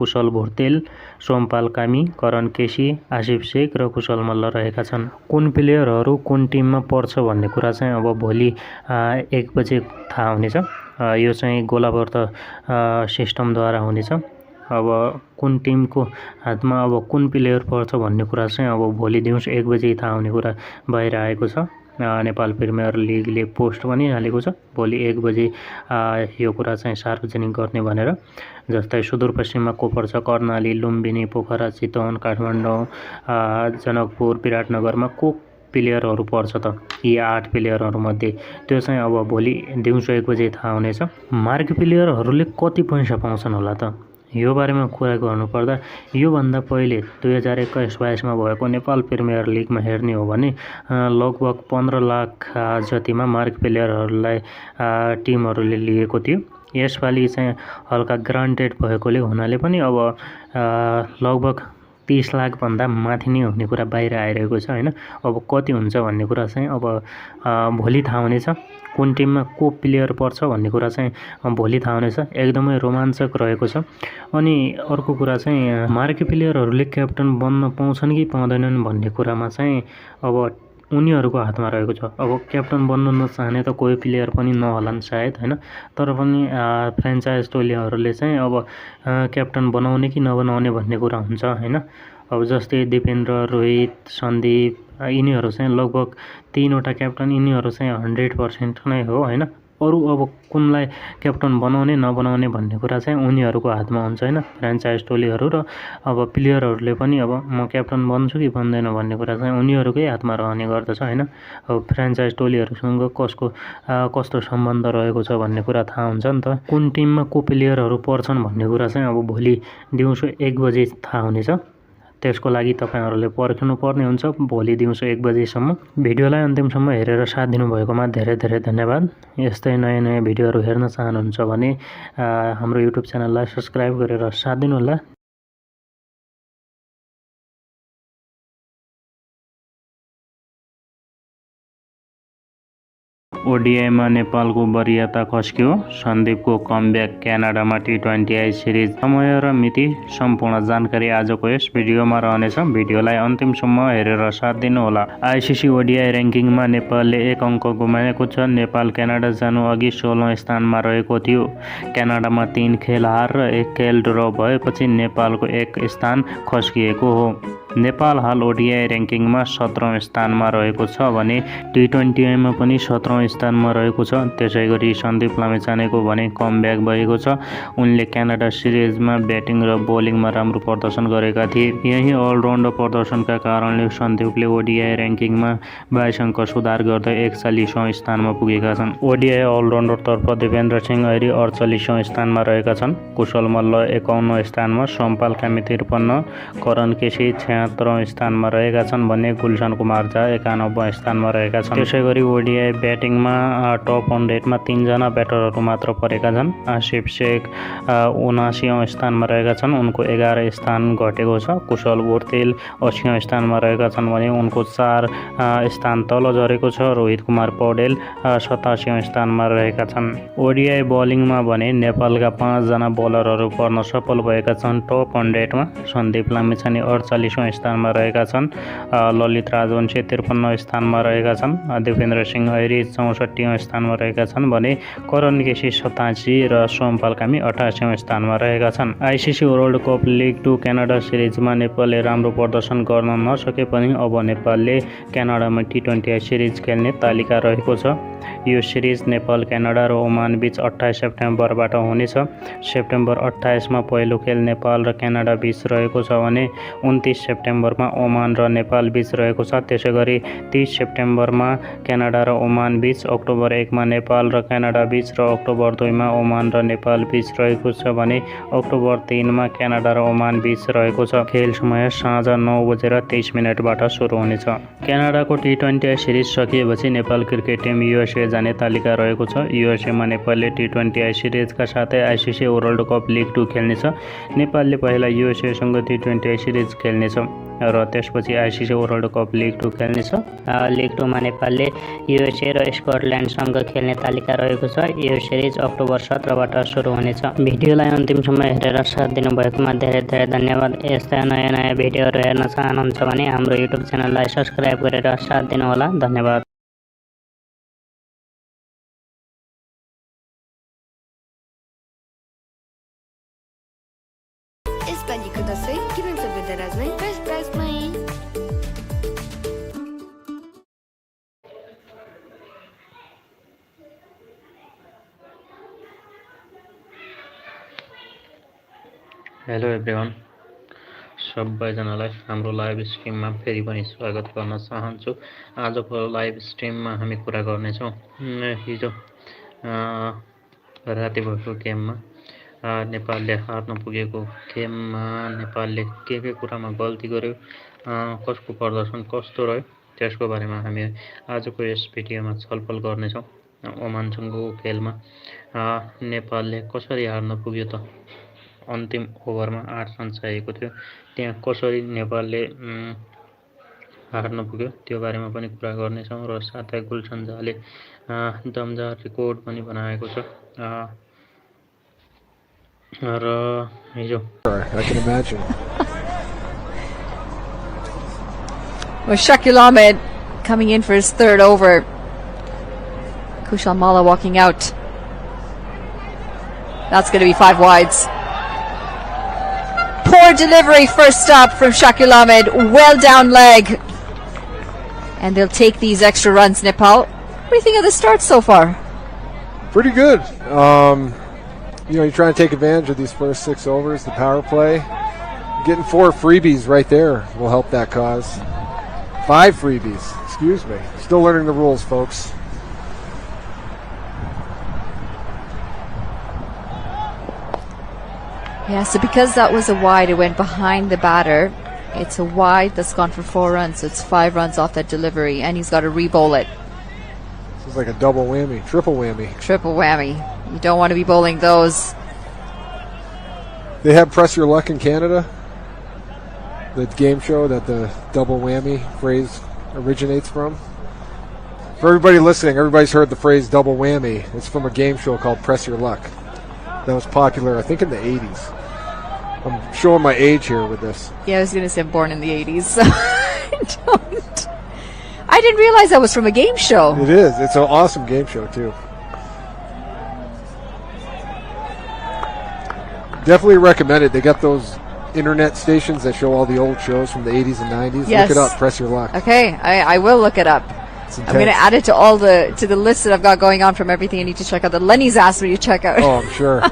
कुशल भोर्तेल, सोमपाल कामी, करण केसी, आसिफ शेख र कुशल मल्ल रहेका छन्। कुन प्लेयरहरू कुन टिममा पर्छ भन्ने कुरा चाहिँ अब भोलि 1 बजे थाहा हुनेछ। यो चाहिँ गोलावर्त सिस्टमद्वारा हुनेछ। अब कुन टिमको हातमा अब कुन प्लेयर पर्छ भन्ने कुरा चाहिँ अब भोलि दिउँसो 1 बजे थाहा हुने कुरा बाहिर आएको छ। नेपाल प्रिमियर लिगले पोस्ट पनि हालेको छ भोलि 1 बजे यो कुरा चाहिँ सार्वजनिक गर्ने भनेर। जस्तै सुदूरपश्चिममा को पर्छ, कर्णाली, लुम्बिनी, पोखरा, चितवन, काठमाडौँ, जनकपुर, विराटनगरमा को प्लेयरहरू पर्छ त यी 8 प्लेयरहरूमध्ये, त्यो चाहिँ अब भोलि दिउँसो 1 बजे थाहा हुनेछ। मार्क प्लेयरहरूले कति पैसा पाउँछन् होला त, यो बारेमा कुरा गर्नुपर्दा योभन्दा पहिले 2021-22मा भएको नेपाल प्रिमियर लिगमा हेर्ने हो भने लगभग 15 लाख जतिमा मार्क प्लेयरहरूलाई टिमहरूले लिएको थियो। यसपालि चाहिँ हल्का ग्रान्टेड भएकोले हुनाले पनि अब लगभग 30 लाखभन्दा माथि नै हुने कुरा बाहिर आइरहेको छ हैन। अब कति हुन्छ भन्ने कुरा चाहिँ अब भोलि थाहा हुनेछ। कुन टिममा को प्लेयर पर्छ भन्ने कुरा चाहिँ भोलि थाहा हुनेछ। एकदमै रोमाञ्चक रहेको छ। अनि अर्को कुरा चाहिँ मार्की प्लेयरहरूले क्याप्टन बन्न पाउँछन् कि पाउँदैनन् भन्ने कुरामा चाहिँ अब उनीहरूको हातमा रहेको छ। अब क्याप्टन बन्न नचाहने त कोही प्लेयर पनि नहोलान् सायद हैन, तर पनि फ्रेन्चाइज टोलीहरूले चाहिँ अब क्याप्टन बनाउने कि नबनाउने भन्ने कुरा हुन्छ हैन। अब जस्तै दिपेन्द्र, रोहित, सन्दीप यिनीहरू चाहिँ लगभग 3वटा क्याप्टन यिनीहरू चाहिँ 100% नै हो हैन। अरू अब कुनलाई क्याप्टन बनाउने नबनाउने भन्ने कुरा चाहिँ उनीहरूको हातमा हुन्छ हैन, फ्रेन्चाइज टोलीहरू र अब प्लेयरहरूले पनि अब म क्याप्टन बन्छु कि बन्दैन भन्ने कुरा चाहिँ उनीहरूकै हातमा रहने गर्दछ हैन। अब फ्रेन्चाइज टोलीहरूसँग कस्तो सम्बन्ध रहेको छ भन्ने कुरा थाहा हुन्छ नि त। कुन टिममा को प्लेयरहरू पर्छन् भन्ने कुरा चाहिँ अब भोलि दिउँसो 1 बजे थाहा हुनेछ। त्यसको लागि तपाईहरुले पर्खिनु पर्ने हुन्छ भोलि दिउँसो 1 बजेसम्म। भिडियोलाई अन्तिमसम्म हेरेर साथ दिनुभएकोमा धेरै धेरै धन्यवाद। यस्तै नयाँ नयाँ भिडियोहरू हेर्न चाहनुहुन्छ भने हाम्रो युट्युब च्यानललाई सब्स्क्राइब गरेर साथ दिनुहोला। ओडिआईमा नेपालको वरियता खस्क्यो, सन्दीपको कमब्याक क्यानाडामा T20I सिरिज। समय र मिति सम्पूर्ण जानकारी आजको यस भिडियोमा रहनेछ। भिडियोलाई अन्तिमसम्म हेरेर साथ दिनुहोला। आइसिसी ओडिआई र्याङ्किङमा नेपालले 1 अङ्क गुमाएको छ। नेपाल क्यानाडा जानु अघि 16औं स्थानमा रहेको थियो। क्यानाडामा 3 खेल हार र 1 खेल ड्र भएपछि नेपालको 1 स्थान खस्किएको हो। नेपाल हाल ओडिआई र्याङ्किङमा 17औं स्थानमा रहेको छ भने T20I पनि 17औं स्थानमा रहेको छ। त्यसैगरी सन्दीप लामिछानेको भने कमब्याक भएको छ। उनले क्यानाडा सिरिजमा ब्याटिङ र बोलिङमा राम्रो प्रदर्शन गरेका थिए। यही अलराउन्डर प्रदर्शनका कारणले सन्दीपले ओडिआई र्याङ्किङमा 22 अङ्क सुधार गर्दै 41औं स्थानमा पुगेका छन्। ओडिआई अलराउन्डरतर्फ दिपेन्द्र सिंह ऐरी 48औं स्थानमा रहेका छन्। कुशल मल्ल 51औं स्थानमा, सोमपाल कामी 53, करण केसी 76औं स्थानमा रहेका छन् भने गुलशन कुमार झा 91औं स्थानमा रहेका छन्। त्यसैगरी ओडिआई ब्याटिङमा टप 100मा 3 जना ब्याटरहरू मात्र परेका छन्। आसिफ शेख 79औं स्थानमा रहेका छन्, उनको 11 स्थान घटेको छ। कुशल भोर्तेल 80औं स्थानमा रहेका छन् भने उनको 4 स्थान तल झरेको छ। रोहित कुमार पौडेल 87औं स्थानमा रहेका छन्। ओडिआई बलिङमा भने नेपालका 5 जना बलरहरू पर्न सफल भएका छन् टप 100मा। सन्दीप लामिछाने 48औं स्थानमा रहेका छन्। ललित राजवंशी 53औं स्थानमा रहेका छन्। दिपेन्द्र सिंह ऐरी 64औं स्थानमा रहेका छन् भने करण केसी 87 र सोमपाल कामी 88औं स्थानमा रहेका छन्। आइसिसी वर्ल्ड कप लिग 2 क्यानाडा सिरिजमा नेपालले राम्रो प्रदर्शन गर्न नसके पनि अब नेपालले क्यानाडामा T20I सिरिज खेल्ने तालिका रहेको छ। यो सिरिज नेपाल, क्यानाडा र ओमान बीच 28 सेप्टेम्बरबाट हुनेछ। सेप्टेम्बर 28मा पहिलो खेल नेपाल र क्यानाडा बीच रहेको छ भने 29 सेप्टेम्बरमा ओमान र नेपाल बीच रहेको छ। त्यसैगरी 30 सेप्टेम्बरमा क्यानाडा र ओमान बीच, अक्टोबर 1मा नेपाल र क्यानाडा बीच र अक्टोबर 2मा ओमान र नेपाल बीच रहेको छ भने अक्टोबर 3मा क्यानाडा र ओमान बीच रहेको छ। खेल समय साँझ 9:23बाट सुरु हुनेछ। क्यानाडाको T20I सिरिज सकिएपछि नेपाल क्रिकेट टिम USA जाने तालिका रहेको छ। USAमा नेपालले T20I सिरिजका साथै आइसिसी वर्ल्ड कप लिग 2 खेल्नेछ। नेपालले पहिला USAसँग T20I सिरिज खेल्नेछ। र त्यसपछि आइसिसी वर्ल्ड कप लिग 2 खेल्नेछ। लिग 2 मा नेपालले युएसए र स्कटल्यान्डसँग खेल्ने तालिका रहेको छ। यो सिरिज अक्टोबर 17 बाट सुरु हुनेछ। भिडियोलाई अन्तिमसम्म हेरेर साथ दिनुभएकोमा धेरै धेरै धन्यवाद। यस्ता नयाँ नयाँ भिडियोहरू हेर्न चाहनुहुन्छ भने हाम्रो युट्युब च्यानललाई सब्स्क्राइब गरेर साथ दिनुहोला। धन्यवाद। यसपालिको दसैँ किरण सभ्यता राजमै फर्स्ट प्राइजमै। हेलो एभ्रिवान, सबैजनालाई हाम्रो लाइभ स्ट्रिममा फेरि पनि स्वागत गर्न चाहन्छु। आजको लाइभ स्ट्रिममा हामी कुरा गर्नेछौँ हिजो राति भएको गेममा नेपालले हार्न पुगेको गेममा नेपालले के कुरामा गल्ती गर्यो, कसको प्रदर्शन कस्तो रह्यो, त्यसको बारेमा हामी आजको यस भिडियोमा छलफल गर्नेछौँ। ओमानसँगको खेलमा नेपालले कसरी हार्न पुग्यो त? अन्तिम ओभरमा 8 रन चाहिएको थियो, त्यहाँ कसरी नेपालले हार्न पुग्यो त्यो बारेमा पनि कुरा गर्नेछौँ। र साथै गुलसन झाले दमदार रेकर्ड पनि बनाएको छ। र हिजो I can imagine. Well, Shakil Ahmed coming in for his third over. Kushal Malla walking out. That's going to be 5 wides. Poor delivery first stop from Shakil Ahmed. Well down leg. And they'll take these extra runs, Nepal. What do you think of the start so far? Pretty good. You're trying to take advantage of these first 6 overs, the power play. Getting 4 freebies right there will help that cause. 5 freebies, excuse me. Still learning the rules, folks. Yeah, so because that was a wide, it went behind the batter. It's a wide that's gone for 4 runs, so it's 5 runs off that delivery, and he's got to re-bowl it. This is like a double whammy, triple whammy. Triple whammy. You don't want to be bowling those. They have Press Your Luck in Canada, the game show that the double whammy phrase originates from. For everybody listening, everybody's heard the phrase double whammy. It's from a game show called Press Your Luck that was popular, I think, in the 80s. I'm showing my age here with this. Yeah, I was going to say I'm born in the 80s, so I didn't realize that was from a game show. It is. It's an awesome game show, too. Definitely recommend it. They got those internet stations that show all the old shows from the 80s and 90s. Yes. Look it up. Press Your Luck. Okay, I will look it up. I'm going to add it to all the list that I've got going on from everything I need to check out. That Lenny's asked me to check out. Oh, I'm sure.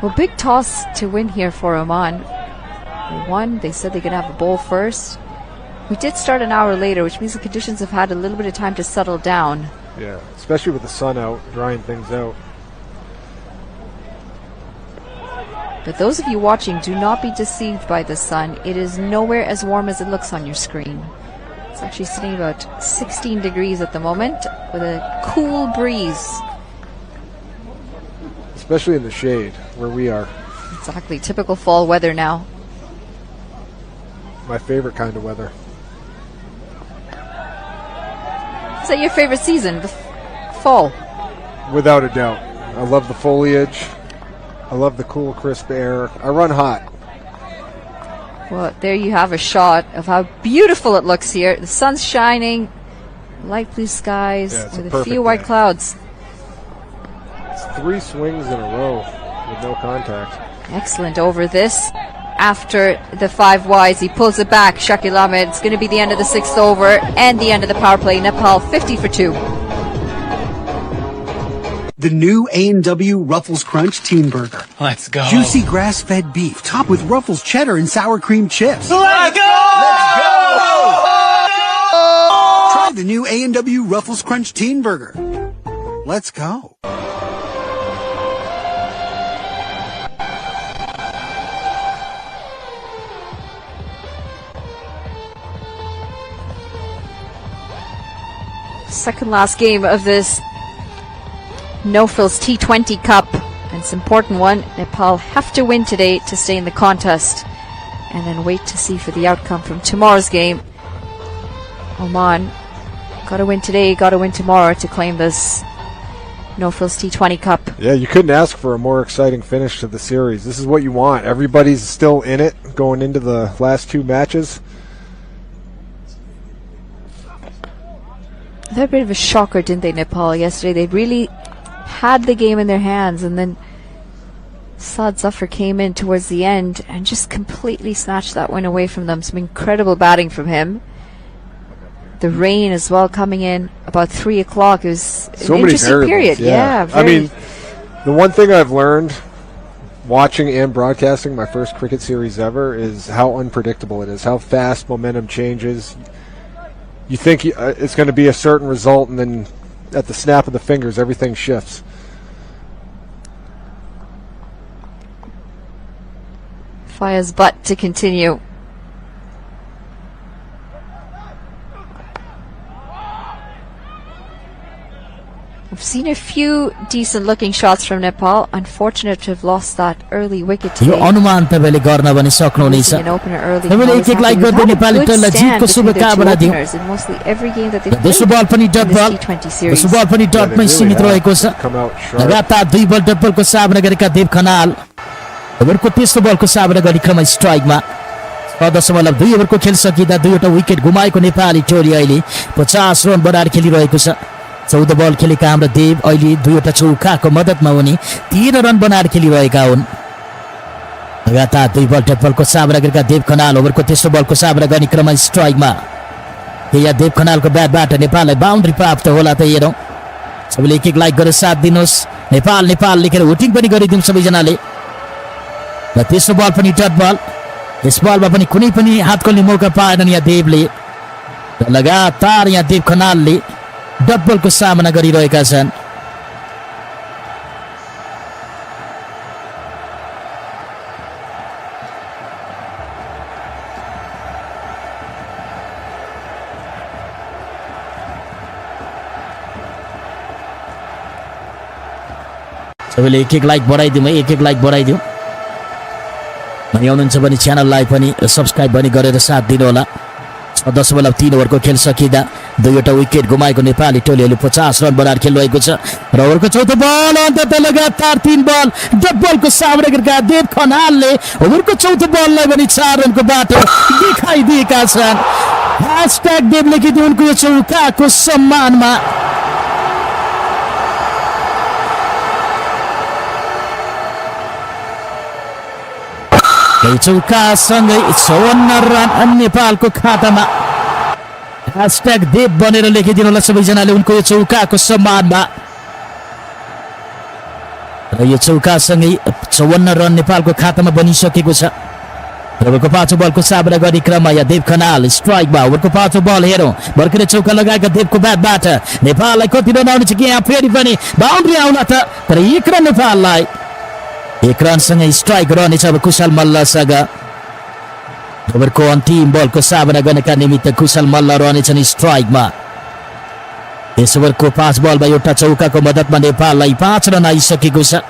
Well, big toss to win here for Oman. They won. They said they're going to have a bowl first. We did start an hour later, which means the conditions have had a little bit of time to settle down. Yeah, especially with the sun out, drying things out. But those of you watching, do not be deceived by the sun. It is nowhere as warm as it looks on your screen. It's actually sitting about 16 degrees at the moment with a cool breeze. Especially in the shade, where we are. Exactly, typical fall weather now. My favorite kind of weather. Is that your favorite season, the fall? Without a doubt. I love the foliage. I love the cool, crisp air. I run hot. Well, there you have a shot of how beautiful it looks here. The sun's shining, light blue skies with a few white clouds. It's 3 swings in a row with no contact. Excellent over this. After the 5 wides, he pulls it back. Shakil Ahmed. It's going to be the end of the 6th over and the end of the power play. Nepal 50 for 2. The new A&W Ruffles Crunch Teen Burger. Let's go. Juicy grass-fed beef topped with Ruffles cheddar and sour cream chips. Let's go! Let's go! Try the new A&W Ruffles Crunch Teen Burger. Let's go. Second last game of this No Frills T20 Cup. And it's an important one. Nepal have to win today to stay in the contest, and then wait to see for the outcome from tomorrow's game. Oman, gotta win today, gotta win tomorrow to claim this No Frills T20 Cup. Yeah, you couldn't ask for a more exciting finish to the series. This is what you want. Everybody's still in it going into the last two matches. They had a bit of a shocker, didn't they, Nepal, yesterday? They really had the game in their hands, and then Saad Zafar came in towards the end and just completely snatched that win away from them. Some incredible batting from him. The rain as well coming in about 3 o'clock. It was So an many interesting variables, period. yeah. I mean, the one thing I've learned watching and broadcasting my first cricket series ever is how unpredictable it is, how fast momentum changes. You think it's going to be a certain result, and then at the snap of the fingers, everything shifts. Faya's butt to continue. I've seen a few decent looking shots from Nepal. Unfortunate to have lost that early wicket yo today. अनुमान तपाईले गर्न पनि सक्नुहुनेछ Losing an opener early. तपाईँले Always एक-एक like happy. गर्दै We've had a Nepali good टोललाई stand जितको between the two शुभकामना दिउँ openers in mostly every game that they've दोस्रो played बल पनि in डट this बल T20 series. दोस्रो बल पनि Yeah, डटमै they सीमित really रहेको छ have come out sharp. लगातार 2 बल डट बलको सामना गरेका देव खनाल ओभरको तेस्रो बलको सामना गर्ने क्रममा स्ट्राइकमा 6.2 ओभरको खेल सकिँदा 2वटा विकेट गुमाएको नेपाली टोली अहिले 50 रन बनाएर खेलिरहेको छ 14 बल खेलेका हाम्रो देव अहिले 2वटा चौकाको मद्दतमा उनी 13 रन बनाएर खेलिरहेका हुन् लगातार 2 बल डट बलको सामना गरेका देव खनाल ओभरको तेस्रो बलको सामना गर्ने क्रममा स्ट्राइकमा या देव खनालको ब्याटबाट नेपाललाई बाउन्ड्री प्राप्त होला त हेरौँ सबैले एक लाइक गरेर साथ दिनुहोस् नेपाल नेपाल लेखेर होटिङ पनि गरिदिउँ सबैजनाले र तेस्रो बल पनि डट बल यस बलमा पनि कुनै पनि हात खोल्ने मौका पाएनन् यहाँ देवले र लगातार यहाँ देव खनालले डट बलको सामना गरिरहेका छन् सबैले एक लाइक बढाइदिउँ है एक लाइक बढाइदिउँ अनि आउनुहुन्छ भने च्यानललाई पनि सब्स्क्राइब पनि गरेर साथ दिनु होला 6.3 ओभरको खेल सकिँदा 2वटा विकेट गुमाएको नेपाली टोलीले 50 रन बनाएर खेलिरहेको छ र ओभरको चौथो बल अन्ततः लगातार 3 बल डट बलको सामना गरेका देव खनालले ओभरको चौथो बललाई पनि 4 रनको बाटो देखाइदिएका छन् # देव लेखिदिउँ उनको यो चौकाको सम्मानमा चौकासँगै 54 रन नेपालको खातामा # देव बनेर लेखिदिनु होला सबैजनाले उनको यो चौकाको सम्मानमा र यो चौकासँगै 54 रन नेपालको खातामा बनिसकेको छ ओभरको पाँचौं बलको सामना गर्ने क्रममा या देव खनाल स्ट्राइकमा ओभरको पाँचौं बल हेरौँ भर्खरै चौका लगाएका देवको ब्याटबाट नेपाललाई कति रन आउने छ कि यहाँ फेरि पनि बाउन्ड्री आउला त तर 1 रन नेपाललाई 1 रनसँगै स्ट्राइक रहनेछ अब कुशल मल्लसँग ओभरको अन्तिम बलको सामना गर्नका निमित्त कुशल मल्ल रहनेछन् स्ट्राइकमा यस ओभरको 5 बलमा एउटा चौकाको मद्दतमा नेपाललाई 5 रन आइसकेको छ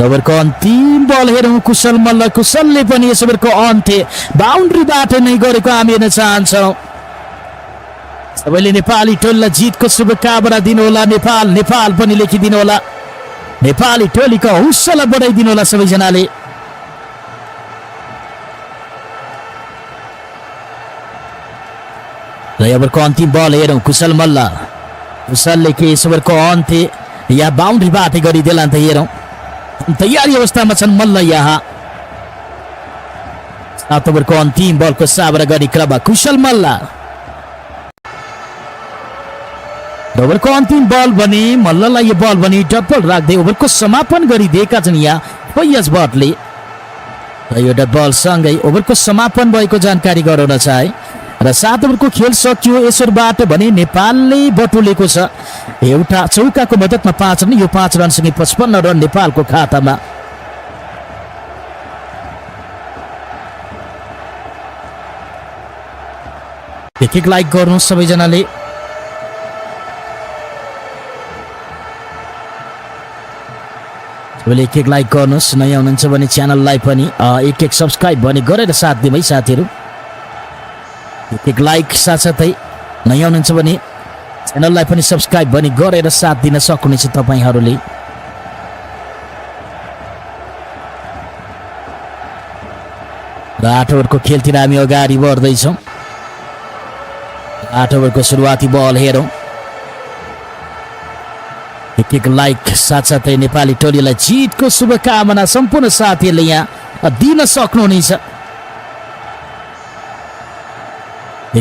ओभरको अन्तिम बल हेरौँ कुशल मल्ल कुशलले पनि यस ओभरको अन्त्य बाउन्ड्रीबाट नै गरेको हामी हेर्न चाहन्छौँ सबैले नेपाली टोलीलाई जितको शुभकामना दिनुहोला नेपाल नेपाल पनि लेखिदिनु होला नेपाली टोलीको हौसला बढाइदिनु होला सबैजनाले र ओभरको अन्तिम बल हेरौँ कुशल मल्ल कुशलले के यस ओभरको अन्त्य या बाउन्ड्रीबाट गरिदेला त हेरौँ तयारी अवस्थामा छन् मल्ल यहाँ 7 ओभरको अन्तिम बलको सामना गर्ने क्रममा कुशल मल्ल ओभरको अन्तिम बल भने मल्ललाई यो बल भने डबल राख्दै ओभरको समापन गरिदिएका छन् यहाँ फैयज भट्टले र यो डबल सँगै ओभरको समापन भएको जानकारी गराउन चाहे र 7 ओभरको खेल सकियो यसबाट भने नेपालले बटुलेको छ एउटा चौकाको मद्दतमा 5 रन यो 5 रनसँगै 55 रन नेपालको खातामा एक लाइक गर्नुहोस् सबैजनाले तपाईँले एक लाइक गर्नुहोस्, नयाँ हुनुहुन्छ भने च्यानललाई पनि एक सब्सक्राइब भने गरेर साथ दिउँ है साथीहरू। एक लाइक साथसाथै नयाँ हुनुहुन्छ भने च्यानललाई पनि सब्सक्राइब भने गरेर साथ दिन सक्नुहुनेछ तपाईँहरूले। र 8 ओभरको खेलतिर हामी अगाडि बढ्दैछौँ। 8 ओभरको सुरुवाती बल हेरौँ। एक लाइक साथसाथै नेपाली टोलीलाई जितको शुभकामना सम्पूर्ण साथीहरूले यहाँ दिन सक्नुहुनेछ।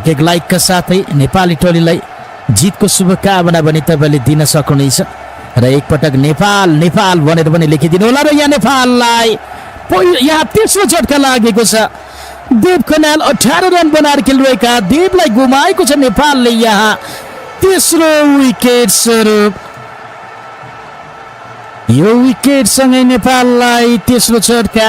एक लाइकका साथै नेपाली टोलीलाई जितको शुभकामना पनि तपाईँले दिन सक्नुहुनेछ। र एकपटक नेपाल नेपाल भनेर पनि लेखिदिनु होला। र यहाँ नेपाललाई यहाँ तेस्रो झट्का लागेको छ। देव खनाल 18 रन बनाएर खेलिरहेका देवलाई गुमाएको छ नेपालले यहाँ तेस्रो विकेट स्वरूप। यो विकेटसँगै नेपाललाई तेस्रो झट्का।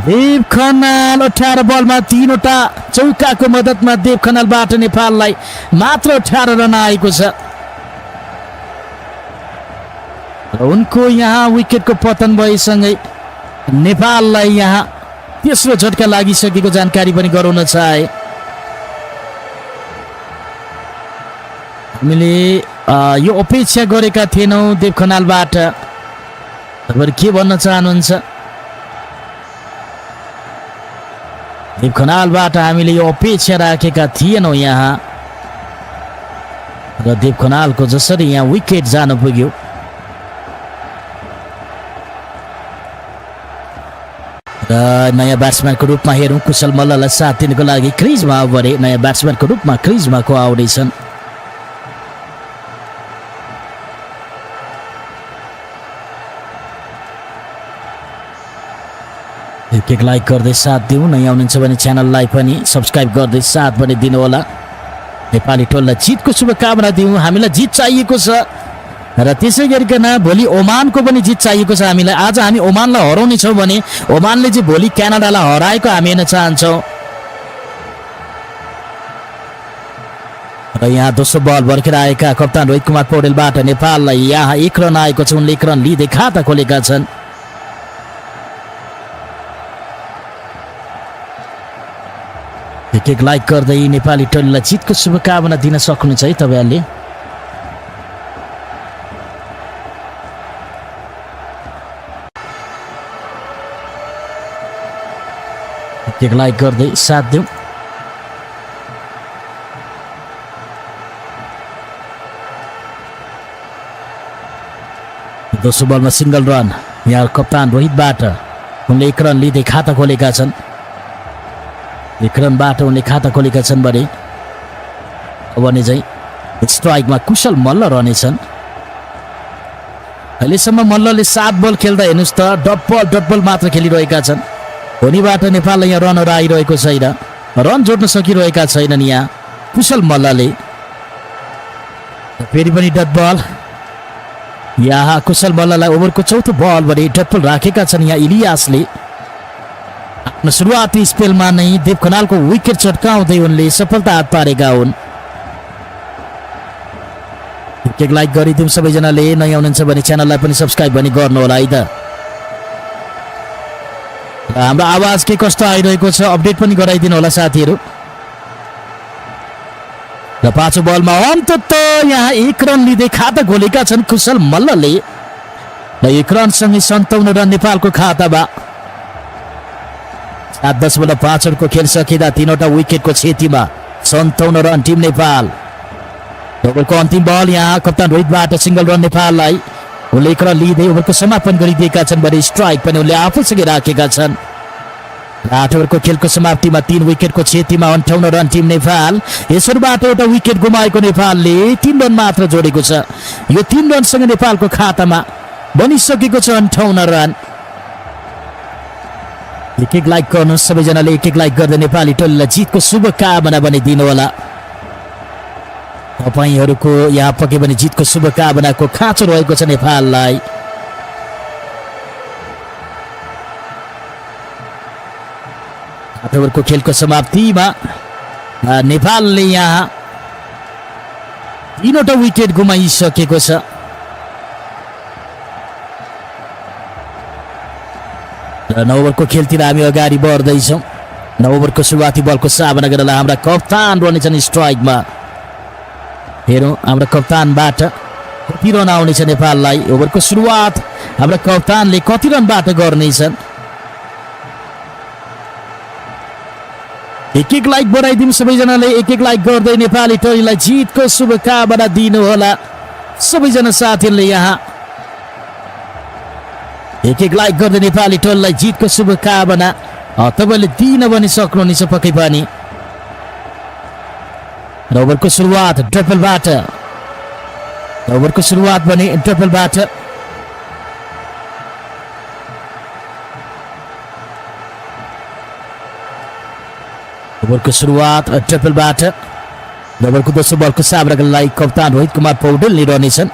देव खनाल 18 बलमा 3 वटा चौकाको मद्दतमा देव खनालबाट नेपाललाई मात्र 18 रन आएको छ। र उनको यहाँ विकेटको पतन भएसँगै नेपाललाई यहाँ तेस्रो झट्का लागिसकेको जानकारी पनि गराउन चाहे। हामीले यो अपेक्षा गरेका थिएनौँ देव खनालबाट। तपाईँहरू के भन्न चाहनुहुन्छ? देव खनालबाट हामीले यो अपेक्षा राखेका थिएनौँ यहाँ। र देव खनालको जसरी यहाँ विकेट जान पुग्यो। र नयाँ ब्याट्सम्यानको रूपमा हेरौँ कुशल मल्ललाई साथ दिनको लागि क्रिजमा बढे। नयाँ ब्याट्सम्यानको रूपमा क्रिजमा को आउँदैछन्। एक लाइक गर्दै साथ दिउँ। नयाँ हुनुहुन्छ भने च्यानललाई पनि सब्सक्राइब गर्दै साथ पनि दिनुहोला। नेपाली टोललाई जितको शुभकामना दिउँ। हामीलाई जित चाहिएको छ र त्यसै गरिकन भोलि ओमानको पनि जित चाहिएको छ हामीलाई। आज हामी ओमानलाई हराउने छौँ भने ओमानले चाहिँ भोलि क्यानाडालाई हराएको हामी हेर्न चाहन्छौँ। र यहाँ दोस्रो बल भर्खेर आएका कप्तान रोहित कुमार पौडेलबाट नेपाललाई यहाँ 1 रन आएको छ। उनले 1 रन लिँदै खाता खोलेका छन्। एक लाइक गर्दै नेपाली टोलीलाई जितको शुभकामना दिन सक्नुहुन्छ है तपाईँहरूले। एक लाइक गर्दै साथ दिउँ। दोस्रो बलमा सिंगल रन यहाँ कप्तान रोहितबाट। उनले 1 रन लिँदै खाता खोलेका छन्। 1 रनबाट उनले खाता खोलेका छन् भने अब भने चाहिँ स्ट्राइकमा कुशल मल्ल रहनेछन्। अहिलेसम्म मल्लले 7 बल खेल्दा हेर्नुहोस् त डट बल मात्र खेलिरहेका छन्। धोनीबाट नेपाललाई यहाँ रनहरू आइरहेको छैन। रन जोड्न सकिरहेका छैनन् यहाँ कुशल मल्लले। फेरि पनि डट बल यहाँ कुशल मल्ललाई ओभरको चौथो बल भने डट बल राखेका छन् यहाँ इलियासले। आफ्नो सुरुवाती स्पेलमा नै देव खनालको विकेट चटकाउँदै उनले सफलता हात पारेका हुन्। एक लाइक गरिदिउँ सबैजनाले। नयाँ हुनुहुन्छ भने च्यानललाई पनि सब्सक्राइब पनि गर्नुहोला है त। हाम्रो आवाज के कस्तो आइरहेको छ अपडेट पनि गराइदिनु होला साथीहरू। र 5औं बलमा अन्ततः यहाँ 1 रन लिँदै खाता खोलेका छन् कुशल मल्लले। र 1 रनसँगै 57 रन नेपालको खातामा। 7.5 ओभरको खेल सकिँदा 3 वटा विकेटको क्षतिमा 57 रन टिम नेपाल। ओभरको अन्तिम बल यहाँ कप्तान रोहितबाट सिंगल रन नेपाललाई। उनले 1 रन लिँदै ओभरको समापन गरिदिएका छन् भने स्ट्राइक पनि उनले आफैसँगै राखेका छन्। 8 ओभरको खेलको समाप्तिमा 3 विकेटको क्षतिमा 58 रन टिम नेपाल। यसबाट एउटा विकेट गुमाएको नेपालले 3 रन मात्र जोडेको छ। यो 3 रनसँग नेपालको खातामा बनिसकेको छ 58 रन। एक लाइक गर्नुहोस् सबैजनाले। एक लाइक गर्दै नेपाली टोलीलाई जितको शुभकामना पनि दिनुहोला। तपाईँहरूको यहाँ पक्कै पनि जितको शुभकामनाको खाँचो रहेको छ नेपाललाई। ओभरको खेलको समाप्तिमा नेपालले यहाँ 3 वटा विकेट गुमाइसकेको छ। र 9 ओभरको खेलतिर हामी अगाडि बढ्दैछौँ। 9 ओभरको सुरुवाती बलको सामना गरेर हाम्रा कप्तान रहनेछन् स्ट्राइकमा। हेरौँ हाम्रा कप्तानबाट कति रन आउनेछ नेपाललाई। ओभरको सुरुवात हाम्रा कप्तानले कति रनबाट गर्नेछन्। एक लाइक बढाइदिउँ सबैजनाले, एक लाइक गर्दै नेपाली टोलीलाई जितको शुभकामना दिनुहोला सबैजना साथीहरूले। यहाँ एक लाइक गर्दै नेपाली टोलीलाई जितको शुभकामना तपाईँले दिन पनि सक्नुहुनेछ पक्कै पनि। ओभरको सुरुवात ट्रिपलबाट, ओभरको सुरुवात पनि ट्रिपलबाट। ओभरको सुरुवात ट्रिपलबाट। ओभरको दोस्रो बलको सामनालाई कप्तान रोहित कुमार पौडेल लिइरहनेछन्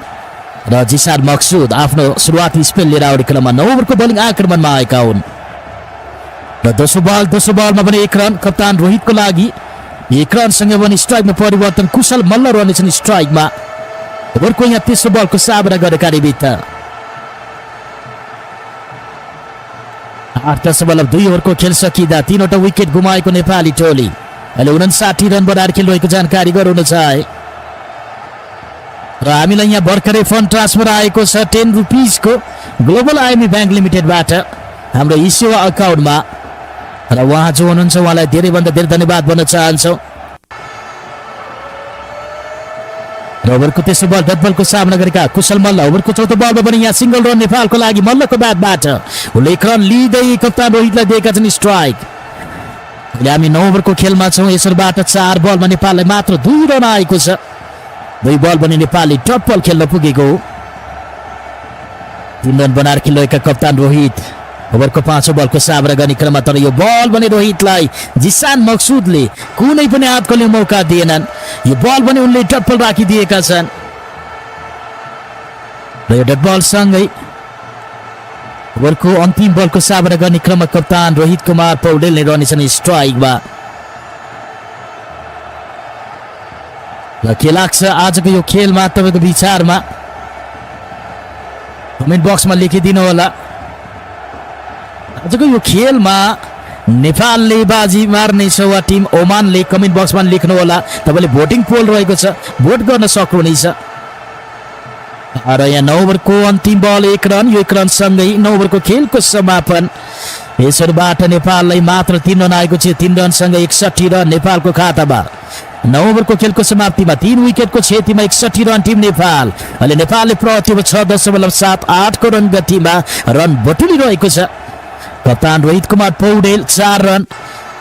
र जिसार मक्सुद आफ्नो सुरुवाती स्पेल लिएर आउने क्रममा 9 ओभरको बलिङ आक्रमणमा आएका हुन्। र दोस्रो बलमा पनि 1 रन कप्तान रोहितको लागि। 1 रनसँग पनि स्ट्राइकमा परिवर्तन कुशल मल्ल रहनेछन् स्ट्राइकमा। ओभरको यहाँ तेस्रो बलको सामना गरेका निमित्त 8.2 ओभरको खेल सकिँदा 3वटा विकेट गुमाएको नेपाली टोली अहिले 59 रन बनाएर खेलिरहेको जानकारी गराउन चाहे। र हामीलाई यहाँ भर्खरै फन्ड ट्रान्सफर आएको छ 10 रुपिसको ग्लोबल आइएमई ब्याङ्क लिमिटेडबाट हाम्रो ई सेवा अकाउन्टमा। र उहाँ जो हुनुहुन्छ उहाँलाई धेरैभन्दा धेरै धन्यवाद भन्न चाहन्छौँ। र ओभरको तेस्रो बल डट बलको सामना गरेका कुशल मल्ल। ओभरको चौथो बलमा पनि यहाँ सिंगल रन नेपालको लागि मल्लको ब्याटबाट। उनले 1 रन लिँदै कप्तान रोहितलाई दिएका छन् स्ट्राइक। अहिले हामी 9 ओभरको खेलमा छौँ। यसबाट 4 बलमा नेपाललाई मात्र 2 रन आएको छ। 2 बल पनि नेपालले डट बल खेल्न पुगेको हो। 3 रन बनाएर खेलिरहेका कप्तान रोहित। ओभरको 5औं बलको सामना गर्ने क्रममा तर यो बल भने रोहितलाई जिसान मक्सुदले कुनै पनि हात खोल्ने मौका दिएनन्। यो बल पनि उनले डट बल राखिदिएका छन्। र यो डट बलसँगै ओभरको अन्तिम बलको सामना गर्ने क्रममा कप्तान रोहित कुमार पौडेल नै रहनेछन् स्ट्राइकमा। र के लाग्छ आजको यो खेलमा तपाईँको विचारमा कमेन्ट बक्समा लेखिदिनु होला। आजको यो खेलमा नेपालले बाजी मार्नेछ वा टिम ओमानले कमेन्ट बक्समा लेख्नु होला। तपाईँले भोटिङ पोल रहेको छ, भोट गर्न सक्नुहुनेछ। र यहाँ 9 ओभरको अन्तिम बल 1 रन। यो 1 रनसँगै 9 ओभरको खेलको समापन। यसबाट नेपाललाई मात्र 3 रन आएको छ। 3 रनसँगै 61 रन नेपालको खातामा। 9 ओभरको खेलको समाप्तिमा 3 विकेटको क्षतिमा 61 रन टिम नेपाल। अहिले नेपालले प्रति ओभर 6.78 को रन गतिमा रन बटुलिरहेको छ। कप्तान रोहित कुमार पौडेल 4 रन,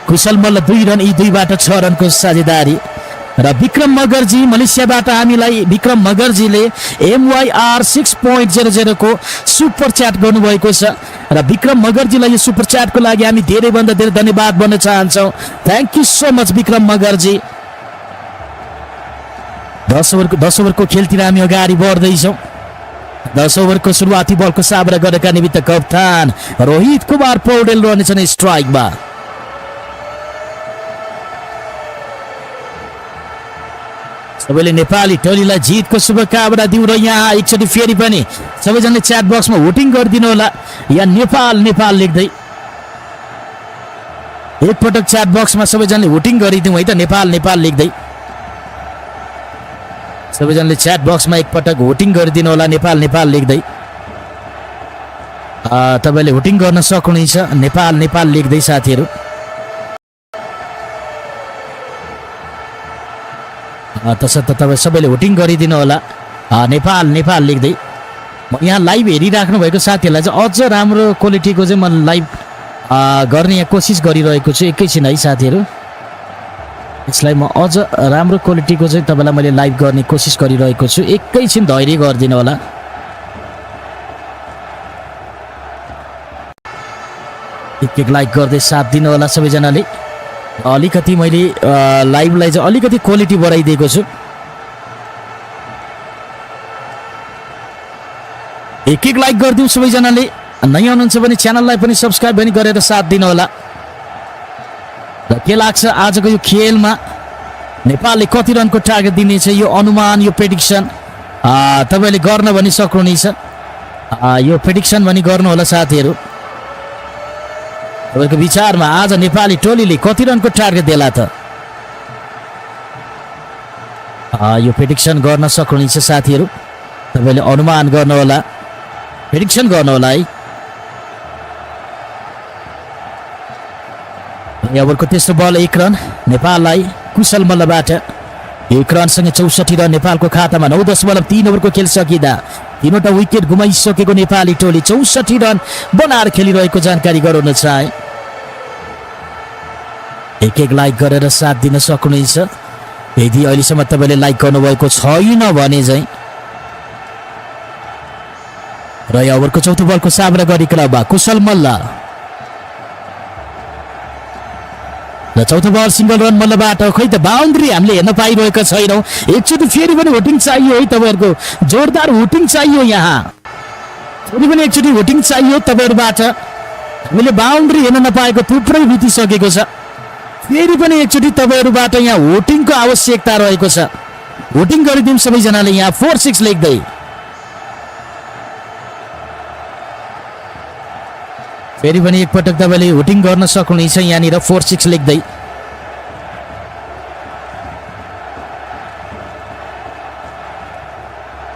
कुशल मल्ल 2 रन, यी दुईबाट 6 रनको साझेदारी। र विक्रम मगर्जी मलेसियाबाट हामीलाई विक्रम मगर्जीले MYR 6.00 को सुपर च्याट गर्नुभएको छ। र विक्रम मगर्जीलाई यो सुपर च्याटको लागि हामी धेरैभन्दा धेरै धन्यवाद भन्न चाहन्छौँ। Thank you so much Vikram Magarji. 10 ओभरको खेलतिर हामी अगाडि बढ्दैछौँ। 10 ओभरको सुरुवाती बलको सामना गरेका निमित्त कप्तान रोहित कुमार पौडेल रहनेछन् स्ट्राइकमा। सबैले नेपाली टोलीलाई जितको शुभकामना दिउँ। र यहाँ एकचोटि फेरि पनि सबैजनाले च्याट बक्समा भोटिङ गरिदिनु होला। यहाँ नेपाल नेपाल लेख्दै एकपटक च्याट बक्समा सबैजनाले भोटिङ गरिदिउँ है त। नेपाल नेपाल लेख्दै सबैजनाले च्याट बक्समा एकपटक भोटिङ गरिदिनु होला। नेपाल नेपाल लेख्दै तपाईँले भोटिङ गर्न सक्नुहुनेछ। नेपाल नेपाल लेख्दै साथीहरू। तसर्थ तपाईँ सबैले भोटिङ गरिदिनु होला। नेपाल नेपाल लेख्दै। म यहाँ लाइभ हेरिराख्नु भएको साथीहरूलाई चाहिँ अझ राम्रो क्वालिटीको चाहिँ म लाइभ गर्ने यहाँ कोसिस गरिरहेको छु। एकैछिन है साथीहरू, यसलाई म अझ राम्रो क्वालिटीको चाहिँ तपाईँलाई मैले लाइभ गर्ने कोसिस गरिरहेको छु। एकैछिन धैर्य गरिदिनु होला। एक लाइक गर्दै साथ दिनु होला सबैजनाले। अलिकति मैले लाइभलाई चाहिँ अलिकति क्वालिटी बढाइदिएको छु। एक लाइक गरिदिउँ सबैजनाले। नयाँ हुनुहुन्छ भने च्यानललाई पनि सब्सक्राइब पनि गरेर साथ दिनु होला। र के लाग्छ आजको यो खेलमा नेपालले कति रनको टार्गेट दिनेछ, यो अनुमान, यो प्रेडिक्सन तपाईँले गर्न भनी सक्नुहुनेछ। यो प्रेडिक्सन भनी गर्नु होला साथीहरू। तपाईँको विचारमा आज नेपाली टोलीले कति रनको टार्गेट देला त? यो प्रेडिक्सन गर्न सक्नुहुनेछ साथीहरू, तपाईँले अनुमान गर्नुहोला, प्रेडिक्सन गर्नुहोला है। ओभरको तेस्रो बल 1 रन नेपाललाई कुशल मल्लबाट। 1 रनसँगै 64 रन नेपालको खातामा। 9.3 ओभरको खेल सकिँदा 3वटा विकेट गुमाइसकेको नेपाली टोली 64 रन बनाएर खेलिरहेको जानकारी गराउन चाहे। एक लाइक गरेर साथ दिन सक्नुहुनेछ यदि अहिलेसम्म तपाईँले लाइक गर्नुभएको छैन भने चाहिँ। र यो ओभरको चौथो बलको सामना गर्ने क्लबमा कुशल मल्ल र चौथो बल सिंगल रन मल्लबाट। खै त बाउन्ड्री हामीले हेर्न पाइरहेका छैनौँ। एकचोटि फेरि पनि हुटिङ चाहियो है तपाईँहरूको, जोरदार हुटिङ चाहियो यहाँ, फेरि पनि एकचोटि हुटिङ चाहियो तपाईँहरूबाट। हामीले बाउन्ड्री हेर्न नपाएको थुप्रै बितिसकेको छ, फेरि पनि एकचोटि तपाईँहरूबाट यहाँ हुटिङको आवश्यकता रहेको छ। हुटिङ गरिदिउँ सबैजनाले यहाँ 4-6 लेख्दै। फेरि पनि एकपटक तपाईँले हुटिङ गर्न सक्नुहुनेछ यहाँनिर 4-6 लेख्दै।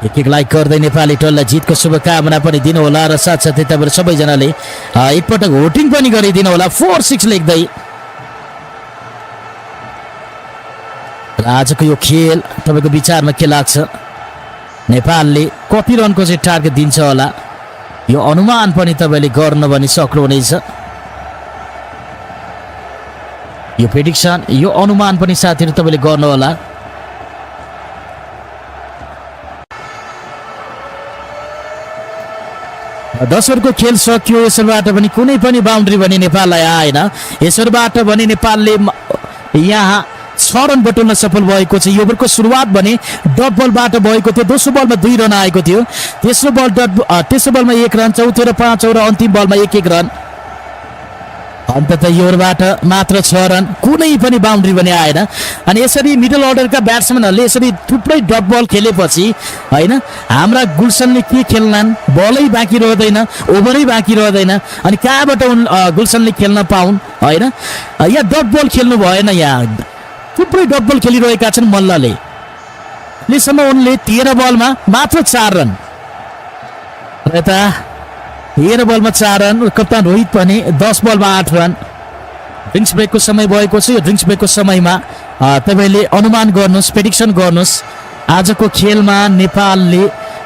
एक लाइक गर्दै नेपाली टोललाई जितको शुभकामना पनि दिनुहोला र साथसाथै तपाईँहरू सबैजनाले एकपटक हुटिङ पनि गरिदिनु होला 4-6 लेख्दै। र आजको यो खेल तपाईँको विचारमा के लाग्छ? नेपालले कति रनको चाहिँ टार्गेट दिन्छ होला? यो अनुमान पनि तपाईँले गर्न पनि सक्नुहुनेछ। यो प्रेडिक्सन, यो अनुमान पनि साथीहरू तपाईँले गर्नुहोला। दशहरुको खेल सकियो। यसबाट पनि कुनै पनि बाउन्ड्री भने नेपाललाई आएन। यसबाट भने नेपालले यहाँ 6 रन बटुल्न सफल भएको छ। यो ओभरको सुरुवात भने डट बलबाट भएको थियो। दोस्रो बलमा 2 रन आएको थियो। तेस्रो बलमा 1 रन, चौथो र पाँचौं र अन्तिम बलमा 1-1 रन। अन्ततः यो ओभरबाट मात्र 6 रन, कुनै पनि बाउन्ड्री पनि आएन। अनि यसरी मिडल अर्डरका ब्याट्सम्यानहरूले यसरी थुप्रै डट बल खेलेपछि हैन, हाम्रा गुलसनले के खेल्लान्? बलै बाँकी रहँदैन, ओभरै बाँकी रहँदैन। अनि कहाँबाट गुलसनले खेल्न पाउन् हैन? यहाँ डट बल खेल्नु भएन। यहाँ थुप्रै डट बल खेलिरहेका छन् मल्लले। अहिलेसम्म उनले 13 बलमा मात्र 4 रन, र यता 13 बलमा 4 रन। कप्तान रोहित पनि 10 बलमा 8 रन। ड्रिङ्क्स ब्रेकको समय भएको छ। यो ड्रिङ्क्स ब्रेकको समयमा तपाईँले अनुमान गर्नुहोस्, प्रेडिक्सन गर्नुहोस् आजको खेलमा नेपालले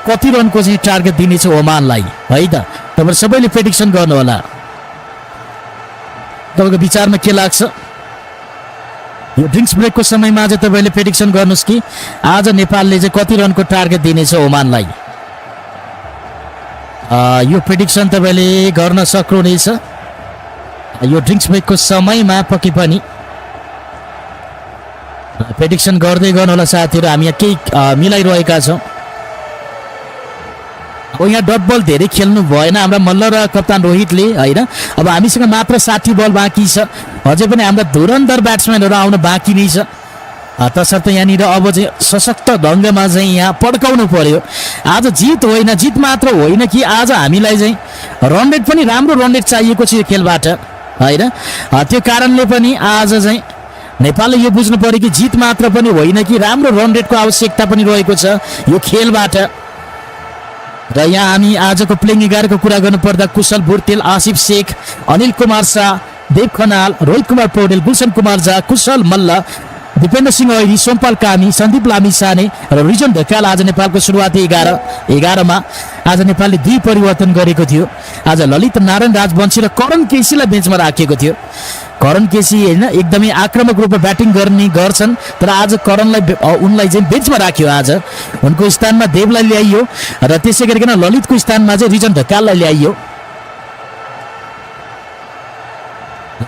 कति रनको चाहिँ टार्गेट दिनेछ ओमानलाई है त। तपाईहरु सबैले प्रेडिक्सन गर्नुहोला। तपाईँको विचारमा के लाग्छ? यो ड्रिङ्क्स ब्रेकको समयमा चाहिँ तपाईँले प्रेडिक्सन गर्नुहोस् कि आज नेपालले चाहिँ कति रनको टार्गेट दिनेछ ओमानलाई। यो प्रेडिक्सन तपाईँले गर्न सक्नुहुनेछ यो ड्रिङ्क्स ब्रेकको समयमा। पक्कै पनि प्रेडिक्सन गर्दै गर्नुहोला साथीहरू। हामी यहाँ केही मिलाइरहेका छौँ। अब यहाँ डट बल धेरै खेल्नु भएन हाम्रा मल्ल र कप्तान रोहितले हैन। अब हामीसँग मात्र 60 बल बाँकी छ। अझै पनि हाम्रा धुरन्धर ब्याट्सम्यानहरू आउन बाँकी नै छ। तसर्थ यहाँनिर अब चाहिँ सशक्त ढङ्गमा चाहिँ यहाँ पड्काउनु पर्यो। आज जित होइन, जित मात्र होइन कि आज हामीलाई चाहिँ रन रेट पनि राम्रो रन रेट चाहिएको छ यो खेलबाट होइन। त्यो कारणले पनि आज चाहिँ नेपालले यो बुझ्नु पर्यो कि जित मात्र पनि होइन कि राम्रो रन रेटको आवश्यकता पनि रहेको छ यो खेलबाट। र यहाँ हामी आजको प्लेइङ 11 को कुरा गर्नुपर्दा कुशल बुर्तेल, आसिफ शेख, अनिल कुमार शाह, देव खनाल, रोहित कुमार पौडेल, गुलशन कुमार झा, कुशल मल्ल, दीपेन्द्र सिंह ऐरी, सोमपाल कामी, सन्दीप लामिछाने र रिजन ढकाल आज नेपालको सुरुवाती 11 मा आज नेपालले 2 परिवर्तन गरेको थियो। आज ललित नारायण राजवंशी र करण केसीलाई बेन्चमा राखेको थियो। करण केसी हैन एकदमै आक्रामक रूपमा ब्याटिङ गर्छन्, तर आज उनलाई चाहिँ बेन्चमा राख्यो। आज उनको स्थानमा देवलाई ल्याइयो र त्यसै गरिकन ललितको स्थानमा चाहिँ रिजन ढकाललाई ल्याइयो।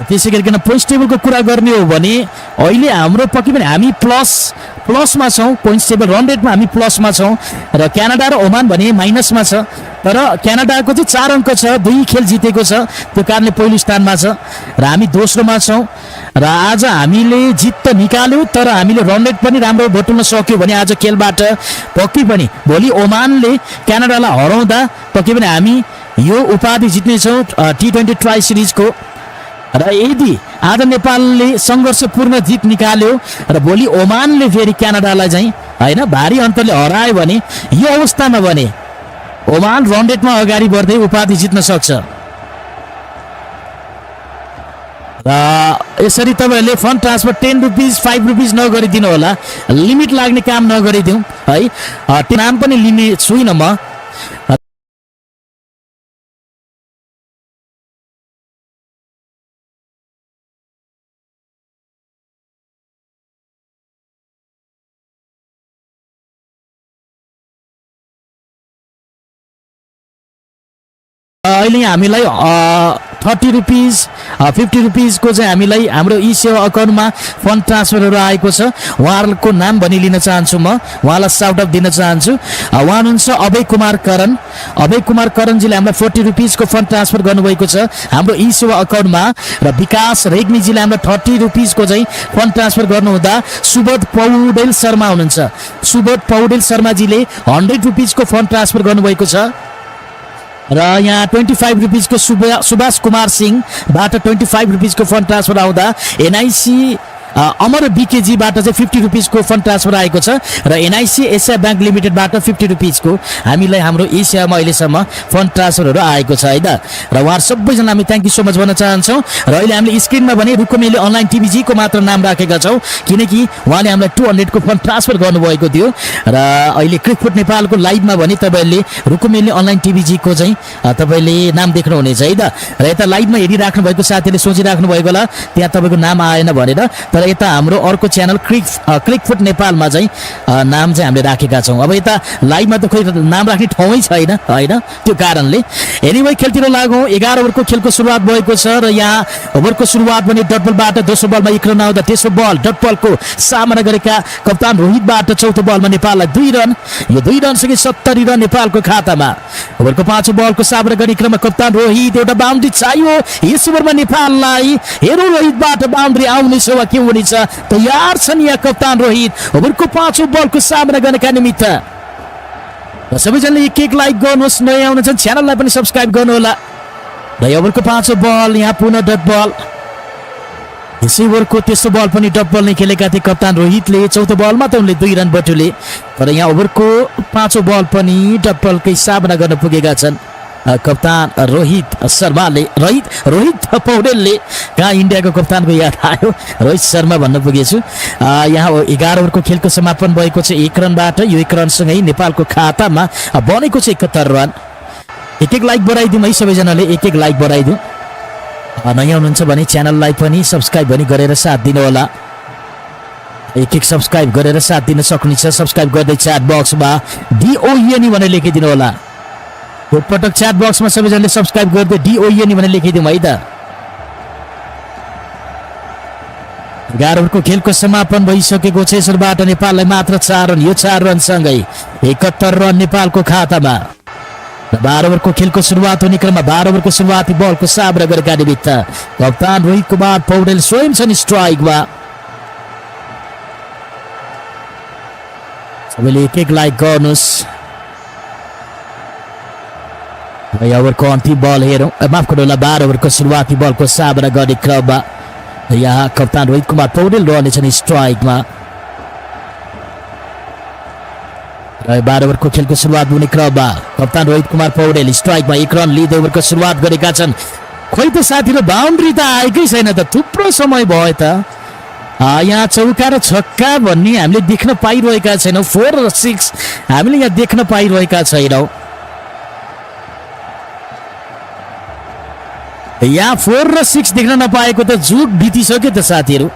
त्यसै गरिकन पोइन्ट्स टेबलको कुरा गर्ने हो भने अहिले हाम्रो पक्कै पनि हामी प्लसमा छौँ। पोइन्ट्स टेबल रन रेटमा हामी प्लसमा छौँ र क्यानाडा र ओमान भने माइनसमा छ। तर क्यानाडाको चाहिँ 4 अङ्क छ, 2 खेल जितेको छ, त्यो कारणले पहिलो स्थानमा छ र हामी दोस्रोमा छौँ। र आज हामीले जित त निकाल्यौँ, तर हामीले रन रेट पनि राम्रो बटुल्न सक्यौँ भने आज खेलबाट पक्कै पनि भोलि ओमानले क्यानाडालाई हराउँदा पक्कै पनि हामी यो उपाधि जित्नेछौँ T20 ट्राई सिरिजको। र यदि आज नेपालले सङ्घर्षपूर्ण जित निकाल्यो र भोलि ओमानले फेरि क्यानाडालाई चाहिँ होइन भारी अन्तरले हरायो भने यो अवस्थामा भने ओमान रन रेटमा अगाडि बढ्दै उपाधि जित्न सक्छ। र यसरी तपाईँहरूले फन्ड ट्रान्सफर 10 रुपिस 5 रुपिस नगरिदिनु होला, लिमिट लाग्ने काम नगरिदिउँ है। त्यो नाम पनि लिने छुइनँ म। अहिले हामीलाई 30 रुपिस 50 रुपिसको चाहिँ हामीलाई हाम्रो ई सेवा अकाउन्टमा फन्ड ट्रान्सफरहरू आएको छ। उहाँहरूको नाम भनी लिन चाहन्छु म, उहाँलाई साउट अफ दिन चाहन्छु। उहाँ हुनुहुन्छ अभय कुमार करण। अभय कुमार करणजीले हामीलाई 40 रुपिसको फन्ड ट्रान्सफर गर्नुभएको छ हाम्रो ई सेवा अकाउन्टमा। र विकास रेग्मीजीले हामीलाई 30 रुपिसको चाहिँ फन्ड ट्रान्सफर गर्नुहुँदा सुबोध पौडेल शर्मा हुनुहुन्छ। सुबोध पौडेल शर्माजीले 100 रुपिसको फन्ड ट्रान्सफर गर्नुभएको छ। र यहाँ 25 रुपिसको सुभाष कुमार सिंहबाट 25 रुपिसको फन्ड ट्रान्सफर आउँदा एनआइसी अमर बिकेजीबाट चाहिँ 50 रुपिसको फन्ड ट्रान्सफर आएको छ। र एनआइसी एसिया ब्याङ्क लिमिटेडबाट 50 रुपिसको हामीलाई हाम्रो ई सेवामा अहिलेसम्म फन्ड ट्रान्सफरहरू आएको छ है त। र उहाँहरू सबैजना हामी थ्याङ्क यू सो मच भन्न चाहन्छौँ। र अहिले हामीले स्क्रिनमा भने रुकुमेली अनलाइन टिभीजीको मात्र नाम राखेका छौँ किनकि उहाँले हामीलाई 200 को फन्ड ट्रान्सफर गर्नुभएको थियो। र अहिले क्रिकफुट नेपालको लाइभमा भने तपाईँहरूले रुकुमेली अनलाइन टिभीजीको चाहिँ तपाईँले नाम देख्नुहुनेछ है त। र यता लाइभमा हेरिराख्नु भएको साथीहरूले सोचिराख्नु भएको होला त्यहाँ तपाईँको नाम आएन भनेर, तर यता हाम्रो अर्को च्यानल क्रिकफुट नेपालमा चाहिँ नाम चाहिँ हामीले राखेका छौँ। अब यता लाइभमा त खोइ नाम राख्ने ठाउँै छैन होइन, त्यो कारणले। एनिवे खेलतिर लागौँ। 11 ओभरको खेलको सुरुवात भएको छ र यहाँ ओभरको सुरुवात भने डट बलबाट दोस्रो बलमा 1 रन आउँदा तेस्रो बल डट बलको सामना गरेका कप्तान रोहितबाट चौथो बलमा नेपाललाई 2 रन। यो 2 रनसँगै 70 रन नेपालको खातामा। ओभरको 5औं बलको सामना गर्ने क्रममा कप्तान रोहित एउटा बाउन्ड्री चाहियो यस ओभरमा नेपाललाई। हेरौँ रोहितबाट बाउन्ड्री आउनेछ वा के हुनेछ। तयार छन् यहाँ कप्तान रोहित ओभरको 5औं बलको सामना गर्नका निमित्त। र सबैजनाले एक लाइक गर्नुहोस्, नयाँ आउनुहुन्छ च्यानललाई पनि सब्स्क्राइब गर्नुहोला। र ओभरको 5औं बल यहाँ पुनः डट बल। यसै ओभरको तेस्रो बल पनि डट बल नै खेलेका थिए कप्तान रोहितले। चौथो बलमा त उनले 2 रन बटुले, तर यहाँ ओभरको 5औं बल पनि डट बलकै सामना गर्न पुगेका छन् कप्तान रोहित शर्माले। रोहित पौडेलले कहाँ इन्डियाको कप्तानको याद आयो, रोहित शर्मा भन्न पुगेछु। यहाँ 11 ओभरको खेलको समापन भएको छ 1 रनबाट। यो 1 रनसँगै नेपालको खातामा बनेको छ 71 रन। एक लाइक बढाइदिउँ है सबैजनाले, एक लाइक बढाइदिउँ। नयाँ हुनुहुन्छ भने च्यानललाई पनि सब्स्क्राइब पनि गरेर साथ दिनु होला। एक सब्स्क्राइब गरेर साथ दिन सक्नुहुन्छ। सब्स्क्राइब गर्दै च्याट बक्समा DOEN भनेर लेखिदिनु होला। पटक च्याट बक्समा सबैजनाले सब्स्क्राइब गर्दै DOEN भनेर लेखिदिउँ है त। 11 ओभरको खेलको समापन भइसकेको छ। यसबाट नेपाललाई मात्र 4 रन। यो 4 रनसँगै 71 रन नेपालको खातामा। 12 ओभरको खेलको सुरुवात हुने क्रममा 12 ओभरको सुरुवाती बलको सामना गरेका निमित्त कप्तान रोहित कुमार पौडेल स्वयं छन् स्ट्राइकमा। सबैले एक लाइक गर्नुहोस्। ओभरको अन्तिम बल हेरौँ, माफ गर्नुहोला 12 ओभरको सुरुवाती बलको सामना गर्ने क्रममा यहाँ कप्तान रोहित कुमार पौडेल रहनेछन् स्ट्राइकमा। र 12 ओभरको खेलको सुरुवात हुने क्रममा कप्तान रोहित कुमार पौडेल स्ट्राइकमा 1 रन लिँदै ओभरको सुरुवात गरेका छन्। खोइ त साथीहरू बााउन्ड्री त आएकै छैन त, थुप्रो समय भयो त। यहाँ चौका र छक्का भन्ने हामीले देख्न पाइरहेका छैनौँ। 4 र 6 हामीले यहाँ देख्न पाइरहेका छैनौँ। यहाँ 4 र 6 देख्न नपाएको त जुग बितिसक्यो त साथीहरू।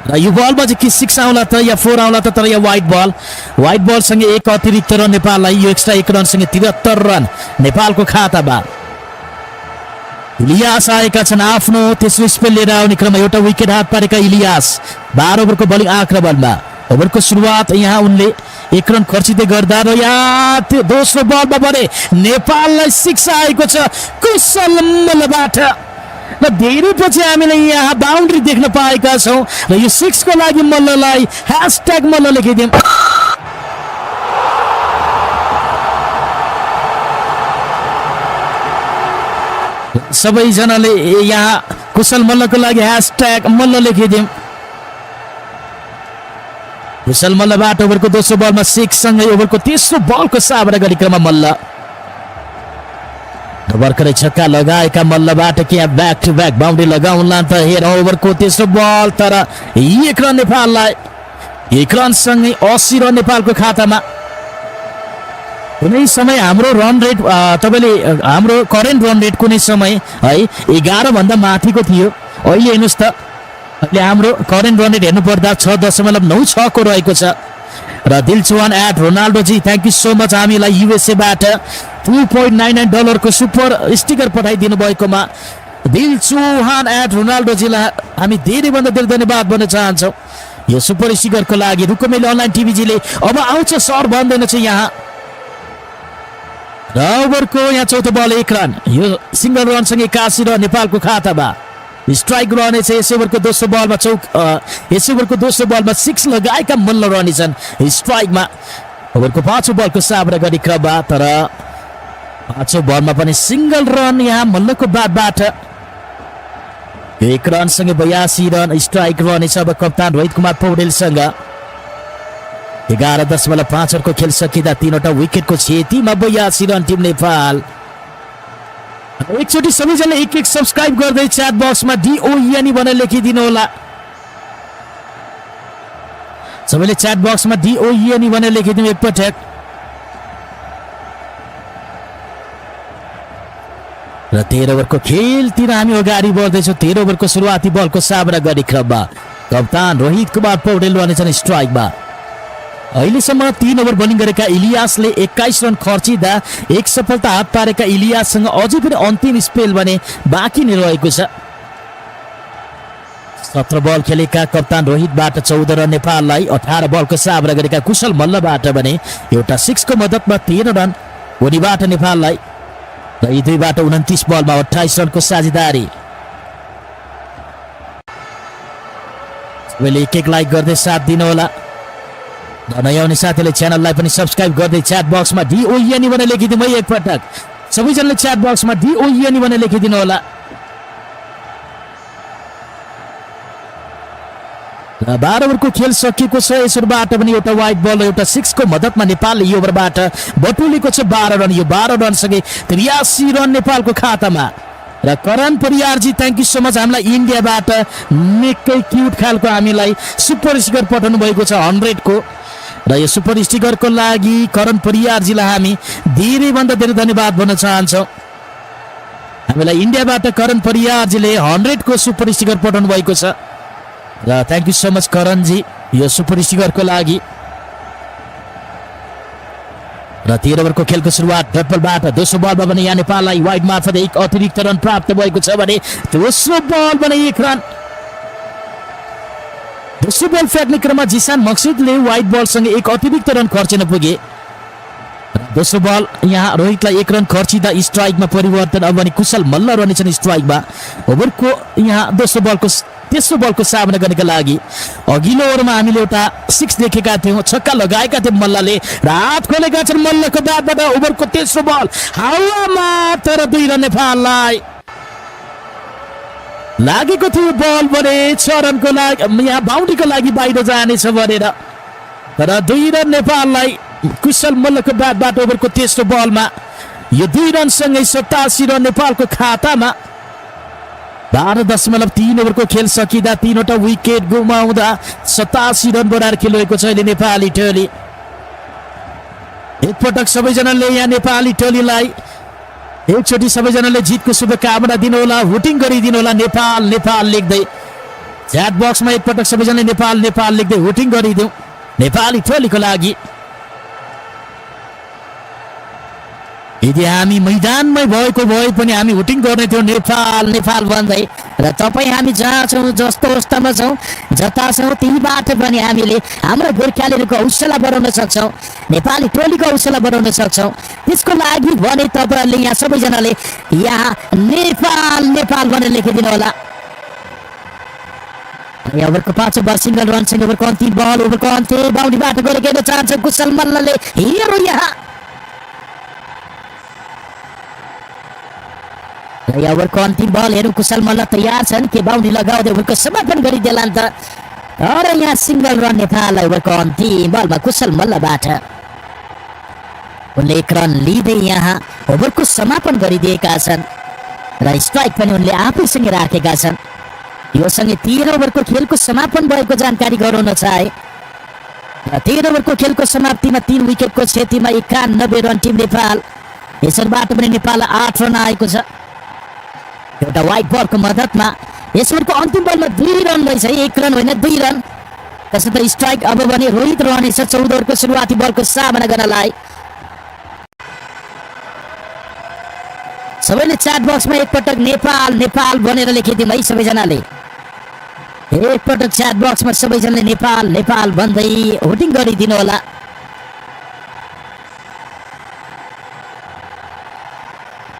र यो बलमा चाहिँ के 6 आउला त या 4 आउला त, तर यहाँ वाइट बलसँगै 1 अतिरिक्त रन नेपाललाई। यो एक्स्ट्रा 1 रनसँगै 73 रन नेपालको खातामा। इलियास आएका छन् आफ्नो तेस्रो स्पेल लिएर आउने क्रममा एउटा विकेट हात पारेका इलियास 12 ओभरको बलिङ आक्रमणमा। ओभरको सुरुवात यहाँ उनले 1 रन खर्चिँदै गर्दा र यहाँ त्यो दोस्रो बलमा भने नेपाललाई 6 आएको छ कुशल मल्लबाट। र धेरै पछि हामीले यहाँ बााउन्ड्री देख्न पाएका छौँ र यो 6 को लागि मल्ललाई #मल्ल लेखिदिउँ। सबैजनाले यहाँ कुशल मल्लको लागि # मल्ल लेखिदिउँ। कुशल मल्लबाट ओभरको दोस्रो बलमा 6 सँगै ओभरको तेस्रो बलको साबरा गरी क्रममा मल्ल भर्खरै छक्का लगाएका मल्लबाट के ब्याक टु ब्याक बाउन्ड्री लगाउला त हेर ओभरको तेस्रो बल तर 1 रन नेपाललाई 1 रन सँगै 80 रन नेपालको खातामा। कुनै समय हाम्रो रन रेट तपाईले हाम्रो करेन्ट रन रेट कुनै समय है 11 भन्दा माथिको थियो। अहिले हेर्नुस् त अहिले हाम्रो करेन्ट रन रेट हेर्नु पर्दा 6.96 को रहेको छ। र Dil Chauhan at Ronaldo ji thank you so much हामीलाई युएसए बाट $2.99 को सुपर स्टिकर पठाइदिनु भएकोमा दिल चौहान एट रोनाल्डो जीलाई हामी धेरै भन्दा धेरै धन्यवाद भन्न चाहन्छौँ यो सुपर स्टिकरको लागि। रुकुमेली अनलाइन टिभी जीले अब आउँछ सर भन्दैन छ यहाँ र ओभरको यहाँ चौथो बल 1 रन यो सिंगल रन सँगै 81 रन नेपालको खातामा। स्ट्राइक रहनेछ यस ओभरको दोस्रो बलमा यस ओभरको दोस्रो बलमा 6 लगाएका मल्ल रहनेछन् स्ट्राइकमा। ओभरको पाँचौं बलको साबरा गरी क्रममा तर पाँचौं बलमा पनि सिंगल रन यहाँ मल्लको ब्याटबाट 1 रन सँगै 82 रन स्ट्राइक रहनेछ। अब कप्तान रोहित कुमार पौडेलसँग 11.5 को खेल सकिँदा 3वटा विकेटको क्षतिमा 82 रन टिम नेपाल। एकचोटि सबैजनाले एक सब्स्क्राइब गर्दै च्याट बक्समा DOENE भनेर लेखिदिनु होला। सबैले च्याट बक्समा DOENE भनेर लेखिदिनु एकपटक। र 13 ओभरको खेलतिर हामी अगाडि बढ्दैछौँ। 13 ओभरको सुरुवाती बलको साबरा गरी क्रममा कप्तान रोहित कुमार पौडेल रहनेछन् स्ट्राइकमा। अहिलेसम्म 3 ओभर बोलिङ गरेका इलियासले 21 रन खर्चिँदा 1 सफलता हात पारेका इलियाससँग अझै पनि अन्तिम स्पेल भने बाँकी नै रहेको छ। 17 बल खेलेका कप्तान रोहितबाट 14 रन नेपाललाई। 18 बलको साबरा गरेका कुशल मल्लबाट भने एउटा 6 को मद्दतमा 13 रन उनीबाट नेपाललाई र यी दुईबाट 29 बलमा 28 रनको साझेदारी। सबैले एक लाइक गर्दै साथ दिनु होला। नयाँ आउने साथीले च्यानललाई पनि सब्स्क्राइब गर्दै च्याट बक्समा DOENE भनेर लेखिदिनु है एकपटक। सबैजनाले च्याट बक्समा DOENE भनेर लेखिदिनु होला। र 12 ओभरको खेल सकिएको छ। यस ओभरबाट पनि एउटा वाइड बल र एउटा 6 को मद्दतमा नेपालले यो ओभरबाट बटुलेको छ 12 रन। यो 12 रन सँगै 83 रन नेपालको खातामा। र करण परियारजी थ्यांक यू सो मच हामीलाई इन्डियाबाट निकै क्युट खालको हामीलाई सुपर स्टिकर पठाउनु भएको छ 100 को। र यो सुपर स्टिकरको लागि करण परियारजीलाई हामी धेरै भन्दा धेरै धन्यवाद भन्न चाहन्छौँ। हामीलाई इन्डियाबाट करण परियारजीले 100 को सुपर स्टिकर पठाउनु भएको छ र thank you so much Karanji यो सुपर स्टिकरको लागि। र 13 ओभरको खेलको सुरुवात डटबलबाट दोस्रो बलमा भने यहाँ नेपाललाई वाइड मार्फत 1 अतिरिक्त रन प्राप्त भएको छ भने दोस्रो बल भने 1 रन। दोस्रो बल फ्याक्ने क्रममा जिसान मक्सुदले वाइड बलसँग 1 अतिरिक्त रन खर्चिन पुगे। दोस्रो बल यहाँ रोहितलाई 1 रन खर्चिँदा स्ट्राइकमा परिवर्तन। अब भने कुशल मल्ल रहनेछन् स्ट्राइकमा। ओभरको यहाँ दोस्रो बलको तेस्रो बलको सामना गर्नका लागि अघिल्लो ओभरमा हामीले एउटा 6 देखेका थियौँ। छक्का लगाएका थियौँ मल्लले र हात खोलेका छन् मल्लको ब्याटबाट। ओभरको तेस्रो बल हावामा तर 2 रन नेपाललाई लागेको थियो। बल भने 6 रनको लागि यहाँ बाउन्ड्रीको लागि बाहिर जानेछ भनेर तर 2 रन नेपाललाई कुशल मल्लको ब्याटबाट। ओभरको तेस्रो बलमा यो 2 रन सँगै 87 रन नेपालको खातामा। 12.3 ओभरको खेल सकिँदा 3वटा विकेट गुमाउँदा 87 रन बनाएर खेलिएको छ अहिले नेपाली टोली। एकपटक सबैजनाले यहाँ नेपाली टोलीलाई एकचोटि सबैजनाले जितको शुभकामना दिनु होला। भोटिङ गरिदिनु होला नेपाल नेपाल लेख्दै च्याट बक्समा एकपटक सबैजनाले नेपाल नेपाल लेख्दै भोटिङ गरिदिउँ नेपाली टोलीको लागि। यदि हामी मैदानमै भएको भए पनि हामी भोटिङ गर्ने थियौँ नेपाल नेपाल भन्दै। र तपाईँ हामी जहाँ छौँ जस्तो अवस्थामा छौँ जता छौँ त्यहीबाट पनि हामीले हाम्रो गोर्खालीहरूको हौसला बढाउन सक्छौँ। नेपाली टोलीको हौसला बढाउन सक्छौँ। त्यसको लागि भने तपाईँहरूले यहाँ सबैजनाले यहाँ नेपाल नेपाल भनेर लेखिदिनु होला। ओभरको 5औं बल सिंगल रनसँग ओभरको अन्तिम बल ओभरको अन्त्य बाउन्ड्रीबाट गरेको चाहन्छ कुशल मल्लले। हेरौँ यहाँ र यो ओभरको अन्तिम बल हेरौँ कुशल मल्ल तयार छन् के बाउन्ड्री लगाउँदै ओभरको समापन गरिदेलान् त तर यहाँ सिंगल रन नेपाललाई ओभरको अन्तिम बलमा कुशल मल्लबाट उनले 1 रन लिँदै यहाँ ओभरको समापन गरिदिएका छन् र स्ट्राइक पनि उनले आफैसँगै राखेका छन्। यो सँगै 13 ओभरको खेलको समापन भएको जानकारी गराउन चाहे र 13 ओभरको खेलको समाप्तिमा 3 विकेटको क्षतिमा 91 रन टिम नेपाल। यसबाट पनि नेपाललाई 8 रन आएको छ एउटा वाइड बलको मद्दतमा। यस ओभरको अन्तिम बलमा 2 रन रहेछ 1 रन होइन 2 रन। त्यसैले स्ट्राइक अब भने रोहित रहनेछ 14 ओभरको सुरुवाती बलको सामना गर्नलाई। सबैले च्याट बक्समा एकपटक नेपाल नेपाल भनेर लेखिदिउँ है सबैजनाले। एकपटक च्याट बक्समा सबैजनाले नेपाल नेपाल भन्दै होटिङ गरिदिनु होला।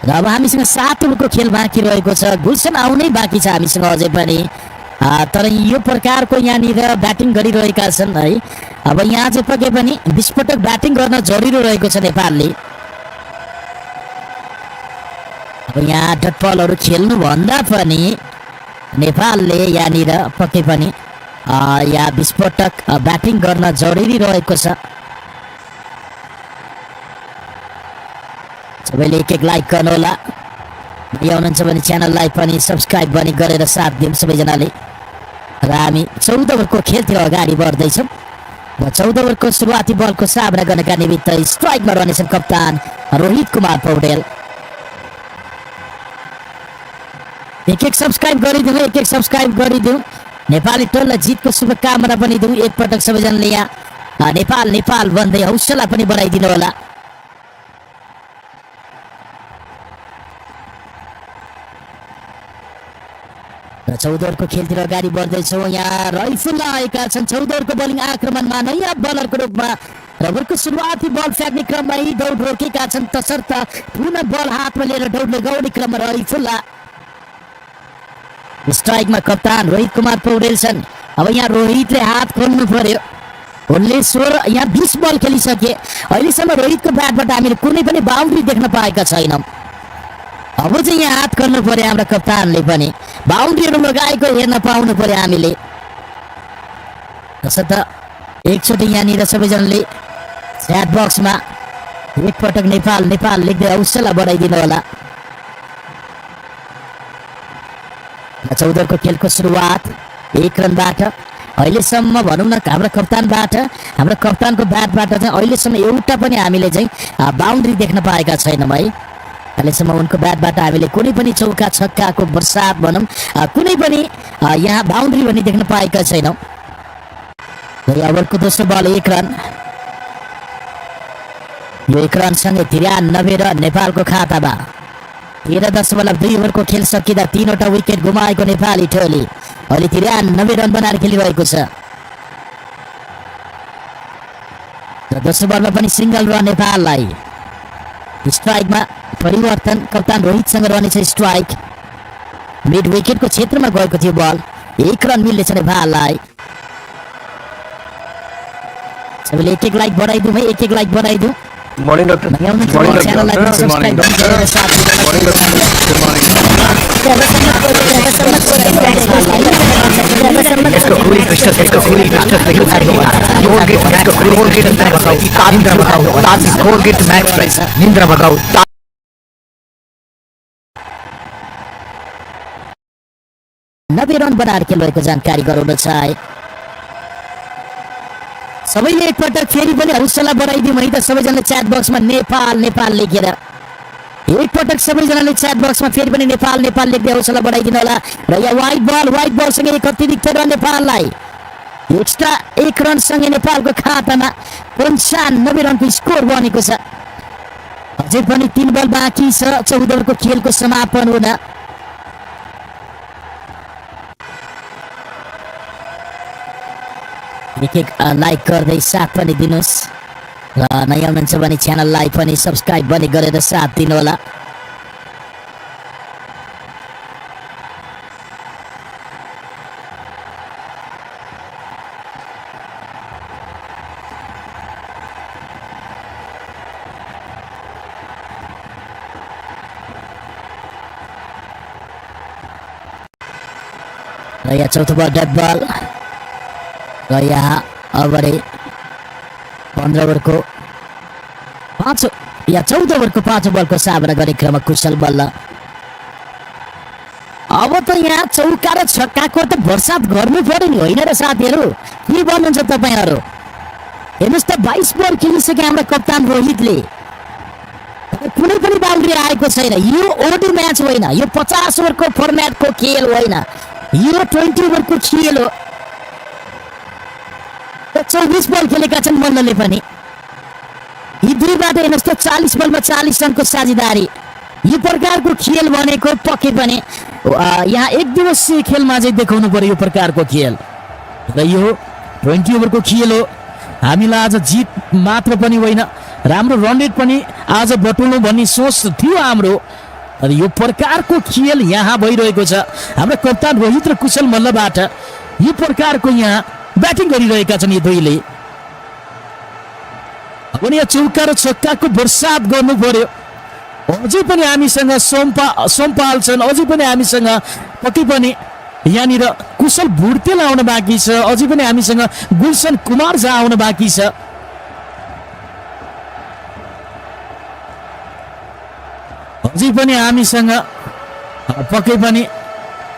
र अब हामीसँग 7 ओभरको खेल बाँकी रहेको छ। गुलसन आउनै बाँकी छ हामीसँग अझै पनि तर यो प्रकारको यहाँनिर ब्याटिङ गरिरहेका छन् है। अब यहाँ चाहिँ पके पनि 20 पटक ब्याटिङ गर्न जरुरी रहेको छ नेपालले। अब यहाँ डट बलहरू खेल्नुभन्दा पनि नेपालले यहाँनिर पके पनि यहाँ 20 पटक ब्याटिङ गर्न जरुरी रहेको छ। सबैले एक लाइक गर्नुहोला। यहाँ हुनुहुन्छ भने च्यानललाई पनि सब्सक्राइब पनि गरेर साथ दिउँ सबैजनाले। र हामी 14 ओभरको खेलतिर अगाडि बढ्दैछौँ र 14 ओभरको सुरुवाती बलको सामना गर्नका निमित्त स्ट्राइकमा रहनेछन् कप्तान रोहित कुमार पौडेल। एक सब्सक्राइब गरिदिउँ एक सब्सक्राइब गरिदिउँ। नेपाली टोललाई जितको शुभकामना पनि दिउँ। एकपटक सबैजनाले यहाँ नेपाल नेपाल भन्दै हौसला पनि बढाइदिनु होला। र 14 ओभरको खेलतिर अगाडि बढ्दैछौँ। यहाँ राइफल आएका छन् 14 ओभरको बलिङ आक्रमणमा नयाँ बलरको रूपमा र ओभरको सुरुवाती बल फ्याँक्ने क्रममा दौड रोकेका छन् तसर्थ पुनः बल हातमा लिएर दौड लगाउने क्रममा राइफल। स्ट्राइकमा कप्तान रोहित कुमार पौडेल छन्। अब यहाँ रोहितले हात खोल्नु पर्यो। उनले 16 यहाँ 20 बल खेलिसके। अहिलेसम्म रोहितको ब्याटबाट हामीले कुनै पनि बाउन्ड्री देख्न पाएका छैनौँ। अब चाहिँ यहाँ हात खोल्नु पर्यो हाम्रो कप्तानले पनि। बाउन्ड्रीहरू लगाएको हेर्न पाउनु पर्यो हामीले। तसर्थ एकचोटि यहाँनिर सबैजनाले च्याट बक्समा एकपटक नेपाल नेपाल लेख्दै हौसला बढाइदिनु होला। 14 ओभरको खेलको सुरुवात 1 रनबाट अहिलेसम्म भनौँ न हाम्रो कप्तानको ब्याटबाट चाहिँ अहिलेसम्म एउटा पनि हामीले चाहिँ बाउन्ड्री देख्न पाएका छैनौँ है। अहिलेसम्म उनको ब्याटबाट हामीले कुनै पनि चौका छक्काको बर्सात भनौँ कुनै पनि यहाँ बाउन्ड्री पनि देख्न पाएका छैनौँ। ओभरको दोस्रो बल 1 रन। यो 1 रनसँगै 93 रन नेपालको खातामा। 13.2 ओभरको खेल सकिँदा 3वटा विकेट गुमाएको नेपाली टोली अहिले 93 रन बनाएर खेलिरहेको छ। र दोस्रो बलमा पनि सिंगल रन नेपाललाई। स्ट्राइकमा परिवर्तन कप्तान रोहितसँग रहनेछ स्ट्राइक। मिड विकेटको क्षेत्रमा गएको थियो बल 1 रन मिल्नेछ नेपाललाई। सबैले एक लाइक बढाइदिउँ है एक लाइक बढाइदिउँ। मर्निङ डाक्टर च्यानललाई पनि सब्स्क्राइब गरेर साथ नब्बे रन बनाएर खेलिरहेको जानकारी गराउन चाहे। सबैले एकपटक फेरि पनि हौसला बढाइदिउँ है त सबैजना च्याट बक्समा नेपाल नेपाल लेखेर। एकपटक सबैजनाले च्याट बक्समा फेरि पनि नेपाल नेपाल लेख्दै हौसला बढाइदिनु होला। र यहाँ वाइट बलसँगै एक अतिरिक्त रन नेपाललाई। एक्स्ट्रा 1 रनसँगै नेपालको खातामा 95 रनको स्कोर बनेको छ। अझै पनि 3 बल बाँकी छ 14 ओभरको खेलको समापन हुन। एक लाइक गर्दै साथ पनि दिनुहोस् र नयाँ हुनुहुन्छ भने च्यानललाई पनि सब्स्क्राइब पनि गरेर साथ दिनु होला। र यहाँ चौथो बल डट बल र यहाँ अगाडि 15 ओभरको 14 ओभरको 5 बलको सामना गर्ने क्रममा कुशल मल्ल। अब त यहाँ चौका र छक्काको त बर्सात गर्नु पर्यो नि होइन र साथीहरू, के भन्नुहुन्छ तपाईँहरू? हेर्नुहोस् त 22 बल खेलिसके हाम्रो कप्तान रोहितले, कुनै पनि बाउन्ड्री आएको छैन। यो ओडी म्याच होइन, यो 50 ओभरको फर्मेटको खेल होइन, यो 20 ओभरको खेल हो। 24 बल खेलेका छन् मल्लले पनि। यी दुईबाट हेर्नुहोस् त 40 बलमा 40 रनको साझेदारी। यो प्रकारको खेल भनेको पक्कै पनि यहाँ एक दिवसीय खेलमा चाहिँ देखाउनु पर्यो यो प्रकारको खेल। र यो 20 ओभरको खेल हो। हामीलाई आज जित मात्र पनि होइन, राम्रो रन रेट पनि आज बटुल्नु भन्ने सोच थियो हाम्रो। र यो प्रकारको खेल यहाँ भइरहेको छ। हाम्रो कप्तान रोहित र कुशल मल्लबाट यो प्रकारको यहाँ ब्याटिङ गरिरहेका छन् यी दुईले। अब यहाँ चौका र छक्काको बर्सात गर्नु पर्यो। अझै पनि हामीसँग सोमपाल छन्, अझै पनि हामीसँग पक्कै पनि यहाँनिर कुशल भुर्तेल आउन बाँकी छ, अझै पनि हामीसँग गुलसन कुमार झा आउन बाँकी छ। अझै पनि हामीसँग पक्कै पनि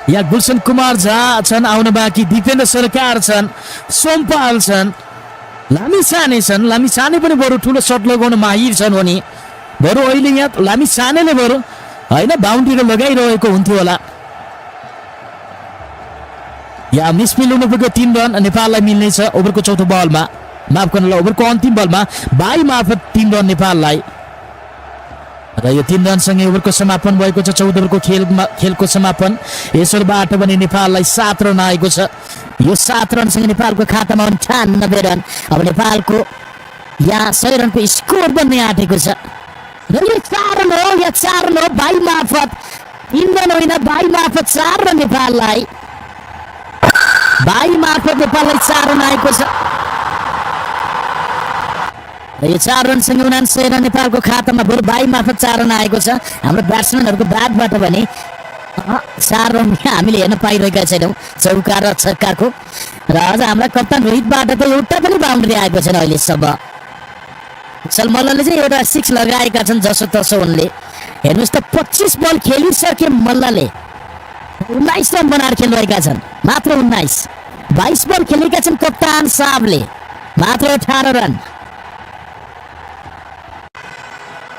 यहाँ गुलसन कुमार झा छन् आउन बाँकी, दिपेन्द्र सरकार छन्, सोमपाल छन्, लामी साने पनि बरु ठुलो सट लगाउन माहिर छन् भने बरु अहिले यहाँ लामी सानेले बरु होइन बााउन्ड्री लगाइरहेको हुन्थ्यो होला। यहाँ मिसमिल हुनु पुग्यो 3 रन नेपाललाई मिल्नेछ ओभरको चौथो बलमा, माफ गर्नुलाई ओभरको अन्तिम बलमा 22 मार्फत 3 रन नेपाललाई। र यो 3 रनसँगै ओभरको समापन भएको छ। 14 ओभरको खेलको समापन। यसबाट पनि नेपाललाई 7 रन आएको छ। यो 7 रनसँगै नेपालको खातामा 98 रन। अब नेपालको यहाँ 100 रनको स्कोर बन्ने आँटेको छ। र यो 4 रन हो, या 4 रन हो 22 मार्फत 3 रन होइन, 22 मार्फत 4 रन नेपाललाई। 22 मार्फत नेपाललाई 4 रन आएको छ। र यो 4 रनसँग 79 रन नेपालको खातामा, बरु 22 मार्फत 4 रन आएको छ। हाम्रो ब्याट्सम्यानहरूको ब्याटबाट भने 4 रन हामीले हेर्न पाइरहेका छैनौँ चौका र छक्काको। र अझ हाम्रा कप्तान रोहितबाट त एउटा पनि बााउन्ड्री आएको छैन अहिलेसम्म। कुशल मल्लले चाहिँ एउटा 6 लगाएका छन् जसो तसो उनले। हेर्नुहोस् त 25 बल खेलिसके मल्लले 19 रन बनाएर खेलिरहेका छन्, मात्र 19। 22 बल खेलेका छन् कप्तान साहबले, मात्र 18 रन।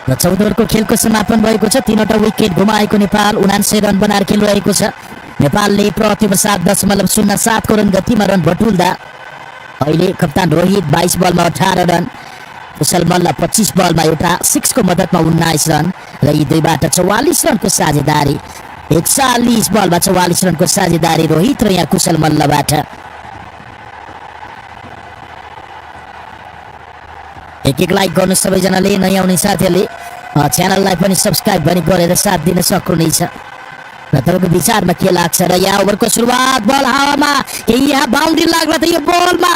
र 14 ओभरको खेलको समापन भएको छ। 3वटा विकेट गुमाएको नेपाल 79 रन बनाएर खेलिरहेको छ। नेपालले प्रति ओभर 7.07 को रन गतिमा रन बटुल्दा अहिले कप्तान रोहित 22 बलमा 18 रन, कुशल मल्ल 25 बलमा एउटा 6 को मद्दतमा 19 रन। र यी दुईबाट 44 रनको साझेदारी। 41 बलमा 44 रनको साझेदारी रोहित र यहाँ कुशल मल्लबाट। एक लाइक गर्नु सबैजनाले, नयाँ आउने साथीहरूले च्यानललाई पनि सब्सक्राइब पनि गरेर साथ दिन सक्नुहुनेछ। र तपाईँको विचारमा के लाग्छ? र यहाँ ओभरको सुरुवात, बल हावामा, यहाँ बााउन्ड्री लाग्ला त यो बलमा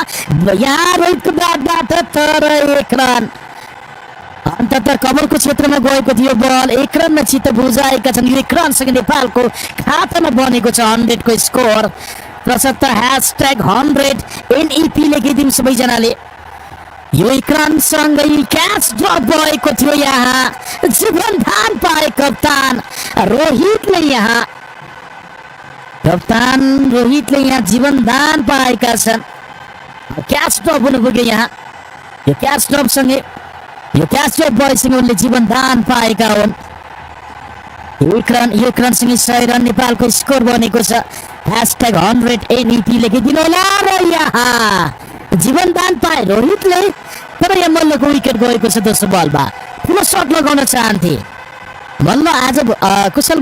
यहाँ रोहितको ब्याटबाट, तर 1 रन। अन्ततः कभरको क्षेत्रमा गएको थियो बल, 1 रन चित्त बुझाएका छन्। यो 1 रनसँग नेपालको खातामा बनेको छ 100 को स्कोर। 75 #100 NEP लेखिदिउँ सबैजनाले। यो 1 रनसँगै क्याच ड्रप भएको थियो, यहाँ जीवनदान पाए कप्तान रोहितले। यहाँ कप्तान रोहितले यहाँ जीवनदान पाएका छन्। क्याच ड्रप हुनु पुग्यो यहाँ। यो क्याच ड्रपसँगै भएसँगै उनले जीवनदान पाएका हुन्। 1 रनसँगै 100 रन नेपालको स्कोर बनेको छ। #100 NEP लेखिदिनु होला। र यहाँ जीवनदान पाए रोहितले, तर यहाँ मल्लको विकेट गएको छ दोस्रो बलमा। ठुलो सट लगाउन चाहन्थे मल्ल। कुशल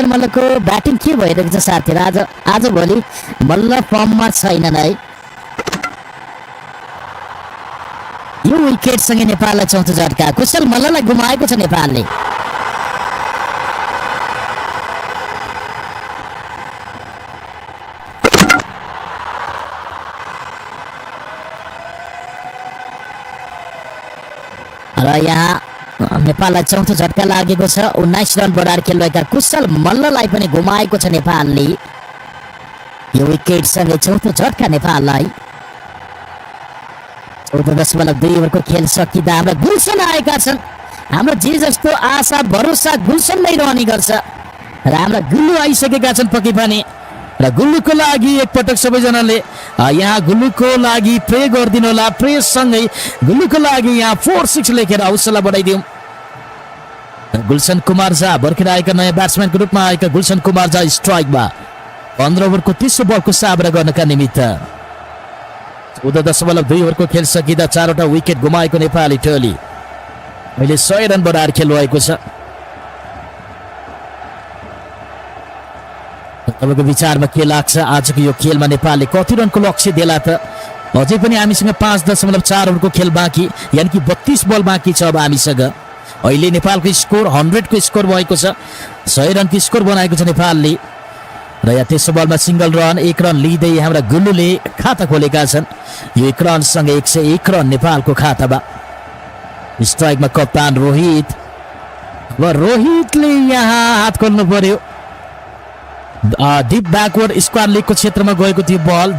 मल्लको ब्याटिङ के भइरहेको छ साथीहरू? आजभोलि मल्ल फर्ममा छैनन् है। यो विकेटसँगै नेपाललाई चौथो झट्का। कुशल मल्ललाई गुमाएको छ नेपालले। र यहाँ नेपाललाई चौथो झट्का लागेको छ। 19 रन बनाएर खेलिरहेका कुशल मल्ललाई पनि गुमाएको छ नेपालले। यो विकेटसँगै चौथो झट्का नेपाललाई। 14.2 ओभरको खेल सकिँदा हाम्रा गुल्सन आएका छन्। हाम्रो जे जस्तो आशा भरोसा गुल्सन नै रहने गर्छ र हाम्रा गुल्लु आइसकेका छन् पक्कै पनि। र गुल्लुको लागि एकपटक सबैजनाले यहाँ गुल्लुको लागि प्रे गरिदिनु होला। प्रेसँगै गुल्लुको लागि यहाँ 4-6 लेखेर हौसला बढाइदिउँ। गुल्सन कुमार झा भर्खर आएका नयाँ ब्याट्सम्यानको रूपमा आएका गुल्सन कुमार झा स्ट्राइकमा 15 ओभरको 30 बलको साबरा गर्नका निमित्त। 14.2 ओभरको खेल सकिँदा 4वटा विकेट गुमाएको नेपाली टोली अहिले 100 रन बढाएर खेल भएको छ। तपाईँको विचारमा के लाग्छ आजको यो खेलमा नेपालले कति रनको लक्ष्य देला त? अझै पनि हामीसँग 5.4 ओभरको खेल बाँकी, यानि कि 32 बल बाँकी छ अब हामीसँग। अहिले नेपालको स्कोर 100 को स्कोर भएको छ। 100 रनको स्कोर बनाएको छ नेपालले र यहाँ तेस्रो बलमा सिंगल रन 1 रन लिँदै हाम्रा गुल्लुले खाता खोलेका छन्। यो 1 रनसँगै 101 रन नेपालको खातामा। स्ट्राइकमा कप्तान रोहित। अब रोहितले यहाँ हात खोल्नु पर्यो। डिप ब्याकवर्ड स्क्वायर लेगको क्षेत्रमा गएको थियो बल।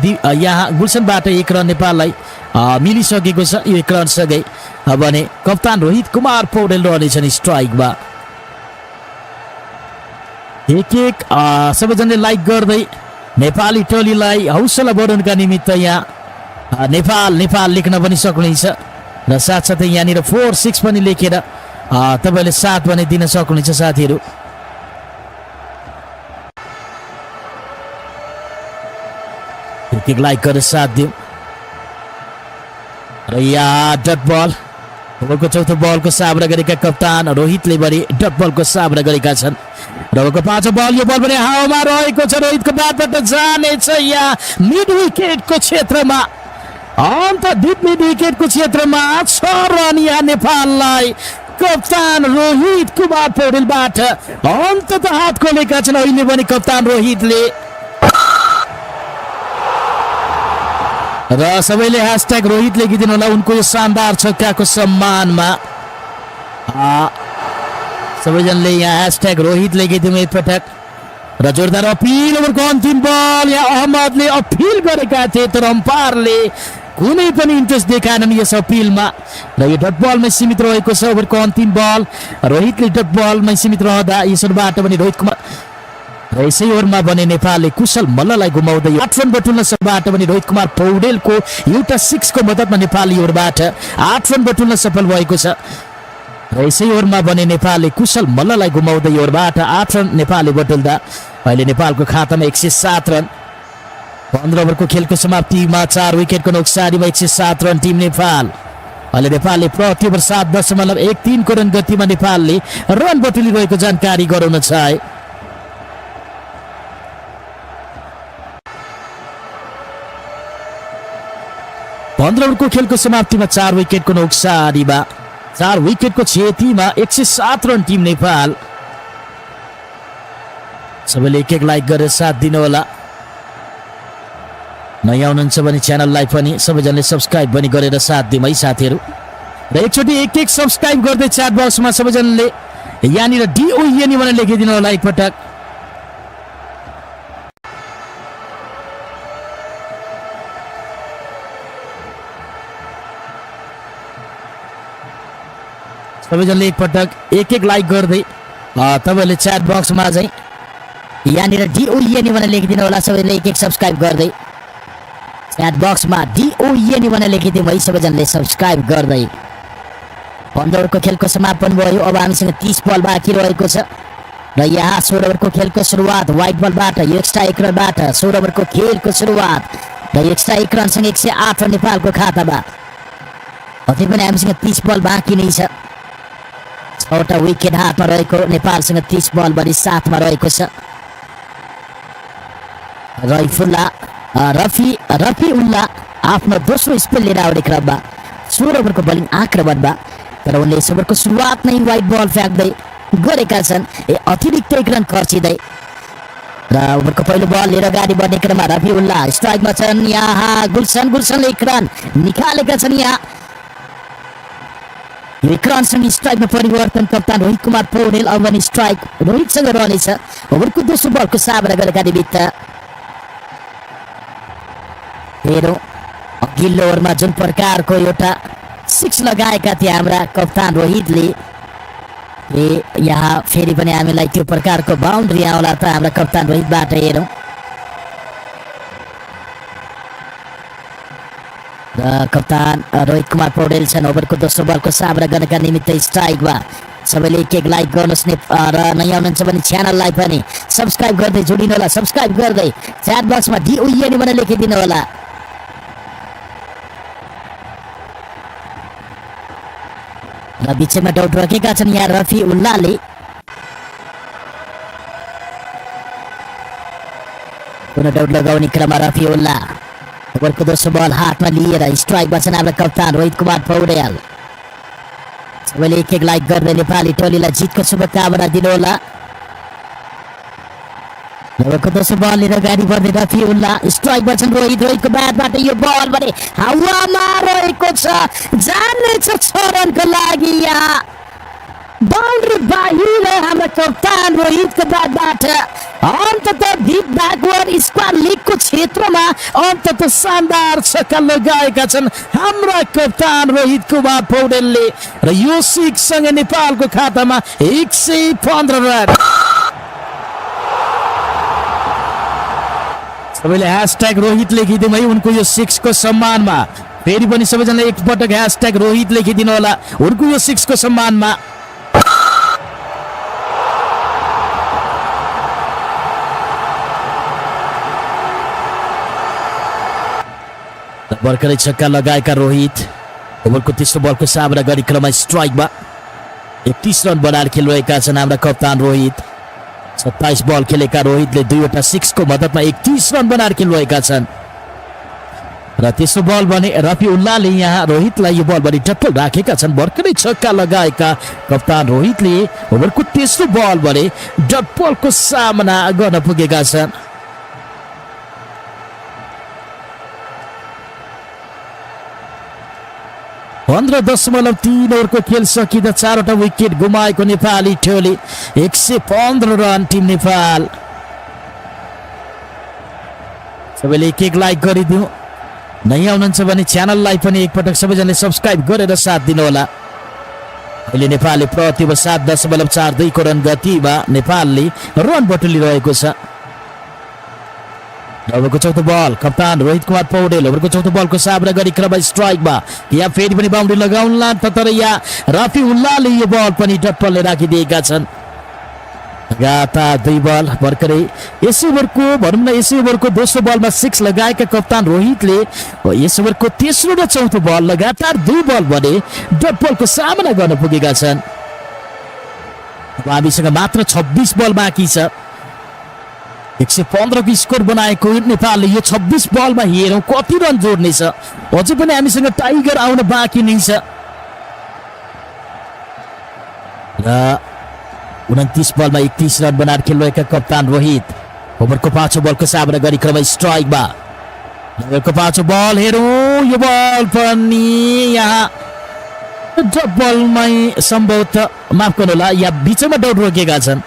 यहाँ गुल्सनबाट 1 रन नेपाललाई मिलिसकेको छ। यो 1 रनसँगै भने कप्तान रोहित कुमार पौडेल रहनेछन् स्ट्राइकमा। एक सबैजनाले लाइक गर्दै नेपाली टोलीलाई हौसला बढाउनका निमित्त यहाँ नेपाल लेख्न पनि सक्नुहुनेछ र साथसाथै यहाँनिर 4-6 पनि लेखेर तपाईँले साथ पनि दिन सक्नुहुनेछ साथीहरू। एक लाइक गरेर साथ दिउँ। र यहाँ डट बल ओभरको चौथो बलको साबरा गरेका कप्तान रोहितले पनि डट बलको साबरा गरेका छन्। र ओभरको 5औं बल, यो बल पनि हावामा रहेको छ। रोहितको ब्याटबाट जानेछ यहाँ मिड विकेटको क्षेत्रमा। अन्त डिप मिड विकेटको क्षेत्रमा 6 रन यहाँ नेपाललाई कप्तान रोहित कुमार पौडेलबाट अन्तत हात खोलेका छन् अहिले पनि कप्तान रोहितले। र सबैले ह्यासट्याग रोहित लेखिदिनु होला उनको यो शानदार छक्काको सम्मानमा। सबैजनाले यहाँ ह्यासट्याग रोहित लेखिदिउँ एकपटक। र जोरदार अपिल ओभरको अन्तिम बल यहाँ अहमदले अपिल गरेका थिए तर अम्पायरले कुनै पनि इन्ट्रेस्ट देखाएनन् यस अपिलमा र यो डट बलमै सीमित रहेको छ। ओभरको अन्तिम बल रोहितले डट बलमै सीमित रहँदा यसबाट पनि रोहित कुमार र यसै ओभरमा भने नेपालले कुशल मल्ललाई गुमाउँदै 8 रन बटुल्न सफलबाट पनि रोहित कुमार पौडेलको एउटा 6 को मद्दतमा नेपाली ओभरबाट 8 रन बटुल्न सफल भएको छ। र यसै ओभरमा भने नेपालले कुशल मल्ललाई गुमाउँदै ओभरबाट 8 रन नेपालले बटुल्दा अहिले नेपालको खातामा 107 रन। 15 ओभरको खेलको समाप्तिमा 4 विकेटको नोक्सानीमा 107 रन टिम नेपाल। अहिले नेपालले प्रति ओभर 7.13 को रन गतिमा नेपालले रन बटुलिरहेको जानकारी गराउन चाहे। को खेलको समाप्तिमा 4 विकेटको नोक्सानीमा 4 विकेटको क्षतिमा 107 रन टिम नेपाल। सबैले एक लाइक गरेर साथ दिनु होला। नयाँ हुनुहुन्छ भने च्यानललाई पनि सबैजनाले सब्स्क्राइब पनि गरेर साथ दिउँ है साथीहरू। र एकचोटि एक सब्स्क्राइब गर्दै च्याट बक्समा सबैजनाले यहाँनिर DOEN भनेर लेखिदिनु होला एकपटक। सबैजनाले एकपटक एक लाइक गर्दै तपाईँले च्याट बक्समा चाहिँ यहाँनिर DOEN भनेर लेखिदिनु होला। सबैले एक सब्स्क्राइब गर्दै च्याट बक्समा DOEN भनेर लेखिदिउँ है सबैजनाले सब्स्क्राइब गर्दै। 15 ओभरको खेलको समापन भयो। अब हामीसँग 30 बल बाँकी रहेको छ र यहाँ 16 ओभरको खेलको सुरुवात व्हाइट बलबाट यो एक्स्ट्रा 1 रनबाट 16 ओभरको खेलको सुरुवात र एक्स्ट्रा 1 रनसँग 108 रन नेपालको खातामा। अझै पनि हामीसँग 30 बल बाँकी नै छ। 6वटा विकेट हातमा रहेको नेपालसँग 30 बल भरि साथमा रहेको छ। रफी उल्ला आफ्नो दोस्रो स्पेल लिएर आउने क्रममा 16 ओभरको बलिङ आक्रमणमा तर उनले यस ओभरको सुरुवात नै व्हाइट बल फ्याँक्दै गरेका छन्। अतिरिक्त 1 रन खर्चिँदै र ओभरको पहिलो बल लिएर अगाडि बढ्ने क्रममा रफी उल्ला स्ट्राइकमा छन्। यहाँ गुल्सनले 1 रन निकालेका छन्। यहाँ 1 रनसँग स्ट्राइकमा परिवर्तन कप्तान रोहित कुमार पौडेल। अब पनि स्ट्राइक रोहितसँग रहनेछ। ओभरको दोस्रो बलको सामना गरेका निमित्त हेरौँ अघिल्लो ओभरमा जुन प्रकारको एउटा 6 लगाएका थिए हाम्रा कप्तान रोहितले, यहाँ फेरि पनि हामीलाई त्यो प्रकारको बााउन्ड्री आउला त हाम्रा कप्तान रोहितबाट। हेरौँ र कप्तान रोहित कुमार पौडेल छन् ओभरको दोस्रो बलको सामना गर्नका निमित्त स्ट्राइकमा। सबैले एक लाइक गर्नुहोस् र नयाँ हुनुहुन्छ भने च्यानललाई पनि सब्सक्राइब गर्दै जोडिनु होला। सब्सक्राइब गर्दै च्याट बक्समा DOEN भनेर लेखिदिनु होला। र बिचैमा डाउट राखेका छन् यहाँ रफी उल्लाले। पुनः डाउट लगाउने क्रममा रफी उल्ला। ओभरको दोस्रो बल हातमा लिएर स्ट्राइकमा छन् हाम्रो कप्तान रोहित कुमार पौडेल। सबैले एक लाइक गर्दै नेपाली टोलीलाई जितको शुभकामना दिनुहोला। ओभरको दोस्रो बल लिएर अगाडि बढ्दै रफी उल्ला। स्ट्राइकमा छन् रोहितको ब्याटबाट यो बल भने हावामा रहेको छ, जानेछ 6 रनको लागि। यहाँ बाउन्ड्री बाहिर हाम्रो कप्तान रोहितको ब्याटबाट अन्ततः डिप ब्याकवर्ड स्क्वायर लिगको क्षेत्रमा अन्ततः शानदार छक्का लगाएका छन् हाम्रा कप्तान रोहित कुमार पौडेलले र यो 6 सँगै नेपालको खातामा 115 रन। सबैले ह्यासट्याग रोहित लेखिदिउँ है उनको यो 6 को सम्मानमा। फेरि पनि सबैजनाले एकपटक ह्यासट्याग रोहित लेखिदिनु होला उनको यो 6 को सम्मानमा। भर्खरै छक्का लगाएका रोहित ओभरको तेस्रो बलको सामना गरी क्रममा स्ट्राइकमा 31 रन बनाएर खेलिरहेका छन् हाम्रा कप्तान रोहित। 27 बल खेलेका रोहितले 2वटा 6 को मद्दतमा 31 रन बनाएर खेलिरहेका छन् र तेस्रो बल भने रफी उल्लाले यहाँ रोहितलाई यो बल भने टप्पल राखेका छन्। भर्खरै छक्का लगाएका कप्तान रोहितले ओभरको तेस्रो बल भने डप्पलको सामना गर्न पुगेका छन्। 15.3 ओभरको खेल सकिँदा 4वटा विकेट गुमाएको नेपाली टोली 115 रन टिम नेपाल। सबैले एक लाइक गरिदिउँ। नयाँ हुनुहुन्छ भने च्यानललाई पनि एकपटक सबैजनाले सब्सक्राइब गरेर साथ दिनुहोला। अहिले नेपालले प्रति ओभर 7.42 को रन गतिमा नेपालले रन बटुलिरहेको छ। ओभरको चौथो बल कप्तान रोहित कुमार पौडेल ओभरको चौथो बलको सामना गरी क्रममा स्ट्राइकमा। यहाँ फेरि पनि बाउन्ड्री लगाउनला तर यहाँ रफी उल्लाले यो बल पनि टप्पलले राखिदिएका छन्। लगातार 2 बल भर्खरै यस ओभरको भनौँ न यस ओभरको दोस्रो बलमा 6 लगाएका कप्तान रोहितले यस ओभरको तेस्रो र चौथो बल लगातार 2 बल भने टप्पलको सामना गर्न पुगेका छन्। अब हामीसँग मात्र 26 बल बाँकी छ। 115 को स्कोर बनाएको नेपालले यो 26 बलमा हेरौँ कति रन जोड्नेछ। अझै पनि हामीसँग टाइगर आउन बाँकी नै छ र 29 बलमा 31 रन बनाएर खेलिरहेका कप्तान रोहित ओभरको 5औं बलको सामना गरी क्रममा स्ट्राइकमा। ओभरको 5औं बल हेरौँ यो बल पनि यहाँ डबलमै सम्भवतः माफ गर्नुहोला यहाँ बिचमा दौड रोकेका छन्।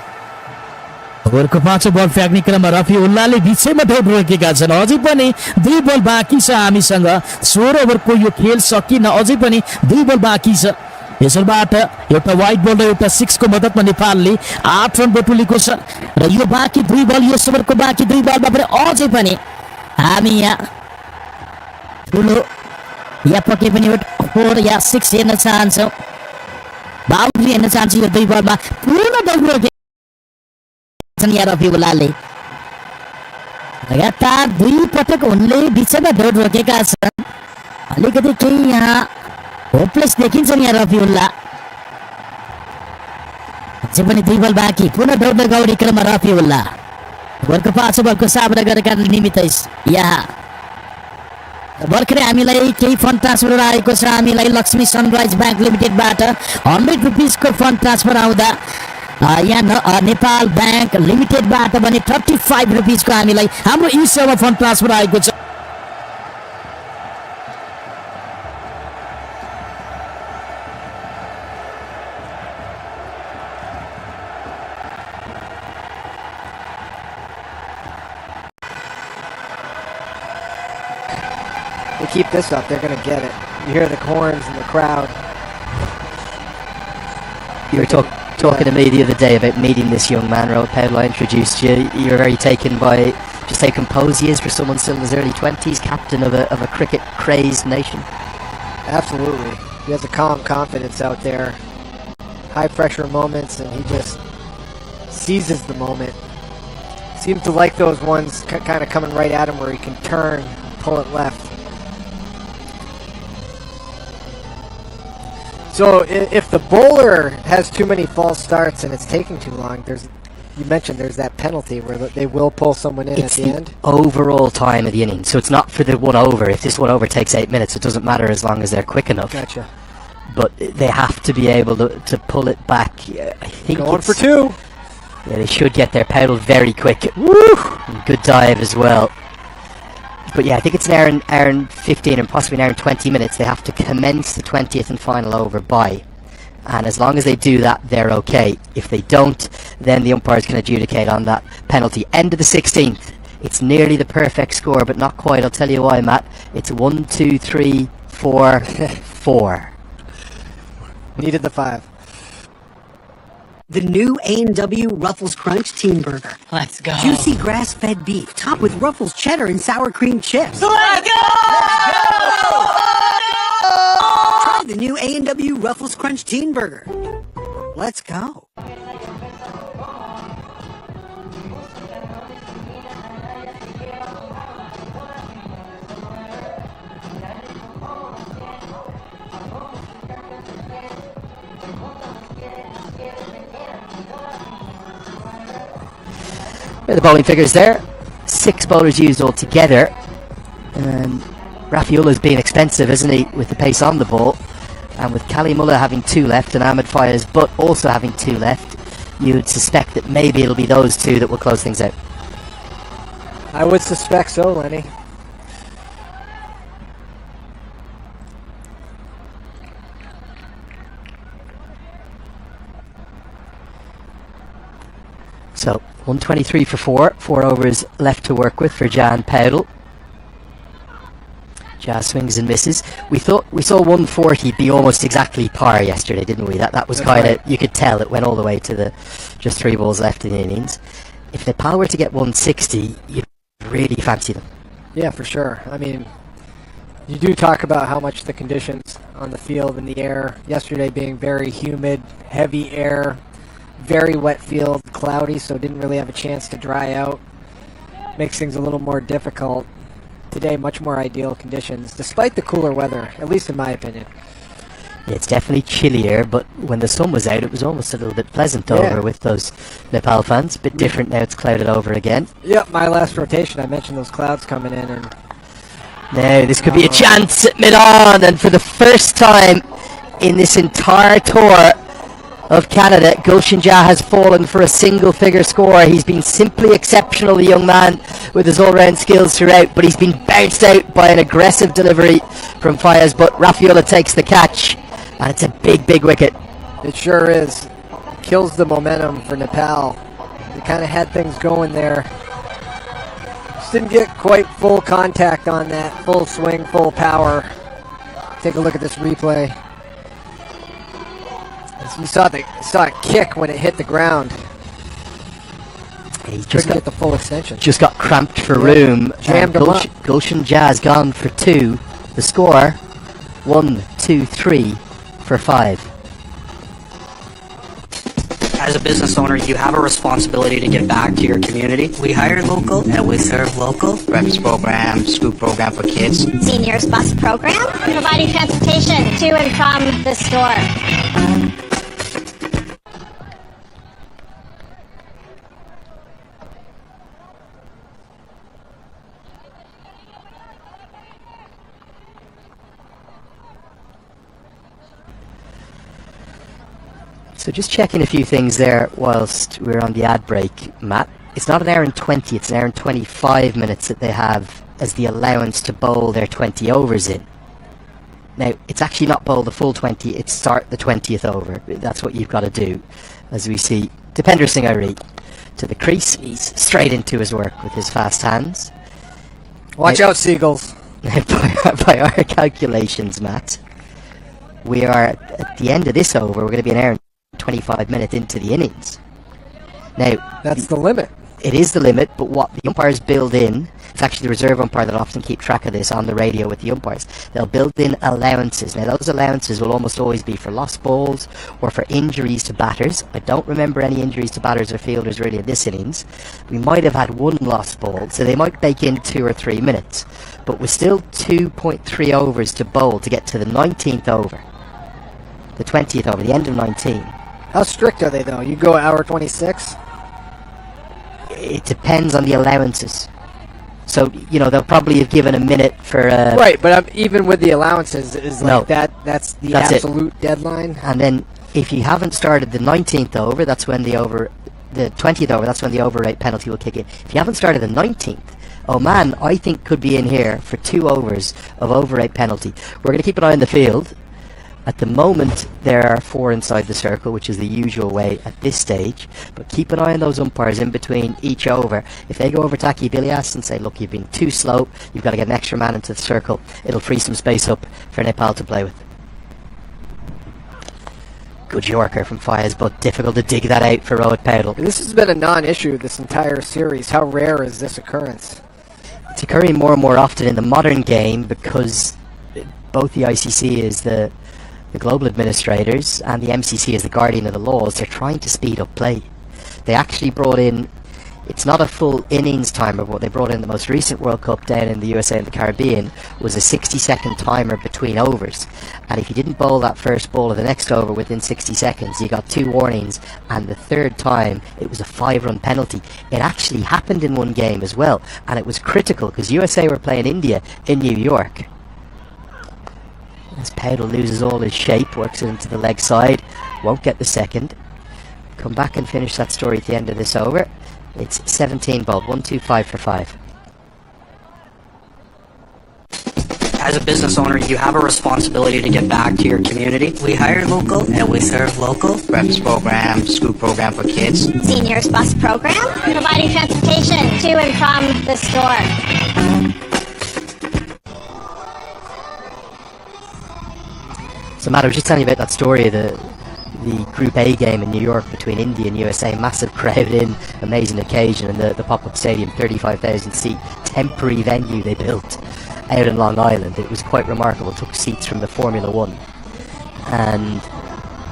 ओभरको 5औं बल फ्याँक्ने क्रममा रफी उल्लाले बिचैमा दौड रोकेका छन्। अझै पनि 2 बल बाँकी छ हामीसँग। 16 ओभरको यो खेल सकिन अझै पनि 2 बल बाँकी छ। यसबाट एउटा वाइड बल र एउटा 6 को मद्दतमा नेपालले 8 रन बटुलेको छ र यो बाँकी 2 बल यस ओभरको बाँकी 2 बलमा पनि अझै पनि हामी यहाँ ठुलो या पक्कै पनि 4 या 6 हेर्न चाहन्छौँ। बाउन्ड्री हेर्न चाहन्छु यो 2 बलमा पूर्ण दौड रोके यहाँ रफी उल्लाले लगातार 2 पटक उनले बिचमा दौड रोकेका छन्। अलिकति केही यहाँ होपलेस देखिन्छ यहाँ रफी उल्ला। अझै पनि 2 बल बाँकी पुनः दौड लगाउने क्रममा रफी उल्ला ओभरको 5औं बलको सामना गरेका निमित्त यहाँ भर्खरै हामीलाई केही फन्ड ट्रान्सफर आएको छ। हामीलाई लक्ष्मी सनराइज ब्याङ्क लिमिटेडबाट 100 रुपिसको फन्ड ट्रान्सफर आउँदा यहाँ नेपाल ब्याङ्क लिमिटेडबाट भने 35 रुपिसको हामीलाई हाम्रो ई सेवा फन्ड ट्रान्सफर आएको छ। they keep this up, they're going to get it. You hear the horns and the crowd. You were talking to me the other day about meeting this young man, Paolo. I introduced you. You were very taken by just how composed he is for someone still in his early 20s, captain of a cricket-crazed nation. Absolutely. He has a calm confidence out there. High-pressure moments, and he just seizes the moment. Seems to like those ones kind of coming right at him where he can turn and pull it left. So if the bowler has too many false starts and it's taking too long, you mentioned there's that penalty where they will pull someone in at the end. Overall time of the inning, so it's not for the 1 over. If this 1 over takes 8 minutes, it doesn't matter as long as they're quick enough. Gotcha. But they have to be able to pull it back. I think going for 2. Yeah, they should get their pedal very quick. Woo! And good dive as well. But yeah, I think it's an hour and 15 and possibly an hour and 20 minutes they have to commence the 20th and final over by. And as long as they do that, they're okay. If they don't, then the umpires can adjudicate on that penalty. End of the 16th. It's nearly the perfect score, but not quite. I'll tell you why, Matt. It's 1, 2, 3, 4, 4. Needed the 5. The new A&W Ruffles Crunch Teen Burger. Let's go. Juicy grass-fed beef, topped with Ruffles cheddar and sour cream chips. Let's go! Try the new A&W Ruffles Crunch Teen Burger. Let's go. The bowling figures there. 6 bowlers used altogether. Rafiola's being expensive, isn't he, with the pace on the ball. And with Kali Mullah having 2 left and Ahmed Fayez but also having 2 left, you would suspect that maybe it'll be those 2 that will close things out. I would suspect so, Lenny. So 123 for 4. 4 overs left to work with for Jan Powell. Jazz swings and misses. We saw 140 be almost exactly par yesterday, didn't we? That was kind of, you could tell it went all the way to the just 3 balls left in the innings. If Nepal were to get 160, you'd really fancy them. Yeah, for sure. I mean, you do talk about how much the conditions on the field and the air, yesterday being very humid, heavy air, very wet field, cloudy, so didn't really have a chance to dry out. Makes things a little more difficult. Today, much more ideal conditions, despite the cooler weather, at least in my opinion. Yeah, it's definitely chillier, but when the sun was out, it was almost a little bit pleasant over with those Nepal fans. A bit different now, it's clouded over again. Yep, my last rotation, I mentioned those clouds coming in. And now, this could be a chance at mid-on, and for the first time in this entire tour of Canada, Gulshan Jah has fallen for a single-figure score. He's been simply exceptional, the young man, with his all-round skills throughout, but he's been bounced out by an aggressive delivery from Fayez, but Rafiola takes the catch, and it's a big, big wicket. It sure is. Kills the momentum for Nepal. They kind of had things going there. Just didn't get quite full contact on that, full swing, full power. Take a look at this replay. You saw it kick when it hit the ground. He just get the full extension. Just got cramped for room. Jammed him up. Gulshan Jazz gone for 2. The score 1, 2, 3 for 5. As a business owner, you have a responsibility to give back to your community. We hire local and we serve local. Breakfast program, scoop program for kids. Seniors bus program, providing transportation to and from the store. So just checking a few things there whilst we're on the ad break, Matt. It's not an hour and 20, it's an hour and 25 minutes that they have as the allowance to bowl their 20 overs in. Now, it's actually not bowl the full 20, it's start the 20th over. That's what you've got to do. As we see, Dipender Singh Ari to the crease. He's straight into his work with his fast hands. Watch out, Seagulls. By our calculations, Matt, we are at the end of this over. We're going to be an hour and 25 minutes into the innings. Now, that's the limit. It is the limit, but what the umpires build in, it's actually the reserve umpire that often keep track of this on the radio with the umpires. They'll build in allowances. Now, those allowances will almost always be for lost balls or for injuries to batters. I don't remember any injuries to batters or fielders really in this innings. We might have had one lost ball, so they might bake in 2 or 3 minutes. But we're still 2.3 overs to bowl to get to the 19th over. The 20th over, the end of 19. How strict are they, though? You go hour 26? It depends on the allowances. So, you know, they'll probably have given a minute for... right, but even with the allowances, is like that's the absolute deadline? And then, if you haven't started the 19th over, that's when the 20th over, that's when the over rate penalty will kick in. If you haven't started the 19th, Oman, I think, could be in here for 2 overs of over rate penalty. We're going to keep an eye on the field. At the moment, there are 4 inside the circle, which is the usual way at this stage. But keep an eye on those umpires in between each over. If they go over Taki Bilias and say, look, you've been too slow, you've got to get an extra man into the circle, it'll free some space up for Nepal to play with. Good Yorker from Fayez, but difficult to dig that out for Rohit Paudel. This has been a non-issue this entire series. How rare is this occurrence? It's occurring more and more often in the modern game because both the ICC is the global administrators and the MCC is the guardian of the laws. They're trying to speed up play. They actually brought in, it's not a full innings timer, but what they brought in the most recent World Cup down in the USA and the Caribbean was a 60-second timer between overs. And if you didn't bowl that first ball of the next over within 60 seconds, you got 2 warnings, and the third time it was a 5-run penalty. It actually happened in one game as well, and it was critical because USA were playing India in New York. As Paudel loses all his shape, works it into the leg side, won't get the second. Come back and finish that story at the end of this over. It's 17 ball, 1-2-5 for 5. As a business owner, you have a responsibility to give back to your community. We hire local and we serve local. Reps program, scoop program for kids. Seniors bus program, providing transportation to and from the store. So Matt, I was just telling you about that story of the Group A game in New York between India and USA. Massive crowd in, amazing occasion, and the pop-up stadium, 35,000 seat temporary venue they built out in Long Island. It was quite remarkable. It took seats from the Formula One, and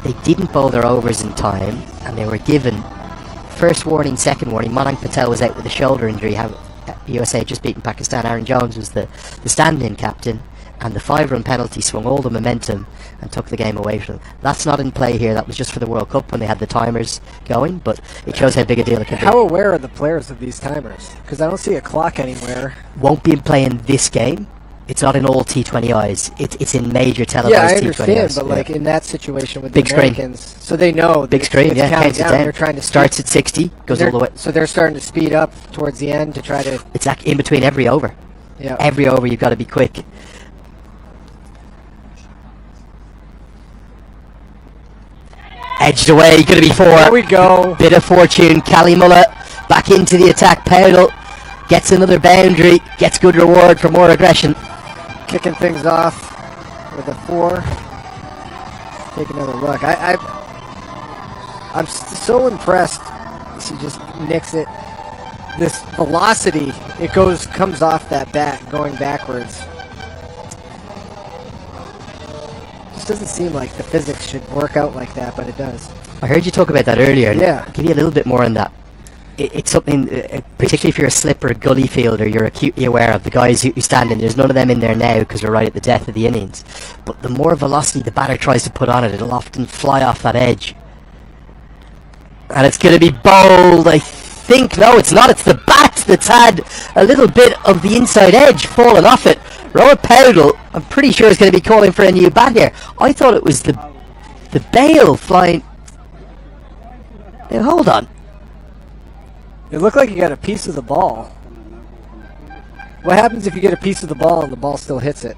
they didn't bowl their overs in time, and they were given first warning, second warning. Manang Patel was out with a shoulder injury. USA had just beaten Pakistan. Aaron Jones was the stand-in captain, and the 5-run penalty swung all the momentum and took the game away from them. That's not in play here. That was just for the World Cup when they had the timers going, but it shows how big a deal it can be. How aware are the players of these timers? Because I don't see a clock anywhere. Won't be in play in this game. It's not in all T20Is. It's in major televised T20Is. Yeah, I understand, but like in that situation with big the Americans, screen. So they know big screen. Yeah, counts it down. They're trying to starts at 60, goes all the way. So they're starting to speed up towards the end to try to. It's like in between every over. Yeah. Every over you've got to be quick. Edged away, going to be 4. There we go. Bit of fortune. Kalimullah back into the attack. Paudel gets another boundary, gets good reward for more aggression. Kicking things off with a 4. Take another look. I'm so impressed. She just nicks it. This velocity, it comes off that bat going backwards. Doesn't seem like the physics should work out like that, but it does. I heard you talk about that earlier. Yeah. I'll give you a little bit more on that. It's something, particularly if you're a slipper gully fielder, you're acutely aware of the guys who stand in. There's none of them in there now because we're right at the death of the innings. But the more velocity the batter tries to put on it, it'll often fly off that edge. And it's going to be bowled, I think. No, it's not. It's the bat that's had a little bit of the inside edge fallen off it. Rohit Paudel, I'm pretty sure, is going to be calling for a new bat here. I thought it was the bail flying. Now, hold on. It looked like you got a piece of the ball. What happens if you get a piece of the ball and the ball still hits it?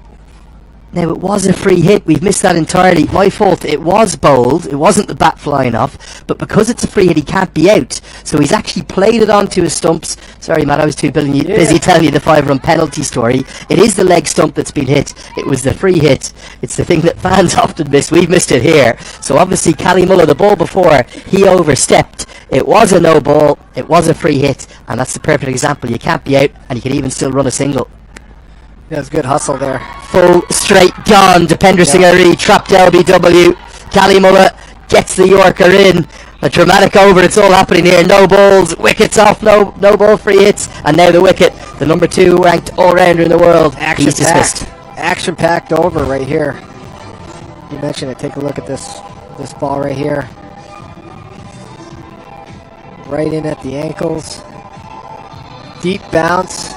Now, it was a free hit. We've missed that entirely. My fault. It was bowled. It wasn't the bat flying off. But because it's a free hit, he can't be out. So he's actually played it onto his stumps. Sorry, Matt, I was too busy telling you the 5-run penalty story. It is the leg stump that's been hit. It was the free hit. It's the thing that fans often miss. We've missed it here. So obviously, Cally Muller, the ball before, he overstepped. It was a no ball. It was a free hit. And that's the perfect example. You can't be out, and you can even still run a single. Yeah, it's good hustle there. Full straight gone. Depender Singh trapped LBW. Cally Muller gets the Yorker in. A dramatic over. It's all happening here. No balls. Wickets off. No ball free hits. And now the wicket. The number 2 ranked all-rounder in the world. He's dismissed. Action-packed over right here. You mentioned it. Take a look at this ball right here. Right in at the ankles. Deep bounce.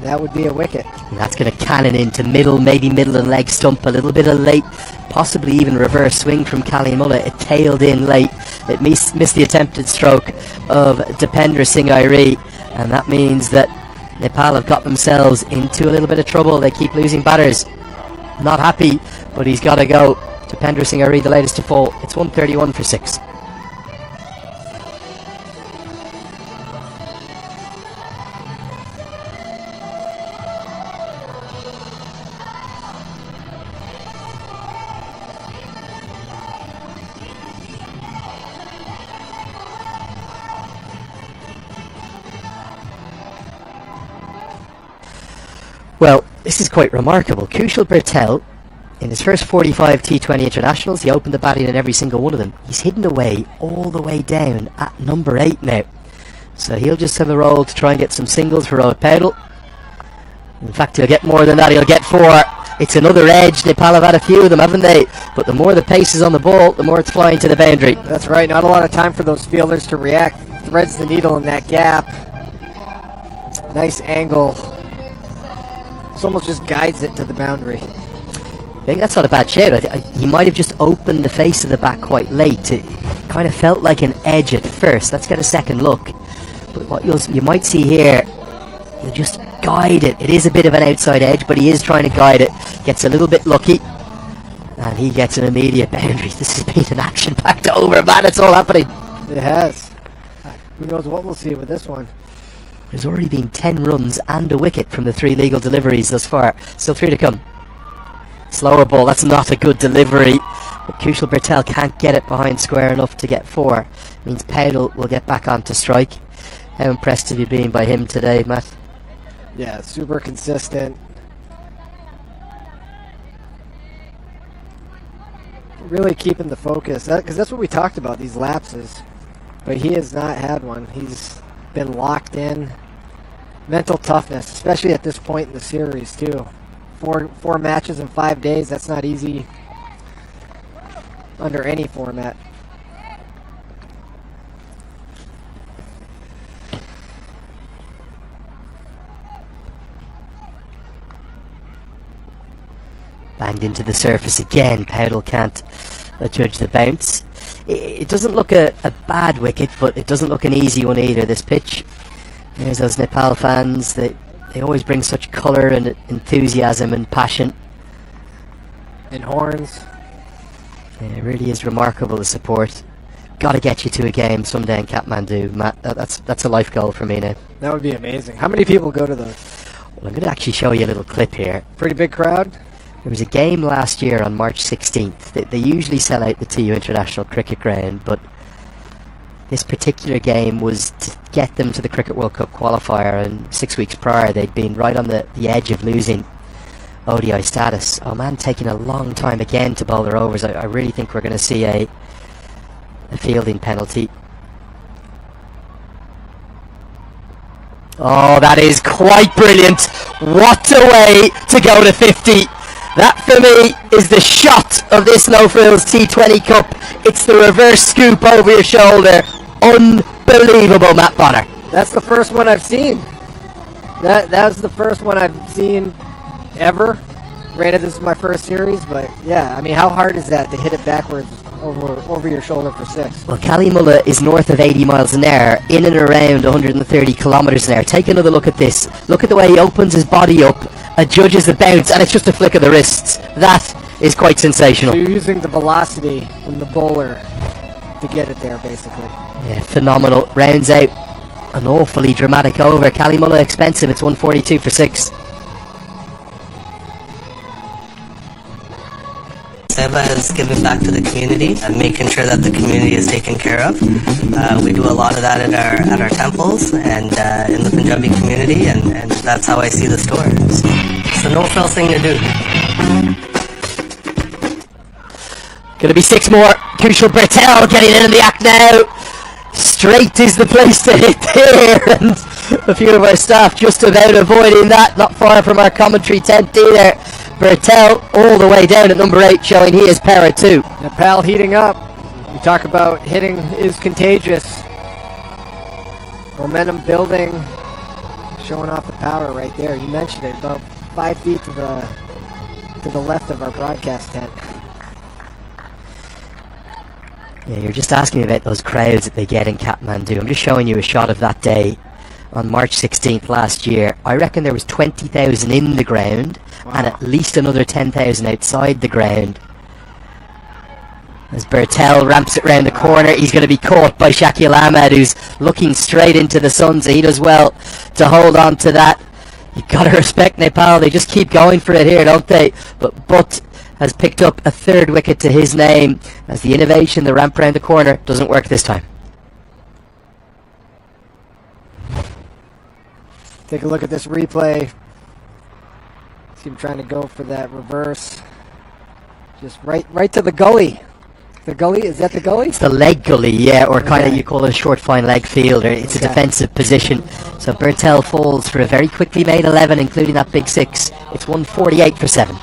That would be a wicket. And that's going to cannon into middle, maybe middle and leg stump. A little bit of late, possibly even reverse swing from Cally Muller. It tailed in late. It missed the attempted stroke of Dipender Singh, and that means that Nepal have got themselves into a little bit of trouble. They keep losing batters. Not happy, but he's got to go. Dipender Singh, the latest to fall. It's 131 for 6. Well, this is quite remarkable. Kushal Bertel, in his first 45 T20 internationals, he opened the batting in every single one of them. He's hidden away all the way down at number 8 now. So he'll just have a roll to try and get some singles for Rohit Paudel. In fact, he'll get more than that. He'll get 4. It's another edge. Nepal have had a few of them, haven't they? But the more the pace is on the ball, the more it's flying to the boundary. That's right. Not a lot of time for those fielders to react. Threads the needle in that gap. Nice angle. It's almost just guides it to the boundary. I think that's not a bad shade. He might have just opened the face of the bat quite late. It kind of felt like an edge at first. Let's get a second look. But what you might see here, he'll just guide it. It is a bit of an outside edge, but he is trying to guide it. Gets a little bit lucky, and he gets an immediate boundary. This has been an action-packed over, man. It's all happening. It has. Who knows what we'll see with this one. There's already been 10 runs and a wicket from the 3 legal deliveries thus far. Still 3 to come. Slower ball, that's not a good delivery. But Kushal Bertel can't get it behind square enough to get 4. Means Paudel will get back onto strike. How impressed have you been by him today, Matt? Yeah, super consistent. Really keeping the focus. Because that's what we talked about, these lapses. But he has not had one. He's been locked in. Mental toughness, especially at this point in the series too. Four matches in 5 days, that's not easy under any format. Banged into the surface again. Paudel can't judge the bounce. It doesn't look a bad wicket, but it doesn't look an easy one either, this pitch. There's those Nepal fans. They always bring such colour and enthusiasm and passion. And horns. Yeah, it really is remarkable, the support. Got to get you to a game someday in Kathmandu, Matt. That's a life goal for me now. That would be amazing. How many people go to those? Well, I'm going to actually show you a little clip here. Pretty big crowd? There was a game last year on March 16th. They usually sell out the TU International Cricket Ground, but this particular game was to get them to the Cricket World Cup qualifier, and 6 weeks prior they'd been right on the edge of losing ODI status. Oman taking a long time again to bowl their overs. I really think we're going to see a fielding penalty. Oh, that is quite brilliant. What a way to go to 50. That for me is the shot of this No Frills T20 Cup. It's the reverse scoop over your shoulder. Unbelievable, Matt Bonner. That's the first one I've seen. That's the first one I've seen ever. Granted, this is my first series, but yeah, I mean, how hard is that to hit it backwards over your shoulder for 6. Well, Kalimulla is north of 80 miles an hour, in and around 130 kilometers an hour. Take another look at this. Look at the way he opens his body up, adjudges the bounce, and it's just a flick of the wrists. That is quite sensational. So you're using the velocity from the bowler to get it there, basically. Yeah, phenomenal. Rounds out an awfully dramatic over. Kalimulla expensive. It's 142 for 6. Seva has given back to the community and making sure that the community is taken care of. We do a lot of that at our temples and in the Punjabi community, and that's how I see the store. So no frills thing to do. Gonna be 6 more. Kushal Bertel getting in the act now. Straight is the place to hit there, and a few of our staff just about avoiding that. Not far from our commentary tent either. Bertel all the way down at number 8, showing he is para 2. Nepal heating up. We talk about hitting is contagious. Momentum building, showing off the power right there. You mentioned it, about 5 feet to the left of our broadcast tent. Yeah, you're just asking me about those crowds that they get in Kathmandu. I'm just showing you a shot of that day on March 16th last year. I reckon there was 20,000 in the ground, wow, and at least another 10,000 outside the ground. As Bertel ramps it round the corner, he's going to be caught by Shakil Ahmed, who's looking straight into the sun, so he does well to hold on to that. You've got to respect Nepal. They just keep going for it here, don't they? But Butt has picked up a 3rd wicket to his name, as the innovation, the ramp round the corner, doesn't work this time. Take a look at this replay. See him trying to go for that reverse. Just right to the gully. The gully, is that the gully? It's the leg gully, yeah, or kind of you call it a short fine leg fielder. It's a defensive position. So Bertel falls for a very quickly made 11, including that big 6. It's 148 for 7.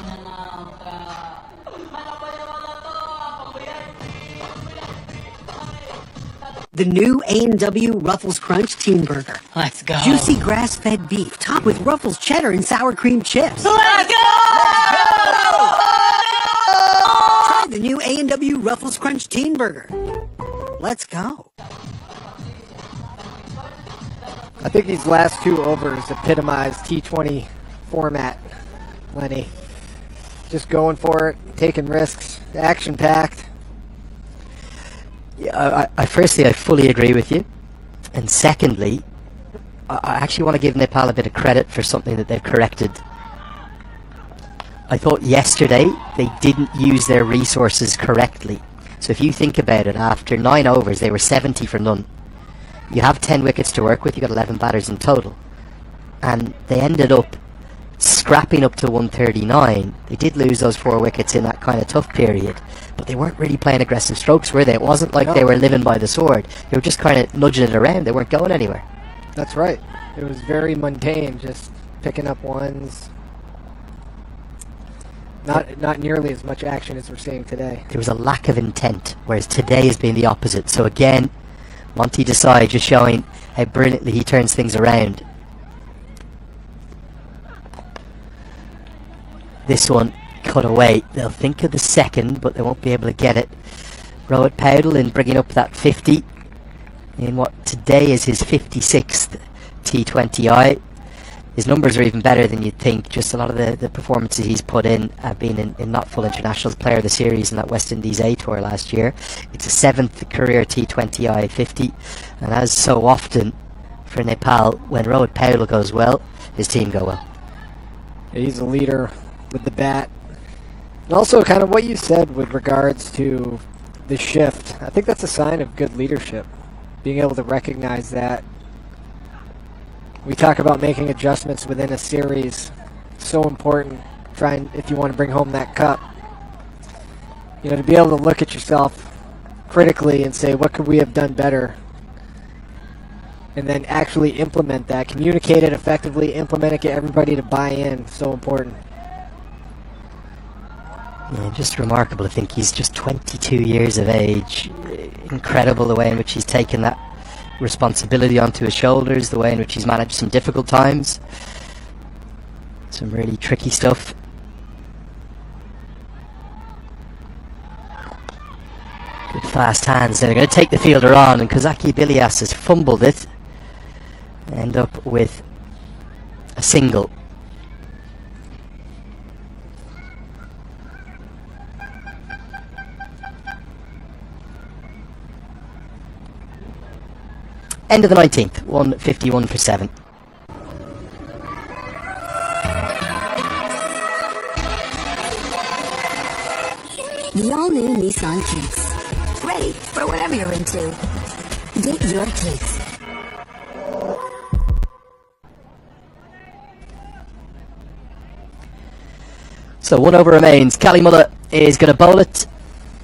The new A&W Ruffles Crunch Teen Burger. Let's go. Juicy grass-fed beef topped with Ruffles cheddar and sour cream chips. Let's go! Try the new A&W Ruffles Crunch Teen Burger. Let's go. I think these last 2 overs epitomize T20 format, Lenny. Just going for it, taking risks, action-packed. Yeah, I firstly, I fully agree with you. And secondly, I actually want to give Nepal a bit of credit for something that they've corrected. I thought yesterday they didn't use their resources correctly. So if you think about it, after 9 overs, they were 70 for none. You have 10 wickets to work with, you got 11 batters in total. And they ended up scrapping up to 139. They did lose those 4 wickets in that kind of tough period, but they weren't really playing aggressive strokes, were they? It wasn't like they were living by the sword. They were just kind of nudging it around. They weren't going anywhere. That's right. It was very mundane, just picking up ones. Not nearly as much action as we're seeing today. There was a lack of intent, whereas today has been the opposite. So again, Monty Desai just showing how brilliantly he turns things around. This one cut away. They'll think of the second, but they won't be able to get it. Rohit Paudel in bringing up that 50 in what today is his 56th T20I. His numbers are even better than you'd think. Just a lot of the performances he's put in have been in not full internationals. Player of the series in that West Indies A tour last year. It's a 7th career T20I 50, and as so often for Nepal, when Rohit Paudel goes well, his team go well. Yeah, he's a leader with the bat. And also kind of what you said with regards to the shift. I think that's a sign of good leadership. Being able to recognize that. We talk about making adjustments within a series. So important, if you want to bring home that cup. You know, to be able to look at yourself critically and say, what could we have done better? And then actually implement that. Communicate it effectively, implement it, get everybody to buy in. So important. Yeah, just remarkable. I think he's just 22 years of age. Incredible the way in which he's taken that responsibility onto his shoulders, the way in which he's managed some difficult times. Some really tricky stuff. with fast hands. They're going to take the fielder on, and Kozaki Bilias has fumbled it. End up with a single. End of the 19th, 151 for 7. The all-new Nissan Kicks. Ready for whatever you're into. Get your kicks. So 1 over remains. Kalimulla is going to bowl it,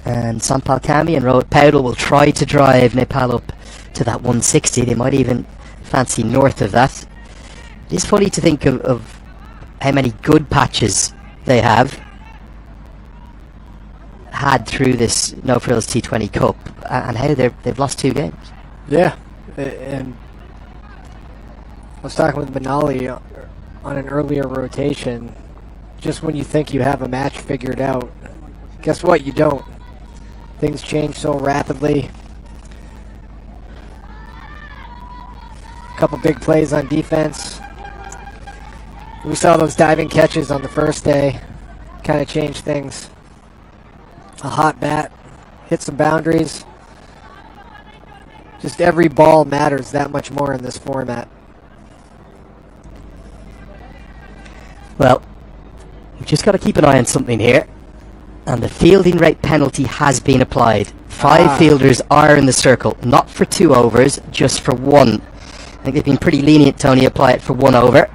and Sampal Kami and Rohit Paudel will try to drive Nepal up to that 160. They might even fancy north of that. It is funny to think of how many good patches they have had through this No Frills T20 Cup, and how they've lost 2 games. Yeah, and I was talking with Manali on an earlier rotation. Just when you think you have a match figured out, guess what? You don't. Things change so rapidly. A couple big plays on defense. We saw those diving catches on the first day. Kind of changed things. A hot bat. Hit some boundaries. Just every ball matters that much more in this format. Well, we've just got to keep an eye on something here. And the fielding rate penalty has been applied. 5 fielders are in the circle. Not for 2 overs, just for 1. I think they've been pretty lenient, Tony, apply it for 1 over.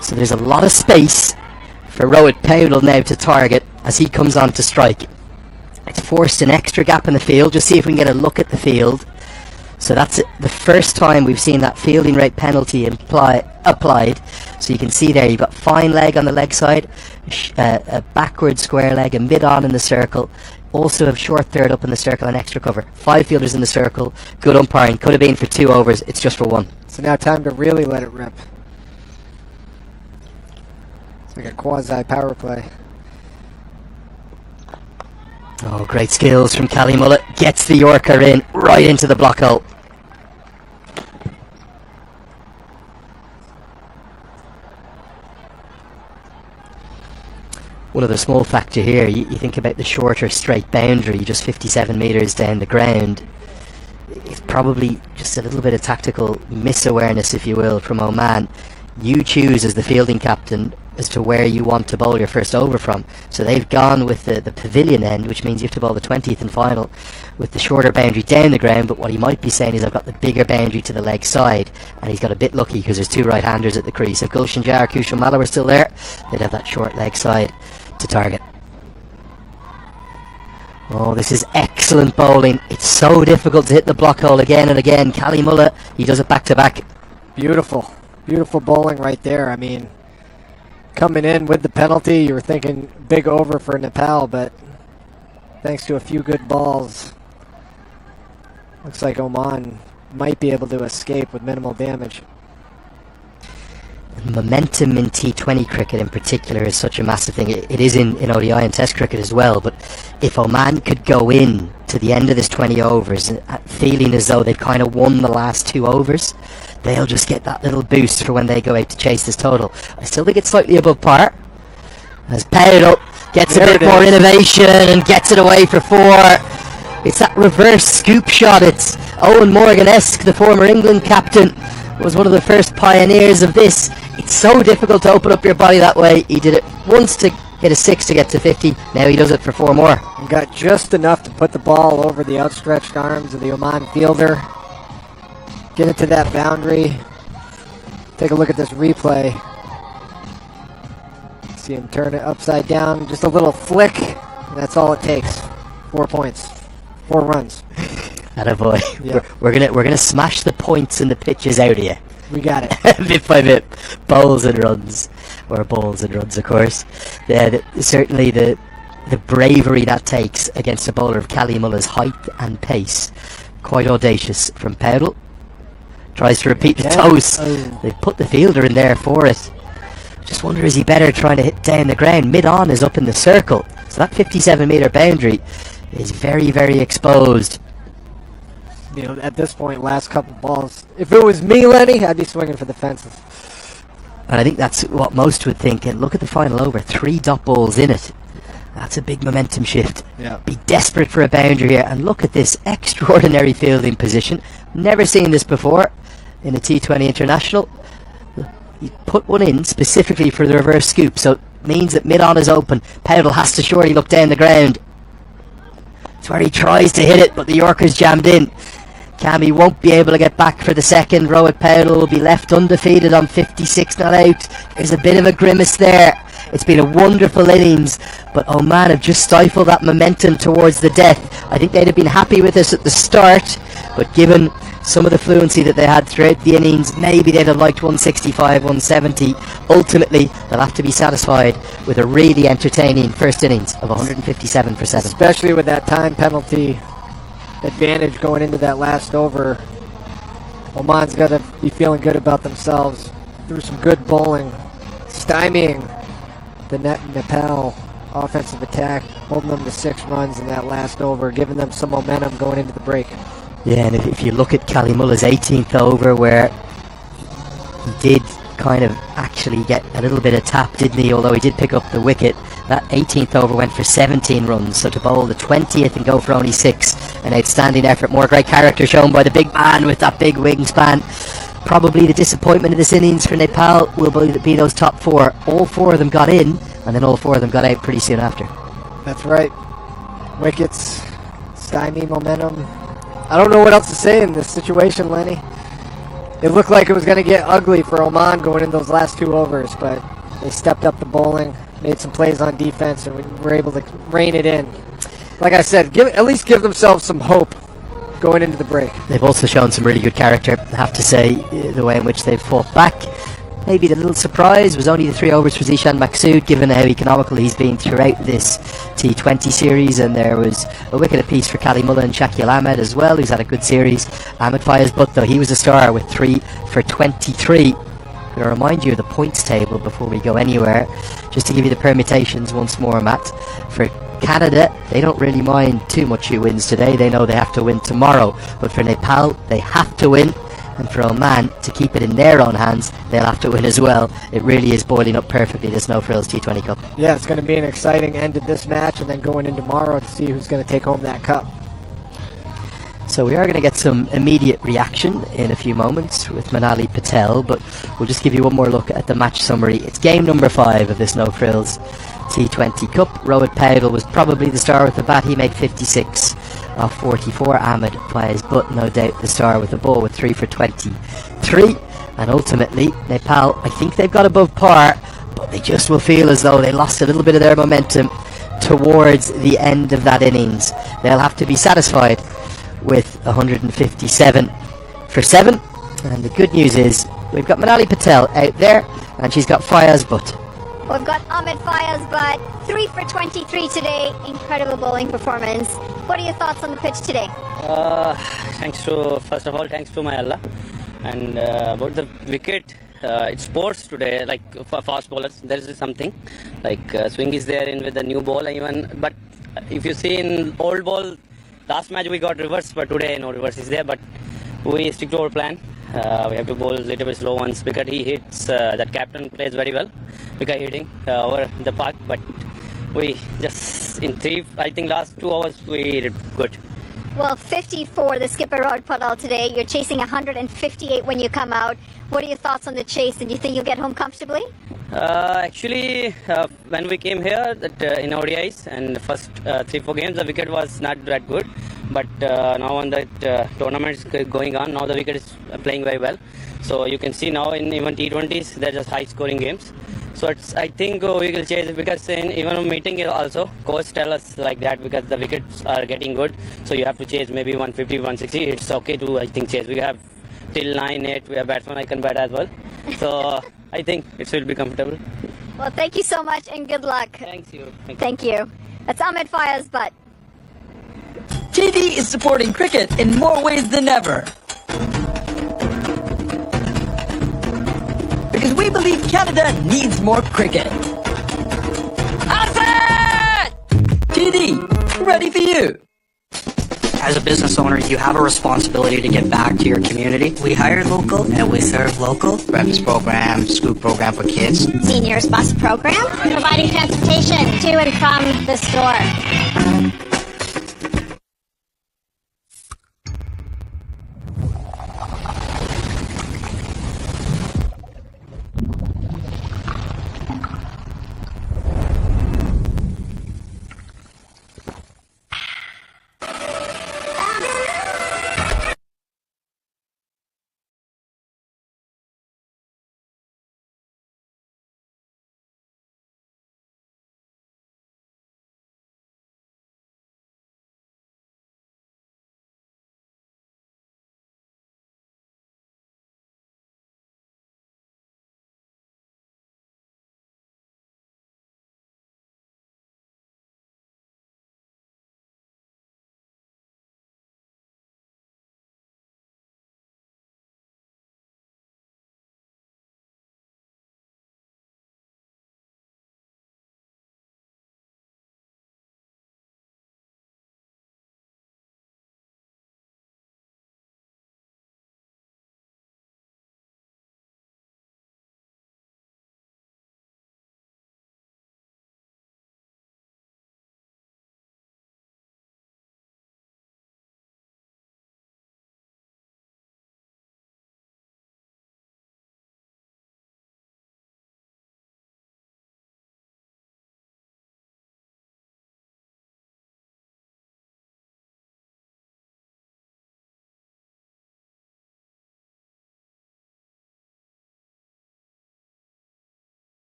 So there's a lot of space for Rohit Paudel now to target as he comes on to strike. It's forced an extra gap in the field. Just see if we can get a look at the field. So that's the first time we've seen that fielding rate penalty applied. So you can see there you've got fine leg on the leg side, a backward square leg, a mid-on in the circle. Also have short third up in the circle and extra cover. 5 fielders in the circle. Good umpiring. Could have been for 2 overs. It's just for 1. So now time to really let it rip. It's like a quasi power play. Oh, great skills from Kalimulla. Gets the Yorker in right into the block hole. One other small factor here, you think about the shorter straight boundary, just 57 metres down the ground. It's probably just a little bit of tactical misawareness, if you will, from Oman. You choose as the fielding captain as to where you want to bowl your first over from. So they've gone with the pavilion end, which means you have to bowl the 20th and final with the shorter boundary down the ground. But what he might be saying is, I've got the bigger boundary to the leg side, and he's got a bit lucky because there's 2 right-handers at the crease. If Gulshan Jar or Kushal Malla were still there, they'd have that short leg side to target. Oh, this is excellent bowling. It's so difficult to hit the block hole again and again. Kalimulla, he does it back to back. Beautiful. Beautiful bowling right there. I mean, coming in with the penalty, you were thinking big over for Nepal, but thanks to a few good balls, looks like Oman might be able to escape with minimal damage. Momentum in T20 cricket in particular is such a massive thing. It is in ODI and Test cricket as well, but if Oman could go in to the end of this 20 overs feeling as though they've kind of won the last 2 overs, they'll just get that little boost for when they go out to chase this total. I still think it's slightly above par, as Paudel gets a bit more innovation and gets it away for 4. It's that reverse scoop shot. It's Owen Morgan-esque. The former England captain was one of the first pioneers of this. It's so difficult to open up your body that way. He did it once to hit a 6 to get to 50. Now he does it for 4 more. And got just enough to put the ball over the outstretched arms of the Oman fielder. Get it to that boundary. Take a look at this replay. See him turn it upside down. Just a little flick. And that's all it takes. 4 points. 4 runs. Attaboy. Yeah. We're gonna smash the points and the pitches out of you. We got it. Bit by bit. Bowls and runs. Or balls and runs, of course. Certainly the bravery that takes against a bowler of Kalimulla's height and pace. Quite audacious from Paudel. Tries to repeat the toes. They put the fielder in there for it. Just wonder, is he better trying to hit down the ground? Mid-on is up in the circle. So that 57 metre boundary is very, very exposed. You know, at this point, last couple balls. If it was me, Lenny, I'd be swinging for the fences. And I think that's what most would think. And look at the final over, 3 dot balls in it. That's a big momentum shift. Yeah. Be desperate for a boundary here. And look at this extraordinary fielding position. Never seen this before in a T20 International. He put one in specifically for the reverse scoop, so it means that mid-on is open. Powdle has to surely look down the ground. It's where he tries to hit it, but the Yorker's jammed in. Cammy won't be able to get back for the second. Rohit Powdle will be left undefeated on 56 not out. There's a bit of a grimace there. It's been a wonderful innings, but Oman have just stifled that momentum towards the death. I think they'd have been happy with this at the start, but given some of the fluency that they had throughout the innings, maybe they'd have liked 165, 170. Ultimately, they'll have to be satisfied with a really entertaining first innings of 157 for 7. Especially with that time penalty advantage going into that last over. Oman's got to be feeling good about themselves. Through some good bowling, stymieing the Nepal offensive attack, holding them to 6 runs in that last over, giving them some momentum going into the break. Yeah, and if you look at Kalimullah's 18th over, where he did kind of actually get a little bit of tap, didn't he? Although he did pick up the wicket. That 18th over went for 17 runs, so to bowl the 20th and go for only 6, an outstanding effort. More great character shown by the big man with that big wingspan. Probably the disappointment of this innings for Nepal will be those top 4. All 4 of them got in, and then all 4 of them got out pretty soon after. That's right. Wickets, stymie momentum. I don't know what else to say in this situation, Lenny. It looked like it was going to get ugly for Oman going in those last 2 overs, but they stepped up the bowling, made some plays on defense, and we were able to rein it in. Like I said, at least give themselves some hope going into the break. They've also shown some really good character, I have to say, the way in which they've fought back. Maybe the little surprise was only the 3 overs for Zishan Maksud, given how economical he's been throughout this T20 series, and there was a wicket apiece for Kalimullah and Shakil Ahmed as well, who's had a good series. Ahmed Fayez Butt, though, he was a star with 3 for 23. I'm going to remind you of the points table before we go anywhere, just to give you the permutations once more, Matt. For Canada, they don't really mind too much who wins today. They know they have to win tomorrow. But for Nepal, they have to win. And for Oman, to keep it in their own hands, they'll have to win as well. It really is boiling up perfectly, this No Frills T20 Cup. Yeah, it's going to be an exciting end to this match, and then going in tomorrow to see who's going to take home that cup. So we are going to get some immediate reaction in a few moments with Manali Patel, but we'll just give you one more look at the match summary. It's game number 5 of this No Frills T20 Cup. Rohit Powdle was probably the star with the bat. He made 56 off 44. Ahmed Fayez Butt, no doubt the star with the ball, with 3 for 23. And ultimately, Nepal, I think they've got above par, but they just will feel as though they lost a little bit of their momentum towards the end of that innings. They'll have to be satisfied with 157 for 7. And the good news is, we've got Manali Patel out there, and she's got Fayez Butt. We've got Ahmed Fayez, but 3 for 23 today. Incredible bowling performance. What are your thoughts on the pitch today? First of all, thanks to my Allah. And about the wicket, it's sports today, like for fast bowlers, there is something. Like swing is there in with the new ball even. But if you see in old ball, last match we got reverse, but today no reverse is there. But we stick to our plan. We have to bowl a little bit slow once because he hits, that captain plays very well because hitting over the park, but we just in 3, I think last 2 hours we did good. Well, 50 for the skipper Rohit Powdle today. You're chasing 158 when you come out. What are your thoughts on the chase, and do you think you'll get home comfortably? Actually, when we came here in ODIs and the first 3-4 games, the wicket was not that good. But now on that tournament is going on, now the wicket is playing very well. So you can see now in even T20s, they're just high scoring games. So I think we will chase it, because in even a meeting also, coach tell us like that, because the wickets are getting good. So you have to chase maybe 150, 160. It's okay to, I think, chase. We have till 9, 8. We have batsman I can bat as well. So I think it will be comfortable. Well, thank you so much and good luck. Thank you. Thank you. That's Ahmed Fayez, but TD is supporting cricket in more ways than ever. Because we believe Canada needs more cricket. That's it! TD, ready for you. As a business owner, you have a responsibility to give back to your community. We hire local and we serve local. Breakfast program, scoop program for kids. Seniors bus program, providing transportation to and from the store.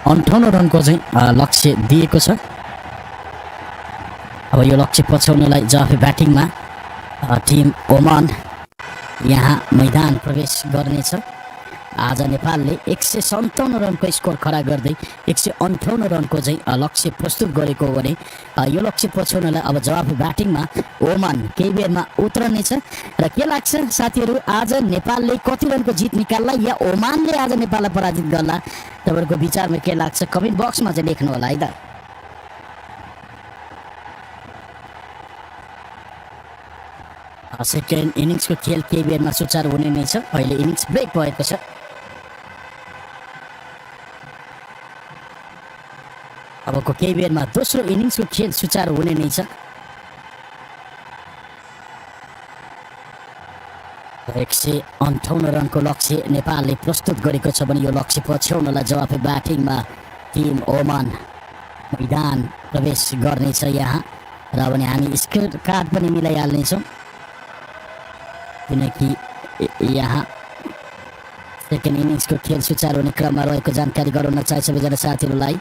अन्ठाउन्न रनको चाहिँ लक्ष्य दिएको छ। अब यो लक्ष्य पछ्याउनलाई जवाफी ब्याटिङमा Tim Oman यहाँ मैदान प्रवेश गर्नेछ। आज नेपालले 157 रनको स्कोर खडा गर्दै 158 रनको चाहिँ लक्ष्य प्रस्तुत गरेको भने यो लक्ष्य पछ्याउनलाई अब जवाफ ब्याटिङमा ओमान केही बेरमा उत्रनेछ। र के लाग्छ साथीहरू, आज नेपालले कति रनको जित निकाल्ला या ओमानले आज नेपाललाई पराजित गर्ला? तपाईहरुको विचारमा के लाग्छ कमेन्ट बक्समा चाहिँ लेख्नु होला है त। सेकेन्ड इनिङ्सको खेल केही बेरमा सुचारू हुने नै छ। अहिले इनिङ्स ब्रेक भएको छ। अबको केही बेरमा दोस्रो इनिङ्सको खेल सुचारू हुने नै छ। 158 रनको लक्ष्य नेपालले प्रस्तुत गरेको छ भने यो लक्ष्य पछ्याउनलाई जवाफी ब्याटिङमा टिम ओमान मैदान प्रवेश गर्नेछ यहाँ। र भने हामी स्कोर कार्ड पनि मिलाइहाल्नेछौँ किनकि यहाँ सेकेन्ड इनिङ्सको खेल सुचारू हुने क्रममा रहेको जानकारी गराउन चाहे सबैजना साथीहरूलाई।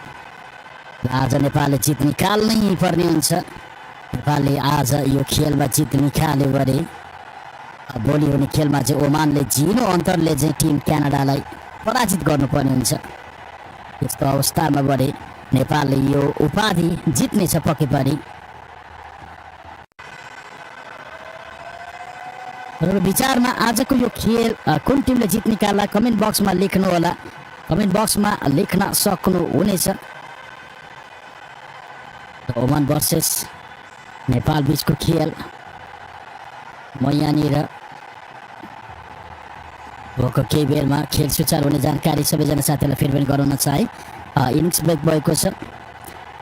आज नेपालले जित निकाल्नै पर्ने हुन्छ। नेपालले आज यो खेलमा जित निकाल्यो भने भोलि हुने खेलमा चाहिँ ओमानले झिनो अन्तरले चाहिँ टिम क्यानाडालाई पराजित गर्नुपर्ने हुन्छ। यस्तो अवस्थामा भने नेपालले यो उपाधि जित्नेछ पक्कै पनि। र विचारमा आजको यो खेल कुन टिमले जित्ने काला कमेन्ट बक्समा लेख्नु होला, कमेन्ट बक्समा लेख्न सक्नु हुनेछ। ओमान भर्सेस नेपाल बीचको खेल म यहाँनिर भएको केही बेरमा खेल सुचारू हुने जानकारी सबैजना साथीहरूलाई फेरि पनि गराउन चाहे। इनिङ्स ब्रेक भएको छ।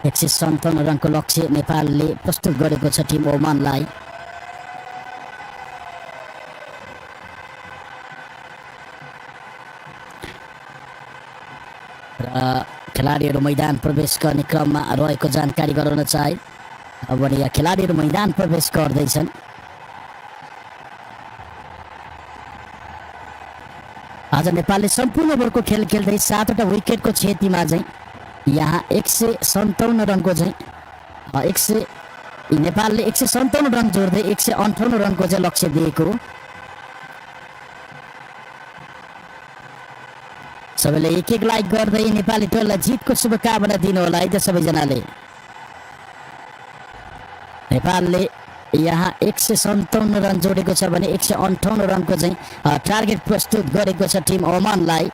157 रनको लक्ष्य नेपालले प्रस्तुत गरेको छ टिम ओमानलाई। र खेलाडीहरू मैदान प्रवेश गर्ने क्रममा रहेको जानकारी गराउन चाहे। अब यहाँ खेलाडीहरू मैदान प्रवेश गर्दैछन्। आज नेपालले सम्पूर्ण ओभरको खेल खेल्दै 7वटा विकेटको क्षतिमा चाहिँ यहाँ 157 रनको चाहिँ नेपालले 157 रन जोड्दै 158 रनको चाहिँ लक्ष्य दिएको हो। सबैले एक लाइक गर्दै नेपाली टोललाई जितको शुभकामना दिनु होला है त सबैजनाले। नेपालले यहाँ 157 रन जोडेको छ भने 158 रनको चाहिँ टार्गेट प्रस्तुत गरेको छ Tim ओमानलाई।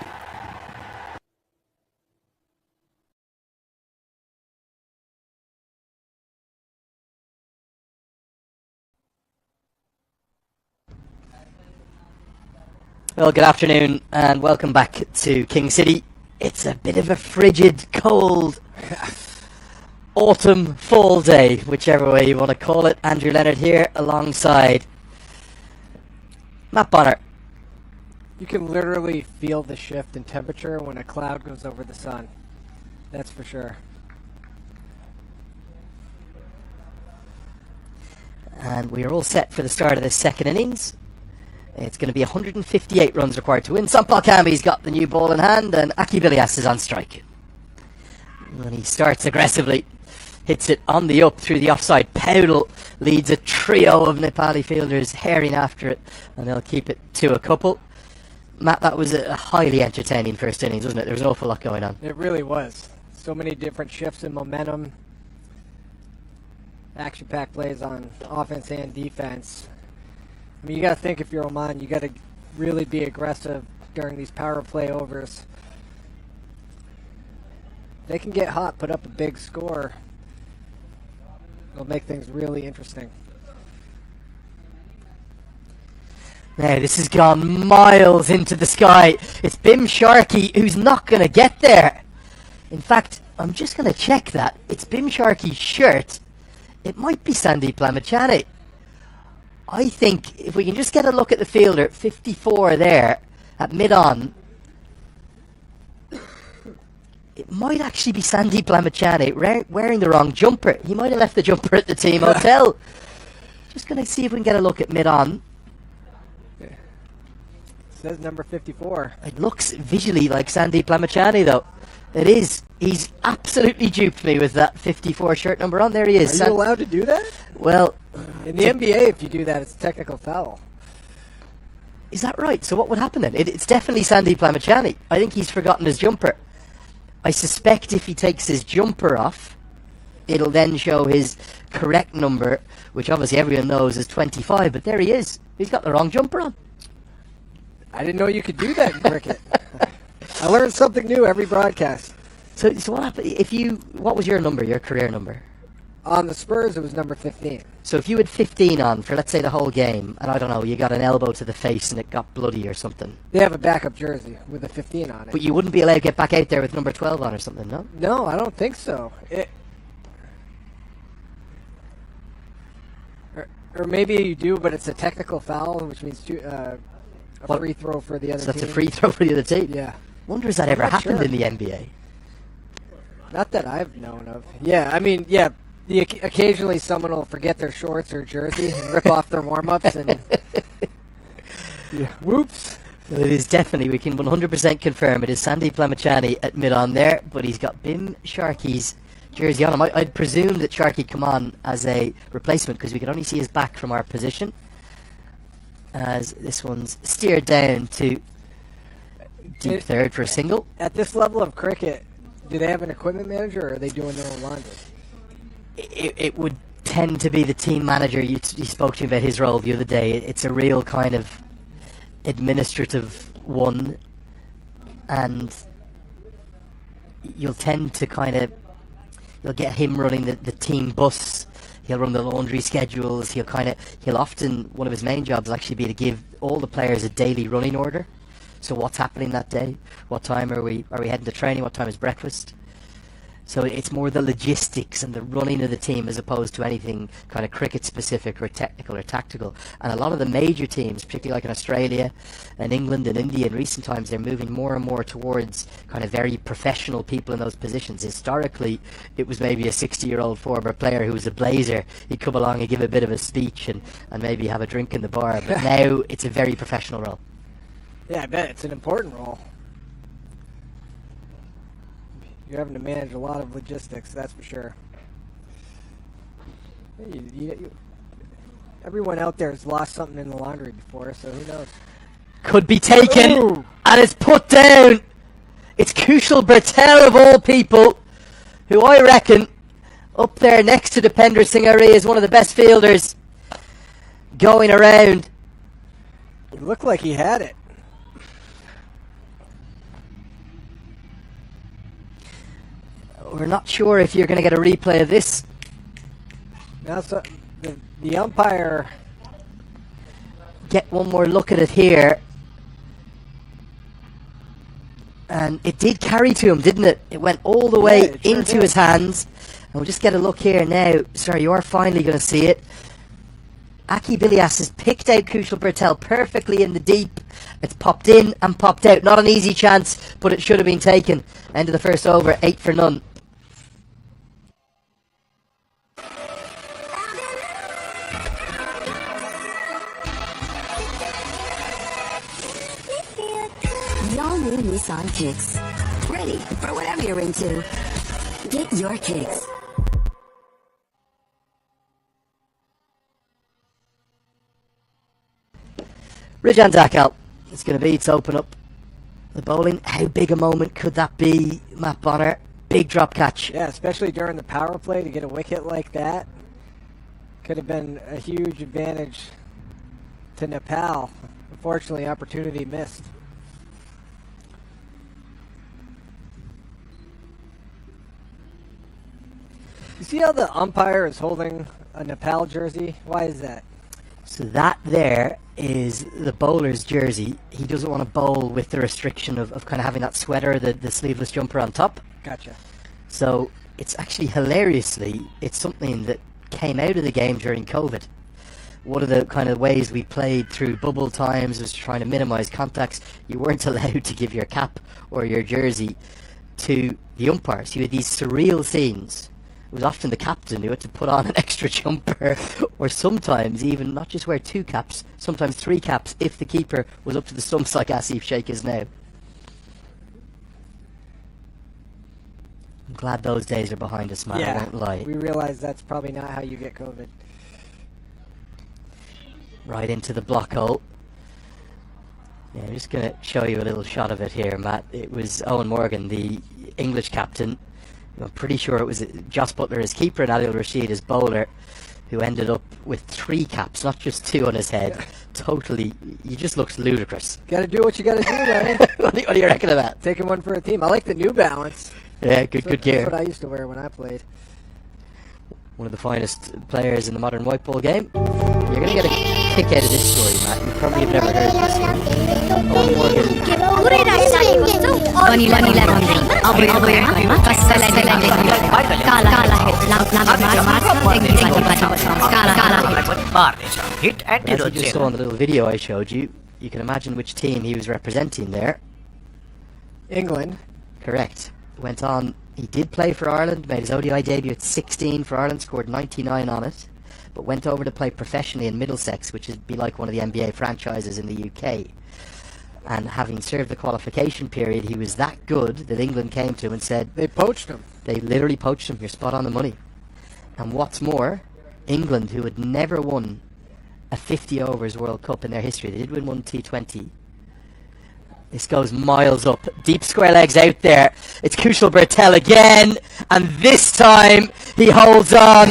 Well, good afternoon and welcome back to King City. It's a bit of a frigid, cold autumn fall day, whichever way you want to call it. Andrew Leonard here alongside Matt Bonner. You can literally feel the shift in temperature when a cloud goes over the sun. That's for sure. And we are all set for the start of this second innings. It's going to be 158 runs required to win. Sampal Kambi's got the new ball in hand and Aki Bilias is on strike. And he starts aggressively. Hits it on the up through the offside. Powell leads a trio of Nepali fielders herring after it. And they'll keep it to a couple. Matt, that was a highly entertaining first innings, wasn't it? There was an awful lot going on. It really was. So many different shifts in momentum. Action-packed plays on offense and defense. I mean, you got to think if you're Oman, you got to really be aggressive during these power play overs. They can get hot, put up a big score. It'll make things really interesting. Now, this has gone miles into the sky. It's Bim Sharkey who's not going to get there. In fact, I'm just going to check that. It's Bim Sharkey's shirt. It might be Sandeep Lamachani. I think if we can just get a look at the fielder, 54 there at mid-on, it might actually be Sandeep Lamachani wearing the wrong jumper. He might have left the jumper at the team hotel. Just going to see if we can get a look at mid-on. It says number 54. It looks visually like Sandeep Lamachani, though. It is. He's absolutely duped me with that 54 shirt number on. There he is. Are you allowed to do that? Well, in the NBA, if you do that, it's a technical foul. Is that right? So what would happen then? It's definitely Sandeep Lamachani. I think he's forgotten his jumper. I suspect if he takes his jumper off, it'll then show his correct number, which obviously everyone knows is 25. But there he is. He's got the wrong jumper on. I didn't know you could do that in cricket. I learned something new every broadcast. So what happened? What was your number, your career number? On the Spurs, it was number 15. So if you had 15 on for, let's say, the whole game, and I don't know, you got an elbow to the face and it got bloody or something. They have a backup jersey with a 15 on it. But you wouldn't be allowed to get back out there with number 12 on or something, no? No, I don't think so. Or maybe you do, but it's a technical foul, which means a free throw for the other team. So that's a free throw for the other team? Yeah. Wonder has that ever happened in the NBA? Not that I've known of. Yeah, I mean, yeah. Occasionally someone will forget their shorts or jersey and rip off their warm-ups and yeah, whoops. Well, it is definitely, we can 100% confirm it is Sandeep Lamachani at mid-on there, but he's got Bim Sharkey's jersey on him. I'd presume that Sharkey come on as a replacement because we can only see his back from our position. as this one's steered down to deep third for a single. At this level of cricket, do they have an equipment manager, or are they doing their own laundry? It would tend to be the team manager. You spoke to me about his role the other day. It's a real kind of administrative one, and you'll tend to you'll get him running the team bus. He'll run the laundry schedules. He'll often, one of his main jobs will actually be to give all the players a daily running order. So what's happening that day? What time are we heading to training? What time is breakfast? So it's more the logistics and the running of the team as opposed to anything kind of cricket specific or technical or tactical. And a lot of the major teams, particularly like in Australia and England and India in recent times, they're moving more and more towards kind of very professional people in those positions. Historically, it was maybe a 60-year-old former player who was a blazer. He'd come along and give a bit of a speech and maybe have a drink in the bar. But now it's a very professional role. Yeah, I bet it's an important role. You're having to manage a lot of logistics, that's for sure. Everyone out there has lost something in the laundry before, so who knows? Could be taken, and it's put down. It's Kushal Bertel of all people, who I reckon, up there next to Dipender Singh Aree, is one of the best fielders going around. It looked like he had it. We're not sure if you're going to get a replay of this. Now, so the umpire... Get one more look at it here. And it did carry to him, didn't it? It went all the way into his hands. And we'll just get a look here now. Sorry, you are finally going to see it. Aki Bilias has picked out Kushal Bertel perfectly in the deep. It's popped in and popped out. Not an easy chance, but it should have been taken. End of the first over, 8 for none. The all-new Nissan Kicks. Ready for whatever you're into. Get your kicks. Rajan Dakal is going to be to open up the bowling. How big a moment could that be, Matt Bonner? Big drop catch. Yeah, especially during the power play to get a wicket like that. Could have been a huge advantage to Nepal. Unfortunately, opportunity missed. You see how the umpire is holding a Nepal jersey? Why is that? So that there is the bowler's jersey. He doesn't want to bowl with the restriction of kind of having that sweater, the sleeveless jumper on top. Gotcha. So it's actually hilariously, it's something that came out of the game during COVID. One of the kind of ways we played through bubble times was trying to minimize contacts. You weren't allowed to give your cap or your jersey to the umpires. You had these surreal scenes. It was often the captain who had to put on an extra jumper, or sometimes even not just wear 2 caps, sometimes 3 caps if the keeper was up to the stumps like Asif Sheikh is now. I'm glad those days are behind us, man. Yeah, I won't lie. we realize that's probably not how you get COVID. Right into the block hole. Yeah, I'm just going to show you a little shot of it here, Matt. It was Owen Morgan, the English captain. I'm pretty sure it was Joss Butler as keeper and Adil Rashid as bowler, who ended up with 3 caps, not just 2 on his head. Yeah. Totally, he just looks ludicrous. Gotta do what you gotta do, man. What do you reckon of that? Taking one for a team. I like the New Balance. Yeah, good gear. That's what I used to wear when I played. One of the finest players in the modern white ball game. You're going to get a kick out of this story, Matt. You probably have never heard this one. Owen As you just saw in the little video I showed you, you can imagine which team he was representing there. England. Correct. Went on. He did play for Ireland, made his ODI debut at 16 for Ireland, scored 99 on it, but went over to play professionally in Middlesex, which would be like one of the NBA franchises in the UK. And having served the qualification period, he was that good that England came to him and said... They poached him. They literally poached him. You're spot on the money. And what's more, England, who had never won a 50 overs World Cup in their history. They did win one T20. This goes miles up. Deep square legs out there. It's Kushal Bertel again. And this time he holds on.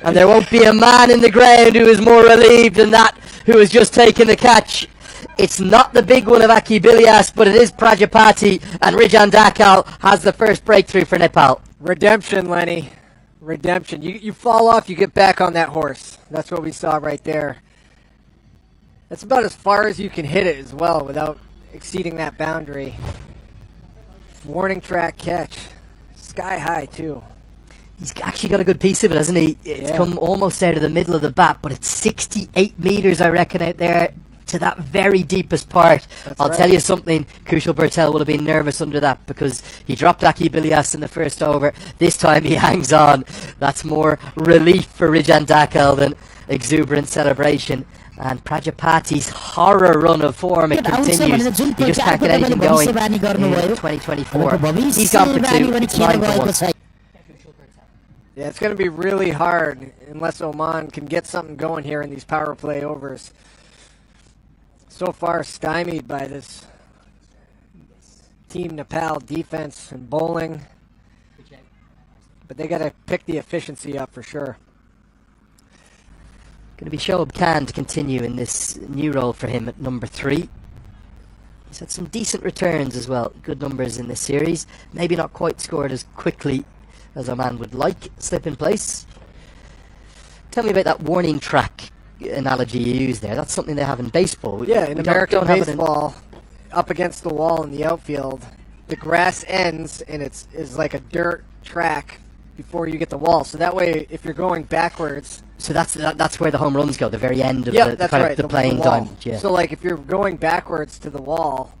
And there won't be a man in the ground who is more relieved than that who has just taken the catch. It's not the big one of Aki Bilyas, but it is Prajapati. And Rijan Dakal has the first breakthrough for Nepal. Redemption, Lenny. Redemption. You fall off, you get back on that horse. That's what we saw right there. That's about as far as you can hit it as well without exceeding that boundary. Warning track catch. Sky high, too. He's actually got a good piece of it, hasn't he? It's come almost out of the middle of the bat, but it's 68 metres, I reckon, out there to that very deepest part. I'll tell you something, Kushal Bertel will have been nervous under that because he dropped Aki Bilyas in the first over. This time he hangs on. That's more relief for Rijan Dakal than exuberant celebration. And Prajapati's horror run of form, it continues. He just can't get anything going in 2024. He's gone for 2. It's 9-1. Yeah, it's going to be really hard unless Oman can get something going here in these power play overs. So far stymied by this Team Nepal defense and bowling. But they got to pick the efficiency up for sure. Going to be Shoaib Khan to continue in this new role for him at number 3. He's had some decent returns as well. Good numbers in this series. Maybe not quite scored as quickly as Oman would like. Slip in place. Tell me about that warning track analogy you used there. That's something they have in baseball. Yeah, in American baseball, up against the wall in the outfield, the grass ends and is like a dirt track before you get the wall. So that way, if you're going backwards... So that's where the home runs go, the very end of the playing diamond. Yeah. So like if you're going backwards to the wall,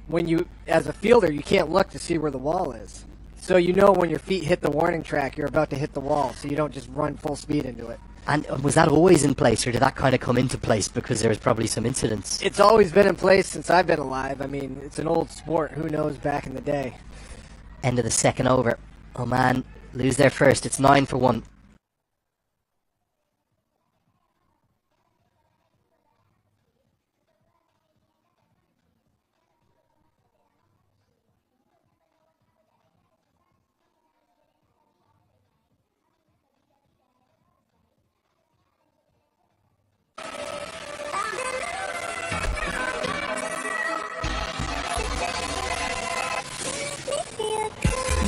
when you, as a fielder, you can't look to see where the wall is. So you know when your feet hit the warning track, you're about to hit the wall, so you don't just run full speed into it. And was that always in place, or did that kind of come into place because there was probably some incidents? It's always been in place since I've been alive. I mean, it's an old sport. Who knows back in the day? End of the second over. Oman lose their first. It's 9-1.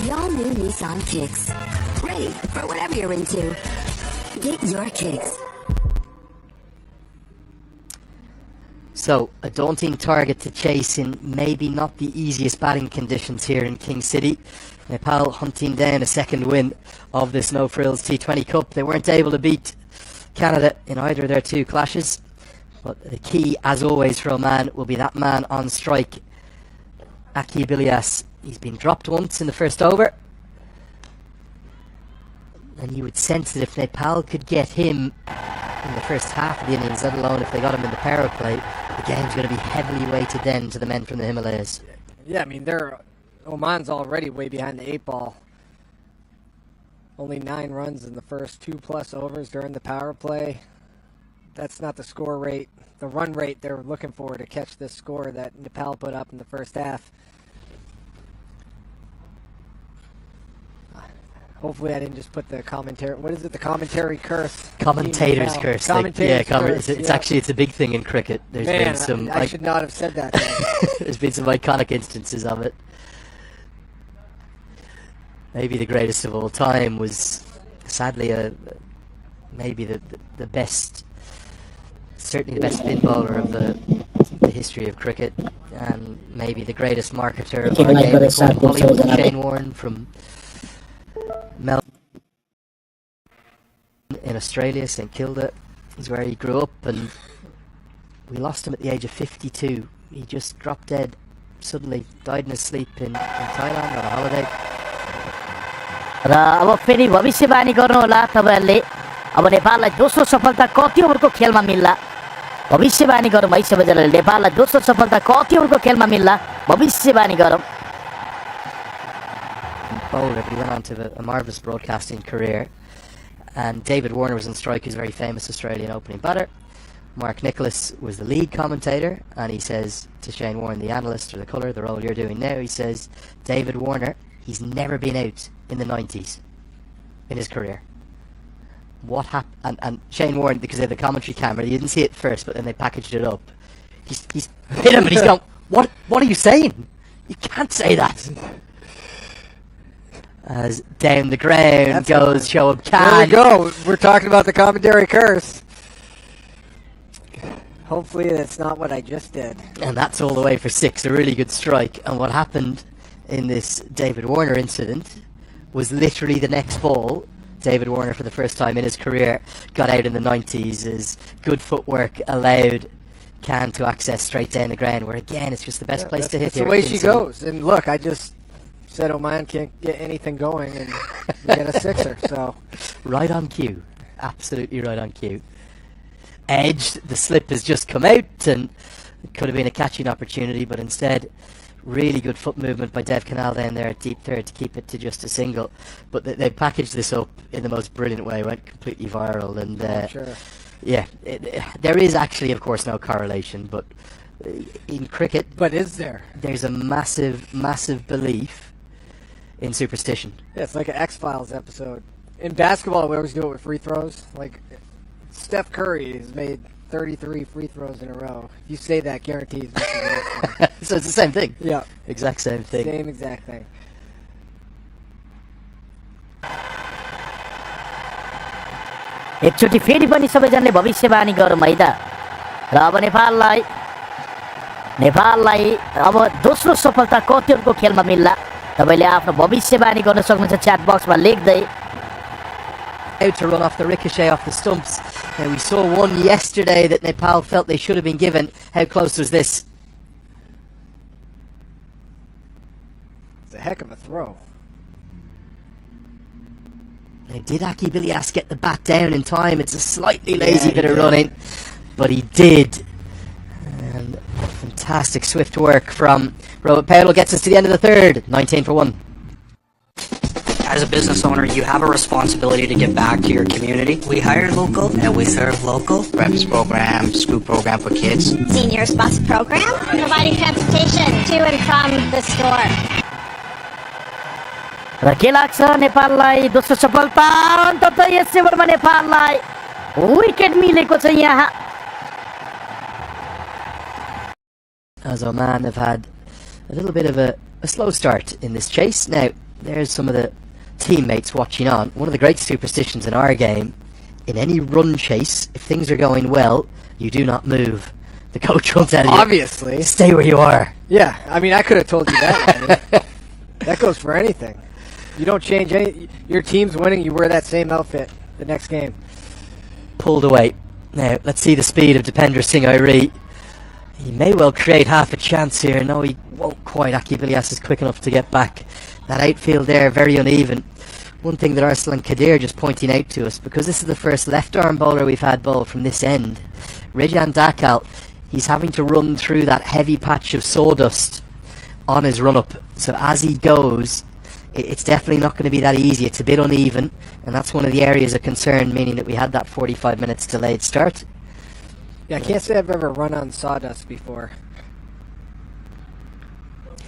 The all-new Nissan Kicks. Ready for whatever you're into. Get your kicks. So, a daunting target to chase in maybe not the easiest batting conditions here in King City. Nepal hunting down a second win of this No Frills T20 Cup. They weren't able to beat Canada in either of their 2 clashes. But the key, as always, for Oman will be that man on strike, Aki Bilyas. He's been dropped once in the first over. And you would sense that if Nepal could get him in the first half of the innings, let alone if they got him in the power play, the game's going to be heavily weighted then to the men from the Himalayas. Yeah, I mean, Oman's already way behind the 8 ball. Only 9 runs in the first 2+ overs during the power play. That's not the score rate, the run rate they're looking for to catch this score that Nepal put up in the first half. Hopefully I didn't just put the commentary... What is it? The commentary curse? Commentator's curse. It's actually a big thing in cricket. There's been some... I should not have said that. There's been some iconic instances of it. Maybe the greatest of all time was, sadly, maybe the best... Certainly the best spin bowler of the history of cricket. And maybe the greatest marketer of our game, Hollywood, Shane Warne from... Melbourne in Australia, St Kilda is where he grew up, and we lost him at the age of 52. He just dropped dead suddenly, died in his sleep in Thailand on a holiday. र अब फेरि भविष्यवाणी गर्नु होला तपाईहरुले अब नेपाललाई दोस्रो सफलता कति ओभरको खेलमा मिल्ला भविष्यवाणी गरौँ है सबैजनाले नेपाललाई दोस्रो सफलता कति ओभरको खेलमा मिल्ला भविष्यवाणी गरौँ Bowler, but he went on to a marvellous broadcasting career. And David Warner was on strike, who's a very famous Australian opening batter. Mark Nicholas was the lead commentator, and he says to Shane Warne, the analyst, or the colour, the role you're doing now, he says, David Warner, he's never been out in the 90s in his career. What happened? And Shane Warne, because they had the commentary camera, you didn't see it first, but then they packaged it up. He's hit him, and he's gone, what are you saying? You can't say that. As down the ground goes Shoaib Khan. There we go. We're talking about the commentary curse. Hopefully that's not what I just did. And that's all the way for 6, a really good strike. And what happened in this David Warner incident was literally the next ball. David Warner, for the first time in his career, got out in the 90s as good footwork allowed Khan to access straight down the ground, where again it's just the best place to hit. That's the way she goes. And look, I just said Oman can't get anything going, and we get a sixer. So right on cue, absolutely right on cue. Edged, the slip has just come out, and it could have been a catching opportunity, but instead, really good foot movement by Dev Canal down there at deep third to keep it to just a single. But they packaged this up in the most brilliant way, went completely viral, and sure. Yeah, there is actually, of course, no correlation, but in cricket, but is there? There's a massive, massive belief in superstition. Yeah, it's like an X-Files episode. In basketball, we always do it with free throws. Like, Steph Curry has made 33 free throws in a row. If you say that, guarantees. So it's the same thing? Yeah. Exact same thing. Same exact thing. एकचोटि फेरि पनि सबैजनाले भविष्यवाणी गरौँ है त र अब नेपाललाई अब दोस्रो सफलता कतिहरूको खेलमा मिल्ला तपाईले आफ्नो भविष्यवाणी गर्न सक्नुहुन्छ च्याट बक्समा लेख्दै out to run off the ricochet off the stumps. Now we saw one yesterday that Nepal felt they should have been given. How close was this? It's a heck of a throw. Now, did Aki Bilias get the bat down in time? It's a slightly lazy bit of running, but he did. And fantastic swift work from Robert Powell gets us to the end of the third. 19 for 1. As a business owner, you have a responsibility to give back to your community. We hire local and we serve local. Breakfast program, school program for kids. Seniors bus program, providing transportation to and from the store. र के लाग्छ नेपाललाई दोस्रो सफलता अन्ततः yes ओभरमा नेपाललाई wicket मिलेको छ यहाँ As Oman have had a little bit of a slow start in this chase. Now, there's some of the teammates watching on. One of the great superstitions in our game, in any run chase, if things are going well, you do not move. The coach will tell you. Obviously. Stay where you are. Yeah, I mean, I could have told you that. That goes for anything. You don't change any. Your team's winning, you wear that same outfit the next game. Pulled away. Now, let's see the speed of Dipender Singh Airi. He may well create half a chance here. No, he won't quite. Aki Bilias is quick enough to get back. That outfield there, very uneven. One thing that Arslan Kadir just pointing out to us, because this is the first left-arm bowler we've had bowl from this end, Rejan Dakal, he's having to run through that heavy patch of sawdust on his run-up. So as he goes, it's definitely not going to be that easy. It's a bit uneven, and that's one of the areas of concern, meaning that we had that 45 minutes delayed start. Yeah, I can't say I've ever run on sawdust before.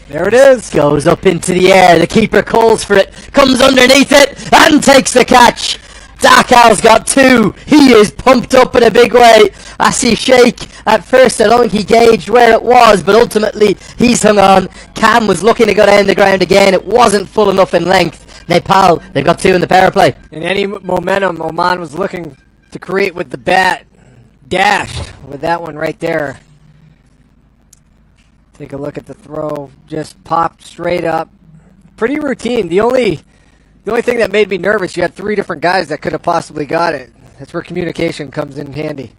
There it is. Goes up into the air. The keeper calls for it. Comes underneath it and takes the catch. Dakal's got 2. He is pumped up in a big way. Asif Sheikh, at first I don't think he gauged where it was, but ultimately he's hung on. Cam was looking to go down the ground again. It wasn't full enough in length. Nepal, they've got 2 in the power play. And any momentum Oman was looking to create with the bat, dashed with that one right there. Take a look at the throw. Just popped straight up. Pretty routine. The only thing that made me nervous, you had 3 different guys that could have possibly got it. That's where communication comes in handy.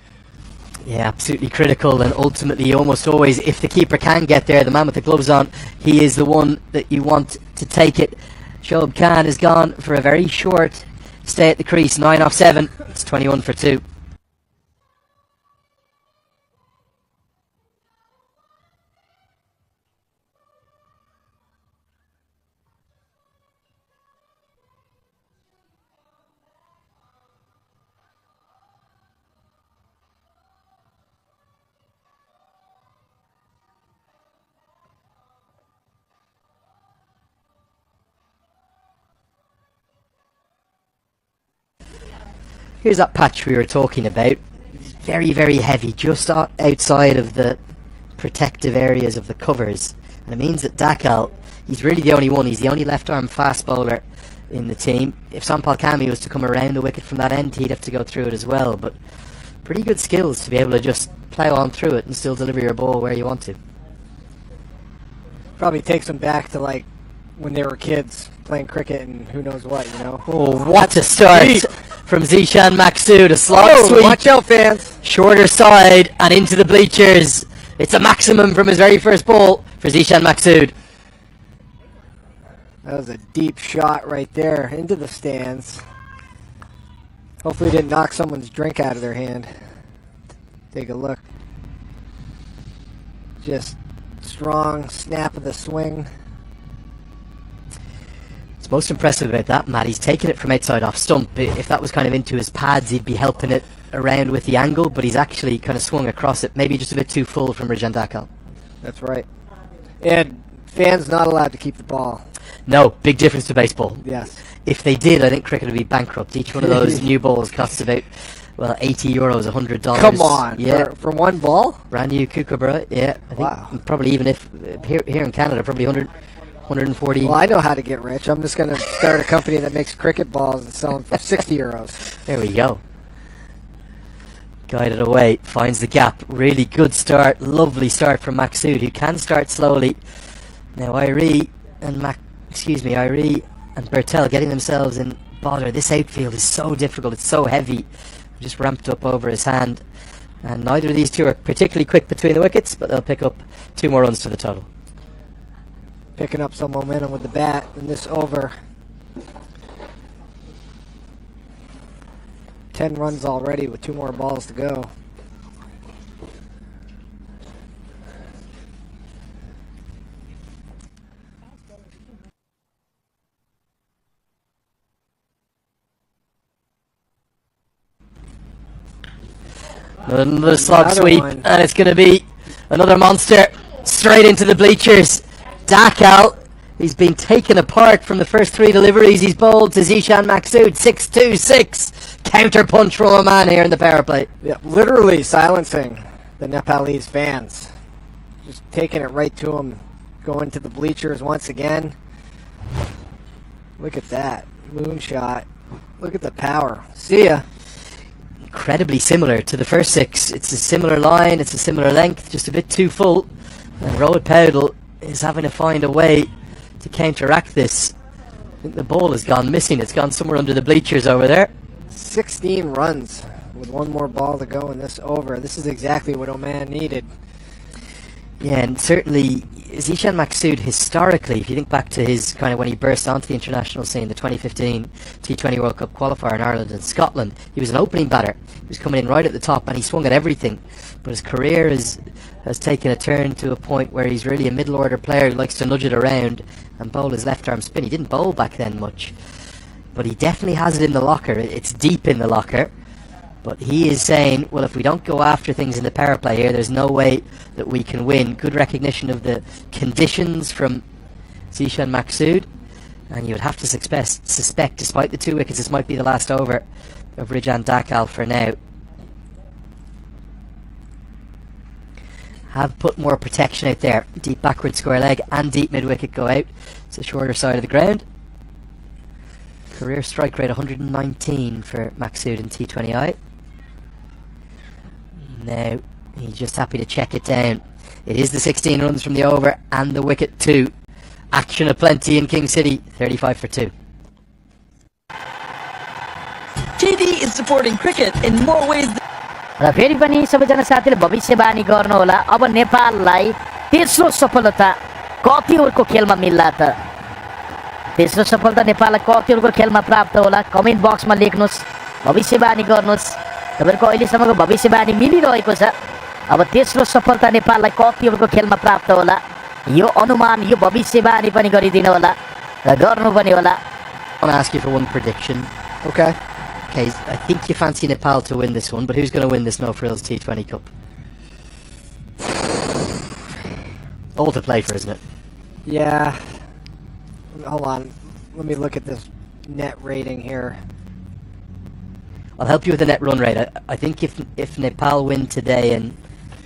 Yeah, absolutely critical, and ultimately almost always, if the keeper can get there, the man with the gloves on, he is the one that you want to take it. Shoaib Khan is gone for a very short stay at the crease. 9 off 7. It's 21 for 2. Here's that patch we were talking about. Very, very heavy, just outside of the protective areas of the covers. And it means that Dakal, he's really the only one. He's the only left-arm fast bowler in the team. If Sampal Kami was to come around the wicket from that end, he'd have to go through it as well. But pretty good skills to be able to just plough on through it and still deliver your ball where you want to. Probably takes them back to like when they were kids playing cricket and who knows what, you know. Oh, what a start from Zishan Maksud. A slog sweep. Watch out, fans. Shorter side and into the bleachers. It's a maximum from his very first ball for Zishan Maksud. That was a deep shot right there into the stands. Hopefully it didn't knock someone's drink out of their hand. Take a look. Just strong snap of the swing. What's most impressive about that, Matt, he's taken it from outside off stump. If that was kind of into his pads, he'd be helping it around with the angle, but he's actually kind of swung across it, maybe just a bit too full from Rajan Dakal. That's right. And fans not allowed to keep the ball. No, big difference to baseball. Yes. If they did, I think cricket would be bankrupt. Each one of those new balls costs about, well, €80, $100. Come on, yeah, for one ball? Brand new Kookaburra, yeah. I think probably even if, here in Canada, probably 140. Well, I know how to get rich. I'm just going to start a company that makes cricket balls and sell them for €60. There we go. Guided away, finds the gap. Really good start, lovely start from Maksud, who can start slowly. Now Irie and Irie and Bertel getting themselves in bother. This outfield is so difficult, it's so heavy. Just ramped up over his hand. And neither of these two are particularly quick between the wickets, but they'll pick up 2 more runs to the total. Picking up some momentum with the bat in this over. 10 runs already with 2 more balls to go. Another slog sweep, and it's going to be another monster straight into the bleachers. Dakal, he's been taken apart from the first 3 deliveries he's bowled to Zishan Maksud. 6-2-6. Counter punch from a man here in the power play. Yeah, literally silencing the Nepalese fans. Just taking it right to him. Going to the bleachers once again. Look at that. Moonshot. Look at the power. See ya. Incredibly similar to the first 6. It's a similar line, it's a similar length, just a bit too full. And Rohit Paudel is having to find a way to counteract this. I think the ball has gone missing. It's gone somewhere under the bleachers over there. 16 runs with 1 more ball to go in this over. This is exactly what Oman needed. Yeah, and certainly Zishan Maksud, historically, if you think back to his kind of when he burst onto the international scene, the 2015 T20 World Cup qualifier in Ireland and Scotland, he was an opening batter. He was coming in right at the top and he swung at everything. But his career has taken a turn to a point where he's really a middle order player who likes to nudge it around and bowl his left arm spin. He didn't bowl back then much, but he definitely has it in the locker. It's deep in the locker. But he is saying, well, if we don't go after things in the power play here, there's no way that we can win. Good recognition of the conditions from Zishan Maksud. And you would have to suspect, despite the 2 wickets, this might be the last over of Rajan Dakal for now. Have put more protection out there. Deep backward square leg and deep mid wicket go out. It's the shorter side of the ground. Career strike rate 119 for Maksud in T20I. Now, he's just happy to check it down. It is the 16 runs from the over and the wicket too. Action aplenty in King City, 35 for 2. TD is supporting cricket in more ways than... र फेरि पनि सबैजना साथीले भविष्यवाणी गर्नुहोला अब नेपाललाई तेस्रो सफलता कति ओभरको खेलमा मिल्ला त तेस्रो सफलता नेपाललाई कति ओभरको खेलमा प्राप्त होला कमेन्ट बक्समा लेख्नुहोस् भविष्यवाणी गर्नुहोस् तपाईहरुको अहिलेसम्मको भविष्यवाणी मिलिरहेको छ अब तेस्रो सफलता नेपाललाई कति ओभरको खेलमा प्राप्त होला यो अनुमान यो भविष्यवाणी पनि गरिदिनु होला र गर्नु पनि होला I want to ask you for one prediction. Okay. Okay, I think you fancy Nepal to win this one, but who's going to win this No Frills T20 Cup? All to play for, isn't it? Yeah. Hold on. Let me look at this net rating here. I'll help you with the net run rate. I think if Nepal win today and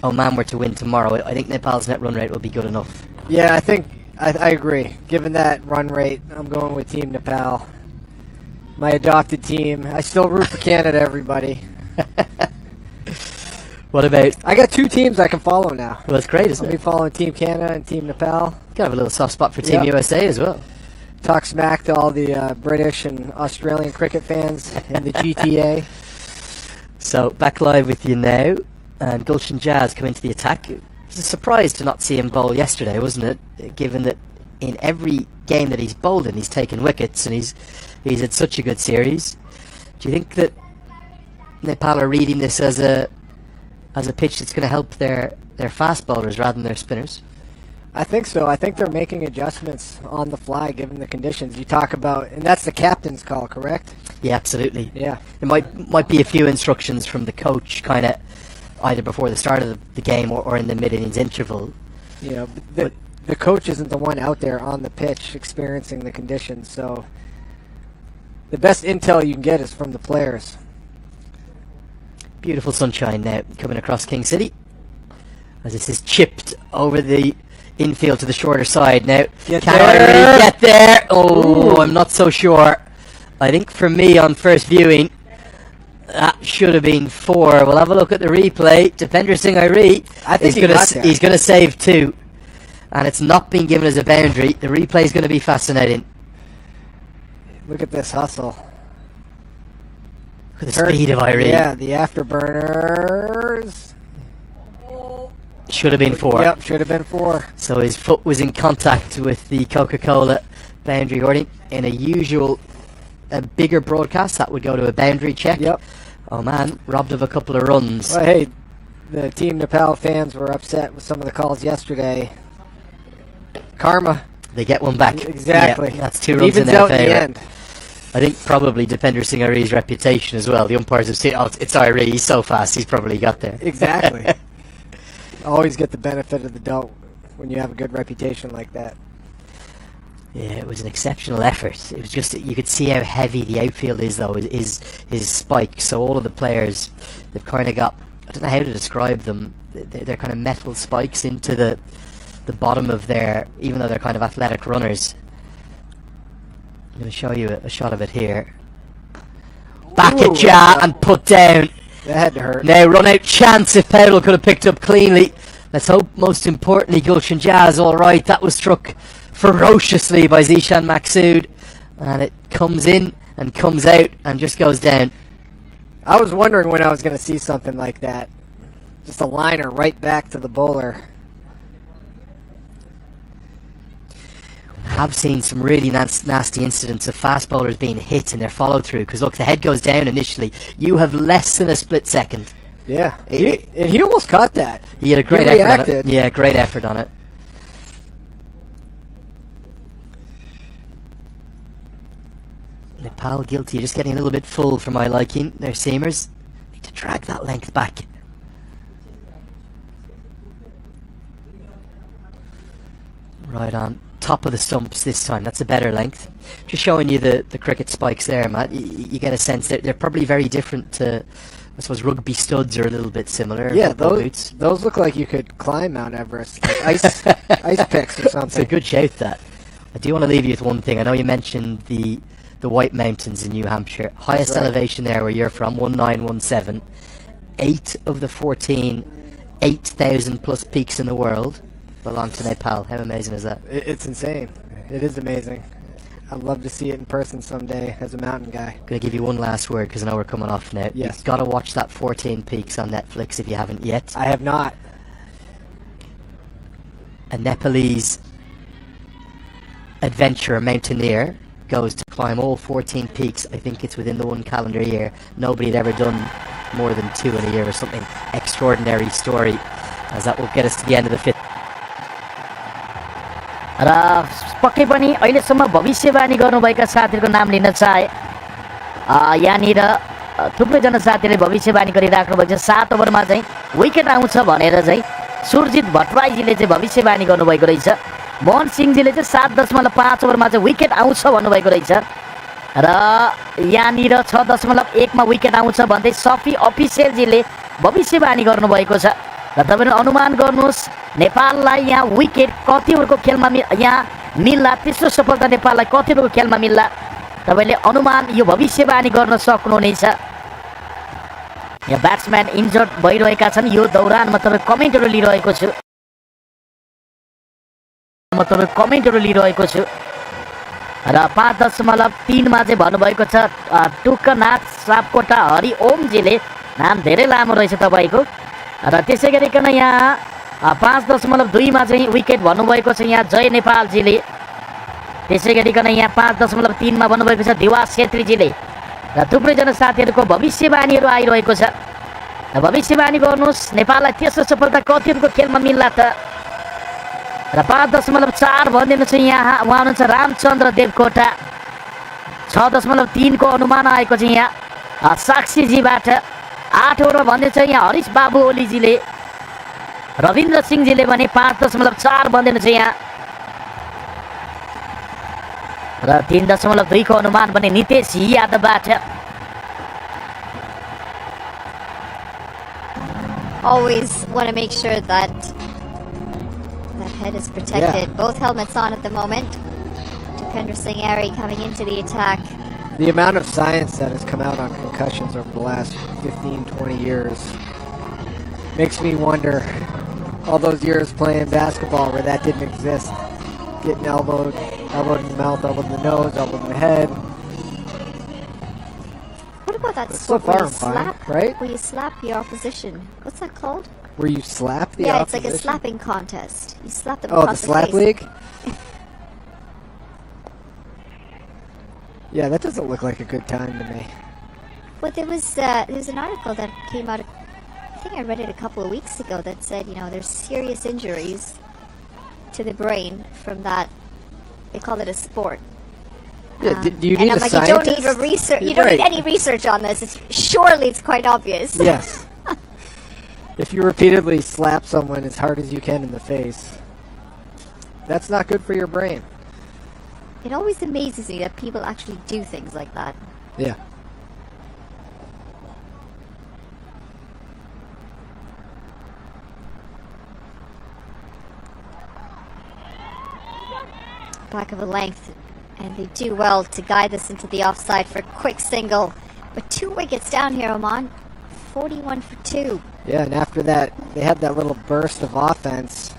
Oman were to win tomorrow, I think Nepal's net run rate will be good enough. Yeah, I think I agree. Given that run rate, I'm going with Team Nepal. My adopted team. I still root for Canada, everybody. What about... I got 2 teams I can follow now. Well, that's great, isn't I'll be following Team Canada and Team Nepal. You gotta have a little soft spot for Team USA as well. Talk smack to all the British and Australian cricket fans in the GTA. So, back live with you now. And Gulshan Jazz come into the attack. It was a surprise to not see him bowl yesterday, wasn't it? Given that in every game that he's bowled in, he's taken wickets and he's had such a good series. Do you think that Nepal are reading this as a pitch that's going to help their fast bowlers rather than their spinners? I think so. I think they're making adjustments on the fly given the conditions. You talk about, and that's the captain's call, correct? Yeah, absolutely. Yeah. There might be a few instructions from the coach, kind of either before the start of the game or in the mid-innings interval. You know, the coach isn't the one out there on the pitch experiencing the conditions, so the best intel you can get is from the players. Beautiful sunshine now coming across King City as this is chipped over the infield to the shorter side now. Can Irie get there? Oh, I'm not so sure. I think for me on first viewing, that should have been 4. We'll have a look at the replay. Defender Singh Irie he's going to save 2. And it's not been given as a boundary. The replay is going to be fascinating. Look at this hustle. Look at the speed of Irie. Yeah, the afterburners. Should have been 4. Yep, should have been 4. So his foot was in contact with the Coca-Cola boundary hoarding. In a bigger broadcast, that would go to a boundary check. Yep. Oh man, robbed of a couple of runs. Well, hey, the Team Nepal fans were upset with some of the calls yesterday. Karma. They get one back. Exactly. Yeah, that's 2 runs in their out in the favour. end. I think probably Defender Singh Irie's reputation as well. The umpires have seen, it's Irie, he's so fast, he's probably got there. Exactly. Always get the benefit of the doubt when you have a good reputation like that. Yeah, it was an exceptional effort. It was just, you could see how heavy the outfield is though, his spike. So all of the players, they've kind of got, I don't know how to describe them, they're kind of metal spikes into the bottom of their, even though they're kind of athletic runners. I'm going to show you a shot of it here. Back at Ja and put down. That had to hurt. Now run out chance if Powell could have picked up cleanly. Let's hope most importantly Gulshan Jazz alright. That was struck ferociously by Zishan Maksud. And it comes in and comes out and just goes down. I was wondering when I was going to see something like that. Just a liner right back to the bowler. Have seen some really nasty incidents of fast bowlers being hit in their follow through because look, the head goes down initially. You have less than a split second. Yeah, he almost caught that. He had a great effort on it. Yeah, great effort on it. Nepal guilty, just getting a little bit full for my liking. Their seamers need to drag that length back. Right on top of the stumps this time. That's a better length. Just showing you the cricket spikes there, Matt. You get a sense that they're probably very different to, I suppose, rugby studs are a little bit similar. Yeah, those look like you could climb Mount Everest, like ice picks or something. It's a good shout, that. I do want to leave you with one thing. I know you mentioned the White Mountains in New Hampshire. Highest elevation there where you're from, 1917. 8 of the 14 8,000 plus peaks in the world belong to Nepal. How amazing is that? It's insane. It is amazing. I'd love to see it in person someday as a mountain guy. I'm going to give you one last word because I know we're coming off now. Yes. You've got to watch that 14 Peaks on Netflix if you haven't yet. I have not. A Nepalese adventurer, mountaineer, goes to climb all 14 peaks. I think it's within the one calendar year. Nobody had ever done more than 2 in a year or something. Extraordinary story, as that will get us to the end of the 5th. र पक्कै पनि अहिलेसम्म भविष्यवाणी गर्नुभएका साथीहरूको नाम लिन चाहे यहाँनिर थुप्रैजना साथीहरूले भविष्यवाणी गरिराख्नु भएको छ 7 ओभरमा चाहिँ विकेट आउँछ भनेर चाहिँ सुरजित भट्टराईजीले चाहिँ भविष्यवाणी गर्नुभएको रहेछ। मोहन सिंहजीले चाहिँ 7.5 ओभरमा चाहिँ विकेट आउँछ भन्नुभएको रहेछ। र यहाँनिर 6.1 मा विकेट आउँछ भन्दै सफी अफिसियलजीले भविष्यवाणी गर्नुभएको छ र तपाईहरु अनुमान गर्नुहोस् नेपाललाई यहाँ विकेट कति ओभरको खेलमा यहाँ मिल्ला, तेस्रो सफलता नेपाललाई कति ओभरको खेलमा मिल्ला, तपाईले अनुमान यो भविष्यवाणी गर्न सक्नुहुनेछ। यहाँ ब्याट्सम्यान इन्जर्ड भइरहेका छन्, यो दौरानमा तपाईँ कमेन्टहरू लिइरहेको छु र 5.3 मा चाहिँ भन्नुभएको छ टुक्कनाथ सापकोटा हरि ओमजीले, नाम धेरै लामो रहेछ तपाईँको। र त्यसै गरिकन यहाँ 5.2 मा चाहिँ विकेट भन्नुभएको छ यहाँ जय नेपालजीले। त्यसै गरिकन यहाँ 5.3 मा भन्नुभएको छ दिवास छेत्रीजीले र थुप्रैजना साथीहरूको भविष्यवाणीहरू आइरहेको छ। र भविष्यवाणी गर्नुहोस् नेपाललाई तेस्रो सफलता कतिको खेलमा मिल्ला त? र 5.4 भनिदिनु छ यहाँ उहाँ हुनुहुन्छ रामचन्द्र देवकोटा। 6.3 को अनुमान आएको छ यहाँ साक्षीजीबाट। 8 ओभरमा भन्दैछ यहाँ हरिश बाबु ओलीजीले। रविन्द्र सिंहजीले भने 5.4 भनिदिनु छ यहाँ र 3.2 को अनुमान भने Nitesh यादवबाट। Always want to make sure that head is protected. Yeah. Both helmets on at the moment. Dipender Singh Airy coming into the attack. The amount of science that has come out on concussions over the last 15, 20 years makes me wonder, all those years playing basketball where that didn't exist. Getting elbowed in the mouth, elbowed in the nose, elbowed in the head. What about that So sport where far you I'm fine, slap, right? where you slap the opposition? What's that called? Where you slap the yeah, opposition? it's like a slapping contest. You slap them Oh, the across the slap face. league? Yeah, that doesn't look like a good time to me. Well, there's an article that came out, I think I read it a couple of weeks ago, that said, there's serious injuries to the brain from that. They call it a sport. Yeah, do you need and I'm a like, scientist? you don't need a research. You don't Right. need any research on this. Surely it's quite obvious. Yes. If you repeatedly slap someone as hard as you can in the face, that's not good for your brain. It always amazes me that people actually do things like that. Yeah. Back of a length, and they do well to guide this into the offside for a quick single. But 2 wickets down here, Oman. 41 for 2. Yeah, and after that, they had that little burst of offense.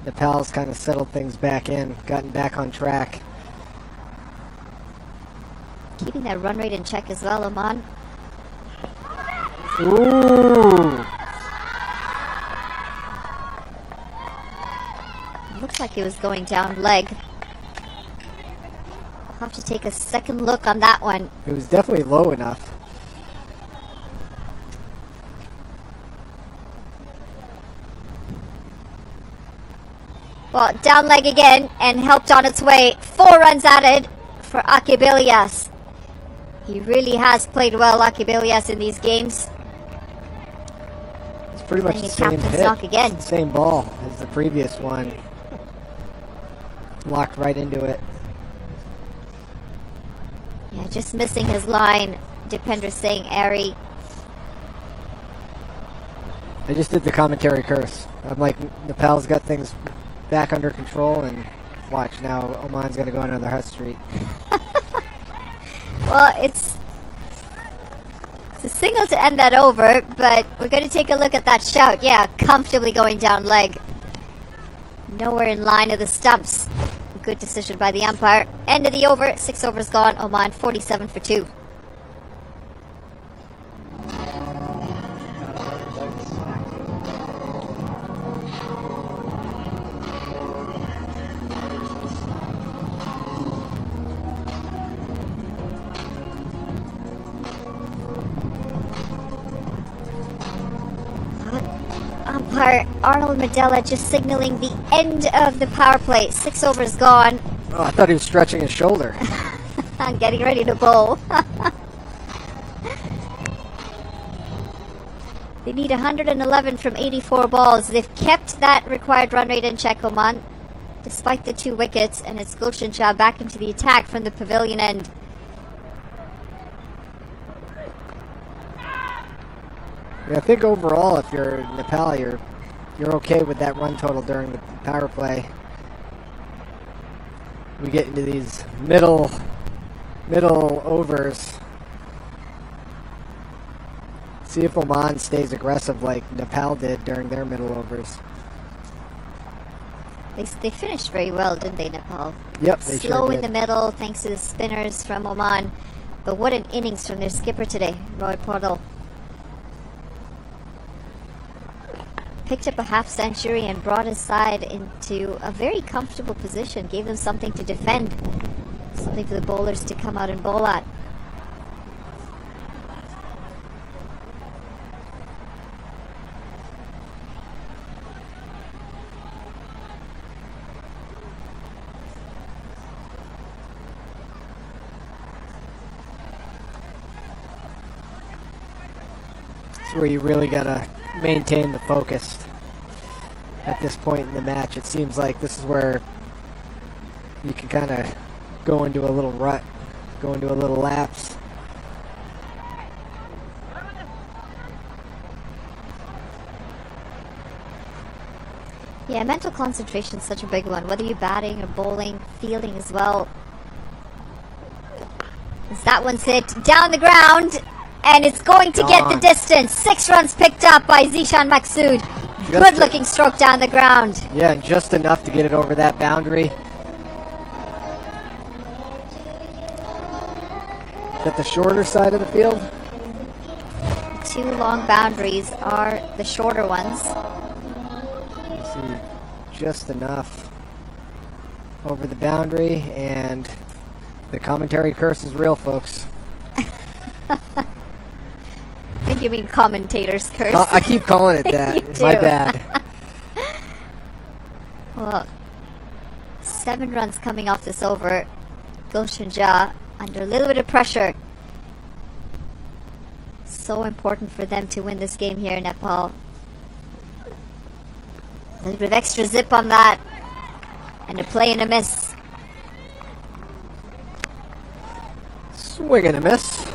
Nepal's kind of settled things back in, gotten back on track. Keeping that run rate in check as well, Oman. Ooh! Looks like it was going down leg. I'll have to take a second look on that one. It was definitely low enough. Well, down leg again and helped on its way. 4 runs added for Akib Ilyas. He really has played well, Akib Ilyas, in these games. It's pretty much And the he same captains hit. knock again. It's the same ball as the previous one. Locked right into it. Yeah, just missing his line. Dipender Singh Airy. I just did the commentary curse. I'm like, Nepal's got things back under control, and watch now, Oman's going to go on another hot streak. Well, it's a single to end that over, but we're going to take a look at that shout. Yeah, comfortably going down leg. Nowhere in line of the stumps. Good decision by the umpire. End of the over. 6 overs gone. Oman 47 for 2. Umpire Arnold Medella just signaling the end of the power play. 6 overs gone. Oh, I thought he was stretching his shoulder. I'm getting ready to bowl. They need 111 from 84 balls. They've kept that required run rate in check, Oman, despite the 2 wickets, and it's Gulshan Shah back into the attack from the pavilion end. I think overall, if you're Nepal, you're okay with that run total during the power play. We get into these middle overs. See if Oman stays aggressive like Nepal did during their middle overs. They finished very well, didn't they, Nepal? Yep, they Slow sure in did. the middle, thanks to the spinners from Oman. But what an innings from their skipper today, Roy Portal. Picked up a half century and brought his side into a very comfortable position. Gave them something to defend. Something for the bowlers to come out and bowl at. Where you really gotta maintain the focus at this point in the match. It seems like this is where you can kind of go into a little rut, go into a little lapse. Yeah, mental concentration is such a big one. Whether you're batting or bowling, fielding as well. As that one's hit down the ground. And it's going to get the distance. 6 runs picked up by Zishan Maksud. Good looking stroke down the ground. Yeah, and just enough to get it over that boundary. Is that the shorter side of the field? The 2 long boundaries are the shorter ones. Let's see, just enough over the boundary, and the commentary curse is real, folks. I think you mean commentator's curse. I keep calling it that. My bad. Well, 7 runs coming off this over. Gulshan Jha under a little bit of pressure. So important for them to win this game here in Nepal. A little bit of extra zip on that. And a play and a miss. Swing and a miss.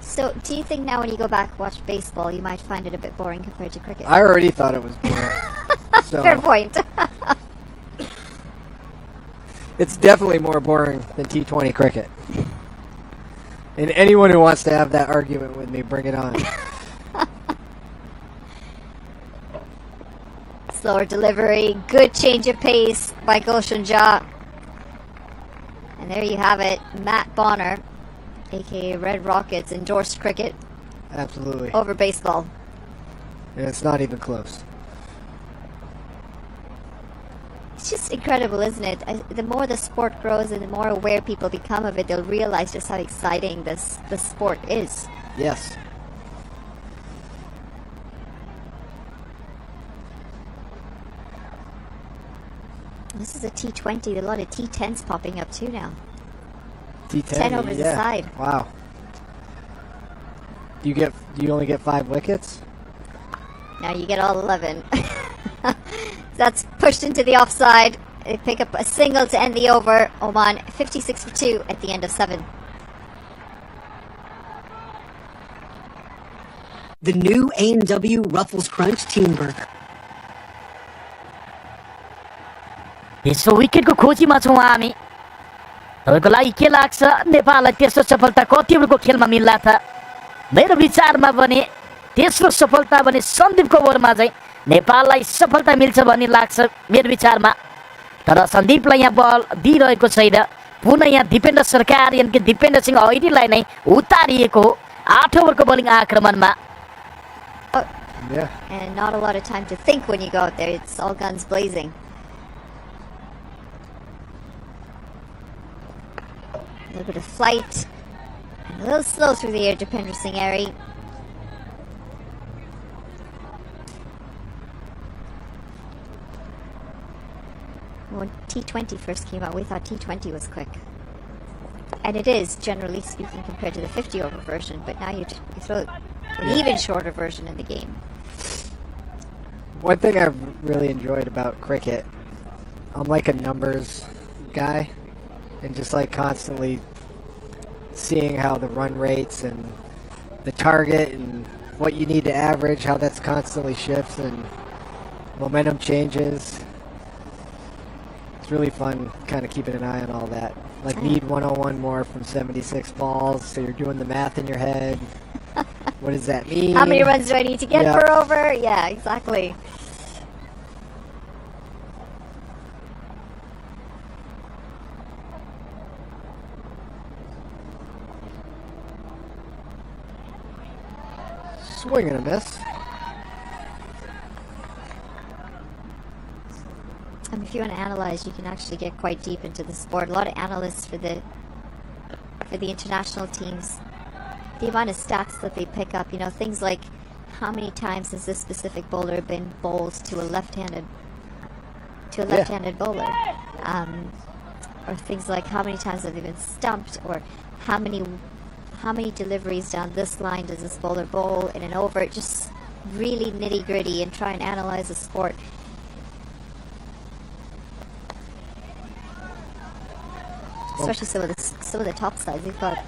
So, do you think now when you go back and watch baseball, you might find it a bit boring compared to cricket? I already thought it was boring. So fair point. It's definitely more boring than T20 cricket. And anyone who wants to have that argument with me, bring it on. Slower delivery, good change of pace by Gulshan Jha. And there you have it, Matt Bonner, aka Red Rockets, endorsed cricket. Absolutely. Over baseball. And it's not even close. It's just incredible, isn't it? The more the sport grows and the more aware people become of it, they'll realize just how exciting the sport is. Yes. This is a T20. There are a lot of T10s popping up too now. T10, 10 over the side. Wow. Do you only get 5 wickets? Now you get all 11. That's pushed into the offside. They pick up a single to end the over. Oman 56 for 2 at the end of 7. The new A&W Ruffles Crunch Teen Burger. तेस्रो विकेटको खोजीमा छौँ हामी तपाईको लागि के लाग्छ नेपाललाई तेस्रो सफलता कतिवटाको खेलमा मिल्ला था मेरो विचारमा भने तेस्रो सफलता भने सन्दीपको ओभरमा चाहिँ नेपाललाई सफलता मिल्छ भन्ने लाग्छ मेरो विचारमा तर सन्दीपलाई यहाँ बल दिइरहेको छैन पुनः यहाँ दिपेन्द्र सरकार यानी कि दिपेन्द्र सिंह ऐरीलाई नै उतारिएको हो 8 ओभरको bowling आक्रमणमा And not a lot of time to think when you go out there. It's all guns blazing. A little bit of flight. And a little slow through the air, Dipendra Singh Airy. When T20 first came out, we thought T20 was quick. And it is, generally speaking, compared to the 50-over version. But now you throw an even shorter version in the game. One thing I've really enjoyed about cricket, I'm like a numbers guy, and just like constantly seeing how the run rates and the target and what you need to average, how that's constantly shifts and momentum changes. It's really fun kind of keeping an eye on all that. Like need 101 more from 76 balls, so you're doing the math in your head. What does that mean? How many runs do I need to get per over? Yeah, exactly. Swing and a miss. If you want to analyze, you can actually get quite deep into the sport. A lot of analysts for the international teams, the amount of stats that they pick up, you know, things like how many times has this specific bowler been bowled to a left-handed bowler, or things like how many times have they been stumped, or how many deliveries down this line does this bowler bowl in an over. Just really nitty-gritty and try and analyze the sport. Especially some of the top sides, they've got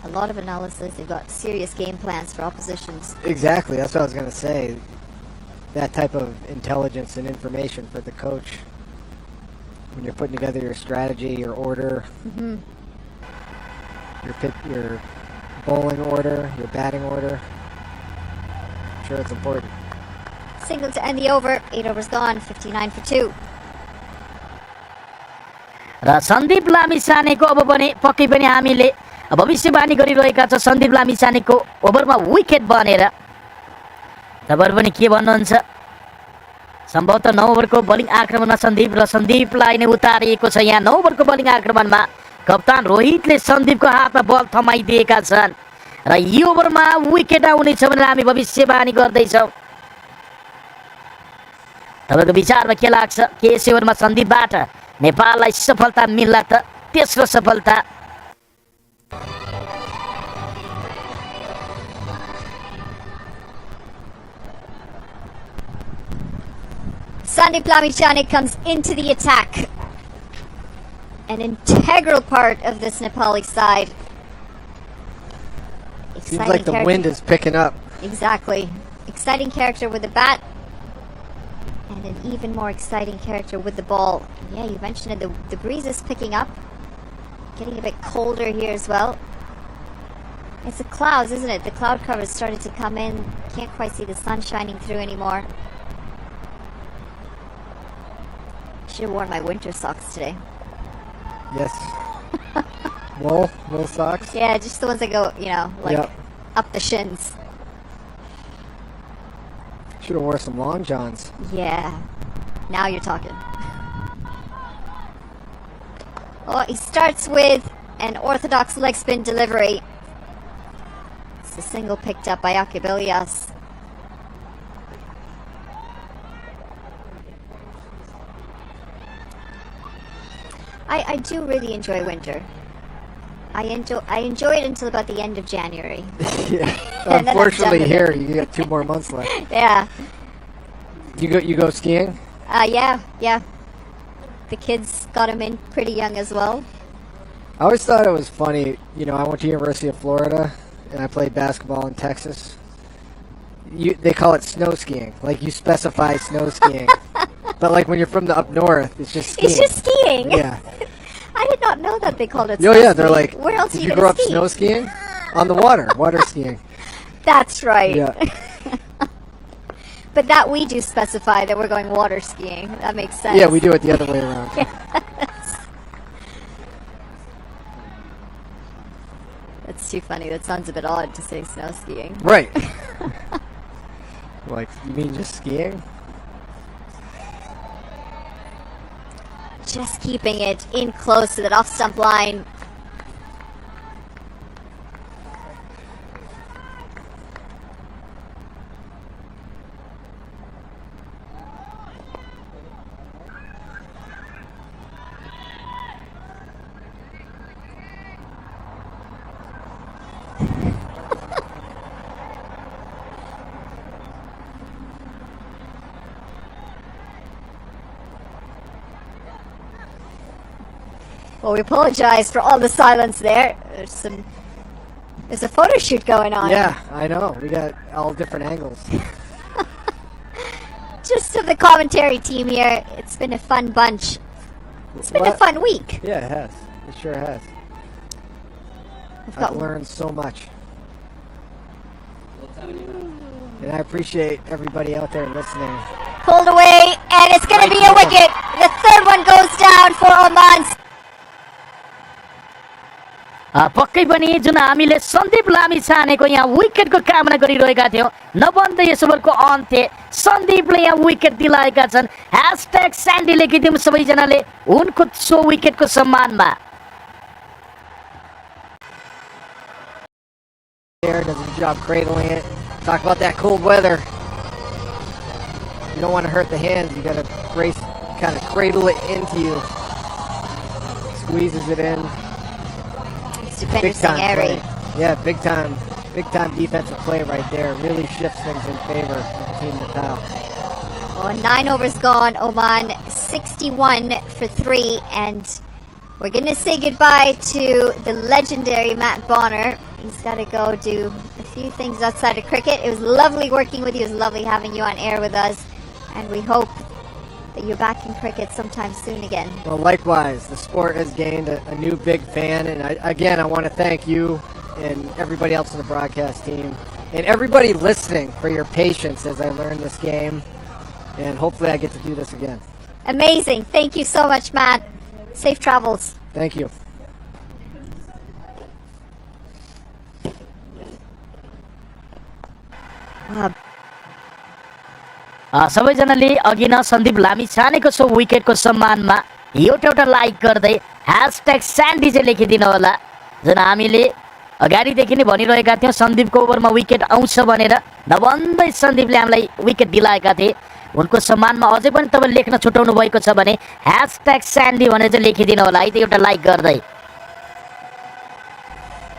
a lot of analysis. They've got serious game plans for oppositions. Exactly, that's what I was going to say. That type of intelligence and information for the coach when you're putting together your strategy, your order, your bowling order, your batting order. I'm sure it's important. Single to end the over. 8 overs gone. 59 for 2. र सन्दीप लामिछानेको अब पनि पक्कै पनि हामीले भविष्यवाणी गरिरहेका छौँ। सन्दीप लामिछानेको ओभरमा wicket बनेर तपाईँहरू पनि के भन्नुहुन्छ? सम्भवतः 9 ओभरको बलिङ आक्रमणमा सन्दीपलाई नै उतारिएको छ। यहाँ 9 ओभरको बलिङ आक्रमणमा कप्तान रोहितले सन्दीपको हातमा बल थमाइदिएका छन् र यो ओभरमा विकेट आउनेछ भनेर हामी भविष्यवाणी गर्दैछौँ। तपाईँको विचारमा के लाग्छ? के यस ओभरमा सन्दीपबाट नेपाललाई सफलता मिल्ला त? तेस्रो सफलता। Sandeep Lamichhane comes into the attack. An integral part of this Nepali side. Seems like the wind is picking up. Exactly. Exciting character with the bat. And an even more exciting character with the ball. Yeah, you mentioned it. The breeze is picking up. Getting a bit colder here as well. It's the clouds, isn't it? The cloud cover started to come in. Can't quite see the sun shining through anymore. Should have worn my winter socks today. Yes. wool socks? Yeah, just the ones that go, you know, like up the shins. Should have wore some long johns. Yeah. Now you're talking. Oh, he starts with an orthodox leg spin delivery. It's a single picked up by Akabilias. I do really enjoy winter. I enjoy it until about the end of January. Yeah. Unfortunately, here you got 2 more months left. Yeah. You go skiing? Yeah. The kids got him in pretty young as well. I always thought it was funny. You know, I went to University of Florida and I played basketball in Texas. They call it snow skiing. Like you specify snow skiing. But like when you're from the up north, it's just skiing. It's just skiing. Yeah. I did not know that they called it snow yeah, skiing. they're like, where else did are you grow up snow skiing? On the water skiing. That's right. Yeah. But that we do specify that we're going water skiing. That makes sense. Yeah, we do it the other way around. Yes. That's too funny. That sounds a bit odd to say snow skiing. Right. Like, you mean just skiing? Just keeping it in close to that off-stump line. Well, we apologize for all the silence there. There's some There's a photo shoot going on. Yeah, I know. We got all different angles. Just to the commentary team here, it's been a fun bunch. It's been a fun week. Yeah, it has. It sure has. I've learned so much. And I appreciate everybody out there listening. Pulled away, and it's going to be a wicket. The third one goes down for Oman. पक्कै पनि जुन हामीले सन्दीप लामिछानेको यहाँ विकेटको कामना गरिरहेका थियौँ नभन्दै yes ओभरको अन्त्य सन्दीपले यहाँ wicket दिलाएका छन् #स्यान्डी लेखिदिउँ सबैजनाले उनको सो विकेटको सम्मानमा Does a good job cradling it. Talk about that cold weather. You don't want to hurt the hands. You got to kind of cradle it into you. Squeezes it in. Big time play. Yeah, big time defensive play right there. Really shifts things in favor of Team Nepal. Oh, 9 overs gone. Oman 61 for 3, and we're going to say goodbye to the legendary Matt Bonner. He's got to go do a few things outside of cricket. It was lovely working with you. It was lovely having you on air with us, and we hope that you're back in cricket sometime soon again. Well, likewise, the sport has gained a new big fan, and I want to thank you and everybody else on the broadcast team and everybody listening for your patience as I learn this game, and hopefully I get to do this again. Amazing. Thank you so much, Matt. Safe travels. Thank you. सबैजनाले अघि न सन्दीप लामिछानेको सो विकेटको सम्मानमा एउटा like गर्दै #sandy चाहिँ लेखिदिनु होला जुन हामीले अगाडिदेखि नै भनिरहेका थियौँ सन्दीपको ओभरमा विकेट आउँछ भनेर नभन्दै सन्दीपले हामीलाई विकेट दिलाएका थिए उनको सम्मानमा अझै पनि तपाईले लेख्न छुटाउनु भएको छ भने #स्यान्डी भनेर चाहिँ लेखिदिनु होला है त एउटा लाइक गर्दै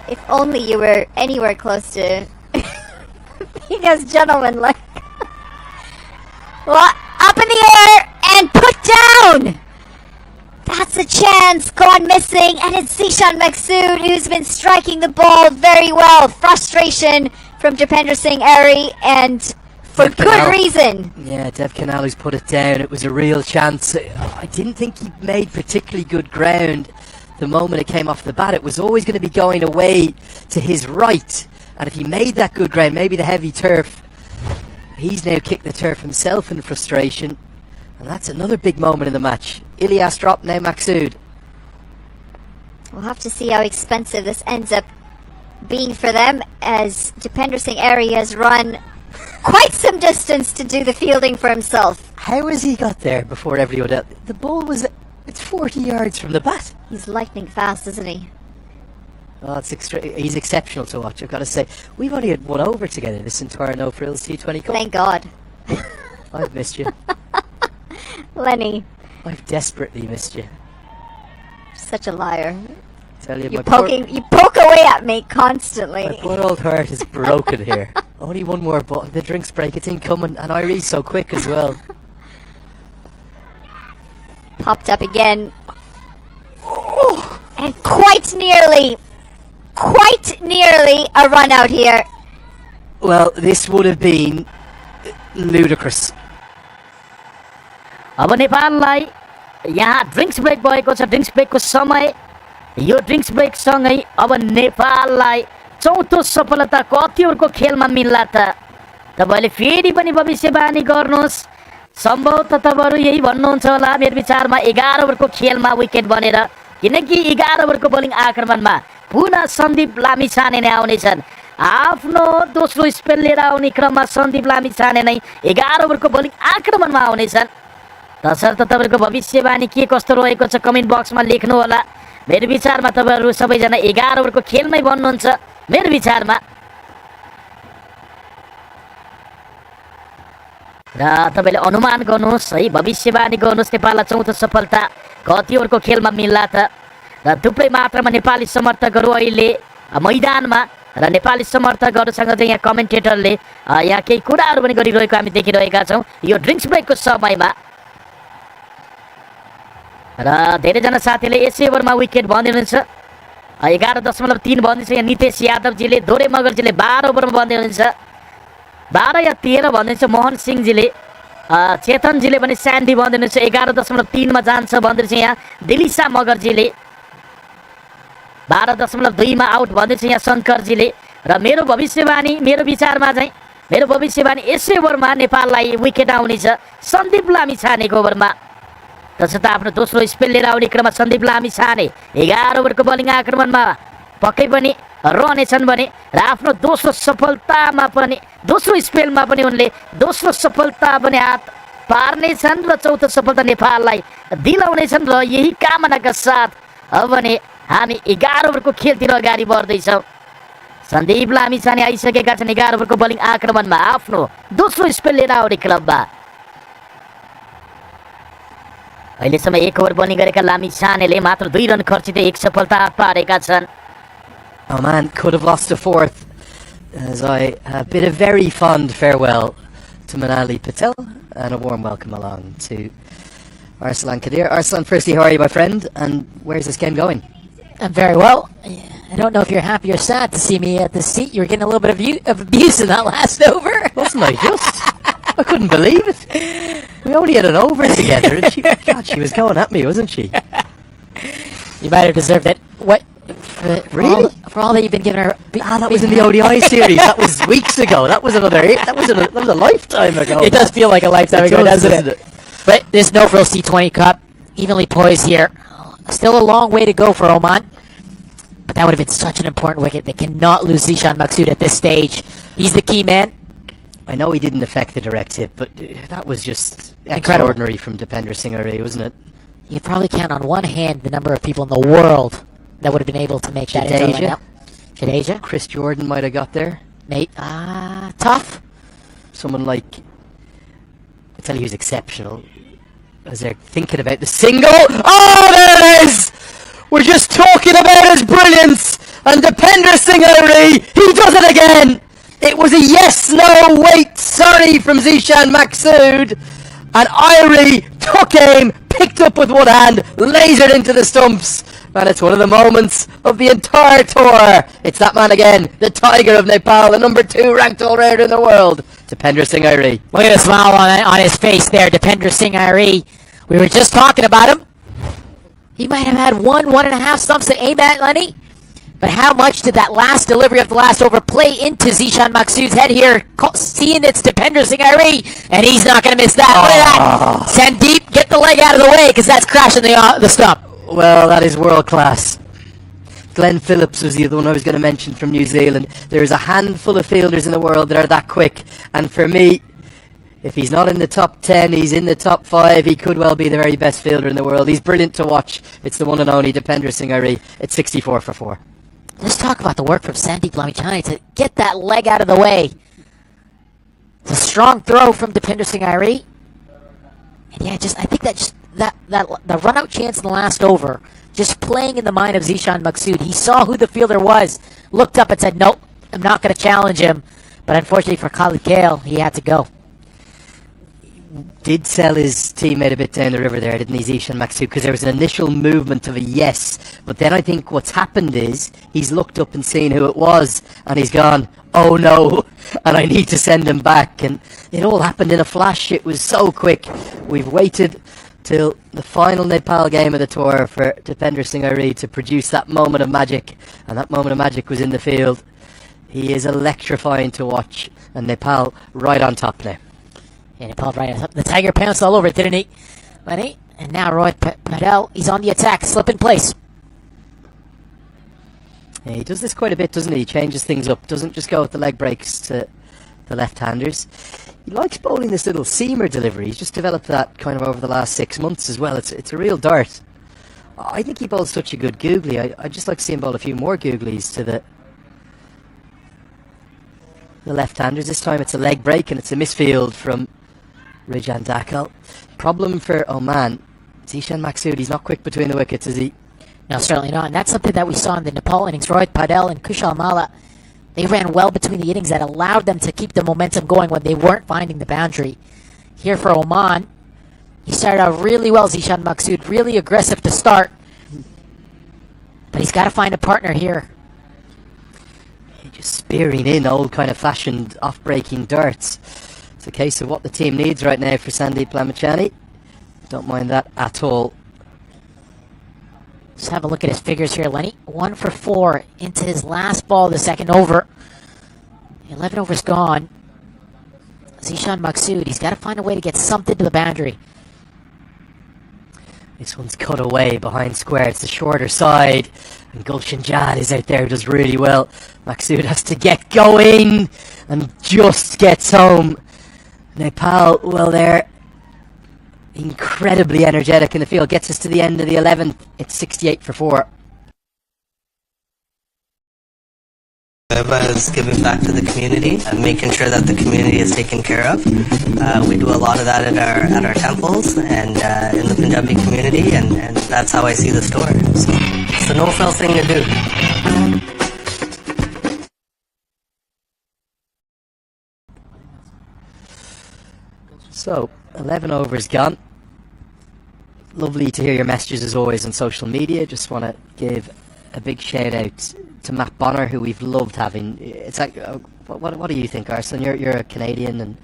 If only you were anywhere close to being as gentlemanlike. Well, up in the air and put down. That's a chance gone missing, and it's Zishan Maksud who's been striking the ball very well. Frustration from Japendra Singh Airy, and for good reason. Yeah, Dev Canales put it down. It was a real chance. I didn't think he made particularly good ground the moment it came off the bat. It was always going to be going away to his right, and if he made that good ground, maybe the heavy turf, he's now kicked the turf himself in frustration, and that's another big moment in the match. Ilyas dropped, now Maksud. We'll have to see how expensive this ends up being for them, as Japendra Singh Airy has run quite some distance to do the fielding for himself. How has he got there before everyone else? The ball was, it's 40 yards from the bat. He's lightning fast, isn't he? Oh, he's exceptional to watch, I've got to say. We've only had one over together this entire No Frills T20 Cup. Thank God. I've missed you. Lenny. I've desperately missed you. Such a liar. Tell you, you poke away at me constantly. My poor old heart is broken here. Only one more ball. The drinks break, it's incoming, and Irie's so quick as well. Popped up again. And quite nearly a run out here. Well, this would have been ludicrous. अब नेपाललाई यहाँ drinks break भएको छ drinks ब्रेकको समय यो drinks break सँगै अब नेपाललाई चौथो सफलता कति ओभरको खेलमा मिल्ला त तपाईले फेरि पनि भविष्यवाणी गर्नुहोस् सम्भवतः तपाईहरु यही भन्नुहुन्छ होला मेरो विचारमा 11 ओभरको खेलमा विकेट बनेर किनकि 11 ओभरको बोलिङ आक्रमणमा पुनः सन्दीप लामिछाने नै आउनेछन् आफ्नो दोस्रो स्पेल लिएर आउने क्रममा सन्दीप लामिछाने नै 11 ओभरको बोलिङ आक्रमणमा आउनेछन् तसर्थ तपाईहरुको भविष्यवाणी के कस्तो रहेको छ कमेन्ट बक्समा लेख्नु होला मेरो विचारमा तपाईहरु सबैजना 11 ओभरको खेलमै बन्नुहुन्छ मेरो विचारमा र तपाईले अनुमान गर्नुहोस् है भविष्यवाणी गर्नुहोस् नेपाललाई चौथो सफलता कति ओभरको खेलमा मिल्ला त र थुप्रै मात्रामा नेपाली समर्थकहरु अहिले मैदानमा र नेपाली समर्थकहरुसँग चाहिँ यहाँ कमेन्टेटरले यहाँ केही कुराहरु पनि गरिरहेको हामी देखिरहेका छौं यो ड्रिंक्स ब्रेकको समयमा र धेरैजना साथीले यसै ओभरमा विकेट बन्दिनुहुन्छ 11.3 भन्दैछ यहाँ नितेश यादवजीले। दोरे मगरजीले 12 ओभरमा भन्दै हुनुहुन्छ, 12 या 13 भन्दैछ मोहन सिंहजीले। चेतनजीले पनि स्यान्डी भन्दै हुनुहुन्छ 11.3 मा जान्छ भन्दैछ यहाँ दिलिसा मगरजीले। 12.2 मा आउट भन्दैछ यहाँ शङ्करजीले। र मेरो भविष्यवाणी, मेरो विचारमा चाहिँ मेरो भविष्यवाणी यसै ओभरमा नेपाललाई विकेट आउनेछ सन्दीप लामिछानेको ओभरमा। तसर्थ आफ्नो दोस्रो स्पेल लिएर आउने क्रममा सन्दीप लामिछाने 11 ओभरको बलिङ आक्रमणमा पक्कै पनि रहनेछन् भने र आफ्नो दोस्रो सफलतामा पनि दोस्रो स्पेलमा पनि उनले दोस्रो सफलता पनि हात पार्नेछन् र चौथो सफलता नेपाललाई दिलाउनेछन्। र यही कामनाका साथ अब भने हामी 11 ओभरको खेलतिर अगाडि बढ्दैछौँ। सन्दीप लामिछाने आइसकेका छन् 11 ओभरको बलिङ आक्रमणमा आफ्नो दोस्रो स्पेल लिएर आउने क्रममा। अहिलेसम्म 1 ओभर बलिङ गरेका लामिछानेले मात्र 2 रन खर्चिँदै 1 सफलता हात पारेका छन्। Oman could have lost a fourth, as I bid a very fond farewell to Manali Patel and a warm welcome along to Arslan Kadir. Arslan, firstly, how are you, my friend, and where's this game going? I'm very well. I don't know if you're happy or sad to see me at this seat. You were getting a little bit of abuse in that last over. Wasn't I just? I couldn't believe it. We only had an over together, and she was going at me, wasn't she? You might have deserved it. What? Really? For all that you've been giving her. That was in the ODI series. That was weeks ago. That was a lifetime ago. It does feel like a lifetime ago, doesn't it? But there's no real C20 Cup. Evenly poised here. Still a long way to go for Oman. But that would have been such an important wicket. They cannot lose Zishan Maksud at this stage. He's the key man. I know he didn't affect the direct hit, but that was just Incredible. Extraordinary from Dipender Singh Array, wasn't it? You could probably count on one hand the number of people in the world that would have been able to make that Jadeja. Jadeja. Chris Jordan might have got there. Mate, tough. Someone like, I tell you who's exceptional, as they're thinking about the single. Oh, there it is! We're just talking about his brilliance, and Dipender Singh Array, he does it again! It was a yes, no, wait, sorry from Zishan Maksud, and Irie took aim, picked up with one hand, lasered into the stumps. Man, it's one of the moments of the entire tour. It's that man again, the Tiger of Nepal, the number 2 ranked all-rounder in the world, Dipender Singh Array. Look at the smile on his face there, Dipender Singh Array. We were just talking about him. He might have had 1.5 stumps to aim at, Lenny. But how much did that last delivery of the last over play into Zishan Maksud's head here? Seeing it's Dipender Singh Array, and he's not going to miss that. Look at that. Sandeep, get the leg out of the way, because that's crashing the stump. Well, that is world class. Glenn Phillips was the other one I was going to mention from New Zealand. There's a handful of fielders in the world that are that quick. And for me, if he's not in the top 10, he's in the top 5. He could well be the very best fielder in the world. He's brilliant to watch. It's the one and only Dipender Singh Array. It's 64 for 4. Let's talk about the work from Sandeep Lamichhane to get that leg out of the way. It's a strong throw from Dipender Singh Array. And yeah, I think that the run-out chance in the last over, just playing in the mind of Zishan Maksud. He saw who the fielder was, looked up and said, nope, I'm not going to challenge him. But unfortunately for Khalid Kale, he had to go. Did sell his teammate a bit down the river there, didn't he, Zishan Maksud? Because there was an initial movement of a yes. But then I think what's happened is he's looked up and seen who it was, and he's gone, oh no, and I need to send him back. And it all happened in a flash. It was so quick. We've waited till the final Nepal game of the tour for Dipender Singh Array to produce that moment of magic. And that moment of magic was in the field. He is electrifying to watch. And Nepal right on top now. Yeah, Nepal right on top. The Tiger pounced all over it, didn't he, Lenny? And now Roy Patel, he's on the attack, slip in place. Yeah, he does this quite a bit, doesn't he? He changes things up. Doesn't just go with the leg breaks to the left-handers. He likes bowling this little seamer delivery. He's just developed that kind of over the last 6 months as well. It's a real dart. I think he bowls such a good googly. I'd just like to see him bowl a few more googlies to the left-handers. This time it's a leg break and it's a misfield from Rijan Dakal. Problem for Oman. Zishan Maksud, he's not quick between the wickets, is he? No, certainly not. And that's something that we saw in the Nepal innings. Rohit Padel and Kushal Malla, they ran well between the innings that allowed them to keep the momentum going when they weren't finding the boundary. Here for Oman, he started out really well, Zishan Maksud, really aggressive to start. But he's got to find a partner here. Just spearing in old-kind-of-fashioned off-breaking darts. It's a case of what the team needs right now for Sandeep Lamachani. Don't mind that at all. Let's have a look at his figures here, Lenny. 1 for 4 into his last ball of the second over. 11 overs gone. Zishan Maksud, he's got to find a way to get something to the boundary. This one's cut away behind square. It's the shorter side. And Gulshan Jad is out there who does really well. Maksud has to get going and just gets home. Nepal, well, they're incredibly energetic in the field. Gets us to the end of the 11th. It's 68 for 4. Is giving back to the community and making sure that the community is taken care of. We do a lot of that at our temples and in the Punjabi community, and that's how I see the store. So it's a no-frills thing to do. So, 11 overs gone. Lovely to hear your messages as always on social media. Just want to give a big shout out to Matt Bonner, who we've loved having. It's like, what do you think, Arson? You're a Canadian and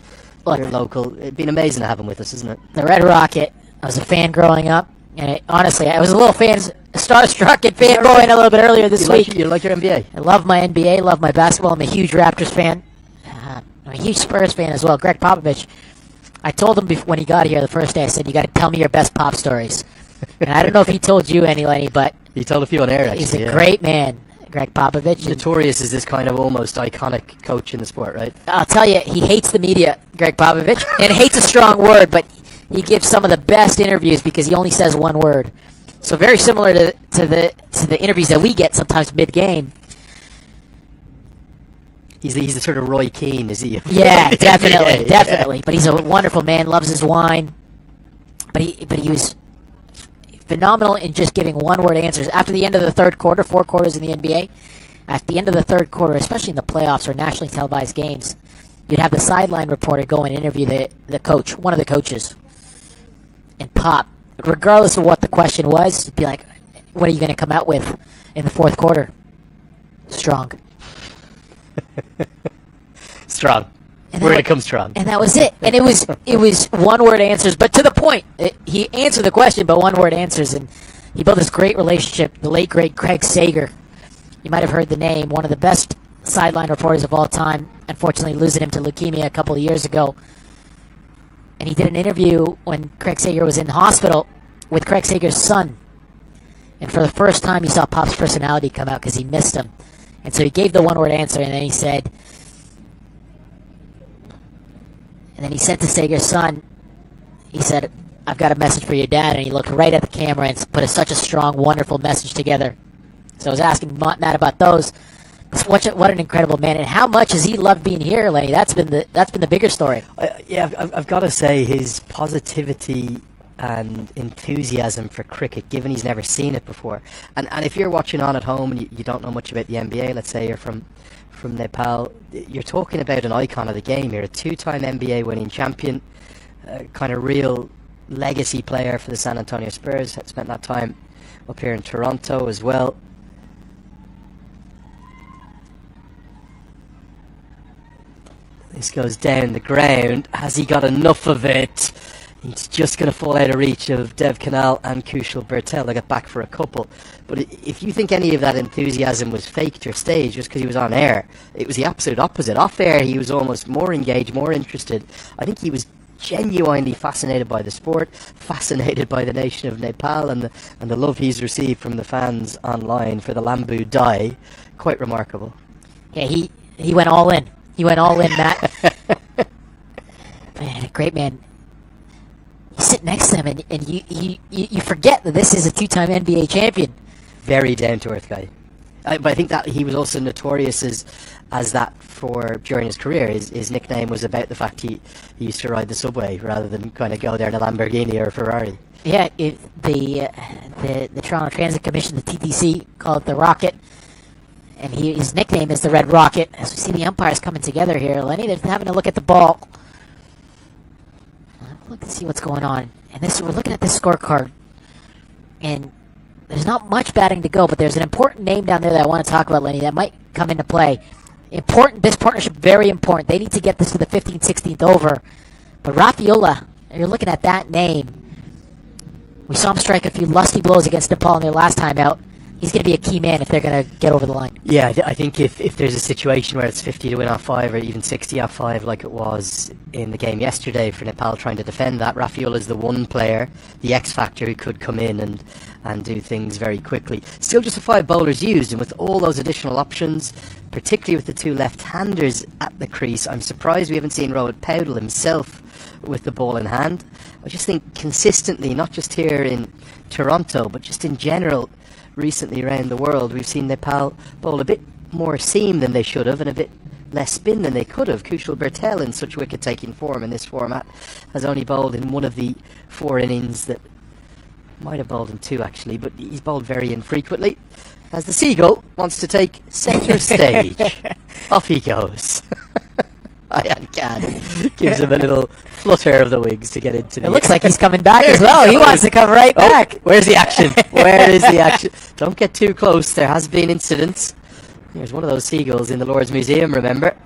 you're local. It'd been amazing to have him with us, isn't it? The Red Rocket. I was a fan growing up, and honestly, I was a little starstruck and fanboying a little bit earlier this week. You like your NBA? I love my NBA, love my basketball. I'm a huge Raptors fan. I'm a huge Spurs fan as well. Greg Popovich. I told him when he got here the first day, I said, you got to tell me your best pop stories. And I don't know if he told you any, Lenny, but he told a few on air, actually. He's a great man, Greg Popovich. Notorious as this kind of almost iconic coach in the sport, right? I'll tell you, he hates the media, Greg Popovich, and hates a strong word, but he gives some of the best interviews because he only says one word. So very similar to the interviews that we get sometimes mid-game. He's the sort of Roy Keane, is he? Yeah, definitely, definitely. But he's a wonderful man, loves his wine. But he was phenomenal in just giving one-word answers. After the end of the third quarter, 4 quarters in the NBA, at the end of the third quarter, especially in the playoffs or nationally televised games, you'd have the sideline reporter go and interview the coach, one of the coaches, and Pop, regardless of what the question was, it'd be like, what are you going to come out with in the fourth quarter? Strong. Strong. We're gonna come strong. And that was it. And it was one-word answers, but to the point. He answered the question, but one-word answers, and he built this great relationship. The late, great Craig Sager. You might have heard the name. One of the best sideline reporters of all time. Unfortunately, losing him to leukemia a couple of years ago. And he did an interview when Craig Sager was in the hospital with Craig Sager's son. And for the first time, he saw Pop's personality come out because he missed him. And so he gave the one-word answer, and then he said... And then he said to Sager's son, he said, I've got a message for your dad. And he looked right at the camera and put such a strong, wonderful message together. So I was asking Matt about those. What an incredible man. And how much has he loved being here, Lenny? That's been the bigger story. I've got to say, his positivity and enthusiasm for cricket, given he's never seen it before. And if you're watching on at home and you don't know much about the NBA, let's say you're from Nepal, you're talking about an icon of the game. You're a 2-time NBA winning champion, kind of real legacy player for the San Antonio Spurs. Had spent that time up here in Toronto as well. This goes down the ground. Has he got enough of it? He's just going to fall out of reach of Dev Canal and Kushal Bertel. They got back for a couple. But if you think any of that enthusiasm was faked or staged just because he was on air, it was the absolute opposite. Off air, he was almost more engaged, more interested. I think he was genuinely fascinated by the sport, fascinated by the nation of Nepal and the love he's received from the fans online for the Lambu Dai. Quite remarkable. Yeah, he went all in. He went all in, Matt. Man, a great man. You sit next to him and you forget that this is a 2-time NBA champion. Very down-to-earth guy. But I think that he was also notorious as that during his career. His nickname was about the fact he used to ride the subway rather than kind of go there in a Lamborghini or a Ferrari. Yeah, the Toronto Transit Commission, the TTC, called it the Rocket. And his nickname is the Red Rocket. As we see the umpires coming together here, Lenny, they're having a look at the ball. Look to see what's going on. And we're looking at this scorecard. And there's not much batting to go, but there's an important name down there that I want to talk about, Lenny, that might come into play. Important, this partnership, very important. They need to get this to the 15th, 16th over. But Rafiola, you're looking at that name. We saw him strike a few lusty blows against Nepal in their last time out. He's going to be a key man if they're going to get over the line. Yeah, I think if there's a situation where it's 50 to win off 5 or even 60 off 5 like it was in the game yesterday for Nepal trying to defend that, Rafiola is the one player, the X factor, who could come in and do things very quickly. Still just the 5 bowlers used, and with all those additional options, particularly with the 2 left-handers at the crease, I'm surprised we haven't seen Rohit Paudel himself with the ball in hand. I just think consistently, not just here in Toronto, but just in general, recently around the world, we've seen Nepal bowl a bit more seam than they should have and a bit less spin than they could have. Kushal Bertel, in such wicket-taking form in this format, has only bowled in one of the 4 innings that might have bowled in 2 actually, but he's bowled very infrequently. As the Seagull wants to take centre stage, off he goes. Ayan Khan gives him a little flutter of the wings to get into the... It looks like he's coming back as well. He wants to come right back. Where's the action? Where is the action? Don't get too close. There has been incidents. There's one of those seagulls in the Lord's Museum, remember?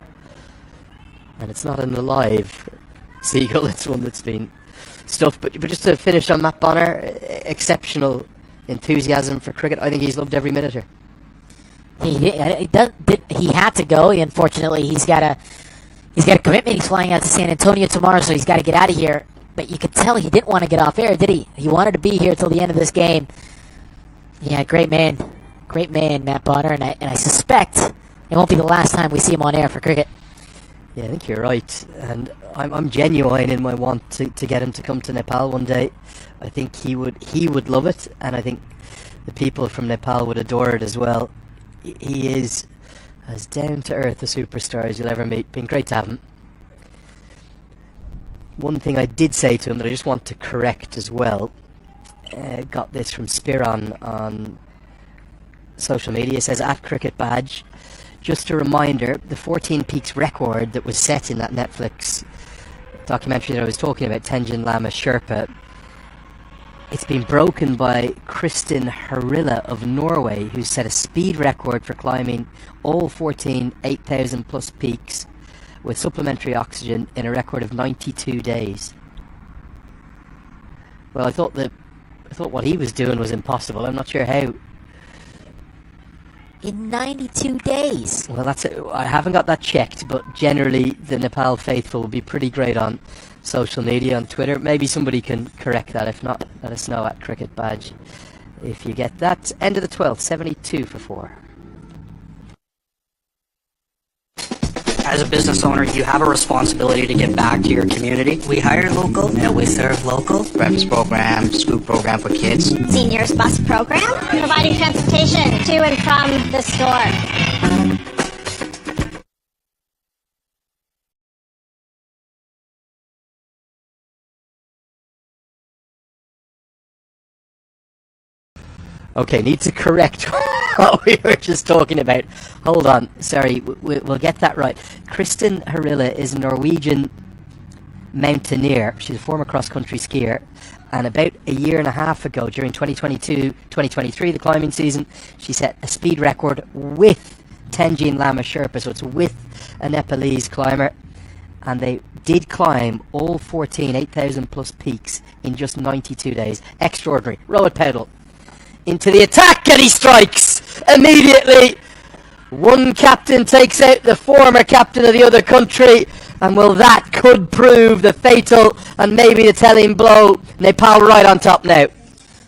And it's not an alive seagull. It's one that's been stuffed. But just to finish on Matt Bonner, exceptional enthusiasm for cricket. I think he's loved every minute here. He had to go. Unfortunately, he's got a commitment. He's flying out to San Antonio tomorrow, so he's got to get out of here. But you could tell he didn't want to get off air, did he? He wanted to be here till the end of this game. Yeah, great man, Matt Bonner, and I suspect it won't be the last time we see him on air for cricket. Yeah, I think you're right, and I'm genuine in my want to get him to come to Nepal one day. I think he would love it, and I think the people from Nepal would adore it as well. He is as down-to-earth a superstar as you'll ever meet. Been great to have him. One thing I did say to him that I just want to correct as well, got this from Spiron on social media, says at Cricket Badge, just a reminder, the 14 peaks record that was set in that Netflix documentary that I was talking about, Tenjin Lama Sherpa, it's been broken by Kristin Harila of Norway, who set a speed record for climbing all 14 8,000 plus peaks with supplementary oxygen in a record of 92 days. Well, I thought what he was doing was impossible. I'm not sure how. In 92 days. Well, that's it. I haven't got that checked, but generally the Nepal faithful will be pretty great on social media, on Twitter. Maybe somebody can correct that. If not, let us know at Cricket Badge if you get that. End of the 12th, 72 for 4. As a business owner, you have a responsibility to give back to your community. We hire local and we serve local. Breakfast program, scoop program for kids. Seniors bus program, providing transportation to and from the store. Okay, need to correct what we were just talking about. Hold on, sorry, we'll get that right. Kristin Harila is a Norwegian mountaineer. She's a former cross-country skier. And about a year and a half ago, during 2022-2023, the climbing season, she set a speed record with Tenjin Lama Sherpa, so it's with a Nepalese climber. And they did climb all 14 8,000 plus peaks in just 92 days. Extraordinary. Rohit Paudel into the attack, and he strikes immediately. One captain takes out the former captain of the other country, and well, that could prove the fatal and maybe the telling blow. Nepal right on top now.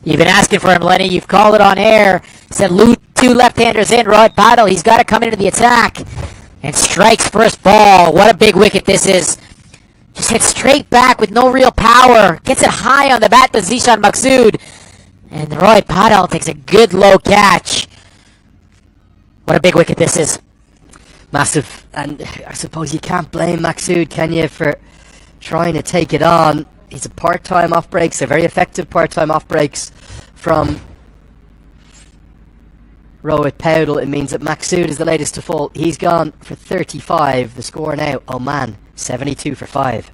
You've been asking for him, Lenny. You've called it on air. Said two left-handers in. Rohit Paudel, he's got to come into the attack. And strikes first ball. What a big wicket this is. Just hit straight back with no real power. Gets it high on the bat to Zishan Maksud. And Rohit Paudel takes a good low catch. What a big wicket this is. Massive. And I suppose you can't blame Maksud, can you, for trying to take it on. He's a part-time off breaks. They're very effective part-time off breaks from Rohit Paudel. It means that Maksud is the latest to fall. He's gone for 35. The score now, Oman, 72 for 5.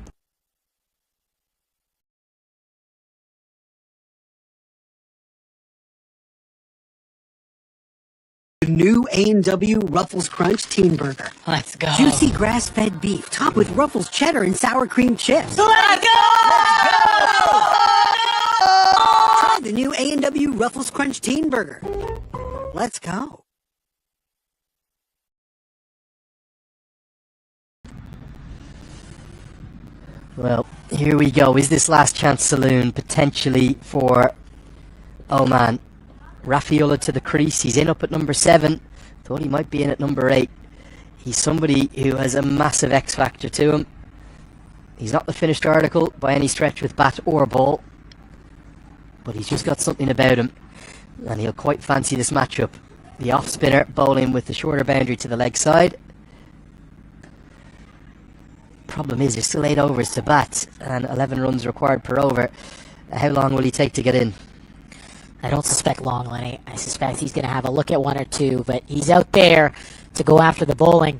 The new A&W Ruffles Crunch Teen Burger. Let's go. Juicy grass-fed beef topped with Ruffles cheddar and sour cream chips. Let's go! Try the new A&W Ruffles Crunch Teen Burger. Let's go. Well, here we go. Is this last chance saloon potentially for Oman? Raffaiola to the crease. He's in up at number 7. Thought he might be in at number 8. He's somebody who has a massive X factor to him. He's not the finished article by any stretch with bat or ball, but he's just got something about him, and he'll quite fancy this matchup. The off spinner bowling with the shorter boundary to the leg side. Problem is, there's still 8 overs to bat and 11 runs required per over. How long will he take to get in? I don't suspect long, Lenny. I suspect he's going to have a look at 1 or 2, but he's out there to go after the bowling.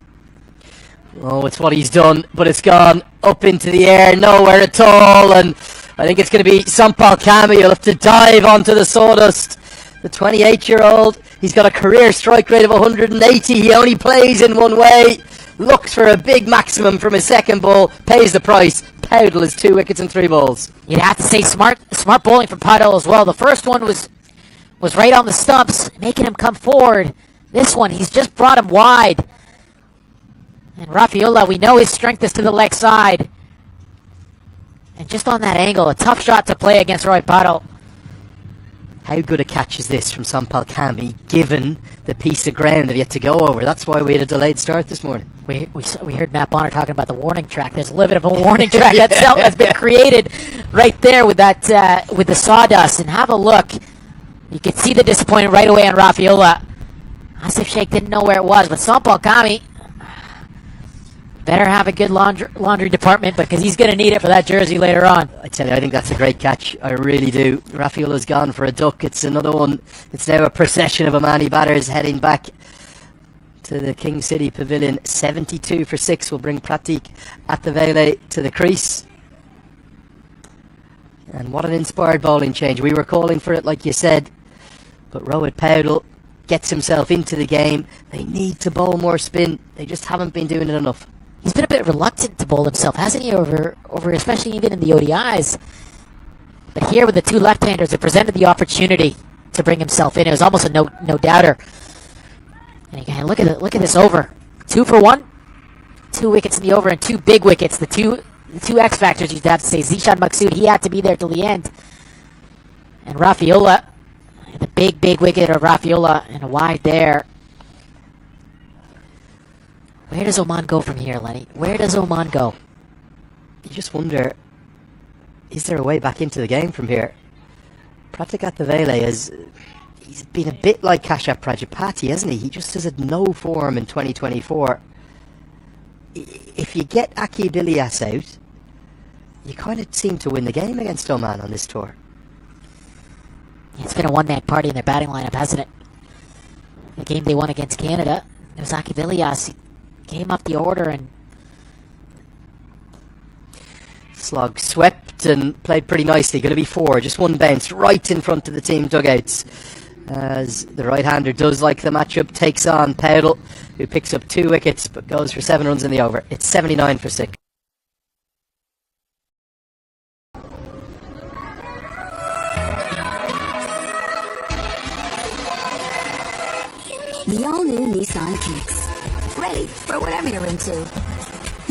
Oh, it's what he's done, but it's gone up into the air, nowhere at all, and I think it's going to be Sampal Kami. He'll have to dive onto the sawdust. The 28-year-old, he's got a career strike rate of 180. He only plays in one way. Looks for a big maximum from his second ball, pays the price. Powdle is 2 wickets and 3 balls. You'd have to say smart bowling from Powdle as well. The first one was right on the stumps, making him come forward. This one, he's just brought him wide. And Raffaiola, we know his strength is to the leg side. And just on that angle, a tough shot to play against Roy Powdle. How good a catch is this from Sampal Kami, given the piece of ground that he had to go over? That's why we had a delayed start this morning. We heard Matt Bonner talking about the warning track. There's a little bit of a warning track that's been created right there with that with the sawdust. And have a look. You can see the disappointment right away on Raffaiola. Asif Sheikh didn't know where it was, but Sampal Kami better have a good laundry department because he's going to need it for that jersey later on. I tell you, I think that's a great catch. I really do. Raffiola's gone for a duck. It's another one. It's now a procession of Omani batters heading back to the King City Pavilion. 72 for 6 will bring Pratik at the Vele to the crease. And what an inspired bowling change. We were calling for it, like you said. But Rohit Powdle gets himself into the game. They need to bowl more spin. They just haven't been doing it enough. He's been a bit reluctant to bowl himself, hasn't he, over especially even in the ODIs. But here with the 2 left-handers, it presented the opportunity to bring himself in. It was almost a no-doubter. And again, look at this over. 2 for 1, 2 wickets in the over, and 2 big wickets. The two X factors, you'd have to say. Zishan Maksud, he had to be there till the end. And Raffaiola, the big wicket of Raffaiola, and a wide there. Where does Oman go from here, Lenny? Where does Oman go? You just wonder, is there a way back into the game from here? Pratik Vele he's been a bit like Kashyap Prajapati, hasn't he? He just has had no form in 2024. If you get Aki Bilias out, you kind of seem to win the game against Oman on this tour. It's been a one-man party in their batting lineup, hasn't it? The game they won against Canada, it was Aki Bilias. Came up the order and Slog swept and played pretty nicely. Going to be 4, just 1 bounce right in front of the team dugouts. As the right-hander does like the matchup, takes on Powdle, who picks up 2 wickets but goes for 7 runs in the over. It's 79 for 6. The all-new Nissan Kicks. Ready for whatever you're into.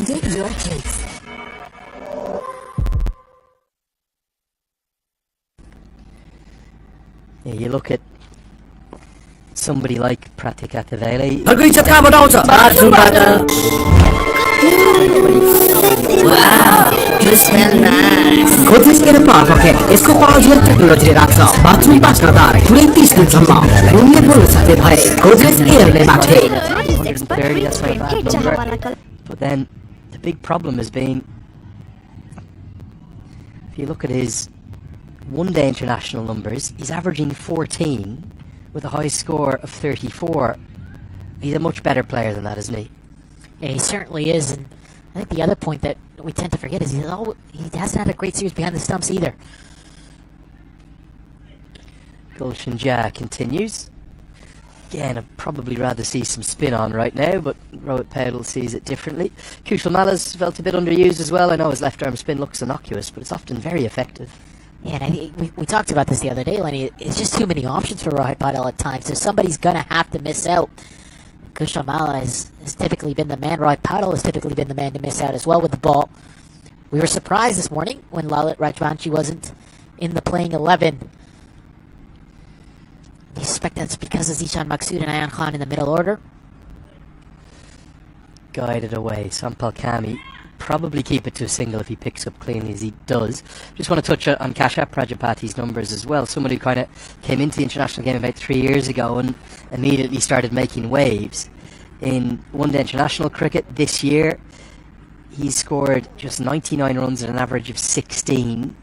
Get your kicks. Yeah, you look at somebody like Pratik Vele. Wow, you smell nice. Goodness के नेपाल पखे यसको पाउजर टेक्नोलोजीले राख्छ bathroom बास्नदार पुरै 30 दिनसम्म रुमले बोल्न सक्ने भए गोदरेज एयरले बाटे 130, that's not a bad number. But then the big problem has been, if you look at his one-day international numbers, he's averaging 14 with a high score of 34. He's a much better player than that, isn't he? Yeah, he certainly is. And I think the other point that we tend to forget is he hasn't had a great series behind the stumps either. Gulshan Jah continues. Again, I'd probably rather see some spin on right now, but Rohit Paudel sees it differently. Kushal Mala's felt a bit underused as well. I know his left arm spin looks innocuous, but it's often very effective. Yeah, and I think we talked about this the other day, Lenny. It's just too many options for Rohit Paudel at times, so somebody's going to have to miss out. Kushal Mala has typically been the man. Rohit Paudel has typically been the man to miss out as well with the ball. We were surprised this morning when Lalit Rajvanshi wasn't in the playing 11. You suspect that's because of Zishan Maksud and Ayan Khan in the middle order? Guided away. Sampal Kami probably keep it to a single if he picks up cleanly as he does. Just want to touch on Kashyap Prajapati's numbers as well. Someone who kind of came into the international game about 3 years ago and immediately started making waves. In one-day international cricket this year, he's scored just 99 runs at an average of 16.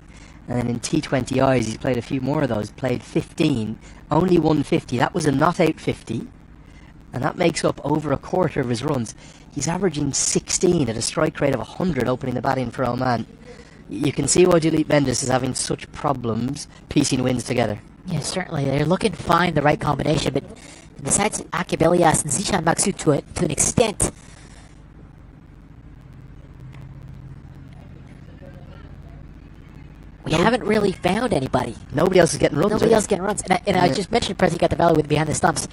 And in T20Is, he's played a few more of those, played 15, only 150. That was a not-out 50, and that makes up over a quarter of his runs. He's averaging 16 at a strike rate of 100 opening the batting for Oman. You can see why Dilip Mendes is having such problems piecing wins together. Yeah, certainly. They're looking to find the right combination, but besides Akib Elias and Zishan Maksud to an extent, we haven't really found anybody. Nobody else is getting runs. Nobody else is getting runs. And I just mentioned Prezi got the value with behind the stumps.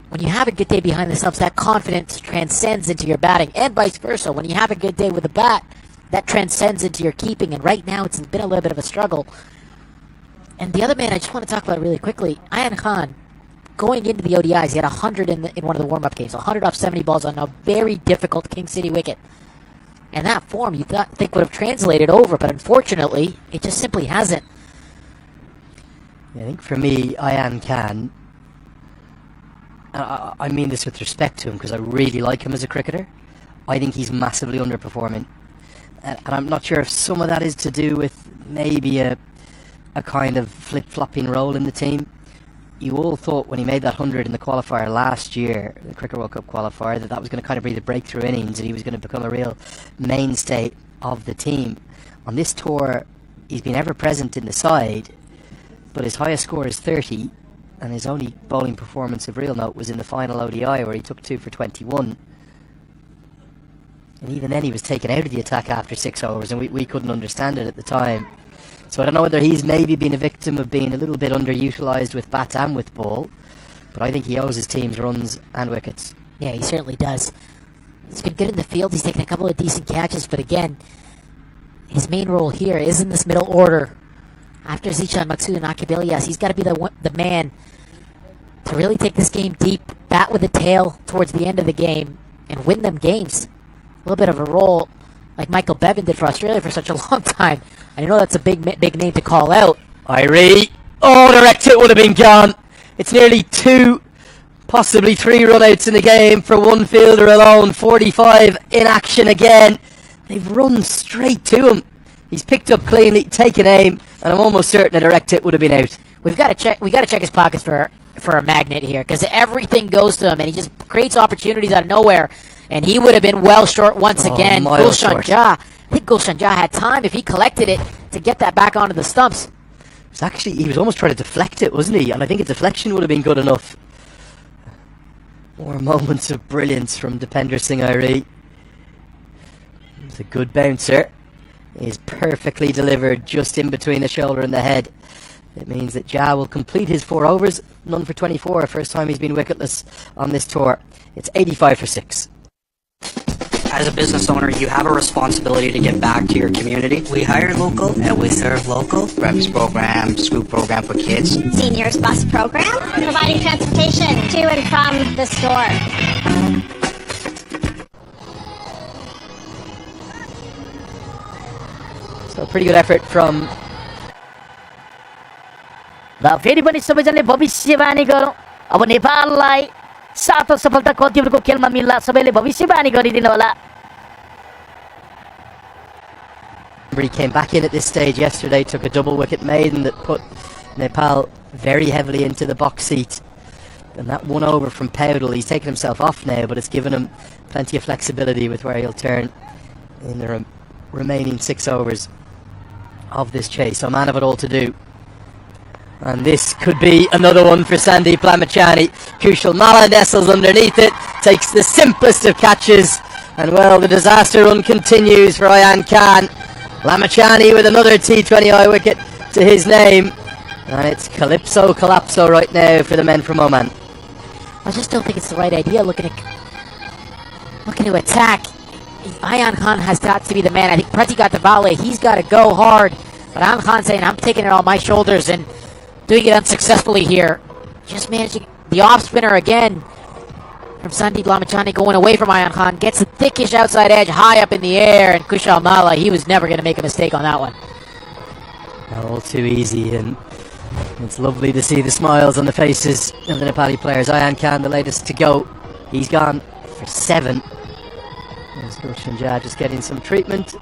When you have a good day behind the stumps, that confidence transcends into your batting, and vice versa. When you have a good day with the bat, that transcends into your keeping. And right now, it's been a little bit of a struggle. And the other man I just want to talk about really quickly, Ayan Khan, going into the ODIs, he had 100 in one of the warm-up games, 100 off 70 balls on a very difficult King City wicket. And that form you think would have translated over, but unfortunately, it just simply hasn't. I think for me, Ayan Khan, I mean this with respect to him because I really like him as a cricketer. I think he's massively underperforming. And I'm not sure if some of that is to do with maybe a kind of flip-flopping role in the team. You all thought when he made that 100 in the qualifier last year, the Cricket World Cup qualifier, that was going to kind of be the breakthrough innings and he was going to become a real mainstay of the team. On this tour, he's been ever present in the side, but his highest score is 30, and his only bowling performance of real note was in the final ODI where he took 2 for 21. And even then he was taken out of the attack after 6 overs, and we couldn't understand it at the time. So I don't know whether he's maybe been a victim of being a little bit underutilised with bat and with ball, but I think he owes his team's runs and wickets. Yeah, he certainly does. He's been good in the field, he's taken a couple of decent catches, but again, his main role here is in this middle order. After Zishan Maksud and Akib Elias, he's got to be the man to really take this game deep, bat with the tail towards the end of the game, and win them games. A little bit of a role like Michael Bevan did for Australia for such a long time. I know that's a big name to call out. Irie! Oh, the rect hit would have been gone. It's nearly 2, possibly 3 run-outs in the game for one fielder alone. 45 in action again. They've run straight to him. He's picked up cleanly, taken aim, and I'm almost certain that a rect hit would have been out. We got to check his pockets for a magnet here, because everything goes to him, and he just creates opportunities out of nowhere. And he would have been well short once again. Gulshan Jah. I think Gulshan Jah had time, if he collected it, to get that back onto the stumps. He was almost trying to deflect it, wasn't he? And I think a deflection would have been good enough. More moments of brilliance from Dipender Singh Irie. It's a good bouncer. He's perfectly delivered just in between the shoulder and the head. It means that Jah will complete his 4 overs. None for 24, first time he's been wicketless on this tour. It's 85 for 6. As a business owner, you have a responsibility to give back to your community. We hire local and we serve local. Breakfast program, school program for kids. Seniors bus program, providing transportation to and from the store. So a pretty good effort from... फेरि पनि सबैजनाले भविष्यवाणी गरौँ अब नेपाललाई 7 सफलता कतिहरूको खेलमा मिल्ला सबैले भविष्यवाणी गरिदिनु होला. He came back in at this stage yesterday, took a double wicket maiden that put Nepal very heavily into the box seat, and that 1 over from Paudel, he's taken himself off now, but it's given him plenty of flexibility with where he'll turn in the remaining 6 overs of this chase. So man have it all to do. And this could be another one for Sandeep Lamachani. Kushal Mala nestles underneath it, takes the simplest of catches, and well, the disaster run continues for Ayan Khan. Lamachani with another T20I wicket to his name, and it's Calypso Collapso right now for the men from Oman. I just don't think it's the right idea looking to attack. Ayan Khan has got to be the man. I think Prati got the volley. He's got to go hard. But Ayan Khan saying, I'm taking it on my shoulders and doing it unsuccessfully here. Just managing the off spinner again from Sandeep Lamachani going away from Ayan Khan. Gets the thickish outside edge high up in the air. And Kushal Mala, he was never going to make a mistake on that one. All too easy, and it's lovely to see the smiles on the faces of the Nepali players. Ayan Khan, the latest to go. He's gone for 7. There's Gulshan Jha just getting some treatment.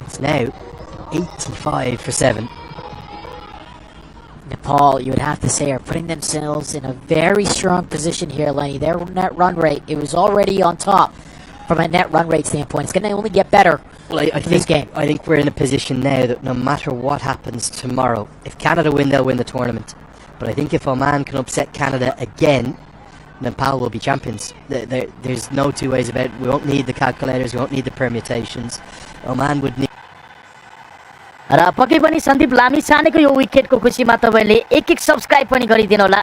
It's now 85 for 7. Nepal, you would have to say, are putting themselves in a very strong position here, Lenny. Their net run rate, it was already on top from a net run rate standpoint. It's going to only get better in this game. I think we're in a position now that no matter what happens tomorrow, if Canada win, they'll win the tournament. But I think if Oman can upset Canada again, Nepal will be champions. There's no two ways about it. We won't need the calculators, we won't need the permutations. Oman would need... र पक्कै पनि सन्दीप लामिछानेको यो विकेटको खुसीमा तपाईले एक subscribe पनि गरिदिनु होला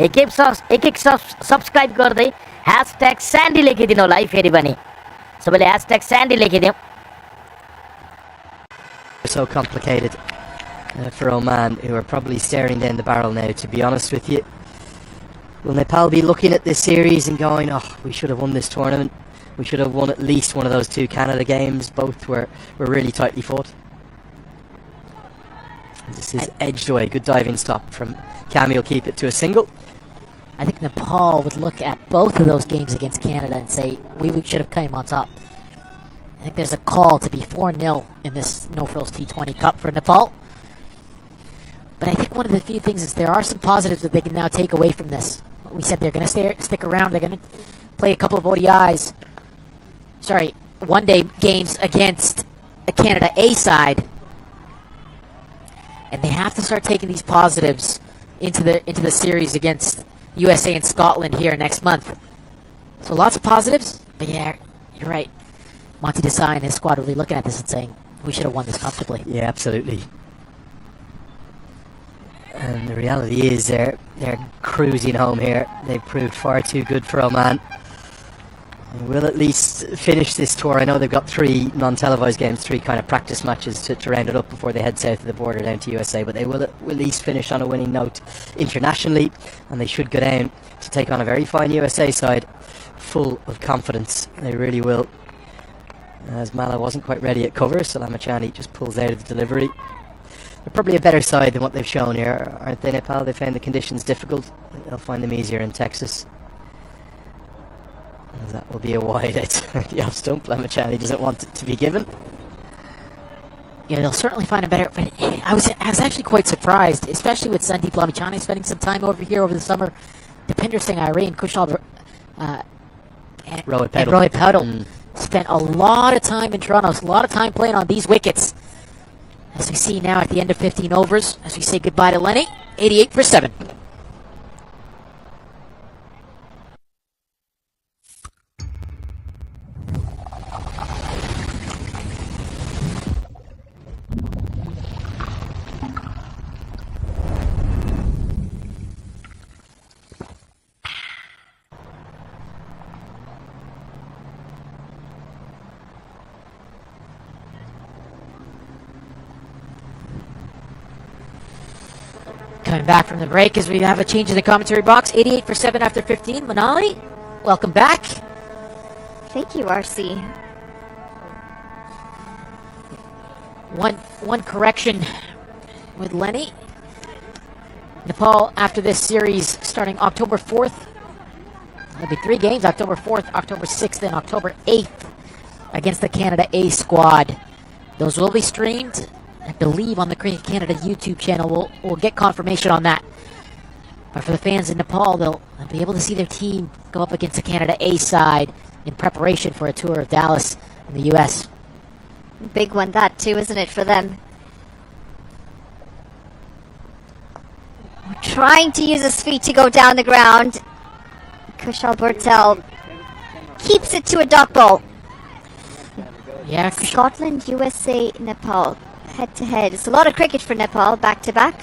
एक subscribe गर्दै #sandy लेखिदिनु होला है फेरि पनि सबैले #sandy लेखिदियौ So complicated for Oman, who are probably staring down the barrel now, to be honest with you. Will Nepal be looking at this series and going, oh, we should have won this tournament, we should have won at least one of those 2 Canada games, both were really tightly fought? This is edged away. Good diving stop from Cami. Will keep it to a single. I think Nepal would look at both of those games against Canada and say, we should have come on top. I think there's a call to be 4-0 in this No Frills T20 Cup for Nepal. But I think one of the few things is there are some positives that they can now take away from this. We said they're going to stick around. They're going to play a couple of ODIs. One-day games against a Canada A side. And they have to start taking these positives into the series against USA and Scotland here next month. So lots of positives, but yeah, you're right. Monty Desai and his squad will be looking at this and saying, we should have won this comfortably. Yeah, absolutely. And the reality is they're cruising home here. They've proved far too good for Oman. And we'll at least finish this tour. I know they've got 3 non-televised games, 3 kind of practice matches to round it up before they head south of the border down to USA, but they will at least finish on a winning note internationally, and they should go down to take on a very fine USA side full of confidence. They really will. As Mala wasn't quite ready at cover, so Lamachani just pulls out of the delivery. They're probably a better side than what they've shown here, aren't they, Nepal? They found the conditions difficult. They'll find them easier in Texas. That will be a wide at the off stump. Lamachani doesn't want it to be given. Yeah, they'll certainly find a better... But I was actually quite surprised, especially with Sandeep Lamachani spending some time over here over the summer. Deepinder Singh Irene, Kushal and Rohit Paudel spent a lot of time in Toronto, a lot of time playing on these wickets. As we see now at the end of 15 overs, as we say goodbye to Lenny, 88 for 7. Coming back from the break as we have a change in the commentary box. 88 for 7 after 15. Manali, welcome back. Thank you, RC. One correction with Lenny. Nepal, after this series, starting October 4th. There'll be 3 games, October 4th, October 6th, and October 8th against the Canada A squad. Those will be streamed, I believe, on the Cricket Canada YouTube channel. We'll get confirmation on that. But for the fans in Nepal, they'll be able to see their team go up against the Canada A side in preparation for a tour of Dallas in the U.S. Big one that too, isn't it, for them? Trying to use his feet to go down the ground. Kushal Bertel keeps it to a dot ball. Yeah, Scotland, USA, Nepal, head to head. It's a lot of cricket for Nepal, back to back.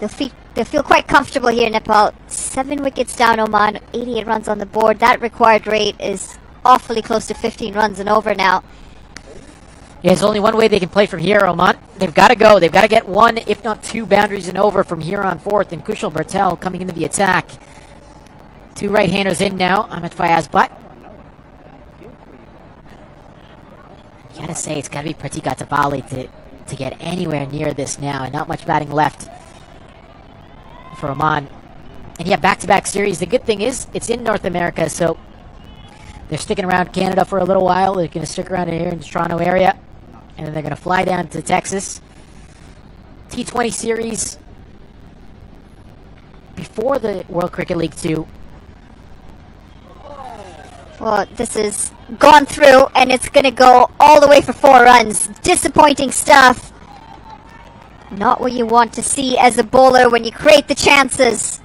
They'll feel quite comfortable here in Nepal. 7 wickets down, Oman, 88 runs on the board. That required rate is awfully close to 15 runs and over now. Yeah, there's only one way they can play from here, Oman. They've got to go. They've got to get 1, if not 2 boundaries and over from here on forth. And Kushal Bertel coming into the attack. 2 right-handers in now. Ahmed Fayaz Butt. You gotta say, it's gotta be Pratika Tavali to get anywhere near this now. And not much batting left for Oman. And yeah, back-to-back series. The good thing is, it's in North America, so they're sticking around Canada for a little while. They're going to stick around here in the Toronto area. And then they're going to fly down to Texas. T20 series before the World Cricket League 2. Well, this is gone through, and it's going to go all the way for 4 runs. Disappointing stuff. Not what you want to see as a bowler when you create the chances.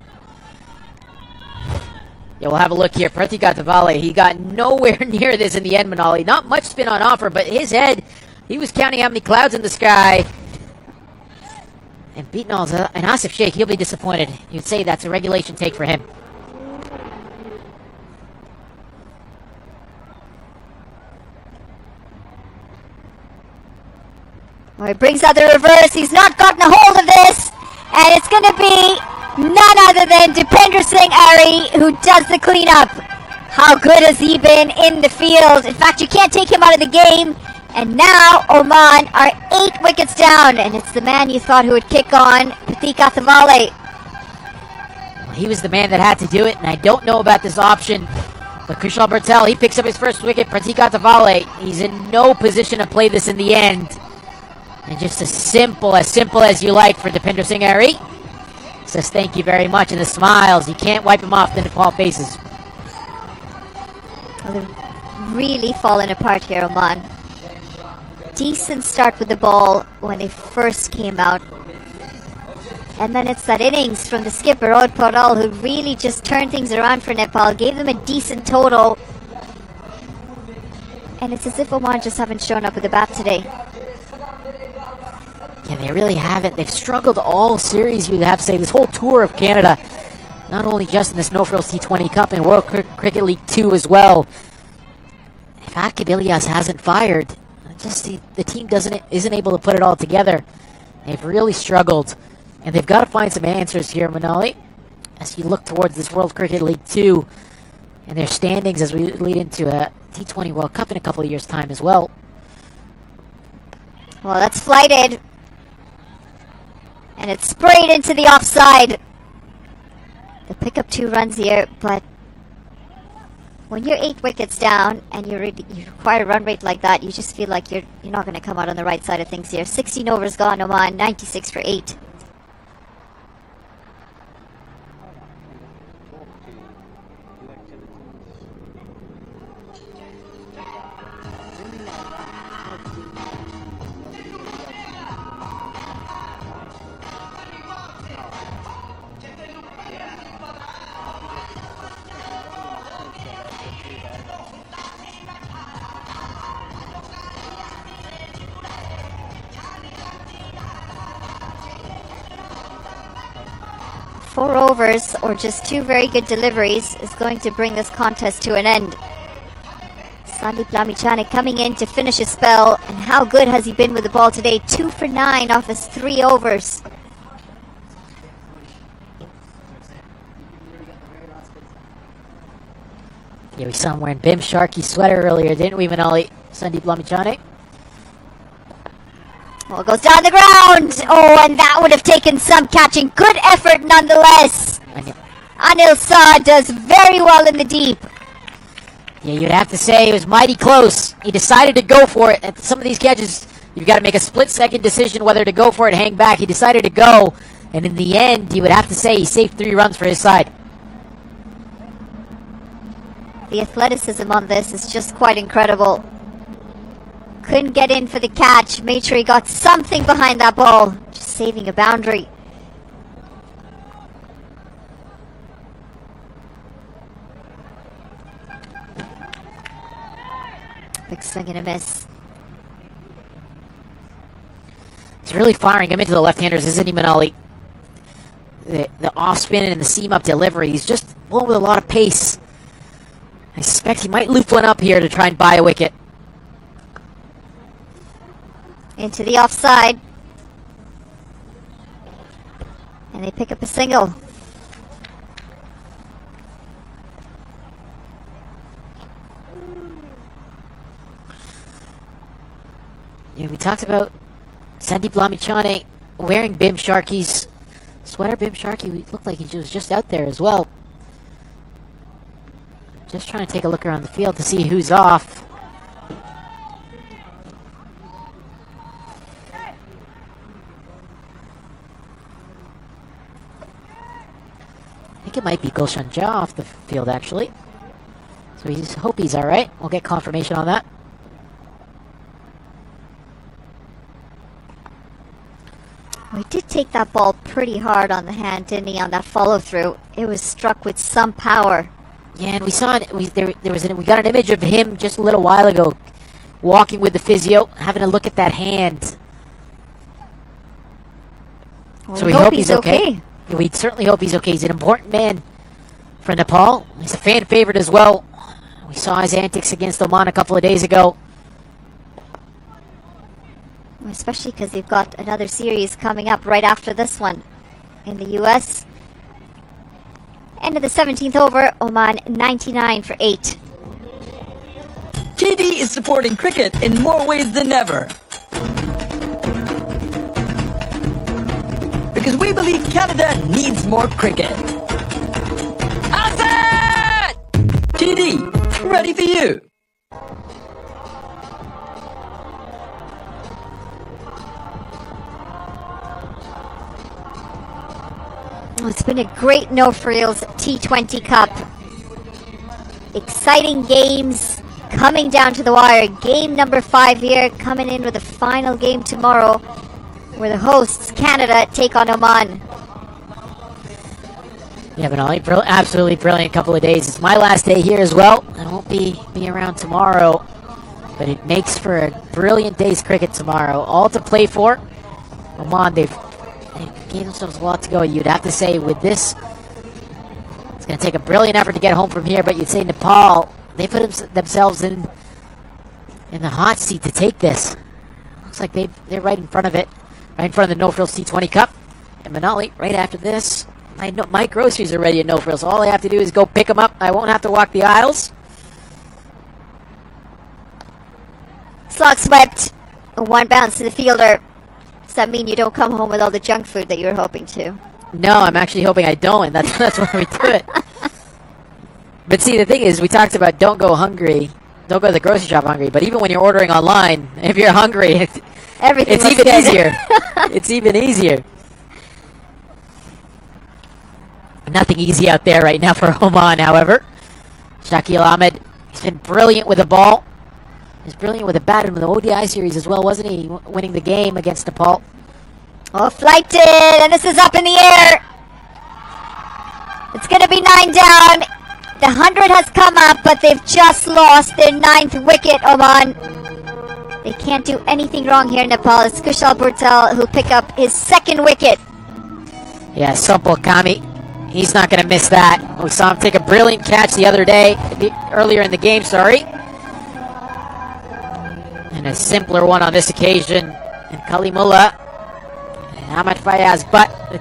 Yeah, we'll have a look here. Pratika Tavali, he got nowhere near this in the end, Manali. Not much spin on offer, but his head, he was counting how many clouds in the sky. And Beatnall's and Asif Sheikh, he'll be disappointed. You'd say that's a regulation take for him. Well, he brings out the reverse. He's not gotten a hold of this. And it's going to be none other than Dipender Singh Ari who does the cleanup. How good has he been in the field? In fact, you can't take him out of the game. And now Oman are 8 wickets down. And it's the man you thought who would kick on, Pratika Tavali. Well, he was the man that had to do it, and I don't know about this option. But Kushal Bertel, he picks up his first wicket. Pratika Tavali, he's in no position to play this in the end. And just as simple as you like for Dipender Singh Ari. Says thank you very much, and the smiles. You can't wipe him off the Nepal faces. Well, they're really falling apart here, Oman. Decent start with the ball when they first came out. And then it's that innings from the skipper, Od Paral, who really just turned things around for Nepal, gave them a decent total. And it's as if Oman just haven't shown up with the bat today. Yeah, they really haven't. They've struggled all series, you'd have to say, this whole tour of Canada. Not only just in the Snow Frills T20 Cup and World Cricket League 2 as well. If Akib Ilyas hasn't fired, just the team isn't able to put it all together. They've really struggled. And they've got to find some answers here, Manali, as you look towards this World Cricket League 2 and their standings as we lead into a T20 World Cup in a couple of years' time as well. Well, that's flighted. And it's sprayed into the offside. They'll pick up 2 runs here, but when you're 8 wickets down and you require a run rate like that, you just feel like you're not going to come out on the right side of things here. 16 overs gone, Oman, 96 for 8. Four overs, or just 2 very good deliveries, is going to bring this contest to an end. Sandeep Lamichhane coming in to finish his spell, and how good has he been with the ball today? 2 for 9 off his 3 overs. Yeah, we saw him wearing Bim Sharkey sweater earlier, didn't we, Manali? Sandeep Lamichhane. Well, it goes down the ground. Oh, and that would have taken some catching. Good effort nonetheless. Anil Shah does very well in the deep. Yeah, you'd have to say it was mighty close. He decided to go for it. At some of these catches, you've got to make a split-second decision whether to go for it, hang back. He decided to go, and in the end, you would have to say he saved 3 runs for his side. The athleticism on this is just quite incredible. Couldn't get in for the catch. Made sure he got something behind that ball. Just saving a boundary. Big swing and a miss. He's really firing him into the left-handers, isn't he, Manali? The off-spin and the seam-up delivery. He's just one with a lot of pace. I suspect he might loop one up here to try and buy a wicket. Into the offside. And they pick up a single. Yeah, we talked about Sandeep Lamichhane wearing Bim Sharkey's sweater. Bim Sharkey looked like he was just out there as well. Just trying to take a look around the field to see who's off. I think it might be Gulshan Jha off the field, actually. So we just hope he's alright. We'll get confirmation on that. We did take that ball pretty hard on the hand, didn't he, on that follow-through? It was struck with some power. Yeah, and we saw it. We got an image of him just a little while ago, walking with the physio, having a look at that hand. Well, so we hope he's okay. Yeah, we certainly hope he's okay. He's an important man for Nepal. He's a fan favorite as well. We saw his antics against Oman a couple of days ago. Especially because they've got another series coming up right after this one in the US. End of the 17th over, Oman 99 for 8. TD is supporting cricket in more ways than ever. Because we believe Canada needs more cricket. Outside! TD, ready for you. It's been a great no-frills T20 Cup. Exciting games coming down to the wire. Game number 5 here, coming in with the final game tomorrow, where the hosts, Canada, take on Oman. Yeah, but absolutely brilliant couple of days. It's my last day here as well. I won't be around tomorrow, but it makes for a brilliant day's cricket tomorrow. All to play for. Oman, they gave themselves a lot to go. You'd have to say with this, it's going to take a brilliant effort to get home from here, but you'd say Nepal, they put themselves in the hot seat to take this. Looks like they're right in front of it, right in front of the No Frills T20 Cup. And Manali, right after this, my groceries are ready at No Frills. All I have to do is go pick them up. I won't have to walk the aisles. Slog swept. One bounce to the fielder. Does that mean you don't come home with all the junk food that you were hoping to? No, I'm actually hoping I don't, and that's why we do it. But see, the thing is, we talked about don't go hungry, don't go to the grocery shop hungry, but even when you're ordering online, if you're hungry, it's even easier. It's even easier. Nothing easy out there right now for Oman, however. Shakil Ahmed, he's been brilliant with the ball. He's brilliant with the bat in the ODI series as well, wasn't he? Winning the game against Nepal. Oh, flighted, and this is up in the air. It's going to be 9 down. The 100 has come up, but they've just lost their 9th wicket, Oman. They can't do anything wrong here in Nepal. It's Kushal Bhurtel who pick up his 2nd wicket. Yeah, Sompal Kami. He's not going to miss that. We saw him take a brilliant catch the other day, earlier in the game, and a simpler one on this occasion. And Kalimullah and Ahmad Fayaz, but the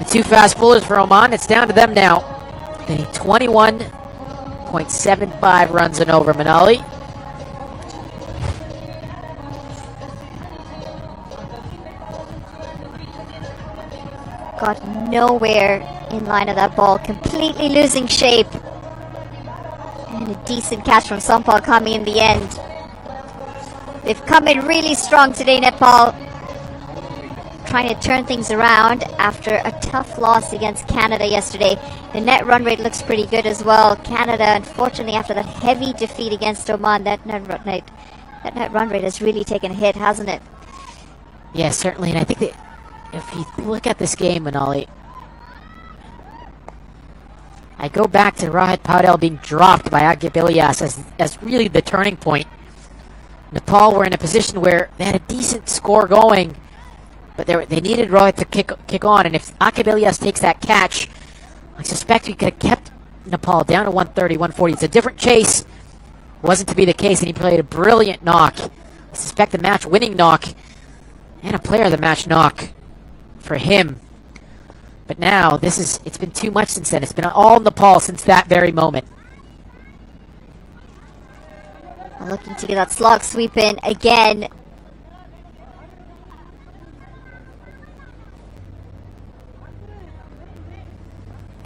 two fast bowlers for Oman, it's down to them now. They need 21.75 runs and over, Manali. Got nowhere in line of that ball, completely losing shape. And a decent catch from Sompal Kami in the end. They've come in really strong today, Nepal. trying to turn things around after a tough loss against Canada yesterday. The net run rate looks pretty good as well. Canada, unfortunately, after that heavy defeat against Oman, that net run rate has really taken a hit, hasn't it? Yes, certainly. And I think that if you look at this game, Manali, I go back to Rohit Paudel being dropped by Aghibilias as really the turning point. Nepal were in a position where they had a decent score going, but they needed Rohit to kick on. And if Aghibilias takes that catch, I suspect we could have kept Nepal down to 130, 140. It's a different chase. Wasn't to be the case, and he played a brilliant knock. I suspect the match-winning knock and a player of the match knock for him. But now, it's been too much since then. It's been all Nepal since that very moment. Looking to get that slog sweep in again.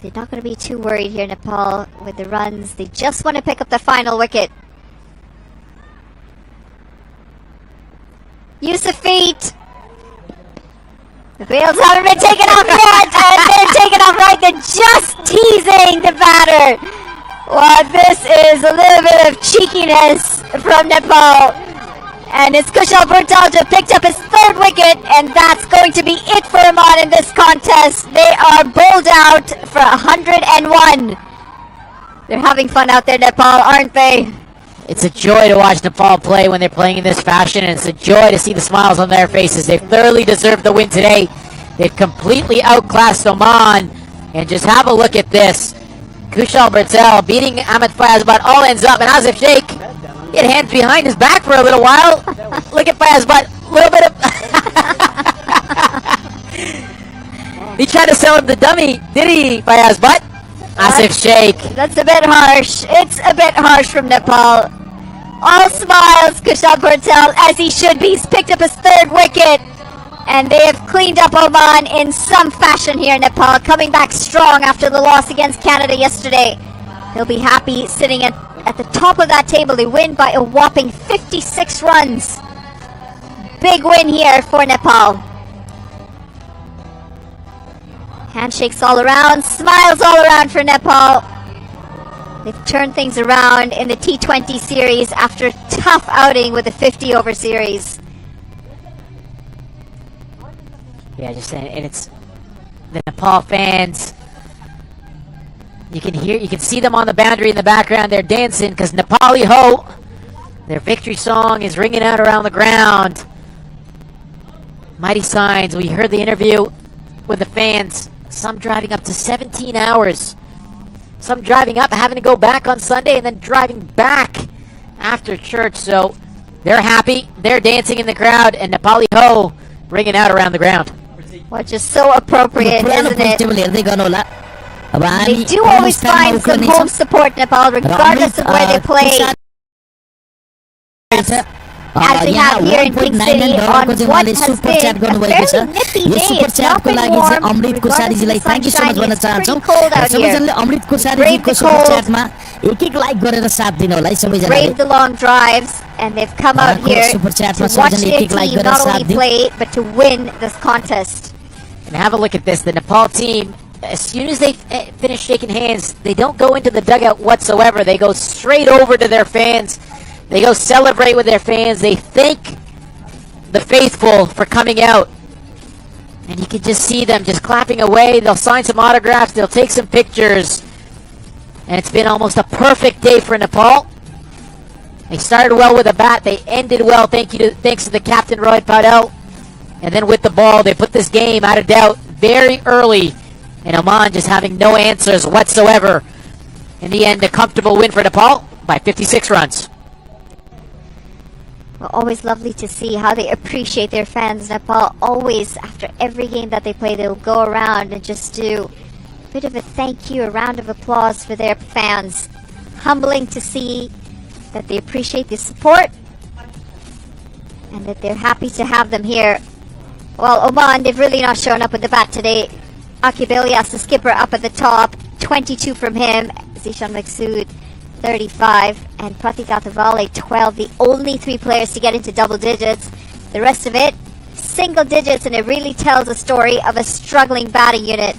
They're not going to be too worried here, Nepal, with the runs. They just want to pick up the final wicket. Use of feet. The fields haven't been taken off yet, and they're taken off right. They're just teasing the batter. Well, this is a little bit of cheekiness from Nepal. And it's Kushal Bhurtalja picked up his third wicket, and that's going to be it for Oman in this contest. They are bowled out for 101. They're having fun out there, Nepal, aren't they? It's a joy to watch Nepal play when they're playing in this fashion, and it's a joy to see the smiles on their faces. They've thoroughly deserved the win today. They've completely outclassed Oman, and just have a look at this. Kushal Bhurtal beating Ahmed Fayazbat, all ends up, and Asif Sheikh, he had hands behind his back for a little while. Look at Fayazbat, a little bit of... He tried to sell him the dummy, did he, Fayazbat? Asif Sheikh. That's a bit harsh. It's a bit harsh from Nepal. All smiles, Kushal Bhurtal, as he should be. He's picked up his third wicket. And they have cleaned up Oman in some fashion here in Nepal, coming back strong after the loss against Canada yesterday. He'll be happy sitting at the top of that table. They win by a whopping 56 runs. Big win here for Nepal. Handshakes all around, smiles all around for Nepal. They've turned things around in the T20 series after a tough outing with the 50-over series. Yeah, and it's the Nepal fans. You can see them on the boundary in the background. They're dancing because Nepali Ho, their victory song, is ringing out around the ground. Mighty signs. We heard the interview with the fans. Some driving up to 17 hours. Some driving up, having to go back on Sunday, and then driving back after church. So they're happy. They're dancing in the crowd, and Nepali Ho ringing out around the ground. Which is so appropriate, isn't it? They do always find some home support, Nepal, regardless of where they play. As we have here in King City on what has been a fairly nippy day. It's not been warm, regardless of the sunshine. It's pretty cold out here. Brave the cold, brave the long drives, and they've come out here to watch their team not only play, but to win this contest. And have a look at this. The Nepal team, as soon as they finish shaking hands, they don't go into the dugout whatsoever. They go straight over to their fans. They go celebrate with their fans. They thank the faithful for coming out. And you can just see them just clapping away. They'll sign some autographs. They'll take some pictures. And it's been almost a perfect day for Nepal. They started well with a bat. They ended well thanks to the captain, Rohit Paudel. And then with the ball, they put this game out of doubt very early. And Oman just having no answers whatsoever. In the end, a comfortable win for Nepal by 56 runs. Well, always lovely to see how they appreciate their fans. Nepal always, after every game that they play, they'll go around and just do a bit of a thank you, a round of applause for their fans. Humbling to see that they appreciate the support and that they're happy to have them here. Well, Oman, they've really not shown up with the bat today. Akib Ilyas, the skipper, up at the top. 22 from him. Zishan Maksud, 35. And Pratik Athavale, 12. The only three players to get into double digits. The rest of it, single digits, and it really tells a story of a struggling batting unit.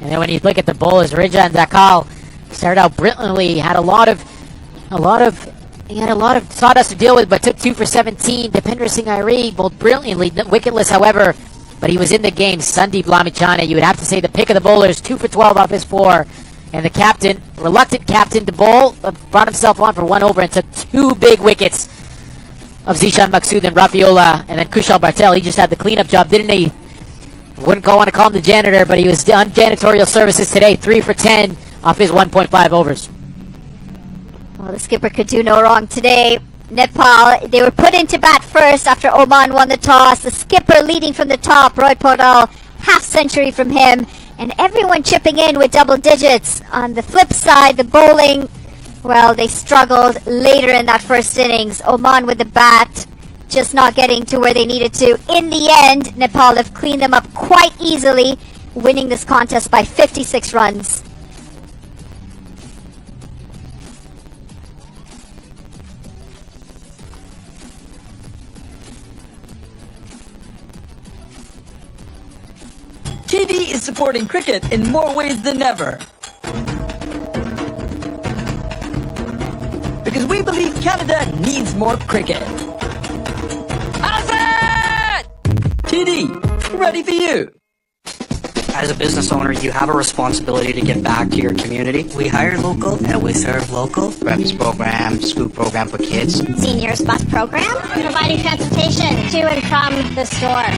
And then when you look at the bowlers, Rija and Dakal started out brilliantly. He had a lot of sawdust to deal with, but took 2 for 17. Depinder Singh Airi bowled brilliantly, wicketless, however, but he was in the game. Sandeep Lamichhane, you would have to say the pick of the bowlers, 2 for 12 off his 4. And the captain, reluctant captain to bowl, brought himself on for 1 over and took 2 big wickets of Zishan Maksud and Rafiola, and then Kushal Bartel. He just had the cleanup job, didn't he? Wouldn't want to call him the janitor, but he was on janitorial services today. 3 for 10 off his 1.5 overs. Well, the skipper could do no wrong today. Nepal, they were put into bat first after Oman won the toss. The skipper leading from the top, Roy Podal, half century from him, and everyone chipping in with double digits. On the flip side, the bowling, well, they struggled later in that first innings. Oman with the bat, just not getting to where they needed to. In the end, Nepal have cleaned them up quite easily, winning this contest by 56 runs. TD is supporting cricket in more ways than ever. Because we believe Canada needs more cricket. How's it? TD, ready for you. As a business owner, you have a responsibility to give back to your community. We hire local and we serve local. Breakfast program, school program for kids. Seniors bus program, providing transportation to and from the store.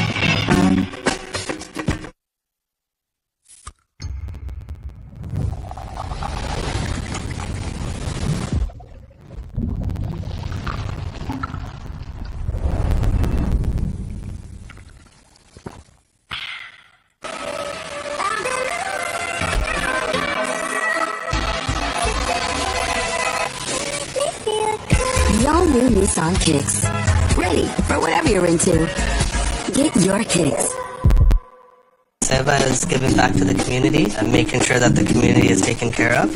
The all-new Nissan Kicks. Ready for whatever you're into. Get your kicks. Seva is giving back to the community and making sure that the community is taken care of.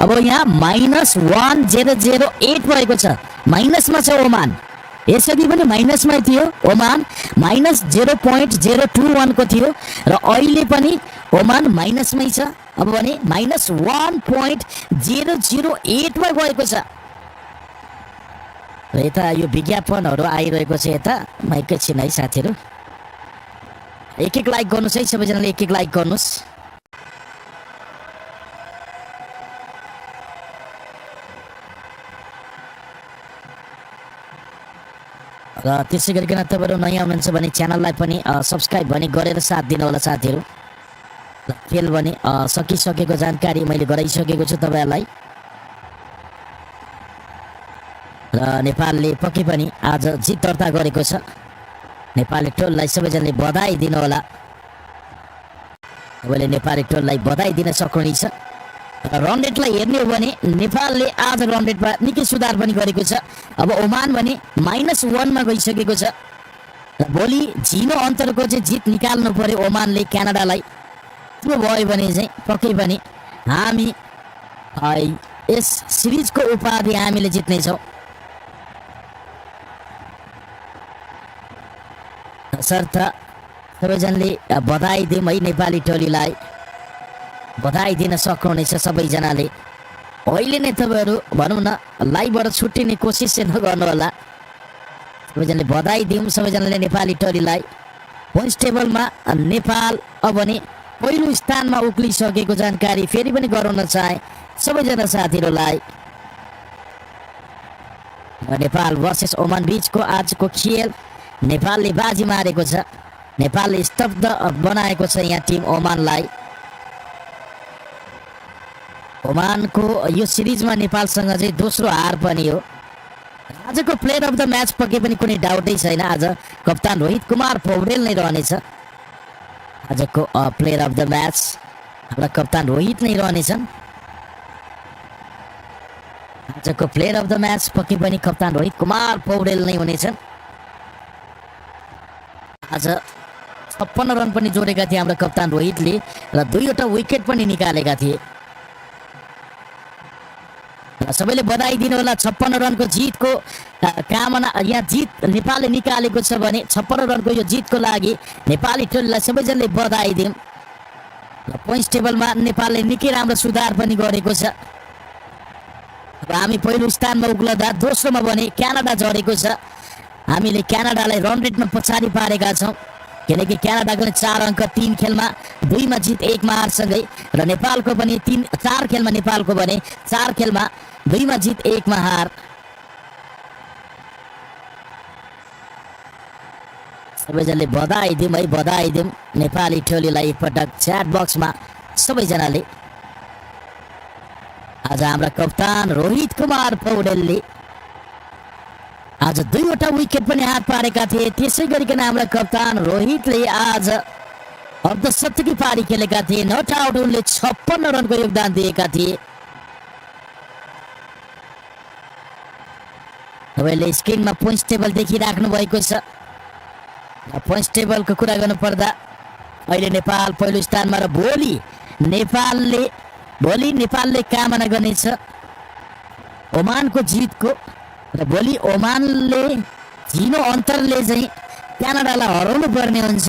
अब यहाँ -1008 भएको छ माइनसमा छ Oman यसअघि पनि माइनसमा थियो Oman -0.021 को थियो र अहिले पनि ओमान माइनसमै छ अब भने -1.008 मा गएको छ र यता यो विज्ञापनहरु आइरहेको छ यता म एकैछिन है साथीहरु एक लाइक गर्नुस् है सबैजनाले एक लाइक गर्नुस् र त्यसै गरिकन तपाईहरु नयाँ हुनुहुन्छ भने च्यानललाई पनि सब्स्क्राइब पनि गरेर साथ दिनु होला साथीहरु खेल भने सकिसकेको जानकारी मैले गराइसकेको छु तपाईहरुलाई र नेपालले पक्कै पनि आज जित दर्ता गरेको छ नेपाली टोललाई सबैजनाले बधाई दिनु होला तपाईले नेपाली टोललाई बधाई दिन सक्नुहुनेछ रन रेटलाई हेर्ने हो भने नेपालले आज रन रेटमा निकै सुधार पनि गरेको छ अब ओमान भने -1 मा गइसकेको छ भोलि झिनो अन्तरको चाहिँ जित निकाल्नु पर्यो ओमानले क्यानाडालाई त्यो भयो भने चाहिँ पक्कै पनि हामी यस सिरिजको उपाधि हामीले जित्ने छौं सर्थ सबैजनाले बधाई दिउँ है नेपाली टोलीलाई बधाई दिन सक्नुहुनेछ सबैजनाले अहिले नै तपाईहरु भनौं न लाइभबाट छुट्टिने कोसिस चाहिँ नगर्नु होला सबैजनाले बधाई दिउँ सबैजनाले नेपाली टोलीलाई पोइन्ट्स टेबलमा नेपाल अब भने पहिलो स्थानमा उक्लिसकेको जानकारी फेरि पनि गराउन चाहे सबैजना साथीहरुलाई नेपाल भर्सेस ओमान बीचको आजको खेल नेपालले बाजी मारेको छ नेपालले स्तब्ध बनाएको छ यहाँ टिम ओमानलाई ओमानको यो सिरिजमा नेपालसँग चाहिँ दोस्रो हार पनि हो आजको प्लेयर अफ द म्याच पक्कै पनि कुनै डाउटै छैन आज कप्तान रोहित कुमार पौडेल नै रहनेछ आजको प्लेयर अफ द म्याच हाम्रा कप्तान रोहित नै रहनेछन् आजको प्लेयर अफ द म्याच पक्कै पनि कप्तान रोहित कुमार पौडेल नै हुनेछन्। आज 56 रन पनि जोडेका थिए हाम्रो कप्तान रोहितले र 2वटा विकेट पनि निकालेका थिए। र सबैले बधाई दिनु होला 56 रनको जितको कामना। यहाँ जित नेपालले निकालेको छ भने 56 रनको यो जितको लागि नेपाली टोलीलाई सबैजनाले बधाई दिउँ। र पोइन्ट्स टेबलमा नेपालले निकै राम्रो सुधार पनि गरेको छ। र हामी पहिलो स्थानमा उक्लदा दोस्रोमा भने क्यानाडा झरेको छ। हामीले क्यानाडालाई रन रेटमा पछाडि पारेका छौँ किनकि क्यानाडाको 4 अङ्क 3 खेलमा 2मा जित 1मा हारसँगै र नेपालको पनि 4 खेलमा नेपालको भने 4 खेलमा 2मा जित 1मा हार। सबैजनाले बधाई दिउँ है, बधाई दिउँ नेपाली टोलीलाई एकपटक च्याट बक्समा सबैजनाले। आज हाम्रा कप्तान रोहित कुमार पौडेलले आज 2वटा विकेट पनि हात पारेका थिए। त्यसै गरिकन हाम्रा कप्तान रोहितले आज अर्धशतकी पारी खेलेका थिए। नट आउट उनले 56 रनको योगदान दिएका थिए। तपाईँले स्क्रिनमा पोइन्ट्स टेबल देखिराख्नु भएको छ। पोइन्ट्स टेबलको कुरा गर्नुपर्दा अहिले नेपाल पहिलो स्थानमा र भोलि नेपालले कामना गर्नेछ ओमानको जितको र भोलि ओमानले 0 अन्तरले चाहिँ क्यानाडालाई हराउनु पर्ने हुन्छ।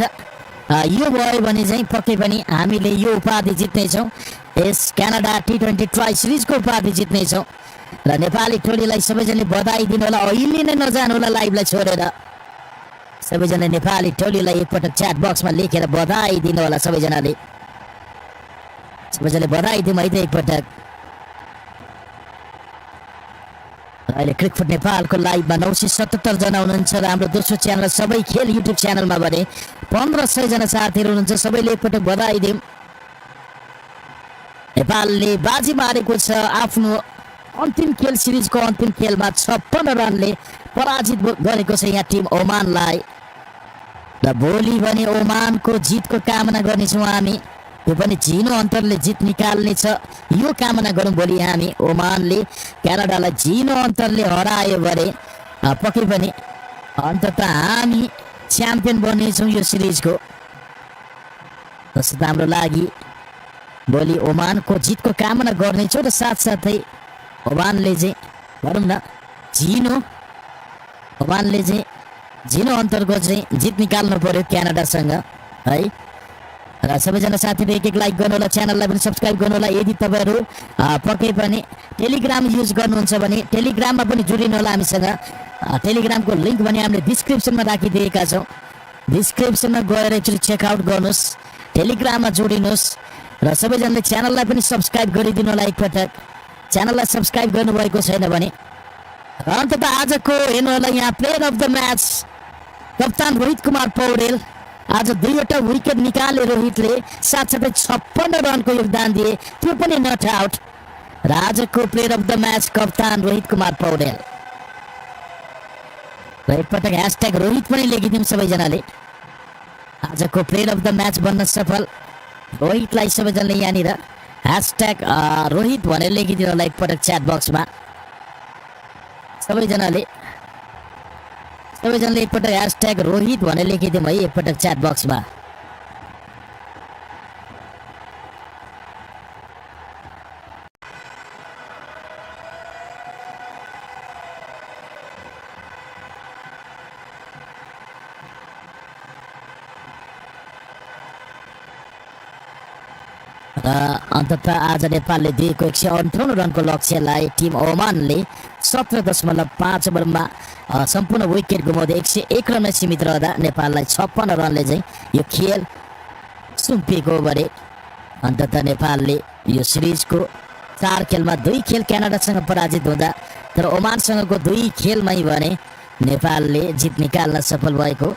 यो भयो भने चाहिँ पक्कै पनि हामीले यो उपाधि जित्नेछौँ। यस क्यानाडा T20 ट्राई सिरिजको उपाधि जित्नेछौँ र नेपाली टोलीलाई सबैजनाले बधाई दिनु होला। अहिले नै नजानु होला लाइभलाई छोडेर। सबैजना नेपाली टोलीलाई एकपटक च्याट बक्समा लेखेर बधाई दिनु होला। सबैजनाले बधाई दिउँ है त एकपटक। अहिले क्रिकफुट नेपालको लाइभमा 977 जना हुनुहुन्छ र हाम्रो दोस्रो च्यानल सबै खेल युट्युब च्यानलमा भने 1500 जना साथीहरू हुनुहुन्छ। सबैले एकपटक बधाई दिउँ। नेपालले बाजी मारेको छ आफ्नो अन्तिम खेल सिरिजको अन्तिम खेलमा 56 रनले पराजित गरेको छ यहाँ टिम ओमानलाई र भोलि भने ओमानको जितको कामना गर्नेछौँ हामी। त्यो पनि 0 अन्तरले जित निकाल्ने छ यो कामना गरौँ। भोलि हामी ओमानले क्यानाडालाई 0 अन्तरले हरायो भने पक्कै पनि अन्ततः हामी च्याम्पियन बन्नेछौँ यो सिरिजको। जस्तो हाम्रो लागि भोलि ओमानको जितको कामना गर्नेछौँ र साथसाथै ओमानले चाहिँ भनौँ न 0 अन्तरको चाहिँ जित निकाल्नु पर्यो क्यानाडासँग है। र सबैजना साथीहरू एक लाइक गर्नु होला, च्यानललाई पनि सब्सक्राइब गर्नु होला। यदि तपाईँहरू पक्कै पनि टेलिग्राम युज गर्नुहुन्छ भने टेलिग्राममा पनि जोडिनु होला हामीसँग। टेलिग्रामको लिङ्क भने हामीले डिस्क्रिप्सनमा राखिदिएका छौँ। डिस्क्रिप्सनमा गएर एकचोटि चेकआउट गर्नुहोस्, टेलिग्राममा जोडिनुहोस् र सबैजनाले च्यानललाई पनि सब्सक्राइब गरिदिनु होला एकपटक। च्यानललाई सब्सक्राइब गर्नुभएको छैन भने अन्ततः आजको हेर्नु होला यहाँ प्लेयर अफ द म्याच कप्तान रोहित कुमार पौडेल। आज 2वटा विकेट निकाले रोहितले, साथसाथै 56 रनको योगदान दिए, त्यो पनि नट आउट। र आजको प्लेयर अफ द म्याच कप्तान रोहित कुमार पौडेल। र एकपटक ह्यासट्याग रोहित पनि लेखिदिउँ सबैजनाले। आजको प्लेयर अफ द म्याच बन्न सफल रोहितलाई सबैजनाले यहाँनिर ह्यासट्याग रोहित भनेर लेखिदिनु होला एकपटक च्याट बक्समा। सबैजनाले एकपटक ह्यासट्याग रोहित भनेर लेखिदिउँ है एकपटक च्याट बक्समा। र अन्ततः आज नेपालले दिएको 158 रनको लक्ष्यलाई टिम ओमानले 17.5 ओभरमा सम्पूर्ण विकेट गुमाउँदै 101 रनमा सीमित रहँदा नेपाललाई 56 रनले चाहिँ यो खेल सुम्पिएको भने अन्ततः नेपालले यो सिरिजको 4 खेलमा 2 खेल क्यानाडासँग पराजित हुँदा तर ओमानसँगको 2 खेलमै भने नेपालले जित निकाल्न सफल भएको।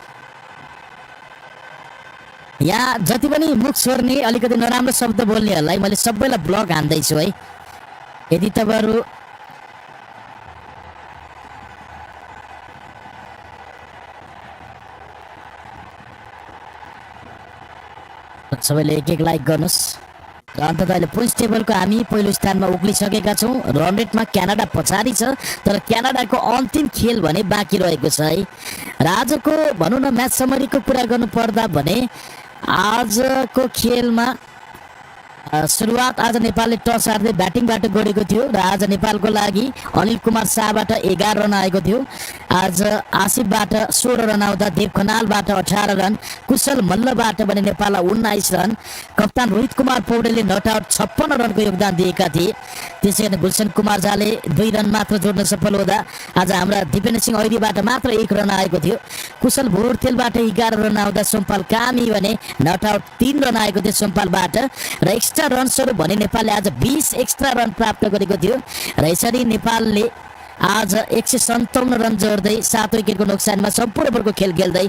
यहाँ जति पनि मुख छोड्ने अलिकति नराम्रो शब्द बोल्नेहरूलाई मैले सबैलाई ब्लक हान्दैछु है। यदि तपाईँहरू सबैले एक लाइक गर्नुहोस्। र अन्तत अहिले पोइन्ट्स टेबलको हामी पहिलो स्थानमा उक्लिसकेका छौँ। रन रेटमा क्यानाडा पछाडि छ, तर क्यानाडाको अन्तिम खेल भने बाँकी रहेको छ है। र आजको भनौँ न म्याच समरीको कुरा गर्नुपर्दा भने आजको खेलमा सुरुवात आज नेपालले टस हार्दै ब्याटिङबाट गरेको थियो र आज नेपालको लागि अनिल कुमार शाहबाट 11 रन आएको थियो। आज आसिफबाट 16 रन आउँदा देव खनालबाट 18 रन, कुशल मल्लबाट भने नेपाललाई 19 रन, कप्तान रोहित कुमार पौडेलले नट आउट 56 रनको योगदान दिएका थिए। त्यसै गरी गुलशन कुमार झाले 2 रन मात्र जोड्न सफल हुँदा आज हाम्रा दिपेन्द्र सिंह ऐरीबाट मात्र 1 रन आएको थियो। कुशल भोरतेलबाट 11 रन आउँदा सोमपाल कामी भने नट आउट 3 रन आएको थियो सोमपालबाट र एक्स्ट्रा रन स्वरूप भने नेपालले आज 20 एक्स्ट्रा रन प्राप्त गरेको थियो र यसरी नेपालले आज 157 रन जोड्दै 7 विकेटको नोक्सानमा सम्पूर्ण ओभरको खेल खेल्दै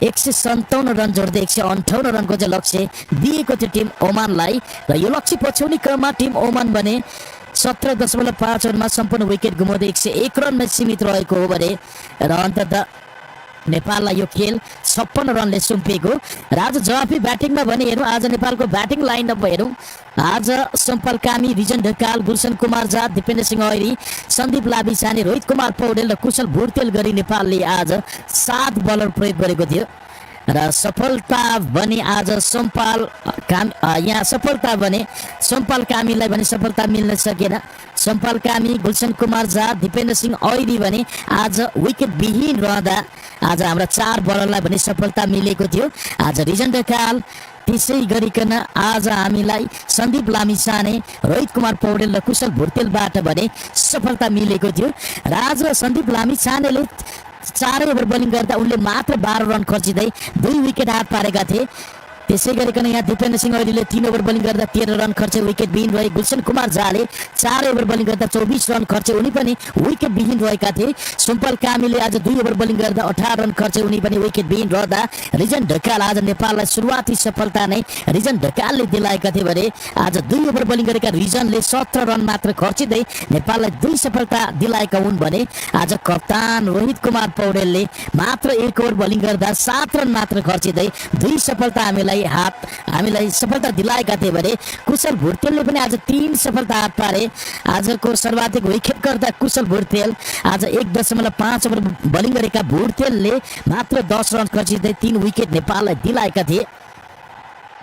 157 रन जोड्दै 158 रनको चाहिँ लक्ष्य दिएको थियो टिम ओमानलाई र यो लक्ष्य पछ्याउने क्रममा टिम ओमान भने 17.5 ओभरमा सम्पूर्ण विकेट गुमाउँदै 101 रनमा सीमित रहेको हो भने र अन्ततः नेपाललाई यो खेल 56 रनले सुम्पिएको। र आज जवाफी ब्याटिङमा भने हेरौँ, आज नेपालको ब्याटिङ लाइनअप हेरौँ। आज सोमपाल कामी, रिजन ढकाल, गुलशन कुमार झा, दिपेन्द्र सिंह ऐरी, सन्दीप लाबिछाने, रोहित कुमार पौडेल र कुशल भुर्तेल गरी नेपालले आज 7 बलर प्रयोग गरेको थियो र सफलता भने आज सोमपाल कामीलाई भने सफलता मिल्न सकेन। सोमपाल कामी, गुलशन कुमार झा, दिपेन्द्र सिंह ऐरी भने आज विकेट विहीन रहँदा आज हाम्रा 4 बलरलाई भने सफलता मिलेको थियो। आज रिजन ढकाल, त्यसै गरिकन आज हामीलाई सन्दीप लामिछाने, रोहित कुमार पौडेल र कुशल भुर्तेलबाट भने सफलता मिलेको थियो र आज सन्दीप लामिछानेले 4 ओभर बोलिङ गर्दा उनले मात्र 12 रन खर्चिँदै 2 विकेट हात पारेका थिए। त्यसै गरिकन यहाँ दिपेन्द्र सिंह ऐरीले 3 ओभर बोलिङ गर्दा 13 रन खर्चे, विकेट विहीन रहे। गुलशन कुमार झाले 4 ओभर बोलिङ गर्दा 24 रन खर्चे, उनी पनि विकेट विहीन रहेका थिए। सोमपाल कामीले आज 2 ओभर बोलिङ गर्दा 18 रन खर्चे, उनी पनि विकेट विहीन रहँदा रिजन ढकाल आज नेपाललाई सुरुवाती सफलता नै रिजन ढकालले दिलाएका थिए भने आज 2 ओभर बोलिङ गरेका रिजनले 17 रन मात्र खर्चिँदै नेपाललाई 2 सफलता दिलाएका हुन् भने आज कप्तान रोहित कुमार पौडेलले मात्र 1 ओभर बोलिङ गर्दा 7 रन मात्र खर्चिँदै 2 सफलता हामीलाई सफलता दिलाएका थिए भने कुशल भुर्तेलले पनि आज 3 सफलता हात पारे। आजको सर्वाधिक विकेट गर्दा कुशल भुर्तेल आज 1.5 ओभर बोलिङ गरेका भुर्तेलले मात्र 10 रन खर्चिँदै 3 विकेट नेपाललाई दिलाएका थिए।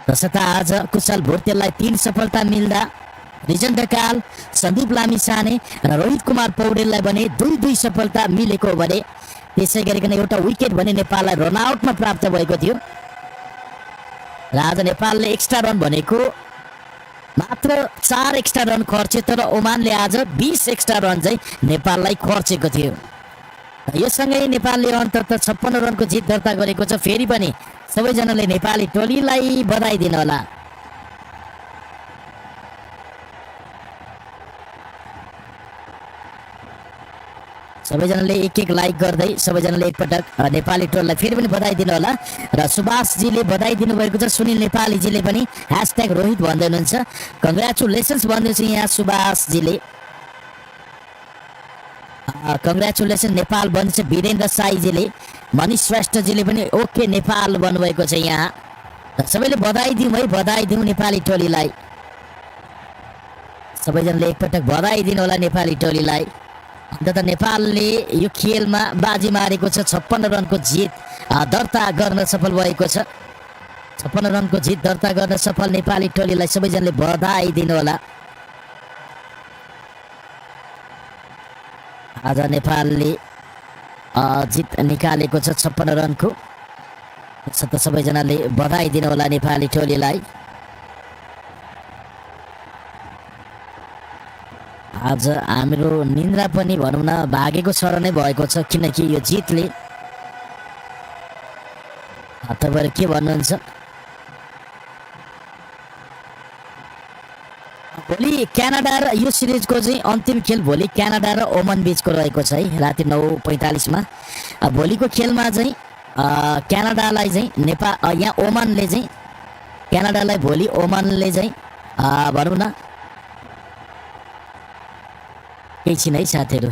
तसर्थ आज कुशल भुर्तेललाई 3 सफलता मिल्दा रिजन ढकाल, सन्दीप लामिछाने र रोहित कुमार पौडेललाई भने 2 सफलता मिलेको भने त्यसै गरिकन एउटा विकेट भने नेपाललाई रनआउटमा प्राप्त भएको थियो र आज नेपालले एक्स्ट्रा रन भनेको मात्र 4 एक्स्ट्रा रन खर्चे, तर ओमानले आज 20 एक्स्ट्रा रन चाहिँ नेपाललाई खर्चेको थियो। यो सँगै नेपालले अन्ततः 56 रनको जित दर्ता गरेको छ। फेरि पनि सबैजनाले नेपाली टोलीलाई बधाई दिनु होला। सबैजनाले एक लाइक गर्दै सबैजनाले एकपटक नेपाली टोललाई फेरि पनि बधाई दिनु होला। र सुभाषजीले बधाई दिनुभएको छ, सुनिल नेपालीजीले पनि #रोहित भन्दै हुनुहुन्छ, कङ्ग्रेचुलेसन्स भन्दैछ यहाँ सुभाषजीले। कङ्ग्रेचुलेसन नेपाल भन्दैछ वीरेन्द्र साईजीले, मनिष श्रेष्ठजीले पनि ओके नेपाल भन्नुभएको छ यहाँ। सबैले बधाई दिउँ है, बधाई दिउँ नेपाली टोलीलाई। सबैजनाले एकपटक बधाई दिनु होला नेपाली टोलीलाई। अन्ततः नेपालले यो खेलमा बाजी मारेको छ, 56 रनको जित दर्ता गर्न सफल भएको छ। 56 रनको जित दर्ता गर्न सफल नेपाली टोलीलाई सबैजनाले बधाई दिनु होला। आज नेपालले जित निकालेको छ 56 रनको। सबैजनाले बधाई दिनु होला नेपाली टोलीलाई। आज हाम्रो निन्द्रा पनि भनौँ न भागेको सर नै भएको छ, किनकि यो जितले। तपाईँहरू के भन्नुहुन्छ? भोलि क्यानाडा र यो सिरिजको चाहिँ अन्तिम खेल भोलि क्यानाडा र ओमन बिचको रहेको छ है, राति 9:45 भोलिको खेलमा चाहिँ क्यानाडालाई चाहिँ यहाँ ओमनले चाहिँ क्यानाडालाई भोलि ओमनले चाहिँ भनौँ न केही छैन है साथीहरू।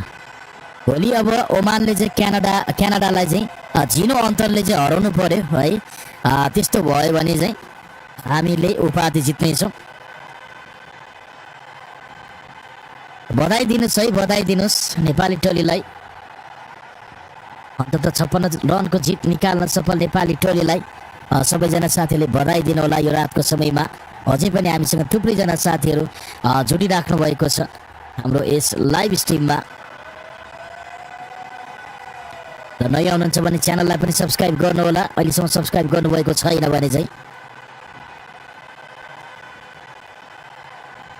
भोलि अब ओमानले चाहिँ क्यानाडालाई चाहिँ झिनो अन्तरले चाहिँ हराउनु पर्यो है। त्यस्तो भयो भने चाहिँ हामीले उपाधि जित्नेछौँ। बधाई दिनुहोस् है, बधाई दिनुहोस् नेपाली टोलीलाई। अन्तत 56 रनको जित निकाल्न सफल नेपाली टोलीलाई सबैजना साथीहरूले बधाई दिनु होला। यो रातको समयमा अझै पनि हामीसँग थुप्रैजना साथीहरू जोडिराख्नु भएको छ हाम्रो यस लाइभ स्ट्रिममा। र नयाँ हुनुहुन्छ भने च्यानललाई पनि सब्स्क्राइब गर्नुहोला। अहिलेसम्म सब्स्क्राइब गर्नुभएको छैन भने चाहिँ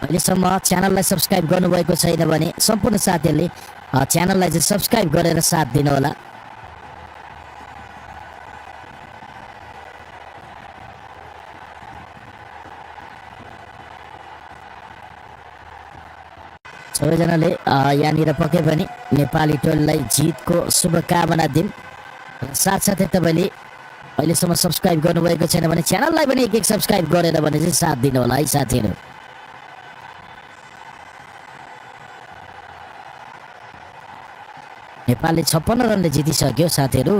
अहिलेसम्म च्यानललाई सब्स्क्राइब गर्नुभएको छैन भने सम्पूर्ण साथीहरूले च्यानललाई चाहिँ सब्स्क्राइब गरेर साथ दिनुहोला। सबैजनाले यहाँनिर पक्कै पनि नेपाली टोलीलाई जितको शुभकामना दिउँ। साथसाथै तपाईँले अहिलेसम्म सब्स्क्राइब गर्नुभएको छैन भने च्यानललाई पनि एक सब्स्क्राइब गरेर भने चाहिँ साथ दिनु होला है साथीहरू। नेपालले 56 रनले जितिसक्यो साथीहरू।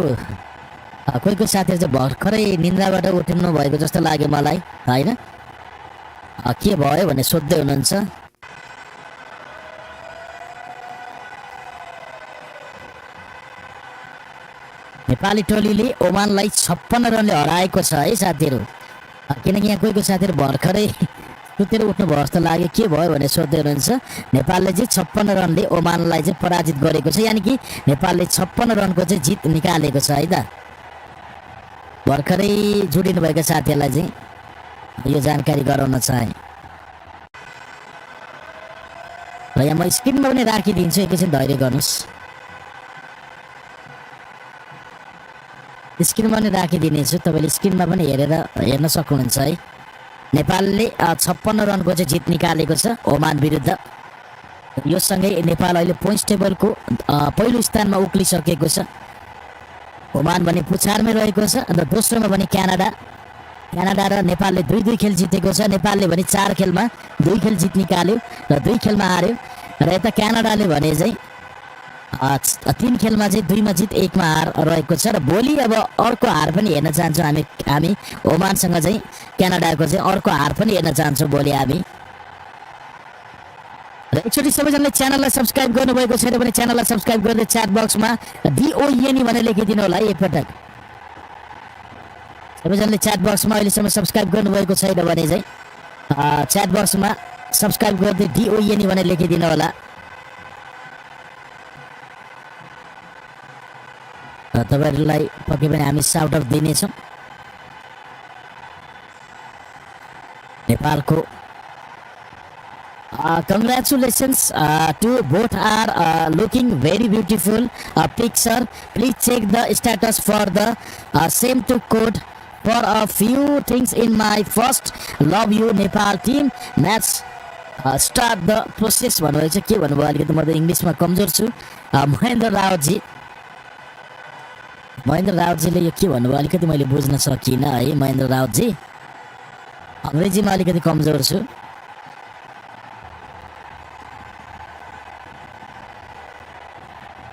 कोही कोही साथीहरू चाहिँ भर्खरै निन्द्राबाट उठ्नु भएको जस्तो लाग्यो मलाई होइन, के भयो भने सोध्दै हुनुहुन्छ। नेपाली टोलीले ओमानलाई 56 रनले हराएको छ है साथीहरू। किनकि यहाँ कोही कोही साथीहरू भर्खरै सुतेर उठ्नु भयो जस्तो लाग्यो, के भयो भने सोध्दै हुनुहुन्छ। नेपालले चाहिँ 56 रनले ओमानलाई चाहिँ पराजित गरेको छ, यानि कि नेपालले 56 रनको चाहिँ जित निकालेको छ है त। भर्खरै जोडिनुभएका साथीहरूलाई चाहिँ यो जानकारी गराउन चाहे। र यहाँ म स्क्रिनमा पनि राखिदिन्छु, एकैछिन धैर्य गर्नुहोस्। स्क्रिनमा पनि राखिदिनेछु, तपाईँले स्क्रिनमा पनि हेर्न सक्नुहुन्छ है। नेपालले 56 रनको चाहिँ जित निकालेको छ ओमान विरुद्ध। यो सँगै नेपाल अहिले पोइन्ट्स टेबलको पहिलो स्थानमा उक्लिसकेको छ। ओमान भने पुछारमा रहेको छ। अन्त दोस्रोमा भने क्यानाडा र नेपालले 2-2 खेल जितेको छ। नेपालले भने 4 खेलमा 2 खेल जित निकाल्यो र 2 खेलमा हार्यो। र यता क्यानाडाले भने चाहिँ 3 खेलमा चाहिँ 2मा जित 1मा हार रहेको छ। र भोलि अब अर्को हार पनि हेर्न चाहन्छौँ हामी ओमानसँग चाहिँ क्यानाडाको चाहिँ अर्को हार पनि हेर्न चाहन्छौँ भोलि हामी। र एकचोटि सबैजनाले च्यानललाई सब्स्क्राइब गर्नुभएको छैन भने च्यानललाई सब्स्क्राइब गरेर च्याट बक्समा DOENE भनेर लेखिदिनु होला है एकपटक। सबैजनाले च्याट बक्समा अहिलेसम्म सब्स्क्राइब गर्नुभएको छैन भने चाहिँ च्याट बक्समा सब्स्क्राइब गर्दै DOENE भनेर लेखिदिनु होला। तपाईँहरूलाई पक्कै पनि हामी साउट अफ दिनेछौँ। नेपालको congratulations to both are looking very beautiful picture. Please check the status for the same to code for a few things in my first love you Nepal team match start the process भन्नुभयो चाहिँ के भन्नुभयो अलिकति म त इङ्ग्लिसमा कमजोर छु। महेन्द्र रावतजीले यो के भन्नुभयो अलिकति मैले बुझ्न सकिनँ है। महेन्द्र रावतजी अङ्ग्रेजीमा अलिकति कमजोर छु।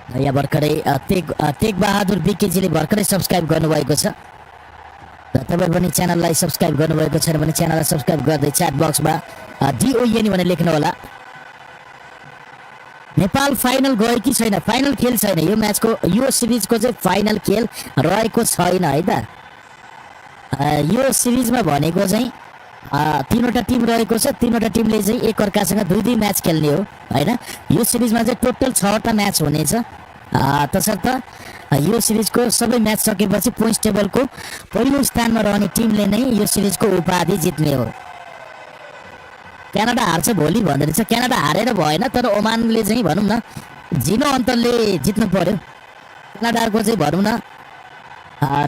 यहाँ भर्खरै तेग बहादुर बिकेजीले भर्खरै सब्स्क्राइब गर्नुभएको छ। र तपाईँ पनि च्यानललाई सब्स्क्राइब गर्नुभएको छैन भने च्यानललाई सब्स्क्राइब गर्दै च्याट बक्समा DOENE भनेर लेख्नु होला। नेपाल फाइनल गयो कि छैन? फाइनल खेल छैन यो म्याचको, यो सिरिजको चाहिँ फाइनल खेल रहेको छैन है त। यो सिरिजमा भनेको चाहिँ 3वटा टिम रहेको छ। 3वटा टिमले चाहिँ एकअर्कासँग 2-2 म्याच खेल्ने हो होइन। यो सिरिजमा चाहिँ टोटल 6वटा म्याच हुनेछ। तसर्थ यो सिरिजको सबै म्याच सकेपछि पोइन्ट्स टेबलको पहिलो स्थानमा रहने टिमले नै यो सिरिजको उपाधि जित्ने हो। क्यानाडा हार्छ भोलि भन्दै रहेछ। क्यानाडा हारेर भएन, तर ओमानले चाहिँ भनौँ न 0 अन्तरले जित्नु पर्यो। क्यानाडाको चाहिँ भनौँ न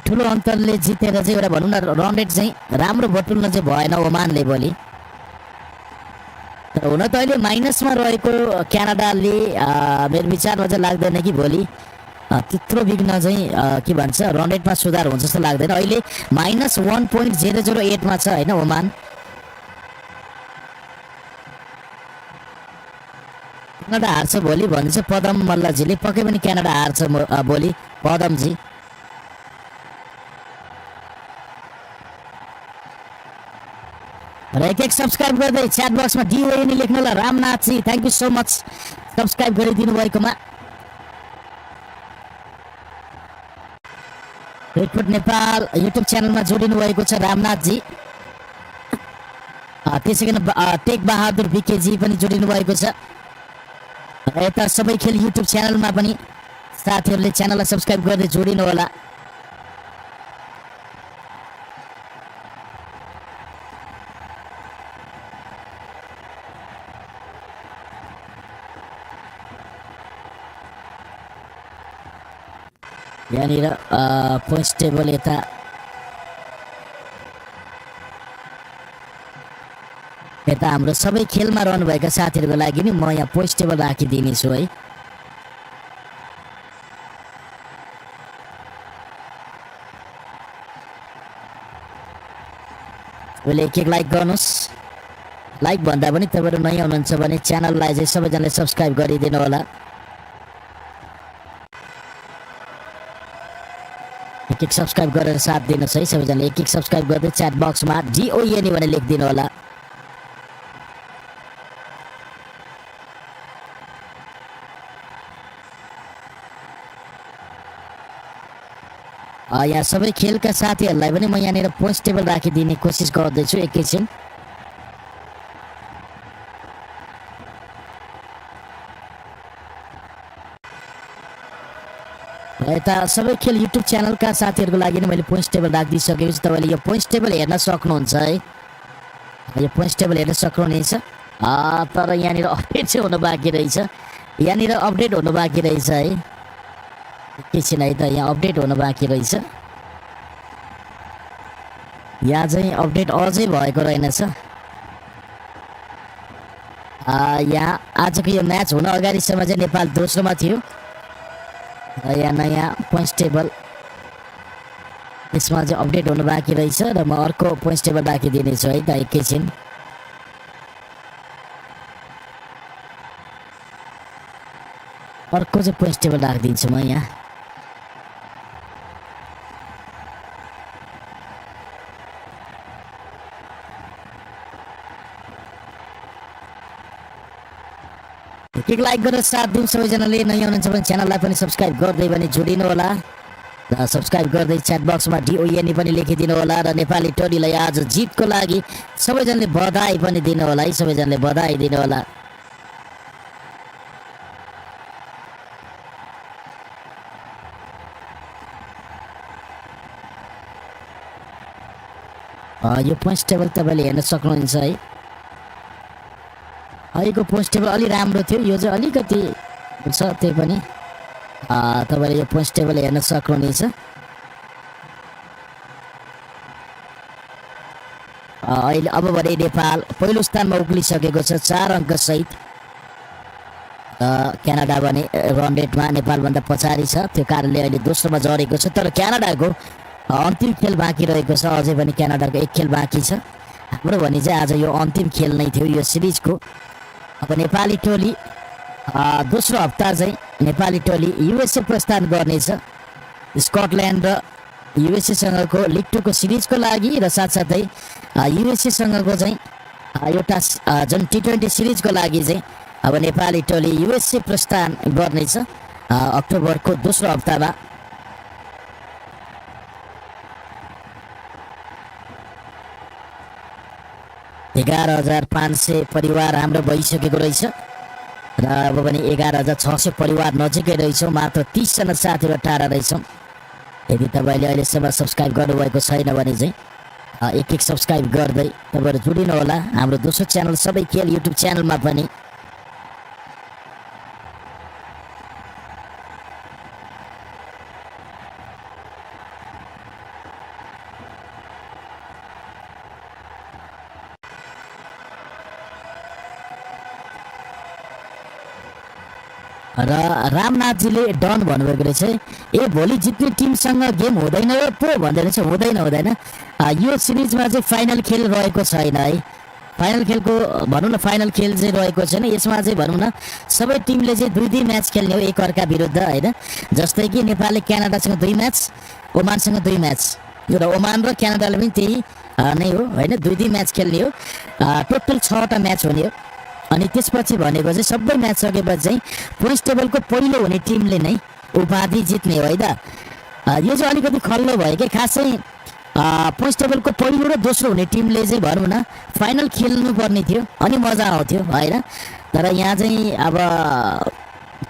ठुलो अन्तरले जितेर चाहिँ एउटा भनौँ न रन रेट चाहिँ राम्रो बटुल्न चाहिँ भएन ओमानले भोलि। तर हुन त अहिले माइनसमा रहेको क्यानाडाले मेरो विचारमा चाहिँ लाग्दैन कि भोलि त्यत्रो बिग्न चाहिँ के भन्छ रन रेटमा सुधार हुन्छ जस्तो लाग्दैन। अहिले -1.008 मा छ होइन ओमान। क्यानाडा हार्छ भोलि भन्छ पदम मल्लजीले। पक्कै पनि क्यानाडा हार्छ भोलि पदमजी। र र एक सब्स्क्राइब गर्दै च्याट बक्समा डिओएनी लेख्नु होला Ramnathji thank you so much subscribe गरिदिनु भएकोमा रेडफुट नेपाल युट्युब च्यानलमा जोडिनु भएको छ रामनाथजी त्यसैगरी टेक बहादुर बीकेजी पनि जोडिनु भएको छ यता सबै खेल युट्युब च्यानलमा पनि साथीहरूले च्यानललाई सब्स्क्राइब गर्दै जोडिनु होला यहाँनिर पोइन्ट्स टेबल यता हाम्रो सबै खेलमा रहनुभएका साथीहरूको लागि नि म यहाँ पोइन्ट्स टेबल राखिदिनेछु है तपाईँले एक लाइक गर्नुहोस् लाइक भन्दा पनि तपाईँहरू नयाँ हुनुहुन्छ भने च्यानललाई चाहिँ सबैजनाले सब्स्क्राइब गरिदिनु होला एक सब्स्क्राइब गरेर साथ दिनुहोस् है सबैजनाले एक सब्स्क्राइब गर्दै च्याट बक्समा डिओएनी भनेर लेखिदिनु होला यहाँ सबै खेलका साथीहरूलाई पनि म यहाँनिर पोइन्ट्स टेबल राखिदिने कोसिस गर्दैछु एकैछिन यता सबै खेल युट्युब च्यानलका साथीहरूको लागि नै मैले पोइन्ट्स टेबल राखिदिइसकेको छु तपाईँले यो पोइन्ट्स टेबल हेर्न सक्नुहुन्छ है यो पोइन्ट्स टेबल हेर्न सक्नुहुनेछ तर यहाँनिर अपडेट चाहिँ हुनु बाँकी रहेछ यहाँनिर अपडेट हुनु बाँकी रहेछ है एकैछिन है त यहाँ अपडेट हुनु बाँकी रहेछ यहाँ चाहिँ अपडेट अझै भएको रहेनछ यहाँ आजको यो म्याच हुन अगाडिसम्म चाहिँ नेपाल दोस्रोमा थियो यहाँ नयाँ पोइन्ट्स टेबल यसमा चाहिँ अपडेट हुनु बाँकी रहेछ र म अर्को पोइन्ट्स टेबल राखिदिनेछु है त एकैछिन अर्को चाहिँ पोइन्ट्स टेबल राखिदिन्छु म यहाँ एक लाइक गरेर साथ दिउँ सबैजनाले नयाँ हुनुहुन्छ भने च्यानललाई पनि सब्स्क्राइब गर्दै पनि जोडिनु होला र सब्स्क्राइब गर्दै च्याट बक्समा डिओएनी पनि लेखिदिनु होला र नेपाली टोलीलाई आज जितको लागि सबैजनाले बधाई पनि दिनु होला है सबैजनाले बधाई दिनु होला यो पोइन्ट्स टेबल तपाईँले हेर्न सक्नुहुन्छ है अहिलेको पोइन्ट्स टेबल अलि राम्रो थियो यो चाहिँ अलिकति छ त्यही पनि तपाईँले यो पोइन्ट्स टेबल हेर्न सक्नुहुनेछ अहिले अब भने नेपाल पहिलो स्थानमा उक्लिसकेको छ 4 अङ्क सहित क्यानाडा भने रन रेटमा नेपालभन्दा पछाडि छ त्यो कारणले अहिले दोस्रोमा झरेको छ तर क्यानाडाको अन्तिम खेल बाँकी रहेको छ अझै पनि क्यानाडाको एक खेल बाँकी छ हाम्रो भने चाहिँ आज यो अन्तिम खेल नै थियो यो सिरिजको अब नेपाली टोली दोस्रो हप्ता चाहिँ नेपाली टोली युएसए प्रस्थान गर्नेछ स्कटल्यान्ड र युएसएसँगको लिग 2 को सिरिजको लागि र साथसाथै युएसएसँगको चाहिँ एउटा जुन T20 सिरिजको लागि चाहिँ अब नेपाली टोली युएसए प्रस्थान गर्नेछ अक्टोबरको दोस्रो हप्तामा $11,500 परिवार हाम्रो भइसकेको रहेछ र अब पनि 11,600 परिवार नजिकै रहेछौँ मात्र 30 जना साथीहरू टाढा रहेछौँ यदि तपाईँले अहिलेसम्म सब्स्क्राइब गर्नुभएको छैन भने चाहिँ एक सब्स्क्राइब गर्दै तपाईँहरू जोडिनु होला हाम्रो दोस्रो च्यानल सबै खेल युट्युब च्यानलमा पनि र रामनाथजीले डन भन्नुभएको रहेछ ए भोलि जित्ने टिमसँग गेम हुँदैन पो भन्दै रहेछ हुँदैन यो सिरिजमा चाहिँ फाइनल खेल रहेको छैन है फाइनल खेलको भनौँ न फाइनल खेल चाहिँ रहेको छैन यसमा चाहिँ भनौँ न सबै टिमले चाहिँ 2-2 म्याच खेल्ने हो एक अर्का विरुद्ध हैन जस्तै कि नेपालले क्यानाडासँग 2 म्याच ओमानसँग 2 म्याच र ओमान र क्यानाडाले पनि त्यही नै हो होइन, 2-2 म्याच खेल्ने हो, टोटल 6वटा म्याच हुने हो। अनि त्यसपछि भनेको चाहिँ सबै म्याच सकेपछि चाहिँ पोइन्ट्स टेबलको पहिलो हुने टिमले नै उपाधि जित्ने हो है त। यो चाहिँ अलिकति खल्लो भयो कि खास चाहिँ पोइन्ट्स टेबलको पहिलो र दोस्रो हुने टिमले चाहिँ भनौँ न फाइनल खेल्नु पर्ने थियो अनि मजा आउँथ्यो होइन। तर यहाँ चाहिँ अब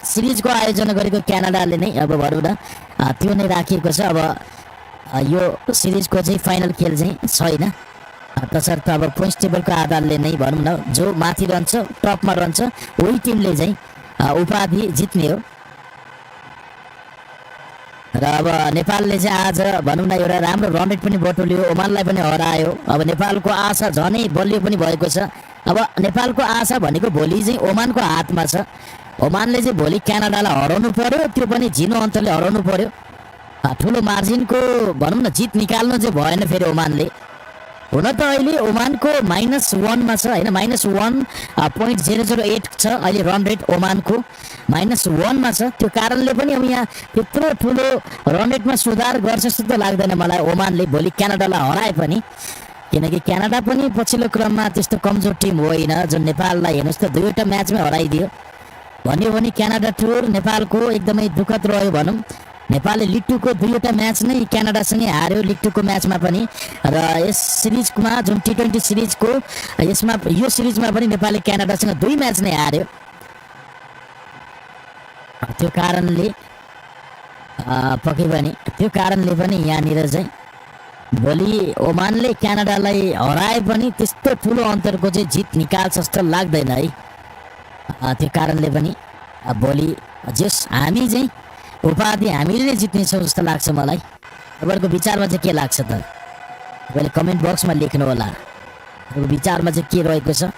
सिरिजको आयोजना गरेको क्यानाडाले नै अब भनौँ न त्यो नै राखिएको छ। अब यो सिरिजको चाहिँ फाइनल खेल चाहिँ छैन, तसर्थ अब पोइन्ट्स टेबलको आधारले नै भनौँ न जो माथि रहन्छ टपमा रहन्छ वही टिमले चाहिँ उपाधि जित्ने हो। र अब नेपालले चाहिँ आज भनौँ न एउटा राम्रो रन रेट पनि बटुल्यो, ओमानलाई पनि हरायो। अब नेपालको आशा झनै बलियो पनि भएको छ। अब नेपालको आशा भनेको भोलि चाहिँ ओमानको हातमा छ। ओमानले चाहिँ भोलि क्यानाडालाई हराउनु पर्यो, त्यो पनि झिनो अन्तरले हराउनु पर्यो। ठुलो मार्जिनको भनौँ न जित निकाल्नु चाहिँ भएन फेरि ओमानले। हुन त अहिले ओमानको -1मा छ होइन, -1.008 छ अहिले रन रेट ओमानको -1मा छ। त्यो कारणले पनि अब यहाँ त्यत्रो ठुलो रन रेटमा सुधार गर्छ जस्तो त लाग्दैन मलाई ओमानले भोलि क्यानाडालाई हराए पनि, किनकि क्यानाडा पनि पछिल्लो क्रममा त्यस्तो कमजोर टिम होइन जुन नेपाललाई हेर्नुहोस् त 2वटा म्याचमै हराइदियो। भन्यो भने क्यानाडा टुर नेपालको एकदमै दुःखद रह्यो भनौँ। नेपालले लिग 2को 2वटा म्याच नै क्यानाडासँगै हार्यो लिग 2को म्याचमा पनि, र यस सिरिजमा जुन T20 सिरिजको यसमा यो सिरिजमा पनि नेपालले क्यानाडासँग 2 म्याच नै हार्यो। त्यो कारणले पक्कै पनि त्यो कारणले पनि यहाँनिर चाहिँ भोलि ओमानले क्यानाडालाई हराए पनि त्यस्तो ठुलो अन्तरको चाहिँ जित निकाल्छ जस्तो लाग्दैन है। त्यो कारणले पनि भोलि जस हामी चाहिँ उपाधि हामीले नै जित्नेछौँ जस्तो लाग्छ मलाई। तपाईँहरूको विचारमा चाहिँ के लाग्छ त तपाईँले कमेन्ट बक्समा लेख्नु होला, तपाईँको विचारमा चाहिँ के रहेको छ।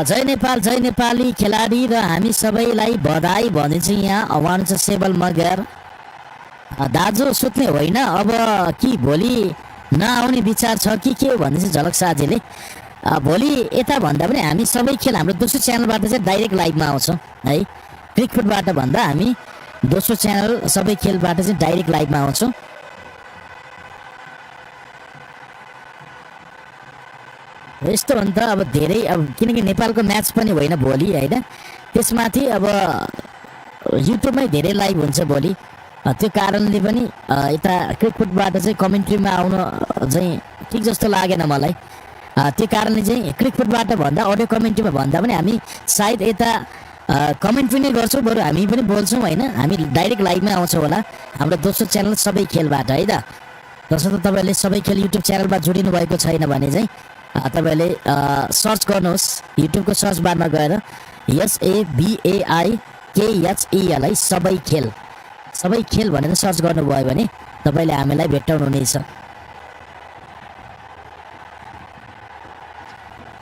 जय नेपाल जय नेपाली खेलाडी र हामी सबैलाई बधाई भने चाहिँ यहाँ आह्वान छ सेबल मगर। दाजु सुत्ने होइन अब कि भोलि नआउने विचार छ कि के हो भन्ने चाहिँ झलक साझीले। भोलि यता भन्दा पनि हामी सबै खेल हाम्रो दोस्रो च्यानलबाट चाहिँ डाइरेक्ट लाइभमा आउँछौँ है। क्रिकफुटबाट भन्दा हामी दोस्रो च्यानल सबै खेलबाट चाहिँ डाइरेक्ट लाइभमा आउँछौँ। यस्तो भन्दा अब धेरै अब किनकि नेपालको म्याच पनि होइन भोलि होइन, त्यसमाथि अब युट्युबमै धेरै लाइभ हुन्छ भोलि। त्यो कारणले पनि यता क्रिकफुटबाट चाहिँ कमेन्ट्रीमा आउन चाहिँ ठिक जस्तो लागेन मलाई। त्यो कारणले चाहिँ क्रिकफुटबाट भन्दा अडियो कमेन्ट्रीमा भन्दा पनि हामी सायद यता कमेन्ट पनि गर्छौँ, बरु हामी पनि बोल्छौँ होइन। हामी डाइरेक्ट लाइभमै आउँछौँ होला हाम्रो दोस्रो च्यानल सबै खेलबाट है त। जसमा तपाईँले सबै खेल युट्युब च्यानलमा जोडिनु भएको छैन भने चाहिँ तपाईँले सर्च गर्नुहोस् युट्युबको सर्च बारमा गएर SABAIKHEL सबै खेल भनेर सर्च गर्नुभयो भने तपाईँले हामीलाई भेट्टाउनुहुनेछ।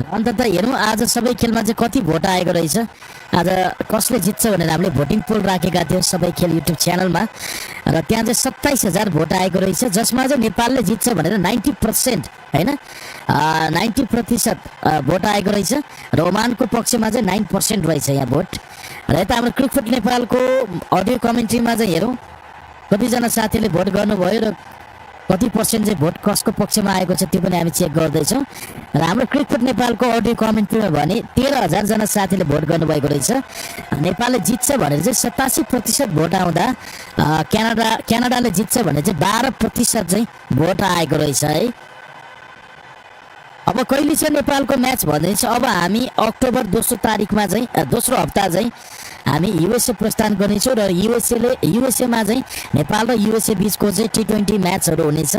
अन्त त हेरौँ आज सबै खेलमा चाहिँ कति भोट आएको रहेछ, आज कसले जित्छ भनेर हामीले भोटिङ पोल राखेका थियौँ सबै खेल युट्युब च्यानलमा, र त्यहाँ चाहिँ 27,000 भोट आएको रहेछ, जसमा चाहिँ नेपालले जित्छ भनेर 90% होइन 90% भोट आएको रहेछ, र ओमानको पक्षमा चाहिँ 9% रहेछ यहाँ भोट। र यता हाम्रो क्रिकफुट नेपालको अडियो कमेन्ट्रीमा चाहिँ हेरौँ कतिजना साथीले भोट गर्नुभयो र कति पर्सेन्ट चाहिँ भोट कसको पक्षमा आएको छ त्यो पनि हामी चेक गर्दैछौँ। र हाम्रो क्रिकफुट नेपालको अडियो कमेन्ट्रीमा भने 13,000 जना साथीले भोट गर्नुभएको रहेछ। नेपालले जित्छ भनेर चाहिँ 87% भोट आउँदा क्यानाडाले जित्छ भने चाहिँ 12% चाहिँ भोट आएको रहेछ है। अब कहिले चाहिँ नेपालको म्याच भन्दैछ, अब हामी अक्टोबर 2 तारिकमा चाहिँ दोस्रो हप्ता चाहिँ हामी युएसए प्रस्थान गर्नेछौँ र युएसएमा चाहिँ नेपाल र युएसए बिचको चाहिँ T20 म्याचहरू हुनेछ,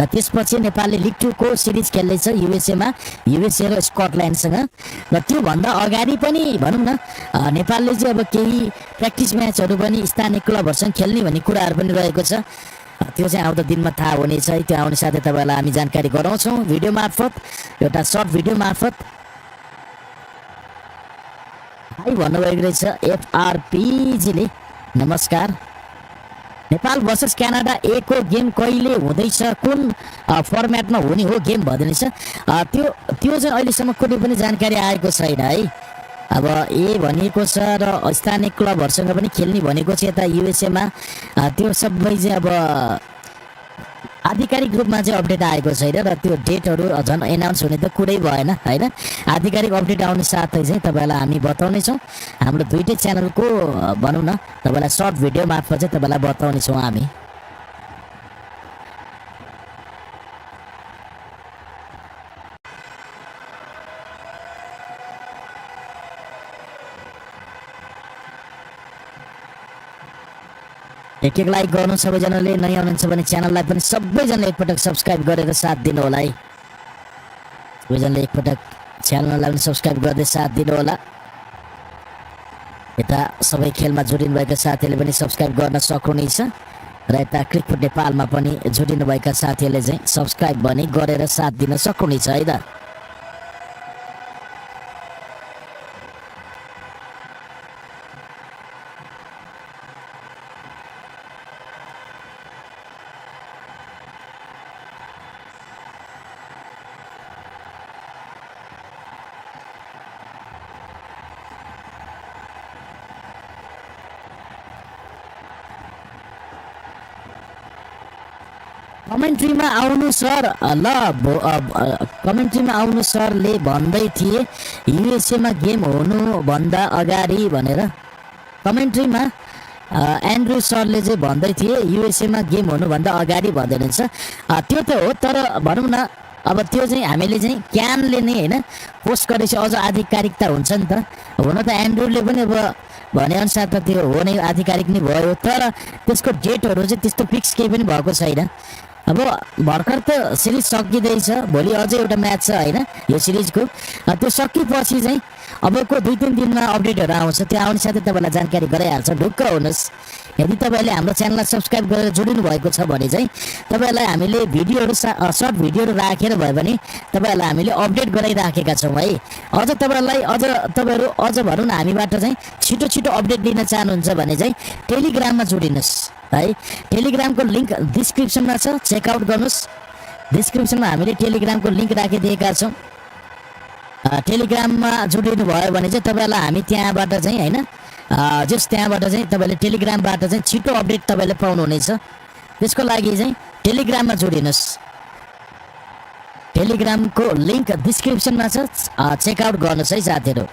र त्यसपछि नेपालले लिग 2 को सिरिज खेल्दैछ युएसएमा, युएसए र स्कटल्यान्डसँग। र त्योभन्दा अगाडि पनि भनौँ न नेपालले चाहिँ अब केही प्र्याक्टिस म्याचहरू पनि स्थानीय क्लबहरूसँग खेल्ने भन्ने कुराहरू पनि रहेको छ। त्यो चाहिँ आउँदो दिनमा थाहा हुनेछ है। त्यो आउने साथै तपाईँलाई हामी जानकारी गराउँछौँ भिडियो मार्फत, एउटा सर्ट भिडियो मार्फत। हाई भन्नुभएको रहेछ FRPजीले, नमस्कार। नेपाल भर्सेस क्यानाडा A को गेम कहिले हुँदैछ, कुन फर्मेटमा हुने हो गेम भन्दैछ, त्यो चाहिँ अहिलेसम्म कुनै पनि जानकारी आएको छैन है। अब ए भनेको छ र स्थानीय क्लबहरूसँग पनि खेल्ने भनेको छ यता युएसएमा, त्यो सबै चाहिँ अब आधिकारिक रूपमा चाहिँ अपडेट आएको छैन र त्यो डेटहरू झन् एनाउन्स हुने त कुरै भएन होइन। आधिकारिक अपडेट आउने साथै चाहिँ तपाईँलाई हामी बताउनेछौँ। हाम्रो दुईटै च्यानलको भनौँ न तपाईँलाई सर्ट भिडियो मार्फत चाहिँ तपाईँलाई बताउनेछौँ हामी। एक लाइक गर्नु सबैजनाले, नयाँ हुनुहुन्छ भने च्यानललाई पनि सबैजनाले एकपटक सब्सक्राइब गरेर साथ दिनु होला है। सबैजनाले एकपटक च्यानललाई पनि सब्सक्राइब गर्दै साथ दिनु होला। यता सबै खेलमा जोडिनु भएका साथीहरूले पनि सब्सक्राइब गर्न सक्नुहुनेछ र यता क्रिकफुट नेपालमा पनि जोडिनु भएका साथीहरूले चाहिँ सब्सक्राइब पनि गरेर साथ दिन सक्नुहुनेछ है त। कमेन्ट्रीमा आउनु सर ल कमेन्ट्रीमा आउनु सरले भन्दै थिए युएसएमा गेम हुनुभन्दा अगाडि भनेर। कमेन्ट्रीमा एन्ड्रु सरले चाहिँ भन्दै थिए युएसएमा गेम हुनुभन्दा अगाडि भन्दै रहेछ। त्यो त हो, तर भनौँ न अब त्यो चाहिँ हामीले चाहिँ क्यानले नै होइन पोस्ट गरेपछि अझ आधिकारिकता हुन्छ नि त। हुन त एन्ड्रुले पनि अब भनेअनुसार त त्यो हो नै, आधिकारिक नै भयो, तर त्यसको डेटहरू चाहिँ त्यस्तो फिक्स केही पनि भएको छैन। अब भर्खर त सिरिज सकिँदैछ, भोलि अझै एउटा म्याच छ होइन यो सिरिजको। त्यो सकिएपछि चाहिँ अबको 2-3 दिनमा अपडेटहरू आउँछ, त्यो आउने साथै तपाईँलाई जानकारी गराइहाल्छ। ढुक्क हुनुहोस्। यदि तपाईँले हाम्रो च्यानललाई सब्सक्राइब गरेर जोडिनु भएको छ भने चाहिँ तपाईँलाई हामीले भिडियोहरू सर्ट भिडियोहरू राखेर भयो भने तपाईँहरूलाई हामीले अपडेट गराइराखेका छौँ है। अझ तपाईँहरू अझ भनौँ न हामीबाट चाहिँ छिटो छिटो अपडेट दिन चाहनुहुन्छ भने चाहिँ टेलिग्राममा जोडिनुहोस् है। टेलिग्रामको लिङ्क डिस्क्रिप्सनमा छ, चेकआउट गर्नुहोस्। डिस्क्रिप्सनमा हामीले टेलिग्रामको लिङ्क राखिदिएका छौँ। टेलिग्राममा जोडिनु भयो भने चाहिँ तपाईँलाई हामी त्यहाँबाट चाहिँ होइन त्यहाँबाट चाहिँ तपाईँले टेलिग्रामबाट चाहिँ छिटो अपडेट तपाईँले पाउनुहुनेछ। त्यसको लागि चाहिँ टेलिग्राममा जोडिनुहोस्। टेलिग्रामको लिङ्क डिस्क्रिप्सनमा छ, चेकआउट गर्नुहोस् है साथीहरू।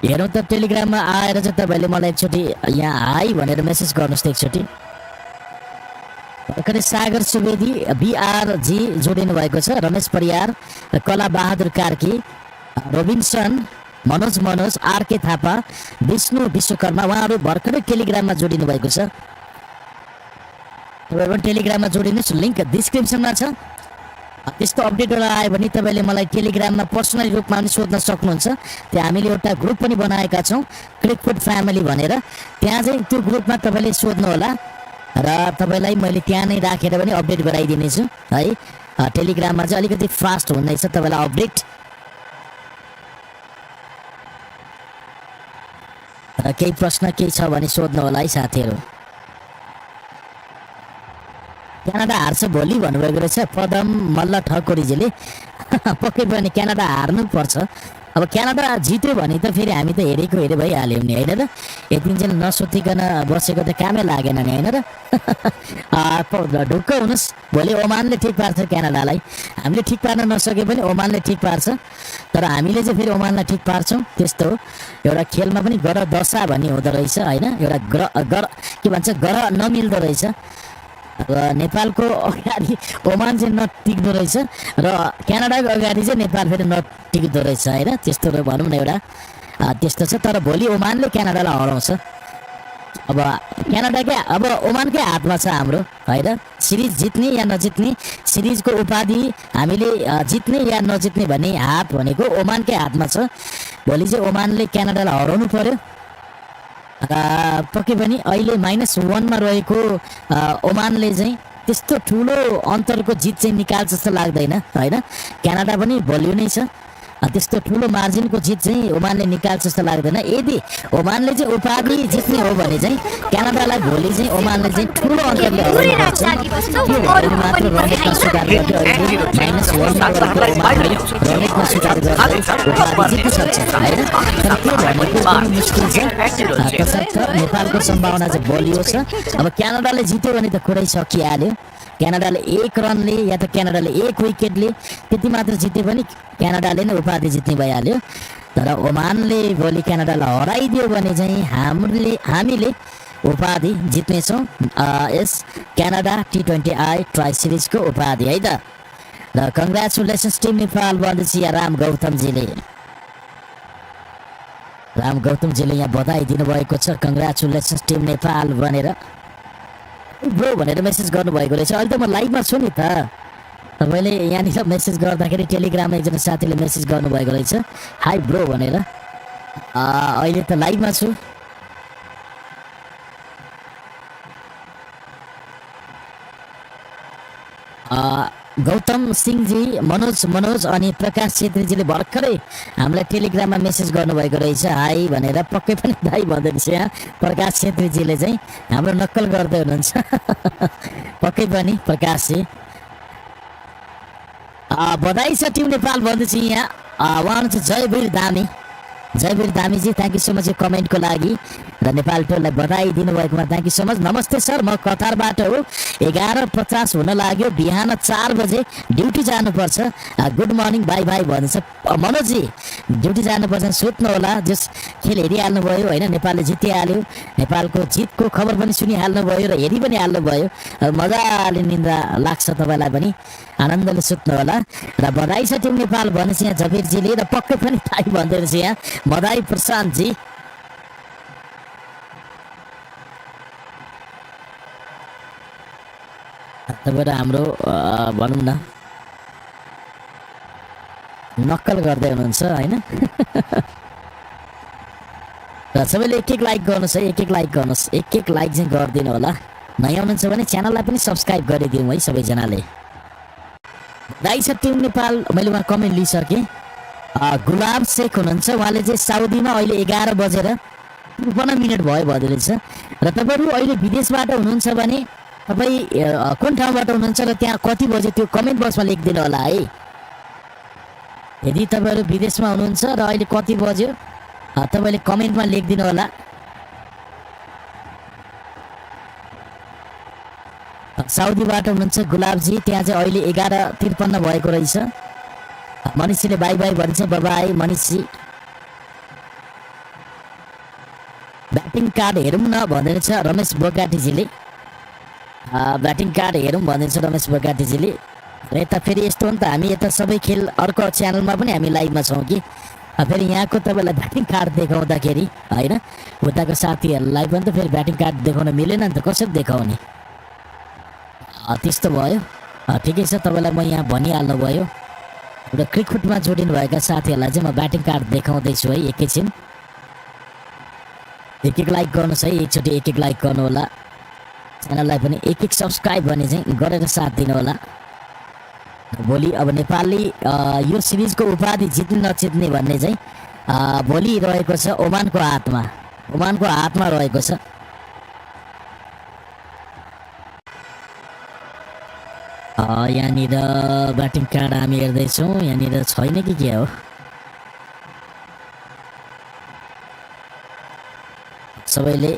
हेरौँ त टेलिग्राममा आएर चाहिँ तपाईँले मलाई एकचोटि यहाँ हाई भनेर मेसेज गर्नुहोस् त एकचोटि। भर्खरै सागर सुवेदी बिआरजी जोडिनु भएको छ, रमेश परियार, कला बहादुर कार्की, रोबिन्सन, मनोज आरके थापा, विष्णु विश्वकर्मा, उहाँहरू भर्खरै टेलिग्राममा जोडिनु भएको छ। तपाईँ पनि टेलिग्राममा जोडिनुहोस्, लिङ्क डिस्क्रिप्सनमा छ। त्यस्तो अपडेटहरू आयो भने तपाईँले मलाई टेलिग्राममा पर्सनली रूपमा पनि सोध्न सक्नुहुन्छ। त्यहाँ हामीले एउटा ग्रुप पनि बनाएका छौँ क्रिकफुट फ्यामिली भनेर। त्यहाँ चाहिँ त्यो ग्रुपमा तपाईँले सोध्नु होला र तपाईँलाई मैले त्यहाँ नै राखेर पनि अपडेट गराइदिनेछु है। टेलिग्राममा चाहिँ अलिकति फास्ट हुँदैछ तपाईँलाई अपडेट। र केही प्रश्न केही छ भने सोध्नु होला है साथीहरू। क्यानाडा हार्छ भोलि भन्नुभएको रहेछ पदम मल्ल ठकुरीजीले। पक्कै पनि क्यानाडा हार्नुपर्छ। अब क्यानाडा जित्यो भने त फेरि हामी त हेरेको हेरे भइहाल्यौँ नि होइन र। यति चाहिँ नसोचिकन बसेको त कामै लागेन नि होइन र। ढुक्क हुनुहोस्, भोलि ओमानले ठिक पार्छ क्यानाडालाई। हामीले ठिक पार्न नसके पनि ओमानले ठिक पार्छ, तर हामीले चाहिँ फेरि ओमानलाई ठिक पार्छौँ। त्यस्तो हो, एउटा खेलमा पनि ग्रह दशा भन्ने हुँदो रहेछ होइन। एउटा ग्रह नमिल्दो रहेछ। अब नेपालको अगाडि ओमान चाहिँ नटिक्दो रहेछ र क्यानाडाको अगाडि चाहिँ नेपाल फेरि नटिक्दो रहेछ होइन। त्यस्तो भनौँ न एउटा त्यस्तो छ। तर भोलि ओमानले क्यानाडालाई हराउँछ। अब ओमानकै हातमा छ हाम्रो होइन। सिरिज जित्ने या नजित्ने, सिरिजको उपाधि हामीले जित्ने या नजित्ने भन्ने हात भनेको ओमानकै हातमा छ। भोलि चाहिँ ओमानले क्यानाडालाई हराउनु पर्यो। पक्कै पनि अहिले -1मा रहेको ओमानले चाहिँ त्यस्तो ठुलो अन्तरको जित चाहिँ निकाल्छ जस्तो लाग्दैन होइन। क्यानाडा पनि बलियो नै छ त्यस्तो ठुलो मार्जिनको जित चाहिँ ओमानले निकाल्छ जस्तो लाग्दैन। यदि ओमानले चाहिँ उपाधि जित्ने हो भने चाहिँ क्यानाडालाई भोलि चाहिँ ओमानले चाहिँ ठुलो अन्तरले हराउनुपर्छ। त्यो भएर मात्र रनेटमा सुधार गर्दै अहिले -1 गरेको ओमानले रनेटमा सुधार गर्दै उपाधि जित्न सक्छ होइन। तर त्यो भनेको पनि मुस्किल छ। तसर्थ नेपालको सम्भावना चाहिँ बलियो छ। अब क्यानाडाले जित्यो भने त कुरै सकिहाल्यो। क्यानाडाले 1 रनले या त क्यानाडाले 1 विकेटले त्यति मात्र जित्यो भने क्यानाडाले नै उपाधि जित्ने भइहाल्यो। तर ओमानले भोलि क्यानाडालाई हराइदियो भने चाहिँ हामीले उपाधि जित्नेछौँ, यस क्यानाडा T20I ट्राई सिरिजको उपाधि है त। र कङ्ग्रेचुलेसन्स टिम नेपाल भन्दैछ यहाँ राम गौतमजीले यहाँ बधाई दिनुभएको छ। कङ्ग्रेचुलेसन्स टिम नेपाल भनेर ब्रो भनेर मेसेज गर्नुभएको रहेछ। अहिले त म लाइभमा छु नि त। तपाईँले यहाँनिर मेसेज गर्दाखेरि टेलिग्राममा एकजना साथीले मेसेज गर्नुभएको रहेछ हाई ब्रो भनेर। अहिले त लाइभमा छु। गौतम सिंहजी, मनोज अनि प्रकाश छेत्रीजीले भर्खरै हामीलाई टेलिग्राममा मेसेज गर्नुभएको रहेछ हाई भनेर। पक्कै पनि दाई भन्दै रहेछ यहाँ प्रकाश छेत्रीजीले चाहिँ हाम्रो नक्कल गर्दै हुनुहुन्छ। पक्कै पनि प्रकाशजी बधाई छ टिम नेपाल भन्दैछ यहाँ। उहाँ हुनुहुन्छ Jayveer Damiji, thank you so much कमेन्टको लागि र नेपाल टोललाई बधाई दिनुभएकोमा थ्याङ्क यू सो मच। नमस्ते सर, म कतारबाट हो। 11:50 हुन लाग्यो, बिहान 4 बजे ड्युटी जानुपर्छ। गुड मर्निङ बाई बाई भन्दैछ मनोजजी। ड्युटी जानुपर्छ, सुत्नु होला। जस खेल हेरिहाल्नुभयो होइन, नेपालले जितिहाल्यो। नेपालको जितको खबर पनि सुनिहाल्नुभयो र हेरि पनि हाल्नुभयो। मजाले निन्द्रा लाग्छ तपाईँलाई पनि, आनन्दले सुत्नु होला। र बधाई छ टिम नेपाल भनेपछि यहाँ जबिरजीले र पक्कै पनि थाई भन्दै रहेछ यहाँ बधाई प्रशान्तजी। तपाईँ हाम्रो भनौँ न नक्कल गर्दै हुनुहुन्छ होइन। र सबैले एक लाइक गर्नुहोस् है, एक लाइक गर्नुहोस्, एक लाइक चाहिँ गरिदिनु होला। नयाँ हुनुहुन्छ भने च्यानललाई पनि सब्सक्राइब गरिदिउँ है सबैजनाले। दाइ छ टिम नेपाल, मैले उहाँ कमेन्ट लिइसकेँ। गुलाब शेख हुनुहुन्छ, उहाँले चाहिँ साउदीमा अहिले 11 बजेर 52 मिनट भयो भन्दै रहेछ। र तपाईँहरू अहिले विदेशबाट हुनुहुन्छ भने तपाईँ कुन ठाउँबाट हुनुहुन्छ र त्यहाँ कति बजे त्यो कमेन्ट बक्समा लेखिदिनु होला है। यदि तपाईँहरू विदेशमा हुनुहुन्छ र अहिले कति बज्यो तपाईँले कमेन्टमा लेखिदिनु होला। साउदीबाट हुनुहुन्छ गुलाबजी, त्यहाँ चाहिँ अहिले 11:53 भएको रहेछ। मनिषजीले बाई बाई भन्छ, बाई मनिषजी। ब्याटिङ कार्ड हेरौँ न भन्दै रहेछ रमेश बोकाटीजीले। ब्याटिङ कार्ड हेरौँ भन्दैछ रमेश बोकाटीजीले। यता फेरि यस्तो हो नि त, हामी यता सबै खेल अर्को च्यानलमा पनि हामी लाइभमा छौँ कि फेरि यहाँको तपाईँलाई ब्याटिङ कार्ड देखाउँदाखेरि होइन, उताको साथीहरूलाई पनि त फेरि ब्याटिङ कार्ड देखाउन मिलेन नि त, कसरी देखाउने। त्यस्तो भयो। ठिकै छ, तपाईँलाई म यहाँ भनिहाल्नु भयो। र क्रिकेटमा जोडिनुभएका साथीहरूलाई चाहिँ म ब्याटिङ कार्ड देखाउँदैछु है एकैछिन। एक लाइक गर्नुहोस् है, एकचोटि एक लाइक गर्नु होला। च्यानललाई पनि एक सब्सक्राइब भने चाहिँ गरेर साथ दिनु होला। भोलि अब नेपालले यो सिरिजको उपाधि जित्ने नजित्ने भन्ने चाहिँ भोलि रहेको छ ओमानको हातमा रहेको छ। यहाँनिर ब्याटिङ कार्ड हामी हेर्दैछौँ, यहाँनिर छैन कि के हो। सबैले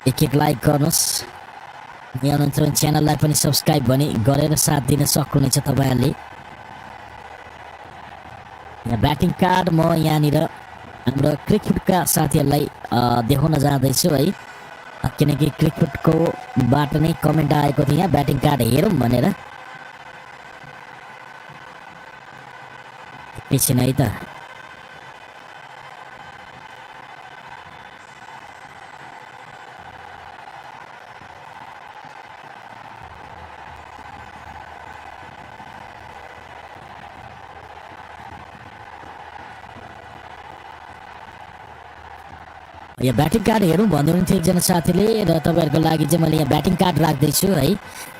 एक लाइक गर्नुहोस्। यहाँ हुनुहुन्छ भने च्यानललाई पनि सब्सक्राइब भने गरेर साथ दिन सक्नुहुनेछ तपाईँहरूले। यहाँ ब्याटिङ कार्ड म यहाँनिर हाम्रो क्रिकेटका साथीहरूलाई देखाउन जाँदैछु है, किनकि क्रिकेटको बाट नै कमेन्ट आएको थियो यहाँ ब्याटिङ कार्ड हेरौँ भनेर। एकैछिन है त। यहाँ ब्याटिङ कार्ड हेरौँ भन्दै हुनुहुन्थ्यो एकजना साथीले, र तपाईँहरूको लागि चाहिँ मैले यहाँ ब्याटिङ कार्ड राख्दैछु है।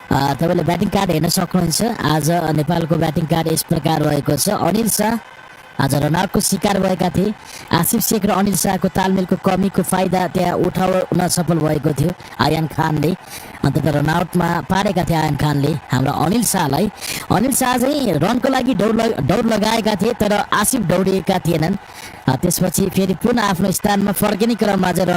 तपाईँले ब्याटिङ कार्ड हेर्न सक्नुहुन्छ। आज नेपालको ब्याटिङ कार्ड यस प्रकार रहेको छ। अनिल शाह आज रनआउटको शिकार भएका थिए। आसिफ शेख र अनिल शाहको तालमेलको कमीको फाइदा त्यहाँ उठाउन सफल भएको थियो आयान खानले। अन्त रनआउटमा पारेका थिए आयान खानले हाम्रो अनिल शाहलाई। अनिल शाह चाहिँ रनको लागि दौड लगाएका थिए तर आसिफ दौडिएका थिएनन्। त्यसपछि फेरि पुनः आफ्नो स्थानमा फर्किने क्रममा चाहिँ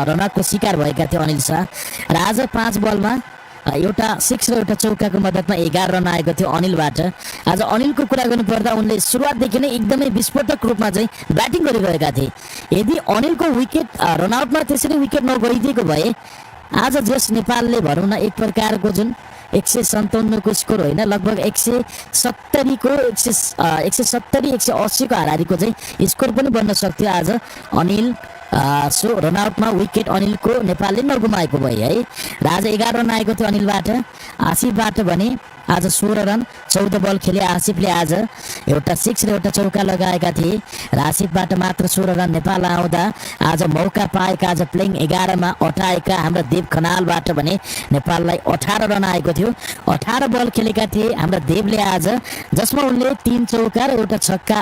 रनआउटको शिकार भएका थिए अनिल शाह। र आज 5 बलमा एउटा 6 र एउटा चौकाको मद्दतमा 11 रन आएको थियो अनिलबाट। आज अनिलको कुरा गर्नुपर्दा उनले सुरुवातदेखि नै एकदमै विस्फोटक रूपमा चाहिँ ब्याटिङ गरिरहेका थिए। यदि अनिलको विकेट रनआउटमा त्यसरी विकेट नगइदिएको भए आज जस नेपालले भनौँ न एक प्रकारको जुन 157 को स्कोर होइन लगभग 170 को 180 को हाराहारीको चाहिँ स्कोर पनि बन्न सक्थ्यो। आज अनिल सो रनआउटमा विकेट अनिलको नेपालले नगुमाएको भए है। र आज 11 रन आएको थियो अनिलबाट। आसिफबाट भने आज 16 रन 14 बल खेले आसिफले। आज एउटा 6 र एउटा चौका लगाएका थिए र आसिफबाट मात्र 16 रन नेपाल आउँदा आज मौका पाएका आज प्लेइङ 11 मा अटाएका हाम्रा देव खनालबाट भने नेपाललाई 18 रन आएको थियो। 18 बल खेलेका थिए हाम्रा देवले आज, जसमा उनले 3 चौका र एउटा छक्का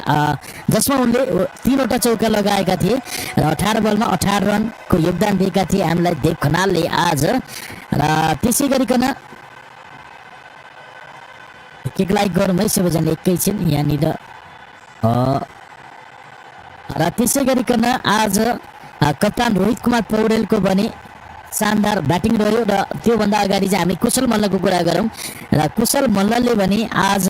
जसमा उनले 3 वटा चौका लगाएका थिए र 18 बलमा 18 रनको योगदान दिएका थिए हामीलाई देव खनालले आज। र त्यसै गरिकन एक लाइक गरौँ है सबैजना एकैछिन यहाँनिर। र त्यसै गरिकन आज कप्तान रोहित कुमार पौडेलको भने शानदार ब्याटिङ रह्यो। र त्योभन्दा अगाडि चाहिँ हामी कुशल मल्लको कुरा गरौँ। र कुशल मल्लले भने आज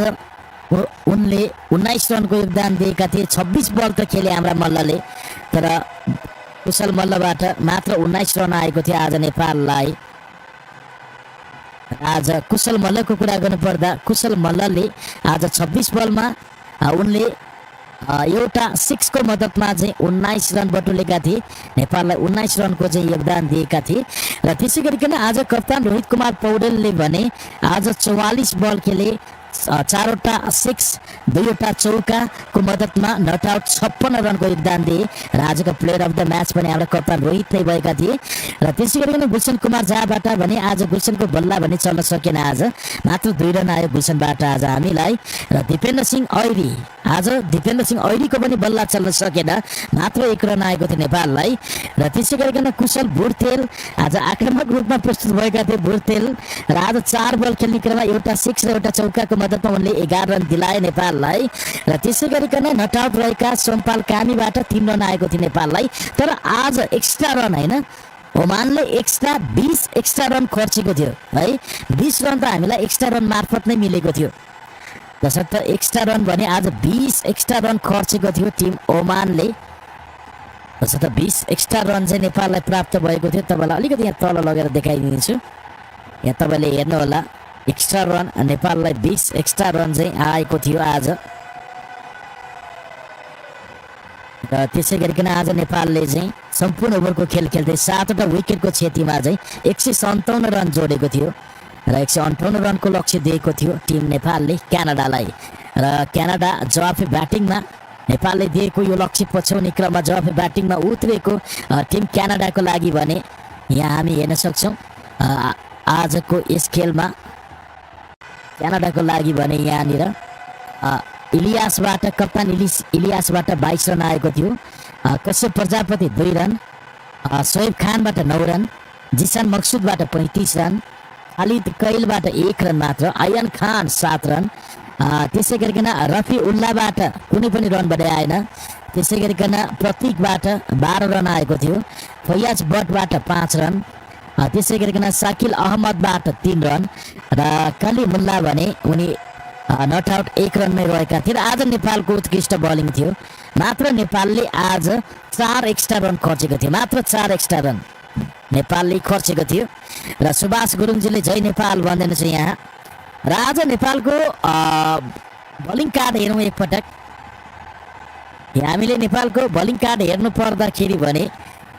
उनले 19 रनको योगदान दिएका थिए। 26 बल त खेले हाम्रा मल्लले, तर कुशल मल्लबाट मात्र 19 रन आएको थियो आज नेपाललाई। आज कुशल मल्लको कुरा गर्नुपर्दा कुशल मल्लले आज 26 बलमा उनले एउटा 6 को मद्दतमा चाहिँ 19 रन बटुलेका थिए। नेपाललाई 19 रनको चाहिँ योगदान दिएका थिए। र त्यसै गरिकन आज कप्तान रोहित कुमार पौडेलले भने आज 44 बल खेले, 4 वटा 6 2 वटा चौकाको मद्दतमा नट आउट 56 रनको योगदान दिए। र आजको प्लेयर अफ द म्याच पनि हाम्रो कप्तान रोहित नै भएका थिए। र त्यसै गरिकन गुलसन कुमार झाबाट भने आज गुलसनको बल्ला भने चल्न सकेन। आज मात्र 2 रन आयो गुलसनबाट आज हामीलाई। र दिपेन्द्र सिंह ऐरी आज दिपेन्द्र सिंह ऐरीको पनि बल्ला चल्न सकेन, मात्र 1 रन आएको थियो नेपाललाई। र त्यसै गरिकन कुशल भुर्तेल आज आक्रामक रूपमा प्रस्तुत भएका थिए भुर्तेल। र आज 4 बल खेल्ने क्रममा एउटा 6 र एउटा चौकाको मद्दतमा उनले 11 रन दिलाए नेपाललाई। र त्यसै गरिकन नट आउट रहेका सोमपाल कामीबाट 3 रन आएको थियो नेपाललाई। तर आज एक्स्ट्रा रन होइन, ओमानले 20 एक्स्ट्रा रन खर्चेको थियो है। 20 रन त हामीलाई एक्स्ट्रा रन मार्फत नै मिलेको थियो। जसर्थ एक्स्ट्रा रन भने आज 20 एक्स्ट्रा रन खर्चेको थियो टिम ओमानले। जसर्थ 20 एक्स्ट्रा रन चाहिँ नेपाललाई प्राप्त भएको थियो। तपाईँलाई अलिकति यहाँ तल लगेर देखाइदिन्छु, यहाँ तपाईँले हेर्नुहोला। एक्स्ट्रा रन नेपाललाई 20 एक्स्ट्रा रन चाहिँ आएको थियो आज। र त्यसै गरिकन आज नेपालले चाहिँ सम्पूर्ण ओभरको खेल खेल्दै 7 वटा विकेटको क्षतिमा चाहिँ 157 रन जोडेको थियो। र 158 रनको लक्ष्य दिएको थियो टिम नेपालले क्यानाडालाई। र क्यानाडा जवाफी ब्याटिङमा नेपालले दिएको यो लक्ष्य पछ्याउने क्रममा जवाफी ब्याटिङमा उत्रेको टिम क्यानाडाको लागि भने यहाँ हामी हेर्न सक्छौँ। आजको यस खेलमा क्यानाडाको लागि भने यहाँनिर इलियासबाट कप्तान इलियासबाट 22 रन आएको थियो। कश्यप प्रजापति 2 रन, सोएब खानबाट 9 रन, जिसान मक्सुदबाट 35 रन, खालिद कैलबाट 1 रन मात्र, आयन खान 7 रन। त्यसै गरिकन रफी उल्लाबाट कुनै पनि रन बढे आएन। त्यसै गरिकन प्रतीकबाट 12 रन आएको थियो, फैयाज बटबाट 5 रन, त्यसै गरिकन साकिल अहमदबाट 3 रन र कली मुल्ला भने उनी नट आउट 1 रनमै रहेका थिए। र आज नेपालको उत्कृष्ट बलिङ थियो। मात्र नेपालले आज 4 एक्स्ट्रा रन खर्चेको थियो, मात्र 4 एक्स्ट्रा रन नेपालले खर्चेको थियो। र सुभाष गुरुङजीले जय नेपाल भन्दैछ यहाँ। र आज नेपालको बलिङ कार्ड हेरौँ एकपटक। हामीले नेपालको बलिङ कार्ड हेर्नु पर्दाखेरि भने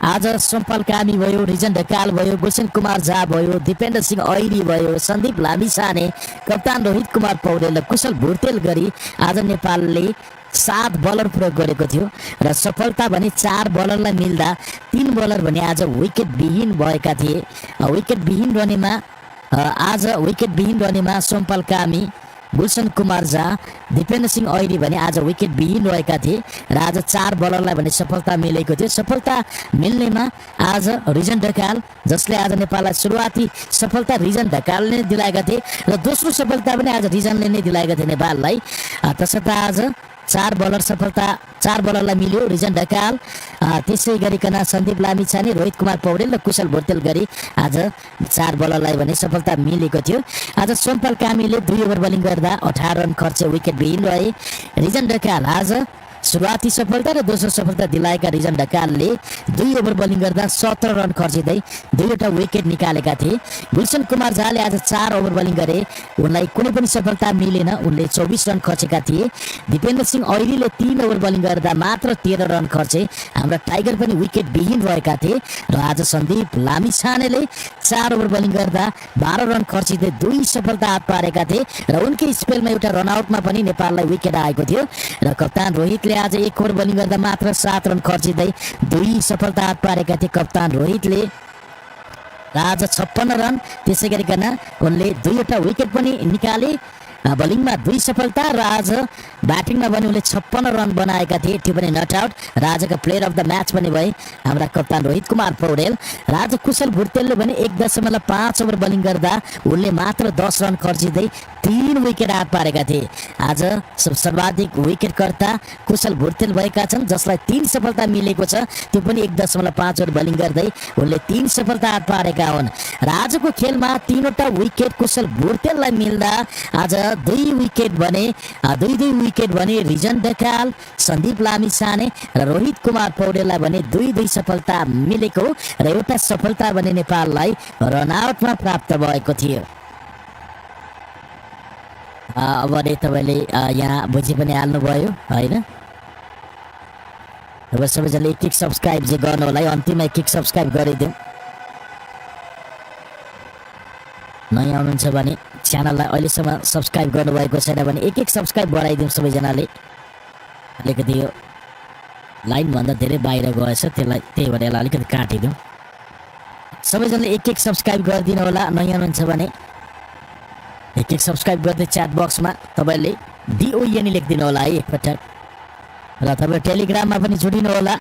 आज सोमपाल कामी भयो, रिजन ढकाल भयो, गुलसन कुमार झा भयो, दिपेन्द्र सिंह ऐरी भयो, सन्दीप लामिछाने, कप्तान रोहित कुमार पौडेल र कुशल भुर्तेल गरी आज नेपालले 7 बलर प्रयोग गरेको थियो। र सफलता भने 4 बलरलाई मिल्दा 3 बलर भने आज विकेट विहीन भएका थिए। विकेट विहीन रहनेमा आज विकेट विहीन रहनेमा सोमपाल कामी, गुलसन कुमार झा, दिपेन्द्र सिंह ऐरी भने आज विकेट विहीन रहेका थिए र आज 4 बलरलाई भने सफलता मिलेको थियो। सफलता मिल्नेमा आज रिजन ढकाल, जसले आज नेपाललाई सुरुवाती सफलता रिजन ढकालले नै दिलाएका थिए र दोस्रो सफलता पनि आज रिजनले नै दिलाएका थिए नेपाललाई। तसर्थ आज 4 बलरलाई मिल्यो रिजन ढकाल, त्यसै गरिकन सन्दीप लामिछाने, रोहित कुमार पौडेल र कुशल भोटेल गरी आज 4 बलरलाई भने सफलता मिलेको थियो। आज सोमपाल कामीले 2 ओभर बलिङ गर्दा 18 रन खर्चे विकेट विहीन रहे। रिजन ढकाल आज सुरुवाती सफलता र दोस्रो सफलता दिलाएका रिजन ढकालले 2 ओभर बलिङ गर्दा 17 रन खर्चिँदै 2वटा विकेट निकालेका थिए। गुलसन कुमार झाले आज 4 ओभर बलिङ गरे, उनलाई कुनै पनि सफलता मिलेन, उनले 24 रन खर्चेका थिए। दिपेन्द्र सिंह ऐरीले 3 ओभर बलिङ गर्दा मात्र 13 रन खर्चे, हाम्रा टाइगर पनि विकेट विहीन रहेका थिए र आज सन्दीप लामिछानेले 4 ओभर बलिङ गर्दा 12 रन खर्चिँदै 2 सफलता हात पारेका थिए र उनकै स्पेलमा एउटा रनआउटमा पनि नेपाललाई विकेट आएको थियो र कप्तान रोहितले आज 1 ओभर बलिङ गर्दा मात्र 7 रन खर्चिँदै 2 सफलता हात पारेका थिए। कप्तान रोहितले र आज 56 रन, त्यसै गरिकन उनले 2वटा विकेट पनि निकाले। बलिङमा 2 सफलता र आज ब्याटिङमा पनि उनले 56 रन बनाएका थिए, त्यो पनि नट आउट र आजका प्लेयर अफ द म्याच पनि भए हाम्रा कप्तान रोहित कुमार पौडेल। र आज कुशल भुटेलले भने 1.5 ओभर बलिङ गर्दा उनले मात्र 10 रन खर्चिँदै 3 विकेट हात पारेका थिए। आज सर्वाधिक विकेटकर्ता कुशल भुटेल भएका छन्, जसलाई 3 सफलता मिलेको छ, त्यो पनि 1.5 ओभर बलिङ गर्दै उनले 3 सफलता हात पारेका हुन्। र आजको खेलमा 3वटा विकेट कुशल भुटेललाई मिल्दा आज 2 विकेट भने रिजन ढकाल, सन्दीप लामिछाने र रोहित कुमार पौडेललाई भने 2 सफलता मिलेको र एउटा सफलता भने नेपाललाई रनआउटमा प्राप्त भएको थियो। अब तपाईँले यहाँ बुझि पनि हाल्नुभयो होइन? अब सबैजनाले एक सब्सक्राइब चाहिँ गर्नु होला, अन्तिममा एक सब्सक्राइब गरिदिउँ। नयाँ आउनुहुन्छ भने च्यानललाई अहिलेसम्म सब्सक्राइब गर्नुभएको छैन भने एक सब्सक्राइब गराइदिउँ सबैजनाले। अलिकति यो लाइनभन्दा धेरै बाहिर गएछ, त्यही भएर यसलाई अलिकति काटिदिउँ। सबैजनाले एक सब्सक्राइब गरिदिनु होला। नयाँ हुनुहुन्छ भने एक सब्सक्राइब गर्दै च्याट बक्समा तपाईँले DON लेखिदिनु होला है एकपटक, र तपाईँ टेलिग्राममा पनि जोडिनु होला।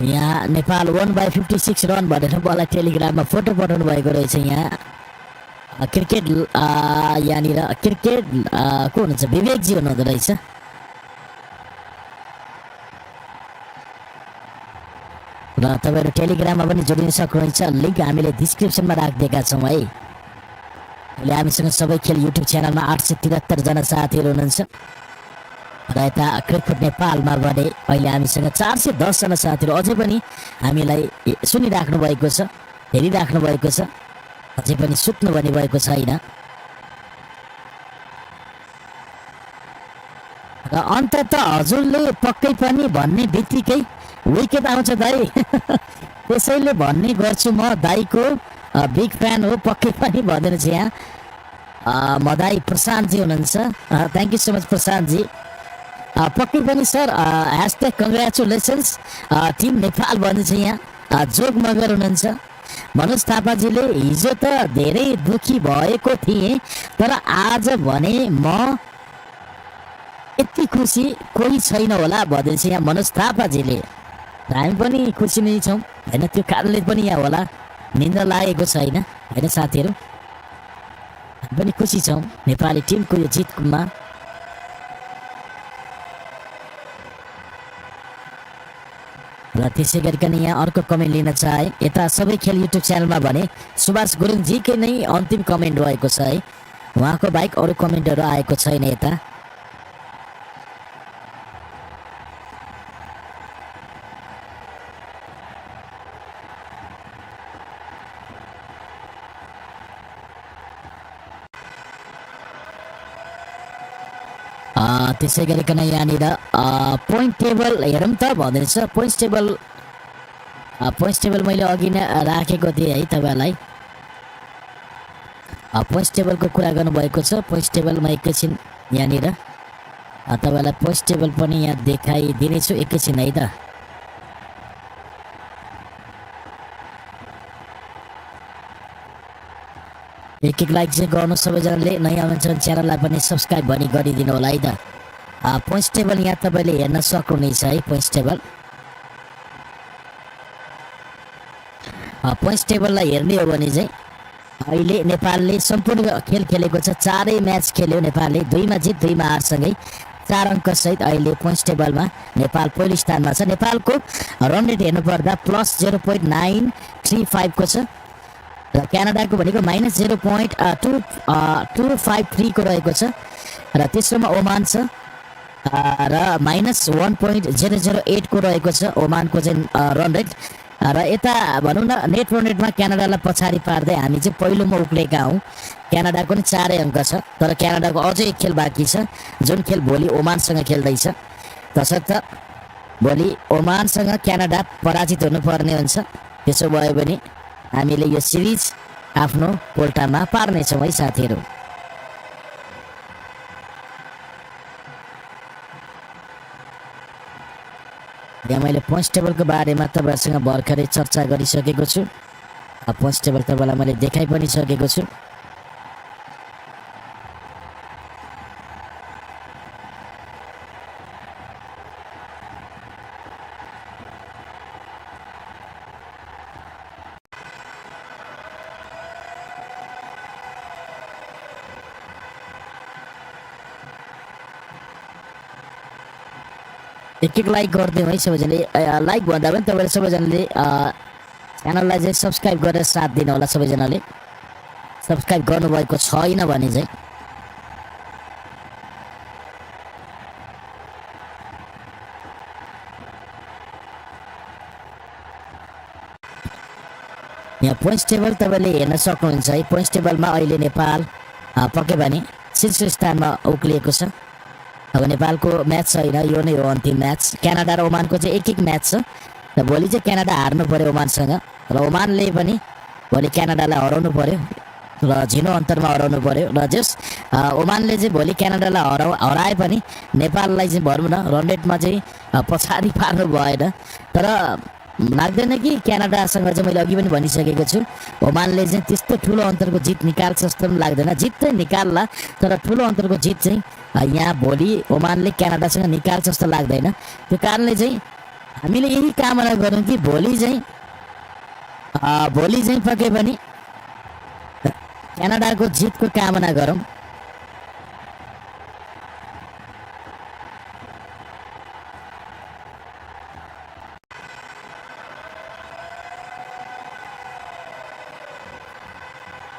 यहाँ नेपाल 1/56 रन भनेर मलाई टेलिग्राममा फोटो पठाउनु भएको रहेछ। यहाँ क्रिकेट यहाँनिर क्रिकेट को हुनुहुन्छ, विवेकजी हुनुहुँदो रहेछ। र तपाईँहरू टेलिग्राममा पनि जोडिन सक्नुहुन्छ, लिङ्क हामीले डिस्क्रिप्सनमा राखिदिएका छौँ है। अहिले हामीसँग सबै खेल युट्युब च्यानलमा 873 जना साथीहरू हुनुहुन्छ र यता क्रिकेट नेपालमा भने अहिले हामीसँग 410 जना साथीहरू अझै पनि हामीलाई सुनिराख्नु भएको छ, हेरिराख्नु भएको छ, अझै पनि सुत्नु पनि भएको छैन। र अन्तत हजुरले पक्कै पनि भन्ने बित्तिकै विकेट आउँछ दाइ, त्यसैले भन्ने गर्छु म दाइको बिग फ्यान हो, पक्कै पनि भनिदिनुहोस्। यहाँ मदाई प्रशान्तजी हुनुहुन्छ, थ्याङ्क यू सो मच प्रशान्तजी। पक्कै पनि सर #कङ्ग्रेचुलेसन्स टिम नेपाल भन्दैछ। यहाँ जोग मगर हुनुहुन्छ, मनोज थापाजीले हिजो त धेरै दुखी भएको थिएँ तर आज भने म यति खुसी कोही छैन होला भन्दैछ यहाँ मनोज थापाजीले। हामी पनि खुसी नै छौँ होइन, त्यो कारणले पनि यहाँ होला निन्द्रा लागेको छैन होइन साथीहरू, हामी पनि खुसी छौँ नेपाली टिमको यो जितमा। र त्यसै गरिकन यहाँ अर्को कमेन्ट लिन चाहे, यता सबै खेल युट्युब च्यानलमा भने सुभाष गुरुङजीकै नै अन्तिम कमेन्ट रहेको छ है, उहाँको बाहेक अरू कमेन्टहरू आएको छैन यता। त्यसै गरिकन यहाँनिर पोइन्ट टेबल हेरौँ त भन्दैछ। पोइन्ट टेबल मैले अघि नै राखेको थिएँ है तपाईँलाई, पोइन्ट टेबलको कुरा गर्नुभएको छ। पोइन्ट टेबलमा एकैछिन यहाँनिर तपाईँलाई पोइन्ट टेबल पनि यहाँ देखाइदिनेछु एकैछिन है त। एक लाइक चाहिँ गर्नु सबैजनाले नयाँ हुनुहुन्छ भने च्यानललाई पनि सब्स्क्राइब पनि गरिदिनु होला है त पोइन्ट्स टेबल यहाँ तपाईँले हेर्न सक्नुहुनेछ है पोइन्ट्स टेबललाई हेर्ने हो भने चाहिँ अहिले नेपालले सम्पूर्ण खेल खेलेको छ 4 म्याच खेल्यो नेपालले 2मा जित 2मा हारसँगै 4 अङ्क सहित अहिले पोइन्ट्स टेबलमा नेपाल पहिलो स्थानमा छ नेपालको रन रेट हेर्नुपर्दा +0.935 को छ र क्यानाडाको भनेको -0.253 को रहेको छ र तेस्रोमा ओमान छ र -1.008 को रहेको छ ओमानको चाहिँ रन रेट र यता भनौँ न नेट रन रेटमा क्यानाडालाई पछाडि पार्दै हामी चाहिँ पहिलोमा उक्लेका हौँ क्यानाडाको नि 4 अङ्क छ तर क्यानाडाको अझै एक खेल बाँकी छ जुन खेल भोलि ओमानसँग खेल्दैछ तसर्थ भोलि ओमानसँग क्यानाडा पराजित हुनुपर्ने हुन्छ त्यसो भयो भने हामीले यो सिरिज आफ्नो पोल्टामा पार्नेछौँ है साथीहरू यहाँ मैले पोइन्ट्स टेबलको बारेमा तपाईँहरूसँग भर्खरै चर्चा गरिसकेको छु पोइन्ट्स टेबल तपाईँलाई मैले देखाइ पनि सकेको छु एक लाइक गरिदिउँ है सबैजनाले लाइक भन्दा पनि तपाईँले सबैजनाले च्यानललाई चाहिँ सब्स्क्राइब गरेर साथ दिनु होला सबैजनाले सब्स्क्राइब गर्नुभएको छैन भने चाहिँ यहाँ पोइन्ट्स टेबल तपाईँले हेर्न सक्नुहुन्छ है पोइन्ट्स टेबलमा अहिले नेपाल पक्कै पनि शीर्ष स्थानमा उक्लिएको छ अब नेपालको म्याच छैन यो नै हो अन्तिम म्याच क्यानाडा र ओमानको चाहिँ एक म्याच छ र भोलि चाहिँ क्यानाडा हार्नु पर्यो ओमानसँग र ओमानले पनि भोलि क्यानाडालाई हराउनु पर्यो र झिनो अन्तरमा हराउनु पर्यो र जस ओमानले चाहिँ भोलि क्यानाडालाई हराए पनि नेपाललाई चाहिँ भनौँ न रन रेटमा चाहिँ पछाडि पार्नु भएन तर लाग्दैन कि क्यानाडासँग चाहिँ मैले अघि पनि भनिसकेको छु ओमानले चाहिँ त्यस्तो ठुलो अन्तरको जित निकाल्छ जस्तो पनि लाग्दैन जित चाहिँ निकाल्ला तर ठुलो अन्तरको जित चाहिँ यहाँ भोलि ओमानले क्यानाडासँग निकाल्छ जस्तो लाग्दैन त्यो कारणले चाहिँ हामीले यही कामना गरौँ कि भोलि चाहिँ पक्कै पनि क्यानाडाको जितको कामना गरौँ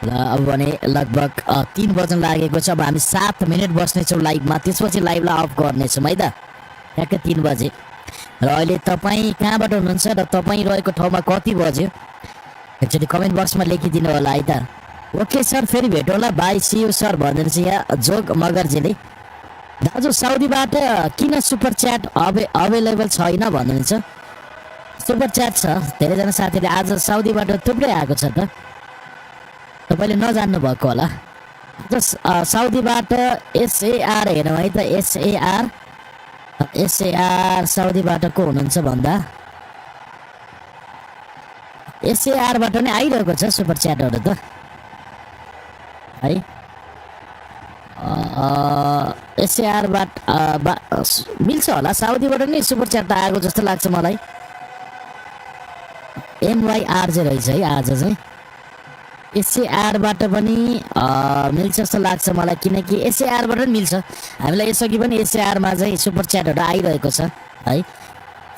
र अब भने लगभग 3 बज्न लागेको छ अब हामी 7 मिनट बस्नेछौँ लाइभमा त्यसपछि लाइभलाई अफ गर्नेछौँ है त ठ्याक्कै 3 बजे र अहिले तपाईँ कहाँबाट हुनुहुन्छ र तपाईँ रहेको ठाउँमा कति बज्यो एकचोटि कमेन्ट बक्समा लेखिदिनु होला है त ओके सर फेरि भेटौँला बाई सी यू सर भनेर चाहिँ यहाँ जोग मगरजीले दाजु साउदीबाट किन सुपर च्याट अभाइलेबल छैन भन्नुहुन्छ सुपर च्याट छ धेरैजना साथीहरूले आज साउदीबाट थुप्रै आएको छ त तपाईँले नजान्नु भएको होला साउदीबाट एसएआर हेरौँ है त एसएआर साउदीबाट को हुनुहुन्छ भन्दा एसएआरबाट नै आइरहेको छ सुपर च्याटहरू त है एसएआरबाट मिल्छ होला साउदीबाट नै सुपर च्याट आएको जस्तो लाग्छ मलाई एमवाइआर चाहिँ रहेछ है आज चाहिँ एसएआरबाट पनि मिल्छ जस्तो लाग्छ मलाई किनकि एसएआरबाट पनि मिल्छ हामीलाई यसअघि पनि एसएआरमा चाहिँ सुपर च्याटहरू आइरहेको छ है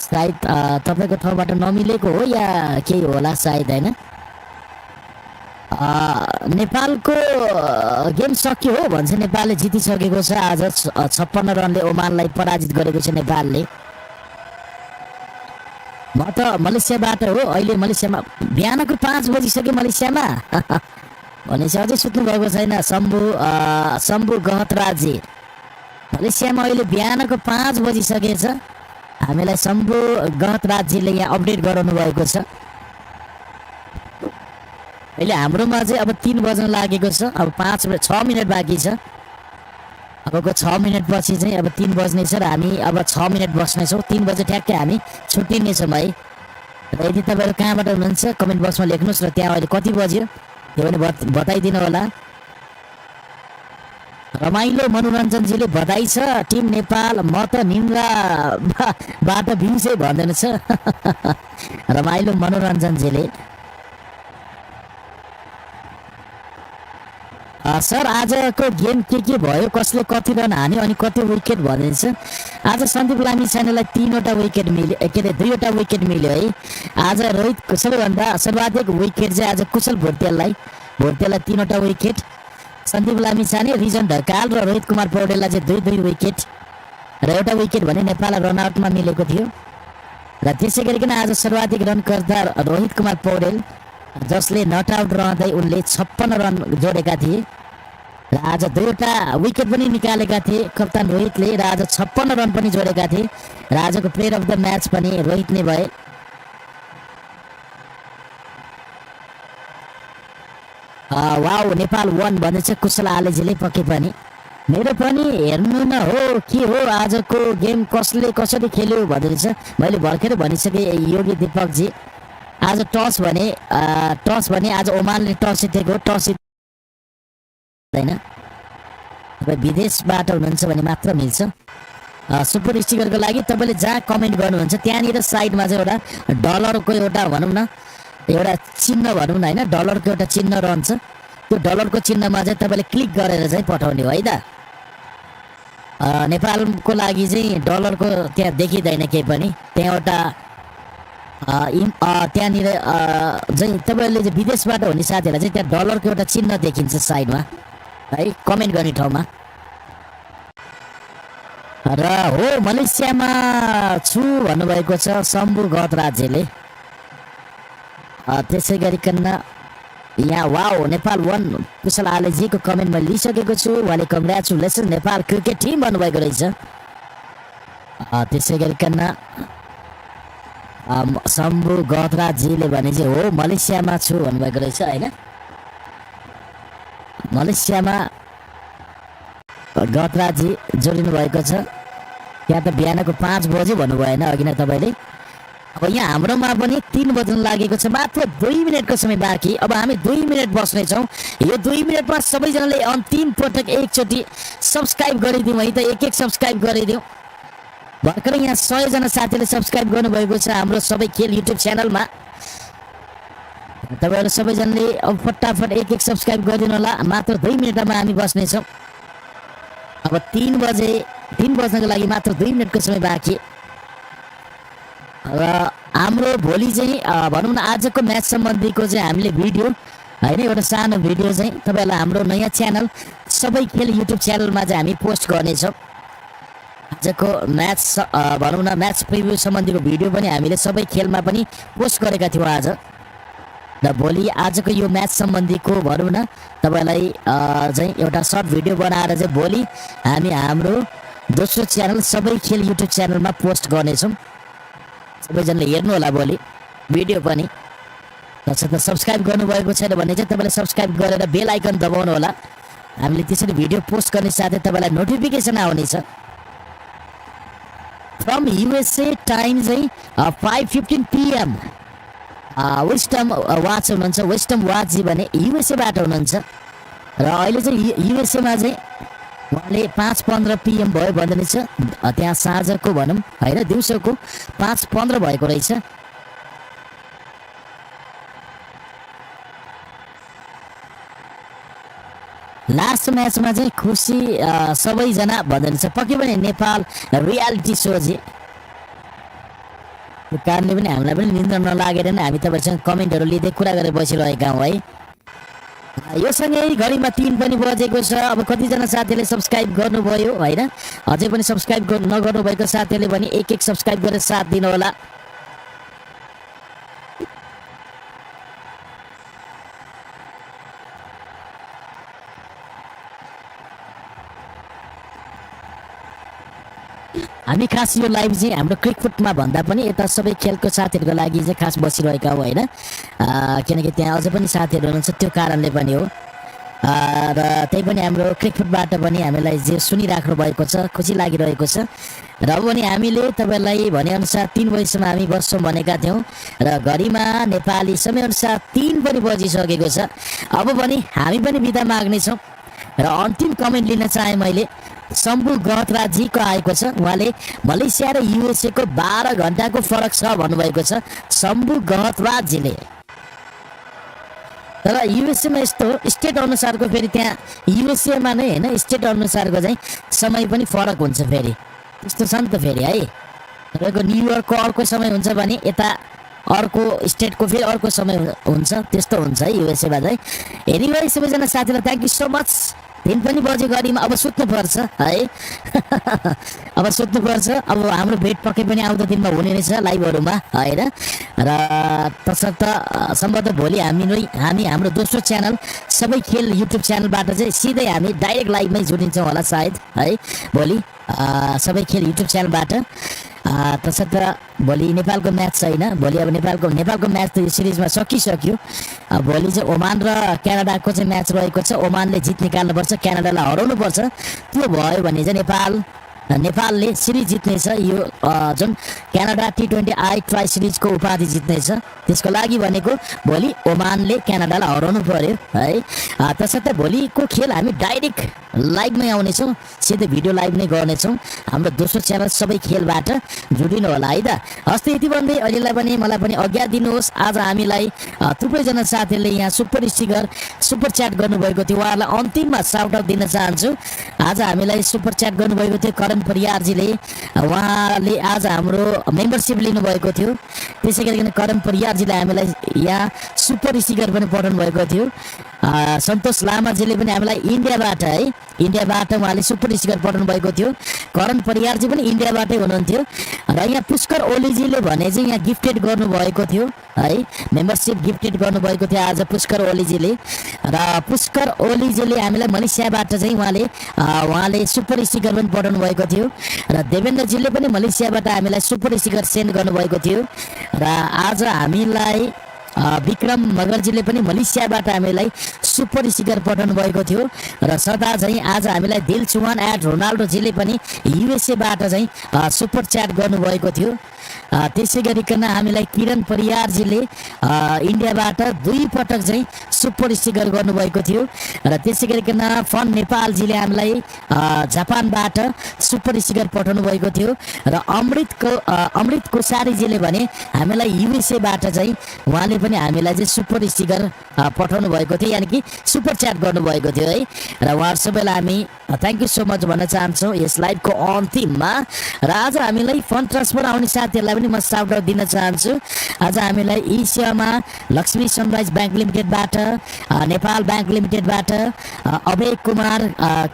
सायद तपाईँको ठाउँबाट नमिलेको हो या केही होला सायद होइन नेपालको गेम सक्यो हो भन्छ नेपालले जितिसकेको छ आज 56 रनले ओमानलाई पराजित गरेको छ नेपालले म त मलेसियाबाट हो अहिले मलेसियामा बिहानको 5 बजिसक्यो मलेसियामा भनेपछि अझै सुत्नु भएको छैन शम्भु गहतराजी मलेसियामा अहिले बिहानको 5 बजिसकेछ हामीलाई शम्भु गहतराजीले यहाँ अपडेट गराउनु भएको छ अहिले हाम्रोमा चाहिँ अब 3 बज्न लागेको छ अब 6 मिनट बाँकी छ अबको 6 मिनट पछि चाहिँ अब 3 बज्नेछ र हामी अब 6 मिनट बस्नेछौँ 3 बजे ठ्याक्कै हामी छुट्टिनेछौँ है र यदि तपाईँहरू कहाँबाट हुनुहुन्छ कमेन्ट बक्समा लेख्नुहोस् र त्यहाँ अहिले कति बज्यो त्यो पनि बताइदिनु होला। रमाइलो मनोरञ्जनजीले बधाई छ टिम नेपाल, म त निन्द्राबाट भिन्से भन्दैन छ रमाइलो मनोरञ्जनजीले। सर आजको गेम के भयो, कसले कति रन हान्यो अनि कति विकेट भनिन्छ? आज सन्दीप लामिछानेलाई 3वटा विकेट मिल्यो, के अरे 2वटा विकेट मिल्यो है। आज रोहितको सबैभन्दा सर्वाधिक विकेट चाहिँ आज कुशल भोटेललाई 3वटा विकेट, सन्दीप लामिछाने, रिजन ढकाल र रोहित कुमार पौडेललाई चाहिँ 2-2 विकेट र एउटा विकेट भने नेपाललाई रनआउटमा मिलेको थियो। र त्यसै गरिकन आज सर्वाधिक रनकर्ता रोहित कुमार पौडेल, जसले नट आउट रहँदै उनले 56 रन जोडेका थिए र आज 2वटा विकेट पनि निकालेका थिए कप्तान रोहितले र आज 56 रन पनि जोडेका थिए र आजको प्लेयर अफ द म्याच पनि रोहित नै भए। वाउ नेपाल 1 भनेछ कुशल आलेजीले पक्कै पनि। मेरो पनि हेर्नु न हो के हो आजको गेम कसले कसरी खेल्यो भन्दैछ। मैले भर्खरै भनिसके योगी दीपकजी, आज टस भने आज ओमानले टस जितेको, टस जित्दैन। तपाईँ विदेशबाट हुनुहुन्छ भने मात्र मिल्छ। सुपर स्टिकरको लागि तपाईँले जहाँ कमेन्ट गर्नुहुन्छ त्यहाँनिर साइडमा चाहिँ एउटा डलरको एउटा भनौँ न एउटा चिन्ह भनौँ न होइन, डलरको एउटा चिन्ह रहन्छ। त्यो डलरको चिन्हमा चाहिँ तपाईँले क्लिक गरेर चाहिँ पठाउने हो है त। नेपालको लागि चाहिँ डलरको त्यहाँ देखिँदैन केही पनि, त्यहाँ एउटा त्यहाँनिर चाहिँ तपाईँले चाहिँ विदेशबाट हुने साथीहरूलाई चाहिँ त्यहाँ डलरको एउटा चिन्ह देखिन्छ साइडमा है, कमेन्ट गर्ने ठाउँमा। र हो मलेसियामा छु भन्नुभएको छ शम्भु गतराज्यले। त्यसै गरिकन यहाँ वाउ नेपाल 1 कुशल आलेजीको कमेन्ट मैले लिइसकेको छु। उहाँले कङ्ग्रेचुलेसन नेपाल क्रिकेट टिम भन्नुभएको रहेछ। त्यसै गरिकन शम्भु गतराजीले भने चाहिँ हो मलेसियामा छु भन्नुभएको रहेछ होइन। मलेसियामा गतराजी जोडिनु भएको छ। त्यहाँ त बिहानको 5 बजे भन्नु भएन अघि नै तपाईँले। अब यहाँ हाम्रोमा पनि 3 बज्न लागेको छ, मात्र 2 मिनटको समय बाँकी। अब हामी 2 मिनट बस्नेछौँ। यो 2 मिनटमा सबैजनाले अन्तिम पटक एकचोटि सब्सक्राइब गरिदिउँ है त, एक सब्सक्राइब गरिदिउँ। भर्खरै यहाँ 100 जना साथीले सब्सक्राइब गर्नुभएको छ हाम्रो सबै खेल युट्युब च्यानलमा। तपाईँहरू सबैजनाले अब फटाफट एक सब्सक्राइब गरिदिनु होला। मात्र 2 मिनटमा हामी बस्नेछौँ। अब 3 बज्नको लागि मात्र 2 मिनटको समय बाँकी। र हाम्रो भोलि चाहिँ भनौँ न आजको म्याच सम्बन्धीको चाहिँ हामीले भिडियो होइन, एउटा सानो भिडियो चाहिँ तपाईँहरूलाई हाम्रो नयाँ च्यानल सबै खेल युट्युब च्यानलमा चाहिँ हामी पोस्ट गर्नेछौँ। आजको म्याच भनौँ न म्याच प्रिभ्यू सम्बन्धीको भिडियो पनि हामीले सबै खेलमा पनि पोस्ट गरेका थियौँ आज। र भोलि आजको यो म्याच सम्बन्धीको भनौँ न तपाईँलाई चाहिँ एउटा सर्ट भिडियो बनाएर चाहिँ भोलि हामी हाम्रो दोस्रो च्यानल सबै खेल युट्युब च्यानलमा पोस्ट गर्नेछौँ। सबैजनाले हेर्नु होला भोलि भिडियो पनि। तसर्थ सब्सक्राइब गर्नुभएको छैन भने चाहिँ तपाईँले सब्सक्राइब गरेर बेल आइकन दबाउनु होला। हामीले त्यसरी भिडियो पोस्ट गर्ने साथै तपाईँलाई नोटिफिकेसन आउनेछ। फ्रम युएसए टाइम चाहिँ 5:15 PM वेस्टर्न वाच हुनुहुन्छ। वेस्टर्न वाचजी भने युएसएबाट हुनुहुन्छ र अहिले चाहिँ युएसएमा चाहिँ उहाँले 5:15 PM भयो भन्दैछ। त्यहाँ साँझको भनौँ होइन, दिउँसोको 5:15 भएको रहेछ। लास्ट म्याचमा चाहिँ खुसी सबैजना भन्दैछ। पक्कै पनि नेपाल रियालिटी सो चाहिँ त्यो कारणले पनि हामीलाई पनि निन्द्रा नलागेर नै हामी तपाईँहरूसँग कमेन्टहरू लिँदै कुरा गरेर बसिरहेका हौँ है। यो सँगै घडीमा 3 पनि बजेको छ। अब कतिजना साथीले सब्सक्राइब गर्नुभयो होइन, अझै पनि सब्सक्राइब नगर्नुभएको साथीहरूले पनि एक सब्सक्राइब गरेर साथ दिनु होला। हामी खास यो लाइभ चाहिँ हाम्रो क्रिकफुटमा भन्दा पनि यता सबै खेलको साथीहरूको लागि चाहिँ खास बसिरहेका हो होइन, किनकि त्यहाँ अझै पनि साथीहरू हुनुहुन्छ त्यो कारणले पनि हो। र त्यही पनि हाम्रो क्रिकफुटबाट पनि हामीलाई जे सुनिराख्नु भएको छ, खुसी लागिरहेको छ। र अब पनि हामीले तपाईँलाई भनेअनुसार 3 बजीसम्म हामी बस्छौँ भनेका थियौँ र घडीमा नेपाली समयअनुसार 3 पनि बजिसकेको छ। अब पनि हामी पनि बिदा माग्नेछौँ र अन्तिम कमेन्ट लिन चाहेँ मैले शम्भु गहतराजीको आएको छ। उहाँले मलेसिया र युएसए को 12 घण्टाको फरक छ भन्नुभएको छ शम्भु गहतराजीले। तर युएसएमा यस्तो स्टेट अनुसारको फेरि त्यहाँ युएसएमा नै होइन स्टेट अनुसारको चाहिँ समय पनि फरक हुन्छ फेरि त्यस्तो छ नि त फेरि है। तपाईँको न्युयोर्कको अर्को समय हुन्छ भने यता अर्को स्टेटको फेरि अर्को समय हुन्छ त्यस्तो हुन्छ है युएसएमा चाहिँ। एनिवे सबैजना साथीलाई थ्याङ्क यू सो मच। 3 पनि बजे घडीमा अब सुत्नुपर्छ है अब सुत्नुपर्छ। अब हाम्रो भेट पक्कै पनि आउँदो दिनमा हुने रहेछ लाइभहरूमा होइन र तसर्थ सम्भवतः भोलि हामी हाम्रो दोस्रो च्यानल सबै खेल युट्युब च्यानलबाट चाहिँ सिधै हामी डाइरेक्ट लाइभमै जोडिन्छौँ होला सायद है भोलि सबै खेल युट्युब च्यानलबाट। तसर्थ भोलि नेपालको म्याच छैन। भोलि अब नेपालको म्याच त यो सिरिजमा सकिसक्यो। भोलि चाहिँ ओमान र क्यानाडाको चाहिँ म्याच रहेको छ। ओमानले जित निकाल्नुपर्छ क्यानाडालाई हराउनुपर्छ। त्यो भयो भने चाहिँ नेपालले सिरिज जित्नेछ। यो जुन क्यानाडा T20I ट्राई सिरिजको उपाधि जित्नेछ त्यसको लागि भनेको भोलि ओमानले क्यानाडालाई हराउनु पर्यो है। तसर्थ भोलिको खेल हामी डाइरेक्ट लाइभमै आउनेछौँ सिधै भिडियो लाइभ नै गर्नेछौँ हाम्रो दोस्रो च्यानल सबै खेलबाट जोडिनु होला है त। हस्ते यति भन्दै अहिलेलाई पनि मलाई पनि आज्ञा दिनुहोस्। आज हामीलाई थुप्रैजना साथीहरूले यहाँ सुपर च्याट गर्नुभएको थियो उहाँहरूलाई अन्तिममा साउट आउट दिन चाहन्छु। आज हामीलाई सुपर च्याट गर्नुभएको थियो करण परियारजीले। उहाँले आज हाम्रो मेम्बरसिप लिनुभएको थियो। त्यसै गरिकन करण परियारजीले हामीलाई यहाँ सुपर स्टिकर पनि पठाउनु भएको थियो। सन्तोष लामाजीले पनि हामीलाई इन्डियाबाट उहाँले सुपर स्टिकर पठाउनु भएको थियो। करण परियारजी पनि इन्डियाबाटै हुनुहुन्थ्यो र यहाँ पुष्कर ओलीजीले भने चाहिँ यहाँ गिफ्टेड गर्नुभएको थियो है मेम्बरसिप गिफ्टेड गर्नुभएको थियो आज पुष्कर ओलीजीले। र पुष्कर ओलीजीले हामीलाई मलेसियाबाट चाहिँ उहाँले सुपर स्टिकर पनि पठाउनु भएको थियो र देवेन्द्रजीले पनि मलेसियाबाट हामीलाई सुपर स्टिकर सेन्ड गर्नुभएको थियो। र आज हामीलाई विक्रम मगरजीले पनि मलेसियाबाट हामीलाई सुपर स्टिकर पठाउनु भएको थियो र सदा चाहिँ आज हामीलाई दिल चुहान रोनाल्डोजीले पनि युएसएबाट चाहिँ सुपर च्याट गर्नुभएको थियो। त्यसै गरिकन हामीलाई किरण परियारजीले इन्डियाबाट 2 पटक चाहिँ सुपर स्टिकर गर्नुभएको थियो र त्यसै गरिकन फन नेपालजीले हामीलाई जापानबाट सुपर स्टिकर पठाउनु भएको थियो र अमृत कोसारीजीले भने हामीलाई युएसएबाट चाहिँ उहाँले पनि हामीलाई चाहिँ सुपर स्टिकर पठाउनु भएको थियो यानि कि सुपर च्याट गर्नुभएको थियो है। र उहाँहरू सबैलाई हामी थ्याङ्क यू सो मच भन्न चाहन्छौँ यस लाइभको अन्तिममा। र आज हामीलाई फन्ड ट्रान्सफर आउने साथीहरूलाई पनि म साउट आउट दिन चाहन्छु। आज हामीलाई एसियामा लक्ष्मी सनराइज ब्याङ्क लिमिटेडबाट नेपाल ब्याङ्क लिमिटेडबाट Abhay Kumar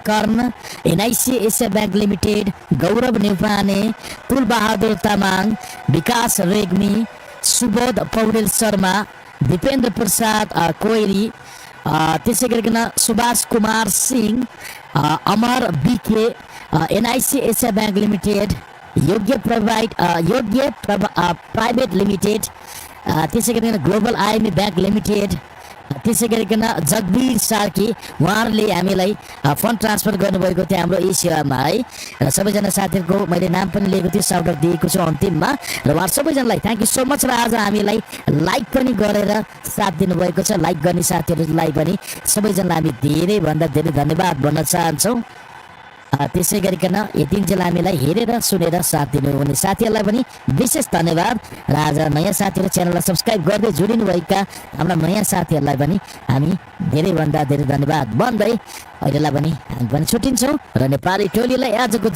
Karn NIC Asia Bank Limited Gaurav Neupane Tulbahadur Tamang Bikash Regmi Subodh Paudel Sharma Dipendra Prasad Koiri त्यसै गरिकन Subhash Kumar Singh Amar BK NIC Asia Bank Limited Yogya Private Limited त्यसै गरिकन ग्लोबल आइएमई ब्याङ्क लिमिटेड त्यसै गरिकन जगवीर सार्की उहाँहरूले हामीलाई फन्ड ट्रान्सफर गर्नुभएको थियो हाम्रो एसियामा है। र सबैजना साथीहरूको मैले नाम पनि लिएको थियो साउट आउट दिएको छु अन्तिममा र उहाँ सबैजनालाई थ्याङ्क यू सो मच। र आज हामीलाई लाइक पनि गरेर साथ दिनुभएको छ लाइक गर्ने साथीहरूलाई पनि सबैजनालाई हामी धेरैभन्दा धेरै धन्यवाद भन्न चाहन्छौँ। त्यसै गरिकन यतिन्जेल हामीलाई हेरेर सुनेर साथ दिनुहुने साथीहरूलाई पनि विशेष धन्यवाद। र आज नयाँ साथीहरू च्यानललाई सब्सक्राइब गर्दै जोडिनुभएका हाम्रा नयाँ साथीहरूलाई पनि हामी धेरैभन्दा धेरै धन्यवाद भन्दै अहिलेलाई पनि हामी पनि छुट्टिन्छौँ र नेपाली टोलीलाई आजको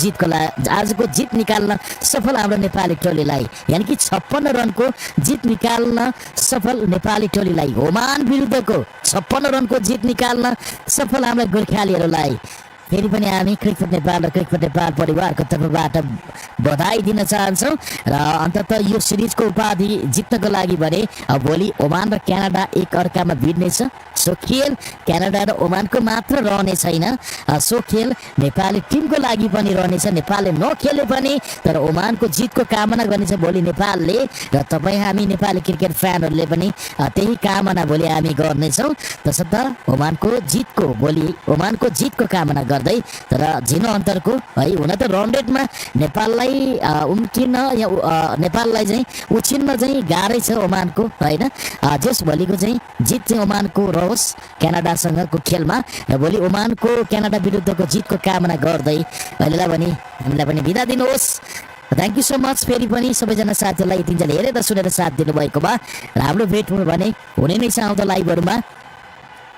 जित निकाल्न सफल हाम्रो नेपाली टोलीलाई यानि कि 56 रनको जित निकाल्न सफल नेपाली टोलीलाई ओमान विरुद्धको 56 रनको जित निकाल्न सफल हाम्रा गोर्खालीहरूलाई फेरि पनि हामी क्रिकेट नेपाल र क्रिकेट नेपाल परिवारको तर्फबाट बधाई दिन चाहन्छौँ। र अन्ततः यो सिरिजको उपाधि जित्नको लागि भने भोलि ओमान र क्यानाडा एक अर्कामा भिड्नेछ। सो खेल क्यानाडा र ओमानको मात्र रहने छैन, सो खेल नेपाली टिमको लागि पनि रहनेछ। नेपालले नखेले पनि तर ओमानको जितको कामना गर्नेछ भोलि नेपालले, र तपाईँ हामी नेपाली क्रिकेट फ्यानहरूले पनि त्यही कामना भोलि हामी गर्नेछौँ। तसर्थ ओमानको जितको कामना गर्दै, तर 0 अन्तरको है, हुन त रन रेटमा नेपाललाई नेपाललाई चाहिँ उछिन्न चाहिँ गाह्रै छ ओमानको होइन। जस भोलिको चाहिँ जित चाहिँ ओमानको रहोस् क्यानाडासँगको खेलमा, र भोलि ओमानको क्यानाडा विरुद्धको जितको कामना गर्दै अहिलेलाई पनि हामीलाई पनि बिदा दिनुहोस्। Thank you so much. फेरि पनि सबैजना साथीहरूलाई यतिन्जेल हेरेर सुनेर साथ दिनुभएकोमा र हाम्रो भेट भने हुने नै छ आउँदो लाइभहरूमा।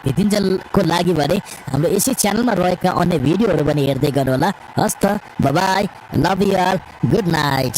यतिन्जेलको लागि भने हाम्रो यसै च्यानलमा रहेका अन्य भिडियोहरू पनि हेर्दै गर्नुहोला। हस् त, बाई, लभ यु अल, गुड नाइट।